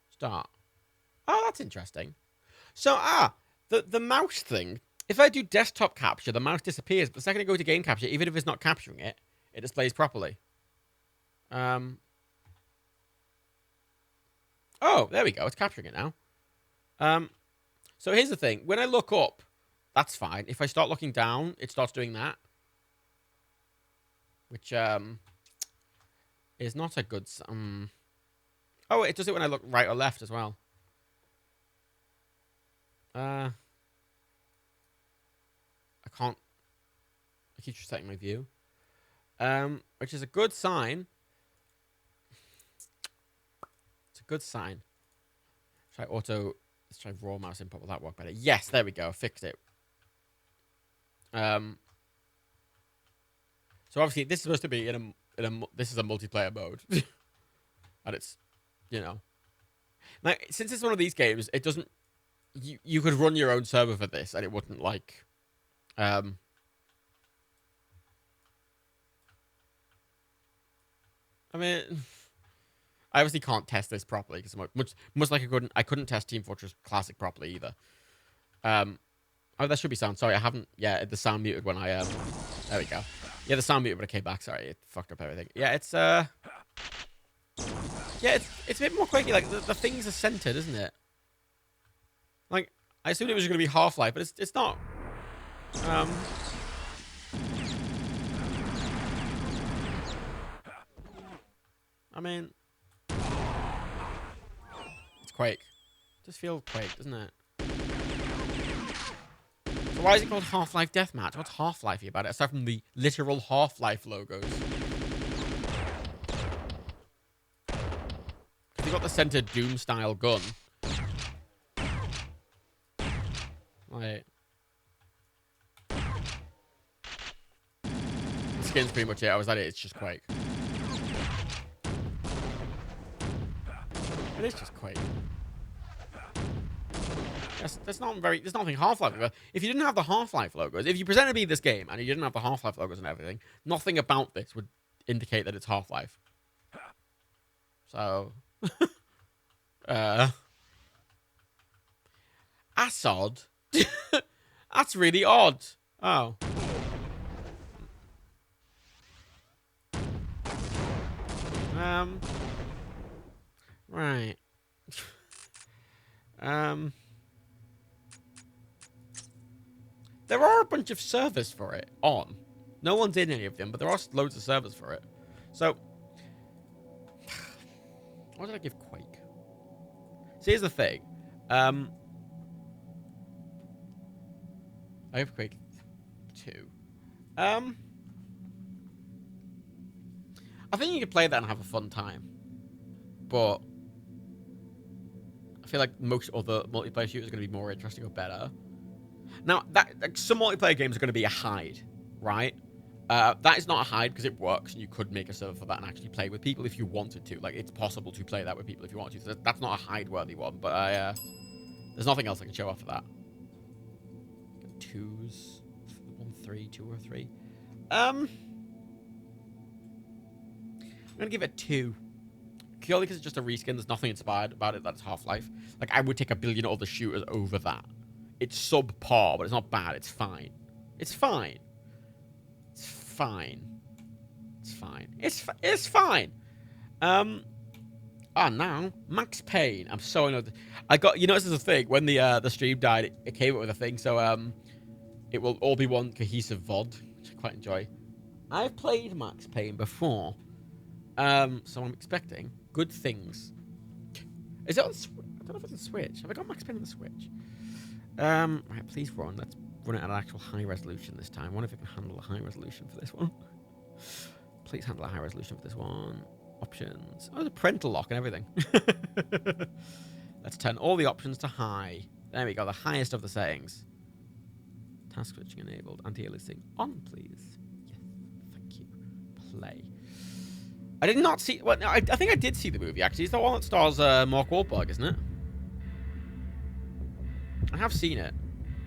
Start. Oh, that's interesting. So, the mouse thing. If I do desktop capture, the mouse disappears. But the second I go to game capture, even if it's not capturing it, it displays properly. Oh, there we go. It's capturing it now. So here's the thing. When I look up, that's fine. If I start looking down, it starts doing that. Which, is not a good... Oh, it does it when I look right or left as well. I can't... I keep resetting my view. Which is a good sign. It's a good sign. Try auto... Let's try raw mouse input. Will that work better? Yes, there we go. Fixed it. So obviously this is supposed to be this is a multiplayer mode. And it's, you know. Now, since it's one of these games, it doesn't... You could run your own server for this and it wouldn't, like... I mean... I obviously can't test this properly because much like I couldn't test Team Fortress Classic properly either. Oh, that should be sound. Sorry, I haven't. Yeah, the sound muted when I there we go. Yeah, the sound muted when I came back. Sorry, it fucked up everything. Yeah, it's yeah, it's a bit more quirky. Like the things are centered, isn't it? Like I assumed it was going to be Half-Life, but it's not. I mean. Quake. Just feels Quake, doesn't it? So why is it called Half-Life Deathmatch? What's Half-Life about it, aside from the literal Half-Life logos? You've got the centered Doom-style gun. Like... The skin's pretty much it. I was at it. It's just Quake. It is just Quake. There's nothing Half-Life. If you didn't have the Half-Life logos, if you presented me this game and you didn't have the Half-Life logos and everything, nothing about this would indicate that it's Half-Life. So, that's odd. That's really odd. Oh. Right. There are a bunch of servers for it on. No one's in any of them, but there are loads of servers for it. So, what did I give Quake? So here's the thing. I have Quake 2. I think you could play that and have a fun time. But I feel like most other multiplayer shooters are going to be more interesting or better. Now, some multiplayer games are going to be a hide, right? That is not a hide because it works, and you could make a server for that and actually play with people if you wanted to. Like, it's possible to play that with people if you want to. So that's not a hide-worthy one, but there's nothing else I can show off of that. Twos, 1, 3, 2 or 3. I'm gonna give it 2. Purely because it's just a reskin. There's nothing inspired about it. That's Half-Life. Like, I would take a billion other shooters over that. It's subpar, but it's not bad. It's fine. It's fine. It's fine. It's fine. It's fine. Now Max Payne. I'm so annoyed. I got, you know, this is a thing. When the stream died, it came up with a thing. So it will all be one cohesive VOD, which I quite enjoy. I've played Max Payne before, so I'm expecting good things. Is it on? I don't know if it's a Switch. Have I got Max Payne on the Switch? Right, please run. Let's run it at an actual high resolution this time. I wonder if it can handle a high resolution for this one. Please handle a high resolution for this one. Options. Oh, there's a parental lock and everything. Let's turn all the options to high. There we go, the highest of the settings. Task switching enabled. Anti-aliasing on, please. Yes. play. I did not see... Well, no, I think I did see the movie, actually. It's the one that stars Mark Wahlberg, isn't it? I have seen it.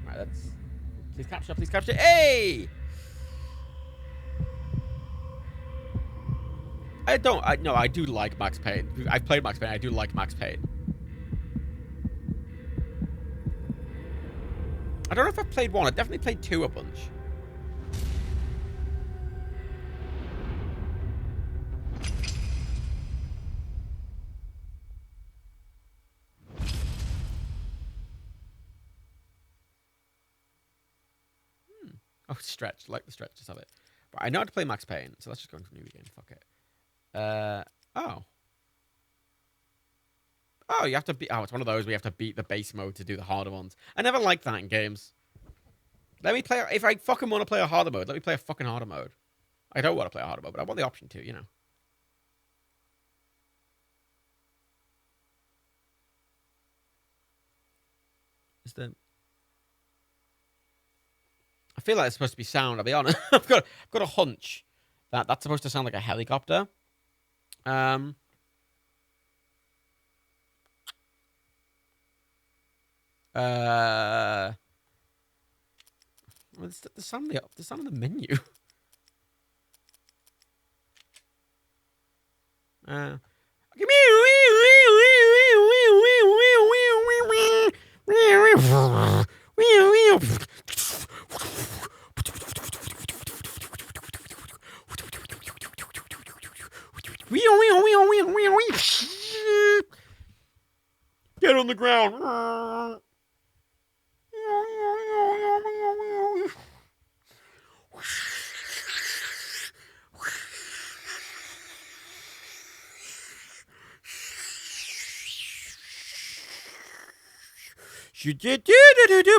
Right, let's... Please capture, please capture. Hey! No, I do like Max Payne. I've played Max Payne. I do like Max Payne. I don't know if I've played 1. I definitely played 2 a bunch. Oh, stretch. Like the stretch. Just have it. But I know how to play Max Payne, so let's just go into new game. Fuck it. Oh. Oh, you have to beat... Oh, it's one of those where you have to beat the base mode to do the harder ones. I never liked that in games. Let me play... If I fucking want to play a harder mode, let me play a fucking harder mode. I don't want to play a harder mode, but I want the option to, you know. Is the... I feel like it's supposed to be sound, I'll be honest. I've got a hunch that that's supposed to sound like a helicopter. Well, the sound of the menu. Get on the ground.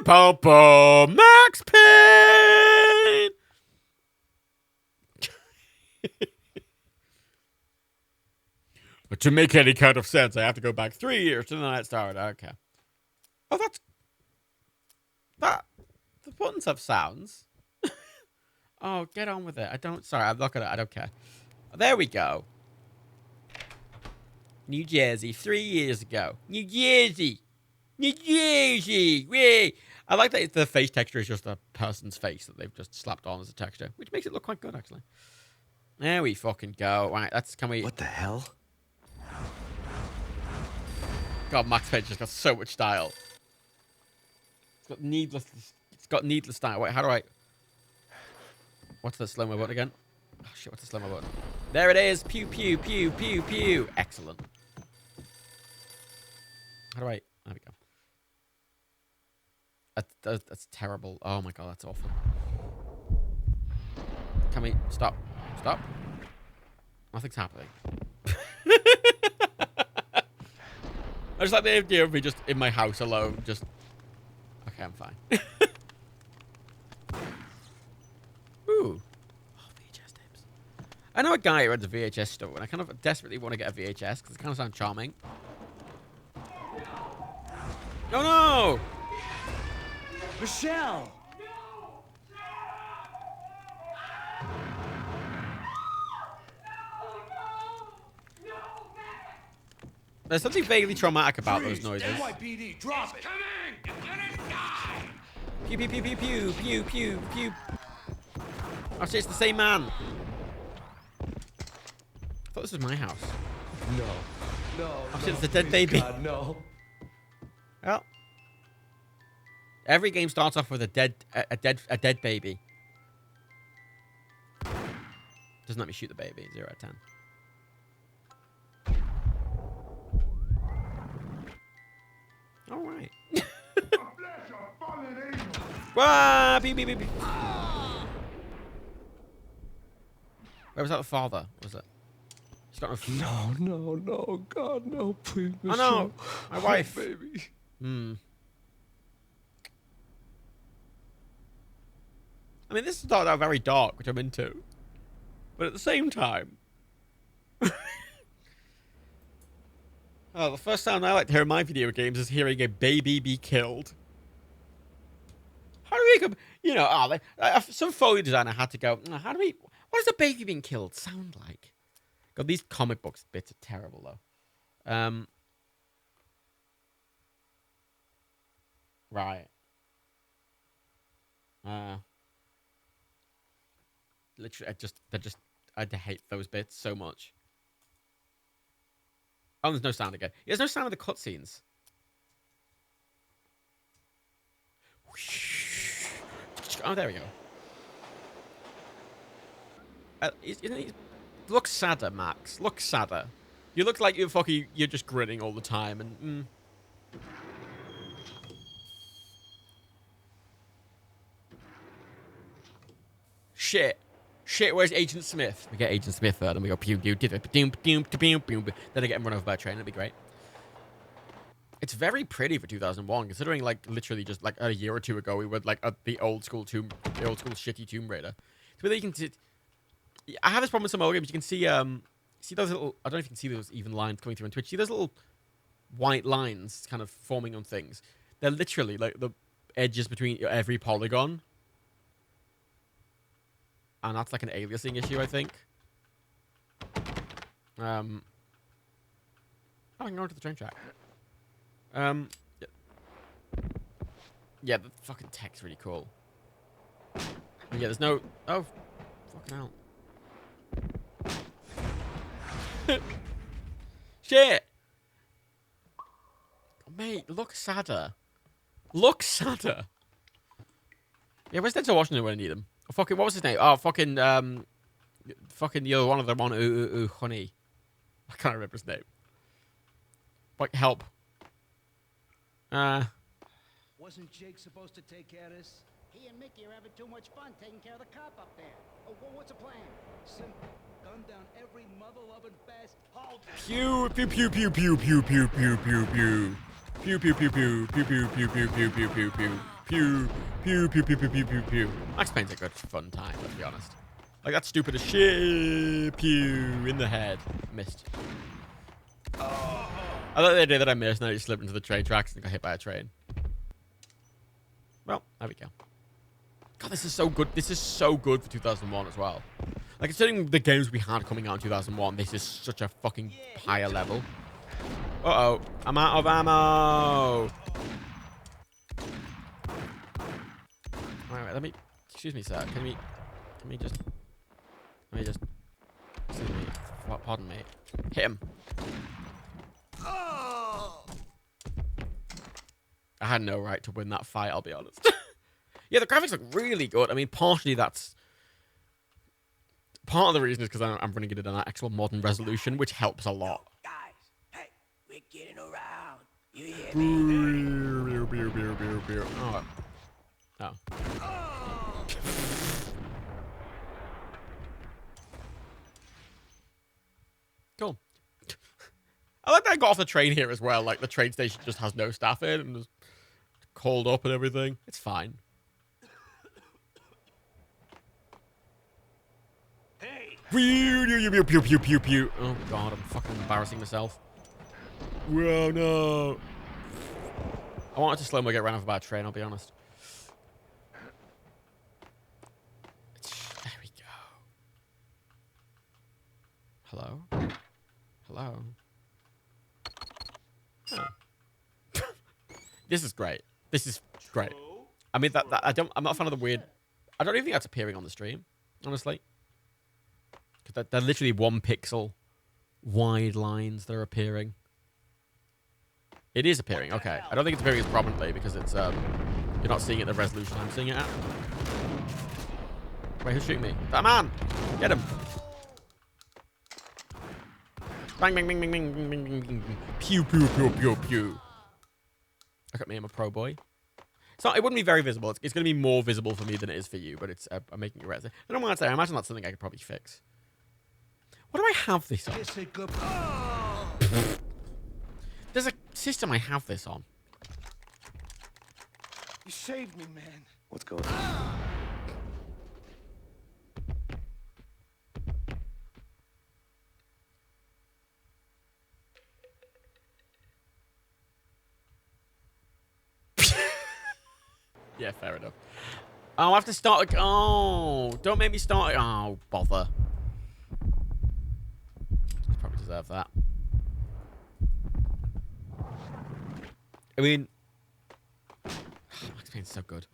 Papa Max Payne. But to make any kind of sense, I have to go back 3 years to the night it started. Okay. Oh, the buttons have sounds. Oh, get on with it. Sorry, I'm not gonna, I don't care. There we go. New Jersey, 3 years ago. New Jersey. New Jersey. Wait. I like that the face texture is just a person's face that they've just slapped on as a texture, which makes it look quite good, actually. There we fucking go. Right, can we... What the hell? God, Max Payne just got so much style. It's got needless style. Wait, how do I... What's the slow-mo button again? Oh, shit, what's the slow-mo button? There it is. Pew, pew, pew, pew, pew. Excellent. How do I... There we go. That's terrible. Oh, my God, that's awful. Can we... Stop. Stop. Nothing's happening. I just like the idea of me just in my house alone, just... Okay, I'm fine. Ooh. Oh, VHS tapes. I know a guy who runs a VHS store, and I kind of desperately want to get a VHS, because it kind of sounds charming. Oh, no! Michelle! There's something vaguely traumatic about those noises. NYPD, drop it! Coming! You're gonna die! Pew, pew, pew, pew, pew, pew, pew, pew. Oh, shit, it's the same man. I thought this was my house. No. No. Oh, shit, it's a dead baby. God, no. Well. Every game starts off with a dead baby. Doesn't let me shoot the baby. 0 out of 10. All right. Wah, beep, beep, beep, beep. Where was that the father? Was it? He's got No, God, no, please, Michelle. Oh, no, my wife. Oh, baby. I mean, this started out very dark, which I'm into. But at the same time... Oh, the first sound I like to hear in my video games is hearing a baby be killed. How do we... You know, some Foley designer had to go, how do we... What does a baby being killed sound like? God, these comic books bits are terrible, though. Right. Literally, I hate those bits so much. Oh, there's no sound again. There's no sound of the cutscenes. Oh, there we go. Look sadder, Max. Look sadder. You look like you're just grinning all the time, and Shit, where's Agent Smith? We get Agent Smith there, then we go pew pew pew pew pew pew pew. Then I get him run over by a train. That'd be great. It's very pretty for 2001, considering like literally just like a year or two ago we were like at the old school shitty Tomb Raider. So where you can see, I have this problem with some old games. You can see those little. I don't know if you can see those even lines coming through on Twitch. See those little white lines kind of forming on things. They're literally like the edges between every polygon. And that's like an aliasing issue, I think. Oh, I can go into the train track. Yeah, the fucking tech's really cool. And yeah, there's no... Oh, fucking hell. Shit! Mate, look sadder. Look sadder. Yeah, where's Denzel Washington when I need him? Oh, fucking, what was his name? Oh, fucking the other one of them on honey. I can't remember his name. Like, help. Wasn't Jake supposed to take care of this? He and Mickey are having too much fun taking care of the cop up there. Oh, what's the plan? Simple. Gun down every mother-loving bastard. Hold it. Pew pew pew pew pew pew pew pew pew pew. Pew pew pew pew pew pew pew pew pew pew pew pew. Pew pew pew pew pew pew pew pew. Max Payne's a good fun time, let's be honest. Like that stupid as shit. Pew in the head. Missed. I thought the idea that I missed and I just slipped into the train tracks and got hit by a train. Well, there we go. God, this is so good. This is so good for 2001 as well. Like, considering the games we had coming out in 2001, this is such a fucking higher level. Uh-oh. I'm out of ammo. Alright, let me... Excuse me, sir. Can we just... Excuse me. Pardon me. Hit him. I had no right to win that fight, I'll be honest. Yeah, the graphics look really good. I mean, partially that's... Part of the reason is because I'm running it at an actual modern resolution, which helps a lot. Guys, hey, we're getting around. You hear me? Oh. Cool. I like that I got off the train here as well. Like, the train station just has no staff in and just called up and everything. It's fine. Hey! Pew, pew, pew, pew, pew. Oh, God, I'm fucking embarrassing myself. Whoa, no. I wanted to slow-mo get ran over by a train, I'll be honest. There we go. Hello? Hello? Oh. This is great. This is great. I mean, I'm not a fan of the weird... I don't even think that's appearing on the stream, honestly. Because they're literally 1 pixel wide lines that are appearing. It is appearing, okay. I don't think it's appearing as prominently because it's, you're not seeing it the resolution I'm seeing it at. Wait, who's shooting me? That man! Get him! Bang, bang, bang, bang, bang, bang, bang, bang, bang. Pew, pew, pew, pew, pew. Look at me, I'm a pro boy. It wouldn't be very visible. It's going to be more visible for me than it is for you, but it's I'm making it res. I don't know what I'd say. I imagine that's something I could probably fix. What do I have this on? There's a system I have this on. You saved me, man. What's going on? Yeah, fair enough. Oh, I have to start. Oh, don't make me start. Oh, bother. I probably deserve that. I mean, Max Payne's so good.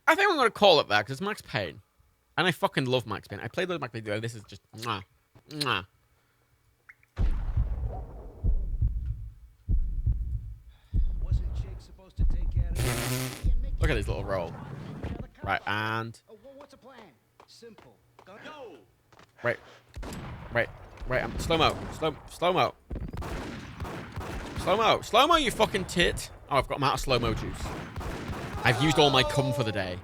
I think I'm going to call it that because it's Max Payne. And I fucking love Max Payne. I played with Max Payne. This is just mwah, mwah. Wasn't Jake supposed to take care of it? Look at this little roll. Right, and... What's the plan? Simple. No! Wait. Slow-mo. Slow-mo. Slow-mo. Slow-mo, you fucking tit. Oh, I've got out of slow-mo juice. I've used all my cum for the day.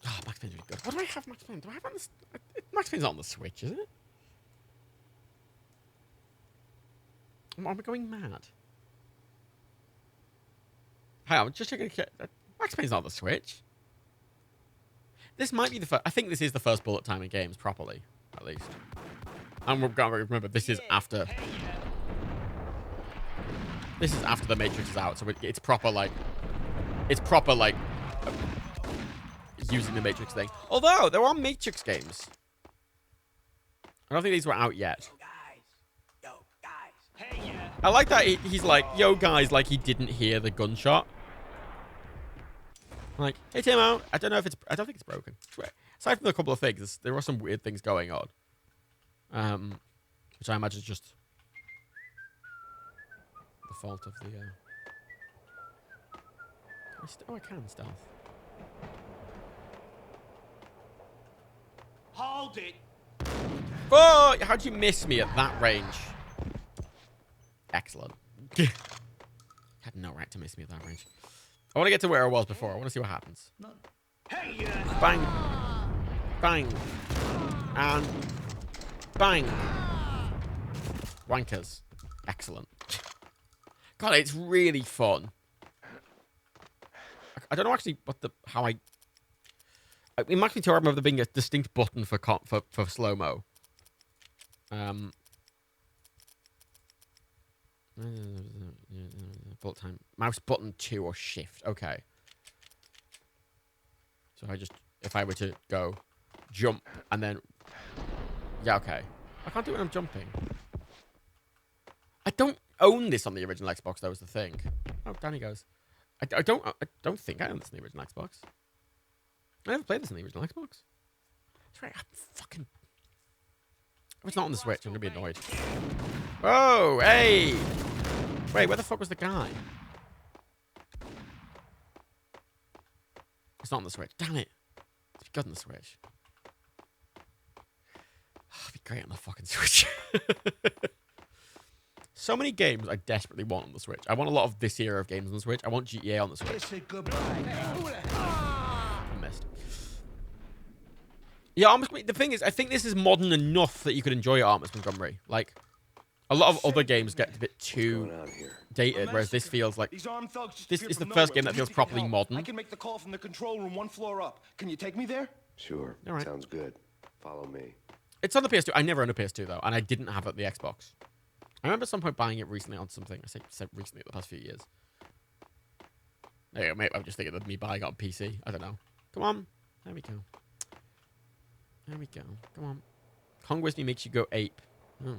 Oh, Max Payne's really good. What do I have Max Payne? Do I have on this? Max Payne's not on the Switch, is it? Am I going mad? Hey, I'm just checking. Max Payne's not on the Switch. This might be the first. I think this is the first bullet time in games properly, at least. And we've got to remember this is after. This is after the Matrix is out, so it's proper like. It's proper like. Using the Matrix thing. Although there are Matrix games. I don't think these were out yet. I like that he's like, yo guys, like he didn't hear the gunshot. Like, hey Timo, I don't think it's broken. Aside from a couple of things, there are some weird things going on. Which I imagine is just the fault of the I can stealth. Hold it! Oh, how'd you miss me at that range? Excellent. Had no right to miss me at that range. I want to get to where I was before. I want to see what happens. Hey! Bang. Bang. And bang. Wankers. Excellent. God, it's really fun. I don't know actually how I... It might be to remember there being a distinct button for slow-mo. Bullet time. Mouse button 2 or shift. Okay. So if I were to go jump and then... Yeah, okay. I can't do it when I'm jumping. I don't own this on the original Xbox, though, is the thing. Oh, down he goes. I don't think I own this on the original Xbox. I never played this on the original Xbox. That's right, I'm fucking... If it's not on the Switch, I'm gonna be annoyed. Whoa, hey! Wait, where the fuck was the guy? It's not on the Switch. Damn it. It's good on the Switch. Oh, it'd be great on the fucking Switch. So many games I desperately want on the Switch. I want a lot of this era of games on the Switch. I want GTA on the Switch. I missed. Yeah, the thing is, I think this is modern enough that you could enjoy it, Artemis Montgomery. Like, a lot of other games get a bit too dated, whereas this feels like... This is the first game that feels properly modern. I can make the call from the control room 1 floor up. Can you take me there? Sure. All right. Sounds good. Follow me. It's on the PS2. I never owned a PS2, though, and I didn't have it on the Xbox. I remember at some point buying it recently on something. I said recently, the past few years. There you go, mate. I'm just thinking of me buying it on PC. I don't know. Come on. There we go. There we go. Come on. Kong Wisney makes you go ape. I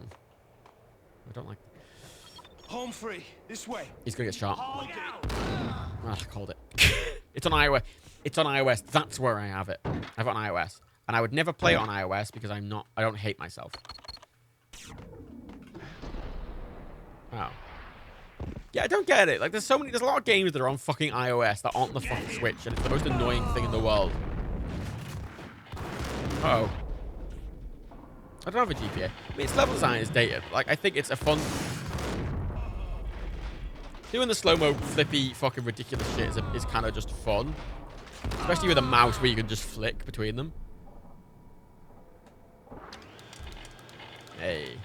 don't like... Home free. This way. He's gonna get shot. Oh, I called it. It's on iOS. It's on iOS. That's where I have it. I have it on iOS. And I would never play it on iOS because I don't hate myself. Oh. Yeah, I don't get it. Like, there's a lot of games that are on fucking iOS that aren't on the fucking Switch, and it's the most annoying thing in the world. Uh-oh. I don't have a GPA. I mean, its level design is dated. Like, I think it's a fun... Doing the slow-mo, flippy, fucking ridiculous shit is kind of just fun. Especially with a mouse where you can just flick between them. Hey.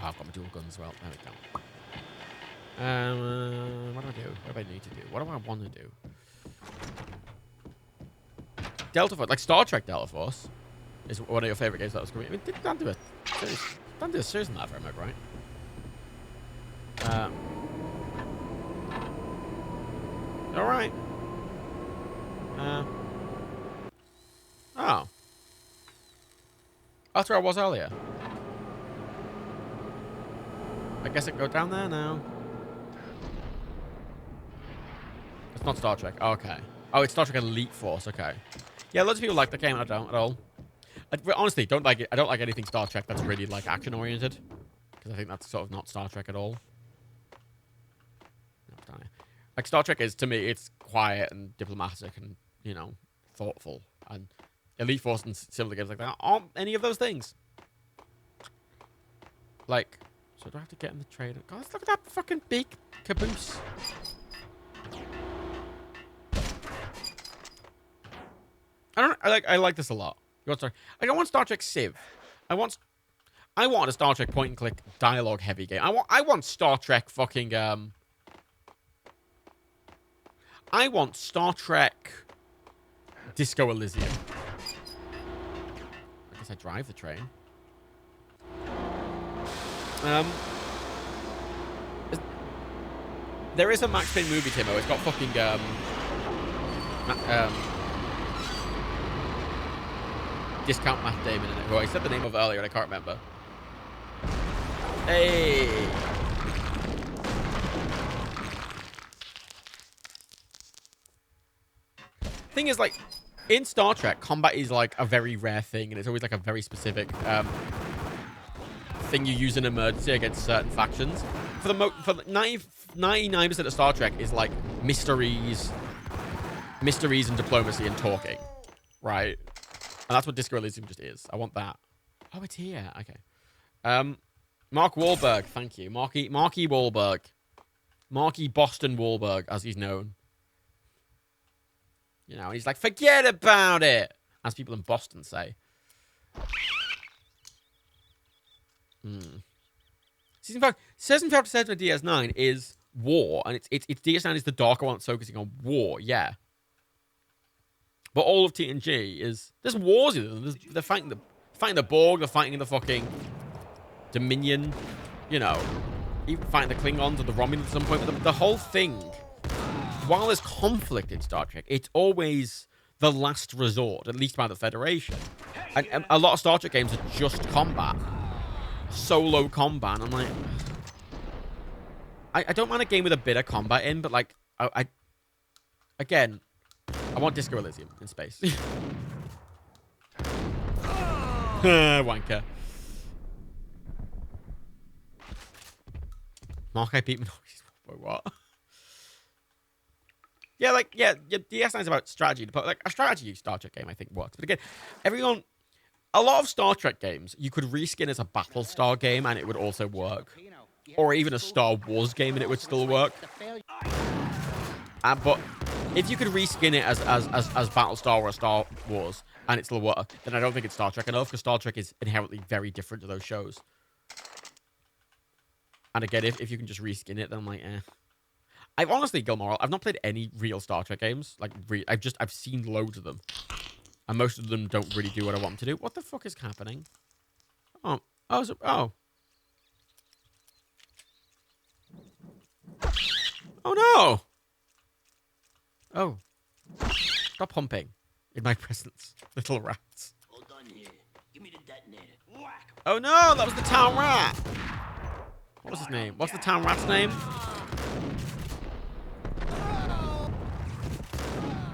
Oh, I've got my dual guns as well. There we go. What do I do? What do I need to do? What do I want to do? Delta Force, like Star Trek Delta Force, is one of your favorite games that was coming. I mean, didn't that do a Don't do a series in that framework, right? All right. Oh. That's where I was earlier. I guess I can go down there now. It's not Star Trek. Okay. Oh, it's Star Trek Elite Force. Okay. Yeah, loads of people like the game. I don't at all. I honestly don't like it. I don't like anything Star Trek that's really like action oriented, because I think that's sort of not Star Trek at all. Like Star Trek is, to me, it's quiet and diplomatic and, you know, thoughtful. And Elite Force and similar games like that aren't any of those things. Like, so do I have to get in the trader? Guys, look at that fucking big caboose. I like this a lot. I don't want Star Trek Civ. I want a Star Trek point and click dialogue heavy game. I want Star Trek fucking I want Star Trek Disco Elysium. I guess I drive the train. There is a Max Payne movie, Timo. It's got fucking discount Matt Damon in it, who I said the name of earlier and I can't remember. Hey. Thing is, like, in Star Trek, combat is like a very rare thing, and it's always like a very specific thing you use in emergency against certain factions. For the 99% of Star Trek is like mysteries and diplomacy and talking, right? And that's what Disco Elysium just is. I want that. Oh, it's here. Okay. Mark Wahlberg, thank you. Marky Wahlberg. Marky Boston Wahlberg, as he's known. You know, and he's like, forget about it, as people in Boston say. Season 5 to 7 of DS9 is war, and it's DS9 is the darker one that's focusing on war, yeah. But all of TNG is there's wars in them. They're fighting the Borg, they're fighting the fucking Dominion, you know, even fighting the Klingons or the Romulans at some point. But the whole thing, while there's conflict in Star Trek, it's always the last resort, at least by the Federation. And a lot of Star Trek games are just combat. Solo combat. And I'm like, I don't mind a game with a bit of combat in, but like, again, I want Disco Elysium in space. Wanker. Mark, I beat Minorities. What? Yeah, like, yeah, DS9 is about strategy, but like a strategy Star Trek game, I think, works. But again, a lot of Star Trek games, you could reskin as a Battlestar game and it would also work. Or even a Star Wars game and it would still work. But if you could reskin it as Battlestar or Star Wars and it still work, then I don't think it's Star Trek enough, because Star Trek is inherently very different to those shows. And again, if you can just reskin it, then I'm like, eh. I've honestly, Gilmore, I've not played any real Star Trek games. Like, I've seen loads of them. And most of them don't really do what I want them to do. What the fuck is happening? Oh. Oh no! Oh. Stop humping in my presence, little rats. Hold on here. Give me the detonator. Whack! Oh no, that was the town rat! What was his name? What's the town rat's name?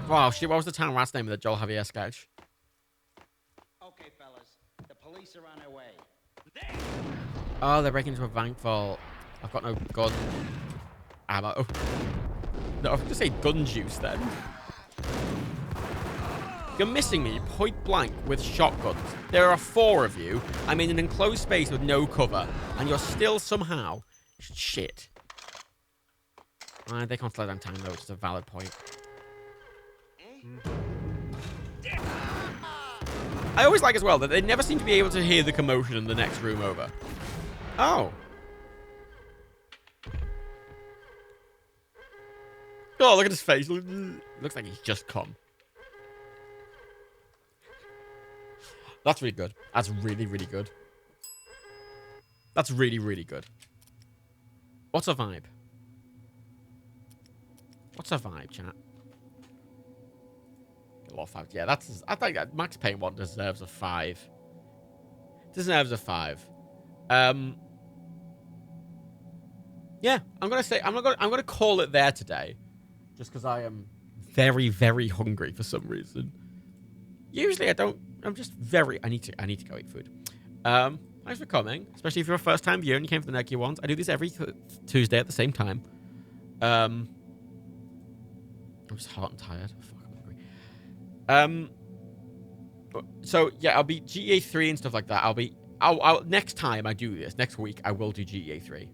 Wow, shit, what was the town rat's name in the Joel Javier sketch? Okay, fellas. The police are on their way. Oh, they're breaking into a bank vault. I've got no gun ammo. No, I was going to say gun juice then. You're missing me point blank with shotguns. There are 4 of you. I'm in an enclosed space with no cover. And you're still somehow... Shit. They can't slow down time though, which is a valid point. I always like as well that they never seem to be able to hear the commotion in the next room over. Oh. Oh, look at his face. Looks like he's just come. That's really good. That's really, really good. That's really, really good. What's a vibe? What's a vibe, chat? A lot of 5. Yeah, that's... I think that Max Payne 1 deserves a 5. Deserves a 5. Yeah, I'm gonna call it there today. Just because I am very, very hungry for some reason. Usually I don't. I'm just very... I need to go eat food. Thanks for coming. Especially if you're a first-time viewer and you came for the Neki ones. I do this every Tuesday at the same time. I'm just hot and tired. Fuck, I'm hungry. So, yeah, I'll be GTA 3 and stuff like that. I'll next time I do this, next week, I will do GTA 3.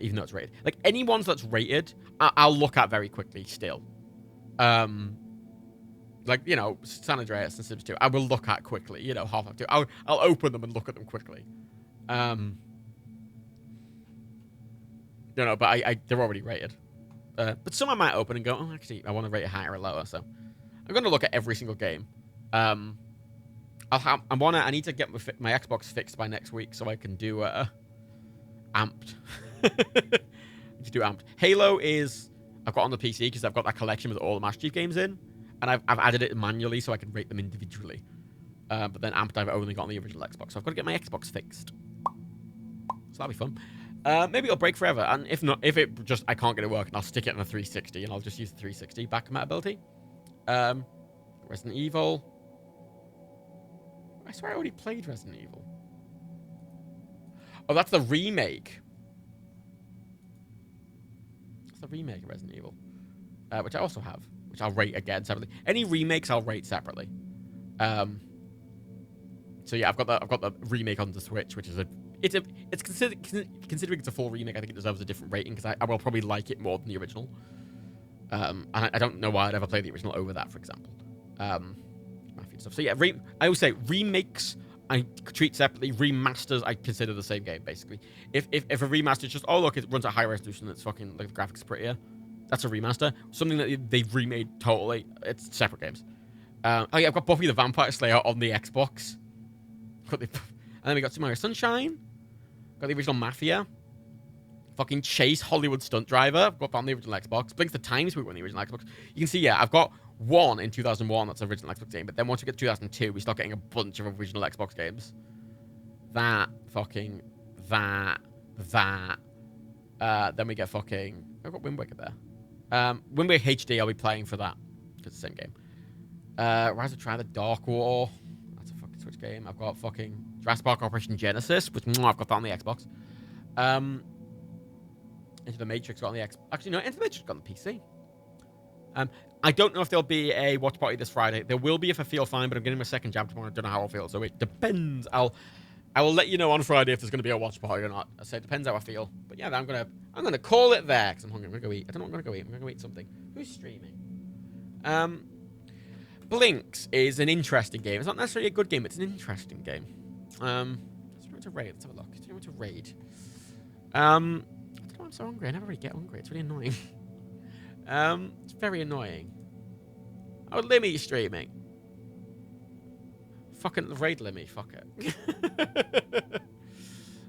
Even though it's rated. Like, any ones that's rated, I'll look at very quickly still. Like, you know, San Andreas and Sims 2, I will look at quickly, you know, Half-Life 2. I'll open them and look at them quickly. You know, but they're already rated. But some I might open and go, oh, actually, I want to rate it higher or lower, so I'm going to look at every single game. I need to get my Xbox fixed by next week so I can do Amped. To do Amped. Halo is... I've got on the PC because I've got that collection with all the Master Chief games in. And I've added it manually so I can rate them individually. But then Amped I've only got on the original Xbox. So I've got to get my Xbox fixed. So that'll be fun. Maybe it'll break forever. And if not, if it just... I can't get it working, I'll stick it on a 360 and I'll just use the 360 back compatibility. Resident Evil. I swear I already played Resident Evil. Oh, that's the remake. That's the remake of Resident Evil. Which I also have. Which I'll rate again separately. Any remakes I'll rate separately. So yeah, I've got the remake on the Switch, which is it's considering it's a full remake, I think it deserves a different rating because I will probably like it more than the original. And I don't know why I'd ever play the original over that, for example. Stuff. So yeah, I always say remakes I treat separately. Remasters I consider the same game basically. If a remaster is just, oh look, it runs at high resolution, it's fucking like the graphics are prettier. That's a remaster. Something that they've remade totally. It's separate games. Oh yeah, I've got Buffy the Vampire Slayer on the Xbox. And then we got Tomorrow Sunshine. Got the original Mafia. Fucking Chase Hollywood Stunt Driver. I've got that on the original Xbox. Blinks the Time Sweeper on the original Xbox. You can see, yeah, I've got one in 2001. That's the original Xbox game. But then once we get to 2002, we start getting a bunch of original Xbox games. Then we get fucking... I've got Wind Waker there. Wind Waker HD, I'll be playing for that. Because it's the same game. Rise of Triad, the Dark War. That's a fucking Switch game. I've got fucking Jurassic Park Operation Genesis, which I've got that on the Xbox. Into the Matrix got on the Xbox. Actually, no, Into the Matrix got on the PC. I don't know if there'll be a watch party this Friday. There will be if I feel fine, but I'm getting my second jab tomorrow. I don't know how I'll feel, so it depends. I will let you know on Friday if there's going to be a watch party or not. I say it depends how I feel. But yeah, I'm gonna call it there because I'm hungry. I'm gonna go eat. I don't know what I'm gonna go eat. I'm gonna go eat something. Who's streaming? Blinks is an interesting game. It's not necessarily a good game. It's an interesting game. Let's to raid. Let's have a look. Do you want to raid? I don't know. I'm so hungry. I never really get hungry. It's really annoying. It's very annoying. Oh, Limmy's streaming. Fucking raid Limmy. Fuck it.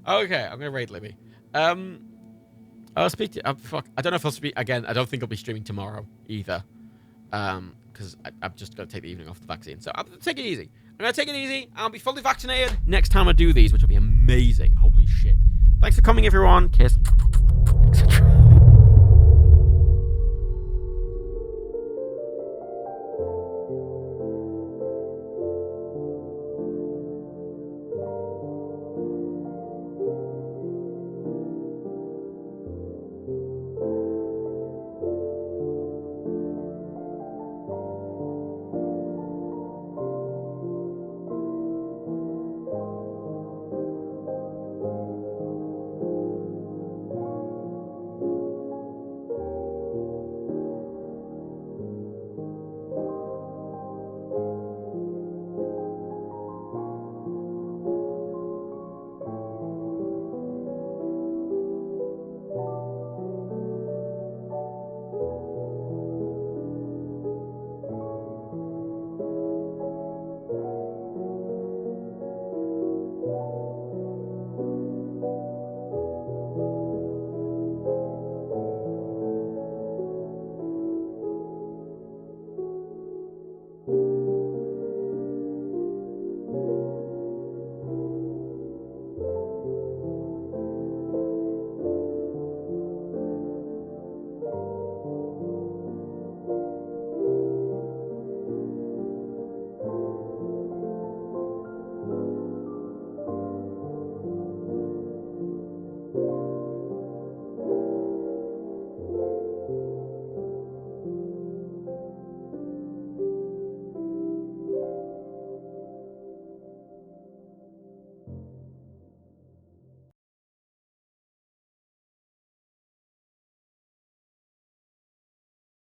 Okay, I'm gonna raid Limmy. I'll speak to... fuck. I don't know if I'll speak... Again, I don't think I'll be streaming tomorrow either. Because I'm just going to take the evening off the vaccine. So I'm going to take it easy. I'm going to take it easy. I'll be fully vaccinated next time I do these, which will be amazing. Holy shit. Thanks for coming, everyone. Kiss.